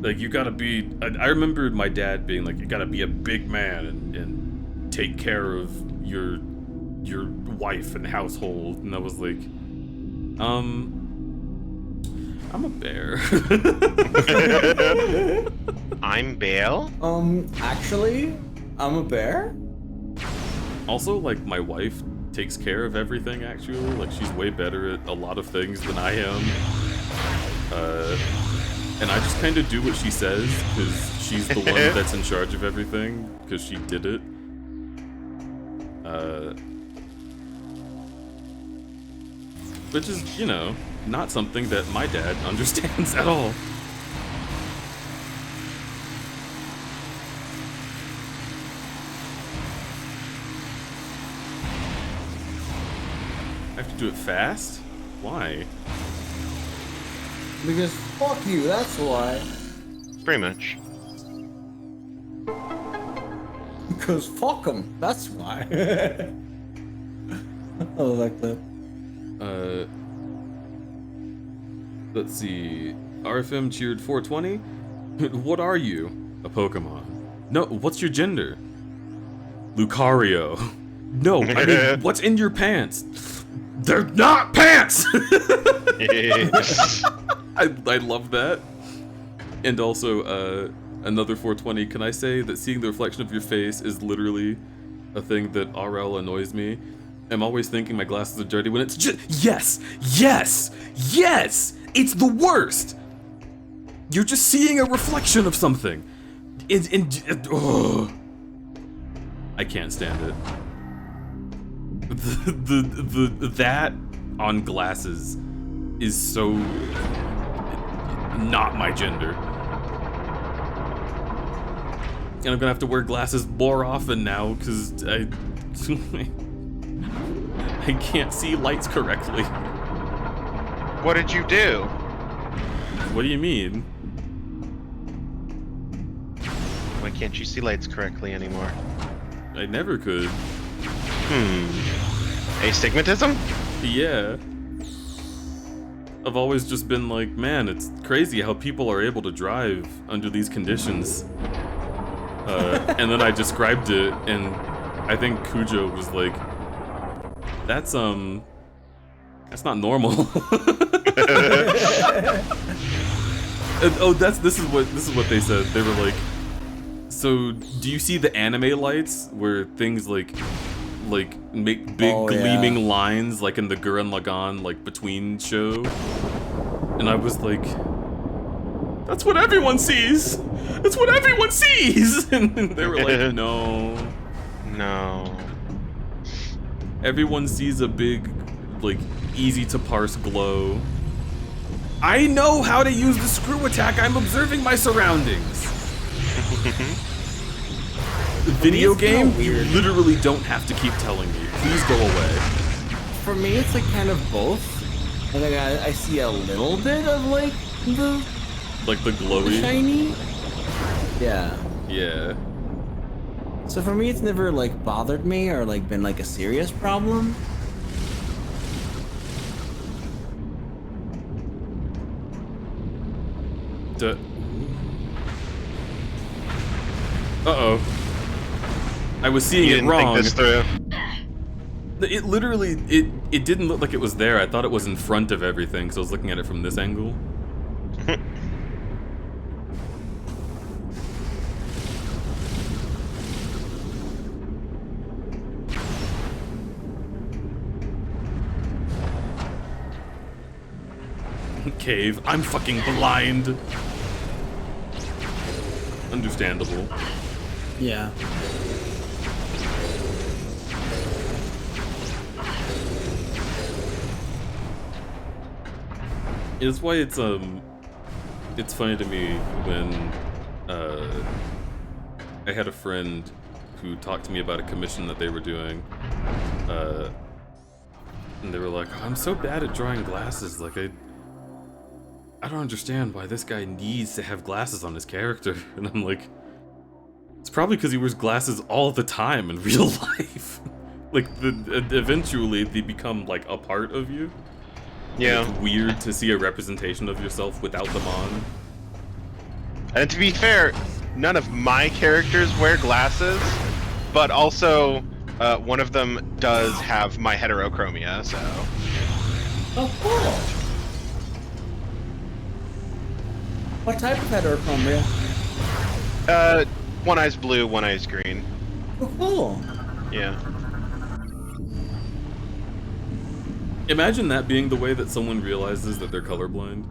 Like, you gotta be... I remember my dad being like, you gotta be a big man and take care of your wife and household, and I was like, I'm a bear. I'm Bale? Actually, I'm a bear? Also, like, my wife takes care of everything, actually. Like, she's way better at a lot of things than I am. And I just kind of do what she says, because she's the one that's in charge of everything, because she did it. Which is, you know, not something that my dad understands at all. I have to do it fast? Why? Because fuck you, that's why. Pretty much. Because fuck them, that's why. I like that. Let's see. RFM cheered 420? What are you? A Pokemon. No, what's your gender? Lucario. No, I mean, what's in your pants? They're not pants! I love that. And also, another 420, can I say that seeing the reflection of your face is literally a thing that RL annoys me? I'm always thinking my glasses are dirty when it's just... Yes! Yes! Yes! It's the worst! You're just seeing a reflection of something. I can't stand it. That on glasses is so not my gender. And I'm gonna have to wear glasses more often now because I can't see lights correctly. What did you do? What do you mean? Why can't you see lights correctly anymore? I never could. Astigmatism? Yeah. I've always just been like, man, it's crazy how people are able to drive under these conditions. And then I described it, and I think Cujo was like, that's not normal. And, oh, this is what they said. They were like, so do you see the anime lights where things like make big gleaming lines like in the Gurren Lagann like between show? And I was like, that's what everyone sees. That's what everyone sees. And they were like, no. Everyone sees a big, like, easy to parse glow. I know how to use the screw attack. I'm observing my surroundings. The video game, you literally don't have to keep telling me. Please go away. For me, it's like kind of both. Like I see a little bit of like the glowy, shiny. Yeah. Yeah. So for me, it's never like bothered me or like been like a serious problem. Uh-oh. I was seeing it wrong. Think this through. It literally, it didn't look like it was there. I thought it was in front of everything, because I was looking at it from this angle. Cave. I'm fucking blind. Understandable. Yeah. It's why it's funny to me when I had a friend who talked to me about a commission that they were doing, and they were like, I'm so bad at drawing glasses, like I don't understand why this guy needs to have glasses on his character. And I'm like, it's probably because he wears glasses all the time in real life. Like, eventually they become like a part of you. Yeah. It's weird to see a representation of yourself without them on. And to be fair, none of my characters wear glasses, but also one of them does have my heterochromia, so. Oh, cool. What type of heterochromia? One eye's blue, one eye's green. Oh, cool. Yeah. Imagine that being the way that someone realizes that they're colorblind.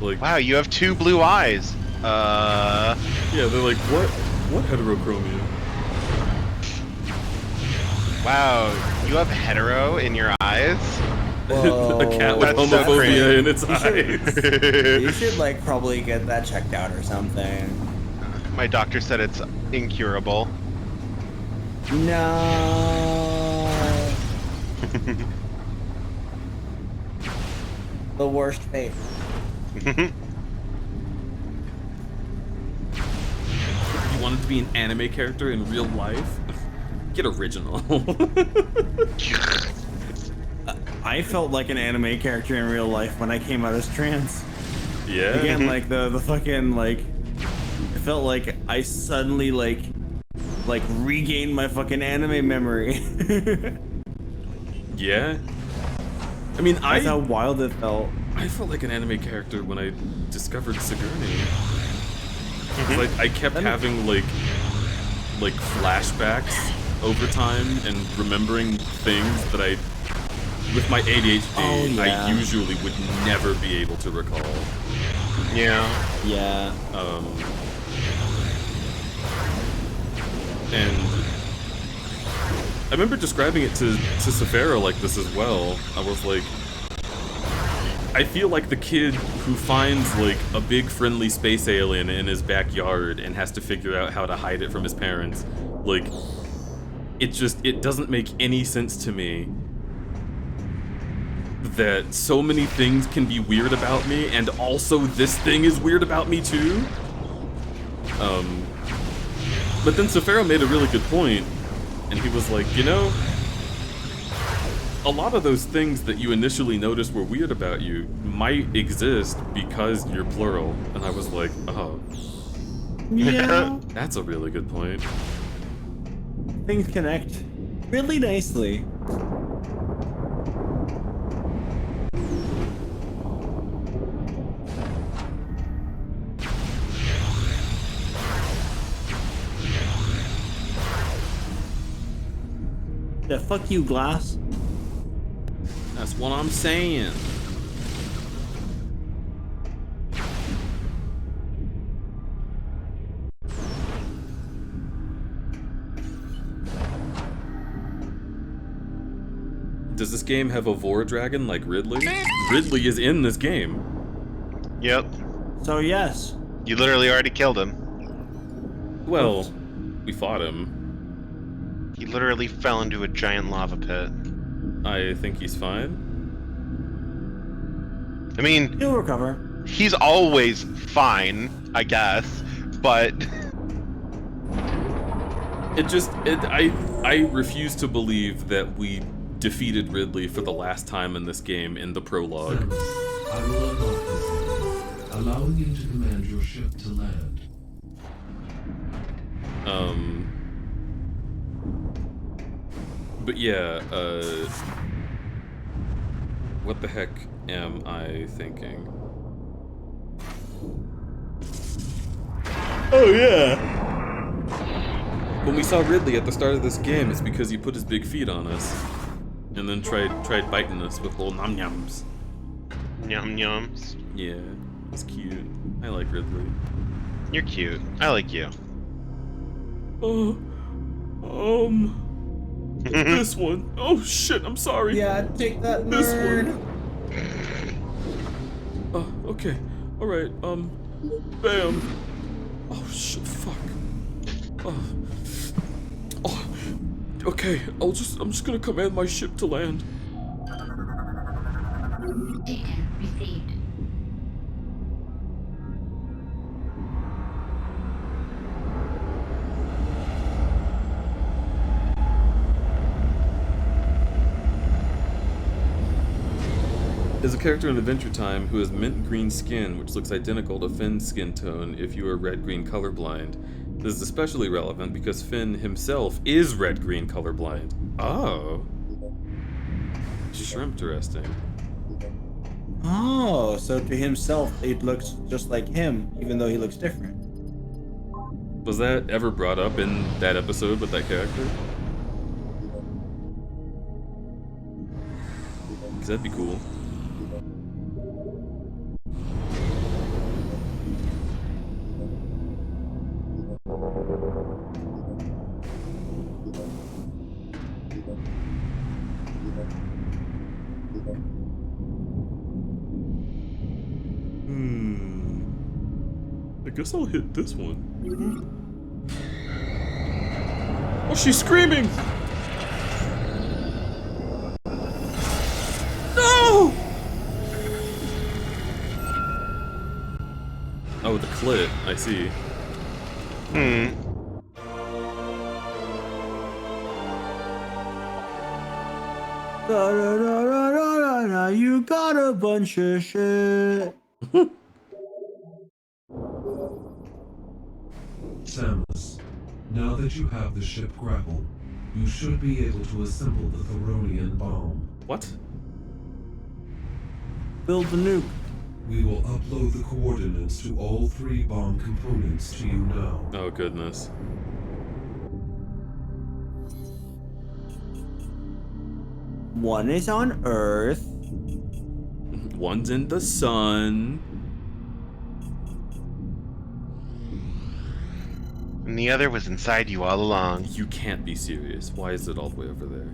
Like, wow, you have two blue eyes. Yeah, they're like, what heterochromia? Wow, you have hetero in your eyes? A cat with homophobia in its eyes. You should like probably get that checked out or something. My doctor said it's incurable. No. The worst fate. You wanted to be an anime character in real life? Get original. I felt like an anime character in real life when I came out as trans. Yeah. Again, like the fucking like, it felt like I suddenly like regained my fucking anime memory. Yeah. I mean, That's how wild it felt. I felt like an anime character when I discovered Sigourney. Like I kept having like flashbacks over time and remembering things that I, with my ADHD, I usually would never be able to recall. Yeah. Yeah. And I remember describing it to Sephara like this as well. I was like, I feel like the kid who finds like a big friendly space alien in his backyard and has to figure out how to hide it from his parents. Like, it doesn't make any sense to me that so many things can be weird about me and also this thing is weird about me too. But then Sephara made a really good point, and he was like, you know, a lot of those things that you initially noticed were weird about you might exist because you're plural. And I was like, oh. Yeah. That's a really good point. Things connect really nicely. Yeah, fuck you, Glass. That's what I'm saying. Does this game have a Vor dragon like Ridley? Ridley is in this game. Yep. So yes. You literally already killed him. Well, we fought him. He literally fell into a giant lava pit. I think he's fine. I mean, he'll recover. He's always fine, I guess, but I refuse to believe that we defeated Ridley for the last time in this game in the prologue. I will unlock this, allowing you to command your ship to land. But yeah, what the heck am I thinking? Oh yeah! When we saw Ridley at the start of this game, it's because he put his big feet on us. And then tried biting us with little nom-noms. Nom-noms? Yeah, it's cute. I like Ridley. You're cute. I like you. This one. Oh shit, I'm sorry. Yeah, take that This nerd. one. Okay. Alright, bam. Oh shit, fuck. Okay, I'm just gonna command my ship to land. Data received. There's a character in Adventure Time who has mint green skin, which looks identical to Finn's skin tone if you are red-green colorblind. This is especially relevant because Finn himself is red-green colorblind. Oh. Shrimp-interesting. Oh, so to himself, it looks just like him, even though he looks different. Was that ever brought up in that episode with that character? Because that'd be cool. I guess I'll hit this one. Oh, she's screaming! No! Oh, the clit, I see. You got a bunch of shit. Samus, now that you have the ship grappled, you should be able to assemble the Thoronian bomb. What? Build the nuke. We will upload the coordinates to all 3 bomb components to you now. Oh, goodness. One is on Earth. One's in the sun. And the other was inside you all along. You can't be serious. Why is it all the way over there?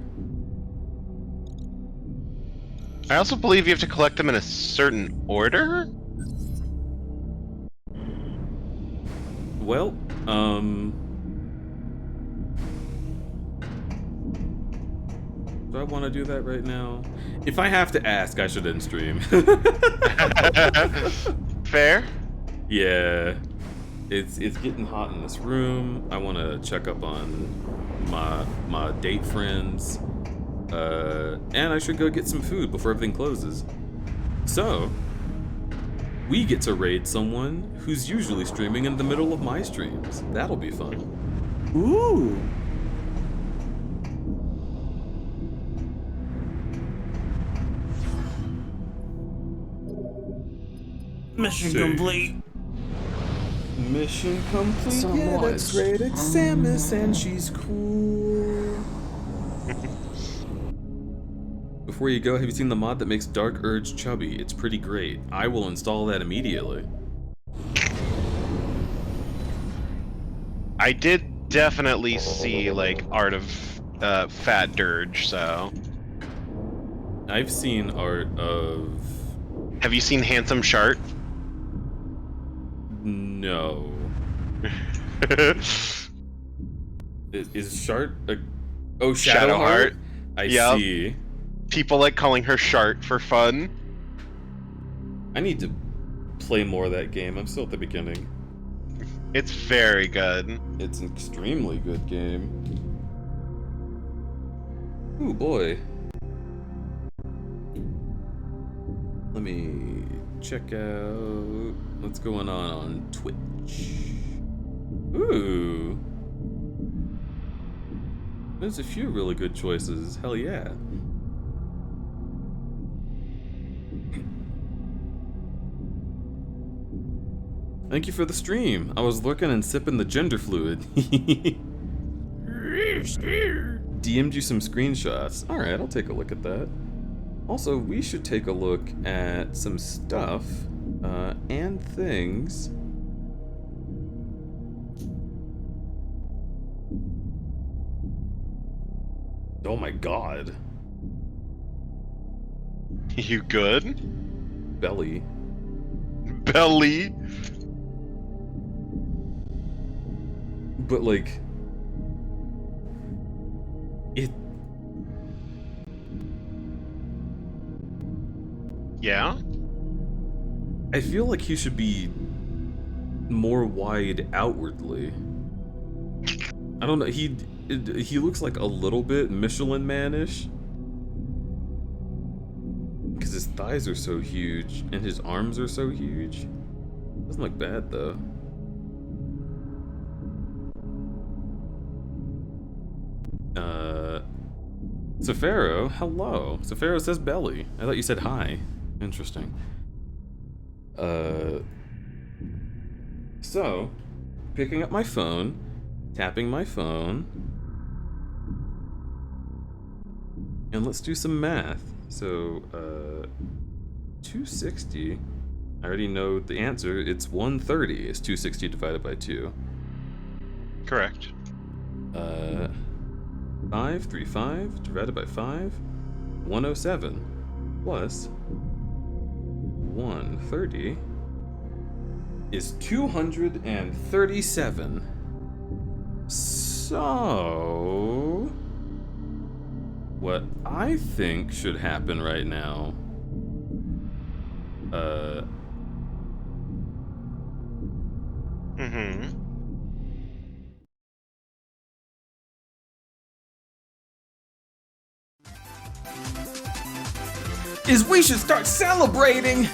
I also believe you have to collect them in a certain order? Well, do I want to do that right now? If I have to ask, I should end stream. Fair? Yeah. It's getting hot in this room. I want to check up on my date friends. And I should go get some food before everything closes. So, we get to raid someone who's usually streaming in the middle of my streams. That'll be fun. Ooh. Mission complete. Mission complete. So yeah, much. that's great. It's Samus and she's cool. Before you go, have you seen the mod that makes Dark Urge chubby? It's pretty great. I will install that immediately. I did definitely see, like, art of Fat Dirge, so... I've seen art of... Have you seen Handsome Shart? No. Is Shart a... Oh, Shadowheart? I see. People like calling her Shart for fun. I need to play more of that game. I'm still at the beginning. It's very good. It's an extremely good game. Ooh, boy. Let me check out what's going on Twitch. Ooh. There's a few really good choices. Hell yeah. Thank you for the stream. I was looking and sipping the gender fluid. DM'd you some screenshots. Alright, I'll take a look at that. Also, we should take a look at some stuff and things. Oh my god. You good? Belly. Belly? But like... It... Yeah? I feel like he should be more wide outwardly. I don't know, he looks like a little bit Michelin Man-ish. Because his thighs are so huge, and his arms are so huge. Doesn't look bad, though. Safaro, hello. Safaro says belly. I thought you said hi. Interesting. So, picking up my phone, tapping my phone, and let's do some math. So, 260, I already know the answer. It's 130 is 260 divided by 2. Correct. 535 divided by 5, 107 plus 130 is 237. So, what I think should happen right now, is we should start celebrating!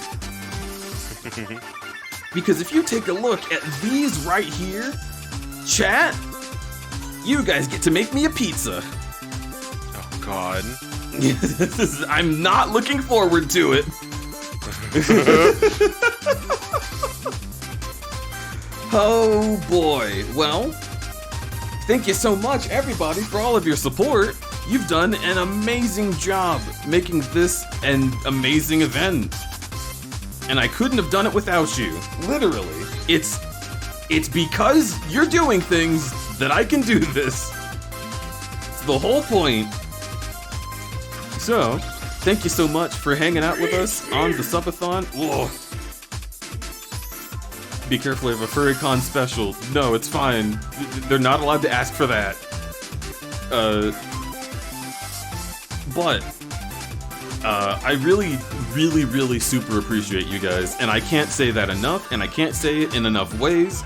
Because if you take a look at these right here, chat, you guys get to make me a pizza. Oh god. I'm not looking forward to it. Oh boy. Well, thank you so much everybody for all of your support. You've done an amazing job making this an amazing event. And I couldn't have done it without you. Literally. It's It's because you're doing things that I can do this. It's the whole point. So, thank you so much for hanging out with us on the subathon. Whoa. Be careful, we have a FurryCon special. No, it's fine. They're not allowed to ask for that. But I really super appreciate you guys, and I can't say that enough, and I can't say it in enough ways.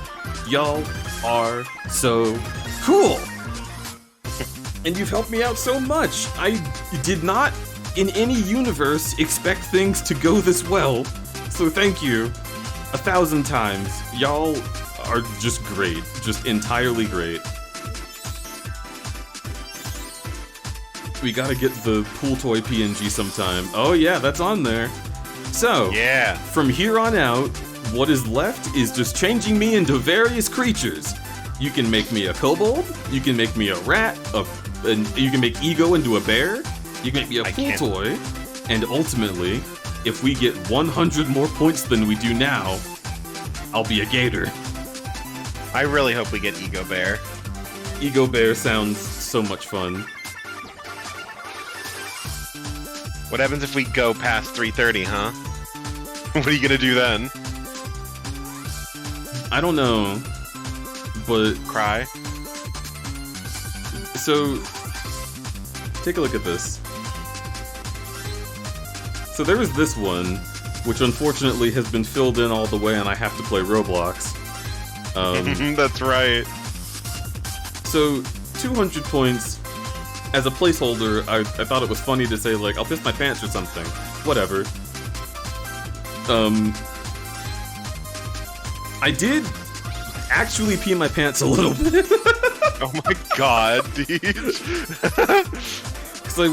Y'all are so cool! And you've helped me out so much. I did not, in any universe, expect things to go this well, so thank you 1,000 times. Y'all are just great, just entirely great. We gotta get the pool toy PNG sometime. Oh yeah, that's on there. So, yeah. From here on out, what is left is just changing me into various creatures. You can make me a kobold, you can make me a rat, you can make Ego into a bear, you can make me a pool toy, and ultimately, if we get 100 more points than we do now, I'll be a gator. I really hope we get Ego Bear. Ego Bear sounds so much fun. What happens if we go past 3:30, huh? What are you gonna do then? I don't know, but... Cry? So, take a look at this. So there was this one, which unfortunately has been filled in all the way and I have to play Roblox. That's right. So, 200 points. As a placeholder, I thought it was funny to say, like, I'll piss my pants or something. Whatever. I did actually pee my pants a little bit. Oh my god, dude. Because I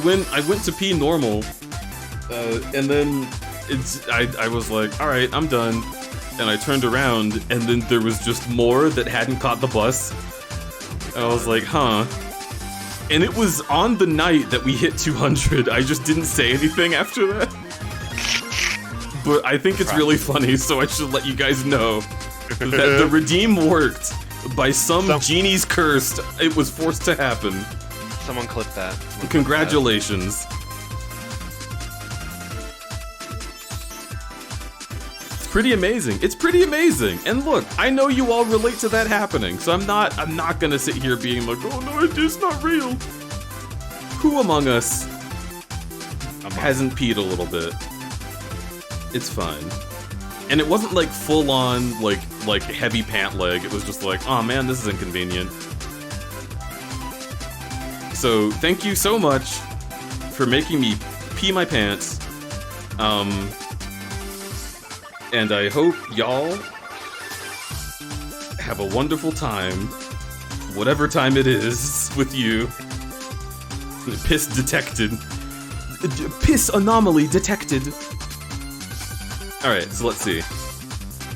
went to pee normal, and then I was like, alright, I'm done. And I turned around, and then there was just more that hadn't caught the bus. And I was like, huh. And it was on the night that we hit 200. I just didn't say anything after that. But I think it's really funny, so I should let you guys know that the redeem worked. By some genie's curse, it was forced to happen. Someone clip that. Congratulations. It's pretty amazing. It's pretty amazing. And look, I know you all relate to that happening, so I'm not gonna sit here being like, oh no, it's not real. Who among us hasn't peed a little bit? It's fine. And it wasn't like full on like heavy pant leg. It was just like, oh man, this is inconvenient. So thank you so much for making me pee my pants. And I hope y'all have a wonderful time, whatever time it is with you. Piss detected. Piss anomaly detected. Alright, so let's see.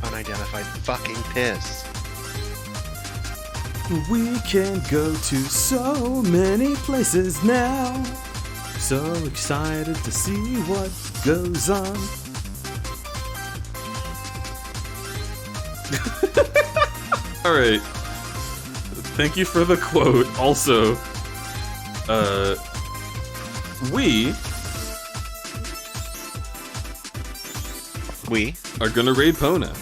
Unidentified fucking piss. We can go to so many places now. So excited to see what goes on. Alright. Thank you for the quote. Also, we are gonna raid Pona.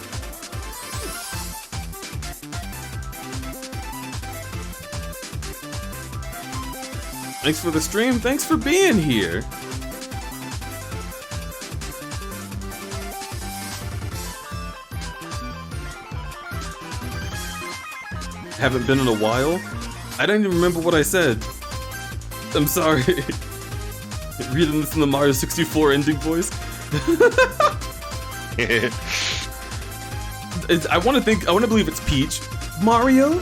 Thanks for the stream, thanks for being here. Haven't been in a while? I don't even remember what I said. I'm sorry. Reading this in the Mario 64 ending voice. I want to believe it's Peach. Mario,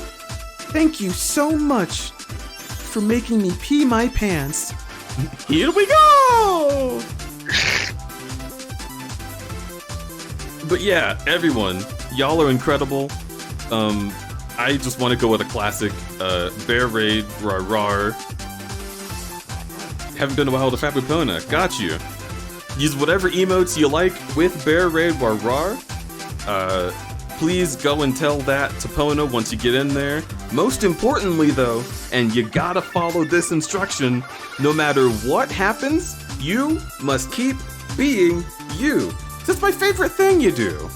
thank you so much for making me pee my pants. Here we go! But yeah, everyone, y'all are incredible. I just want to go with a classic, Bear Raid, Rar Rar. Haven't been a while to Fat Pona. Got you. Use whatever emotes you like with Bear Raid, Rar Rar. please go and tell that to Pono once you get in there. Most importantly though, and you gotta follow this instruction, no matter what happens, you must keep being you. That's my favorite thing you do.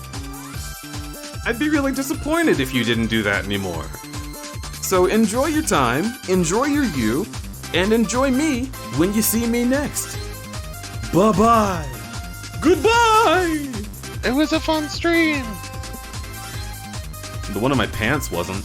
I'd be really disappointed if you didn't do that anymore. So enjoy your time, enjoy your you, and enjoy me when you see me next. Bye-bye. Goodbye! It was a fun stream. The one in my pants wasn't.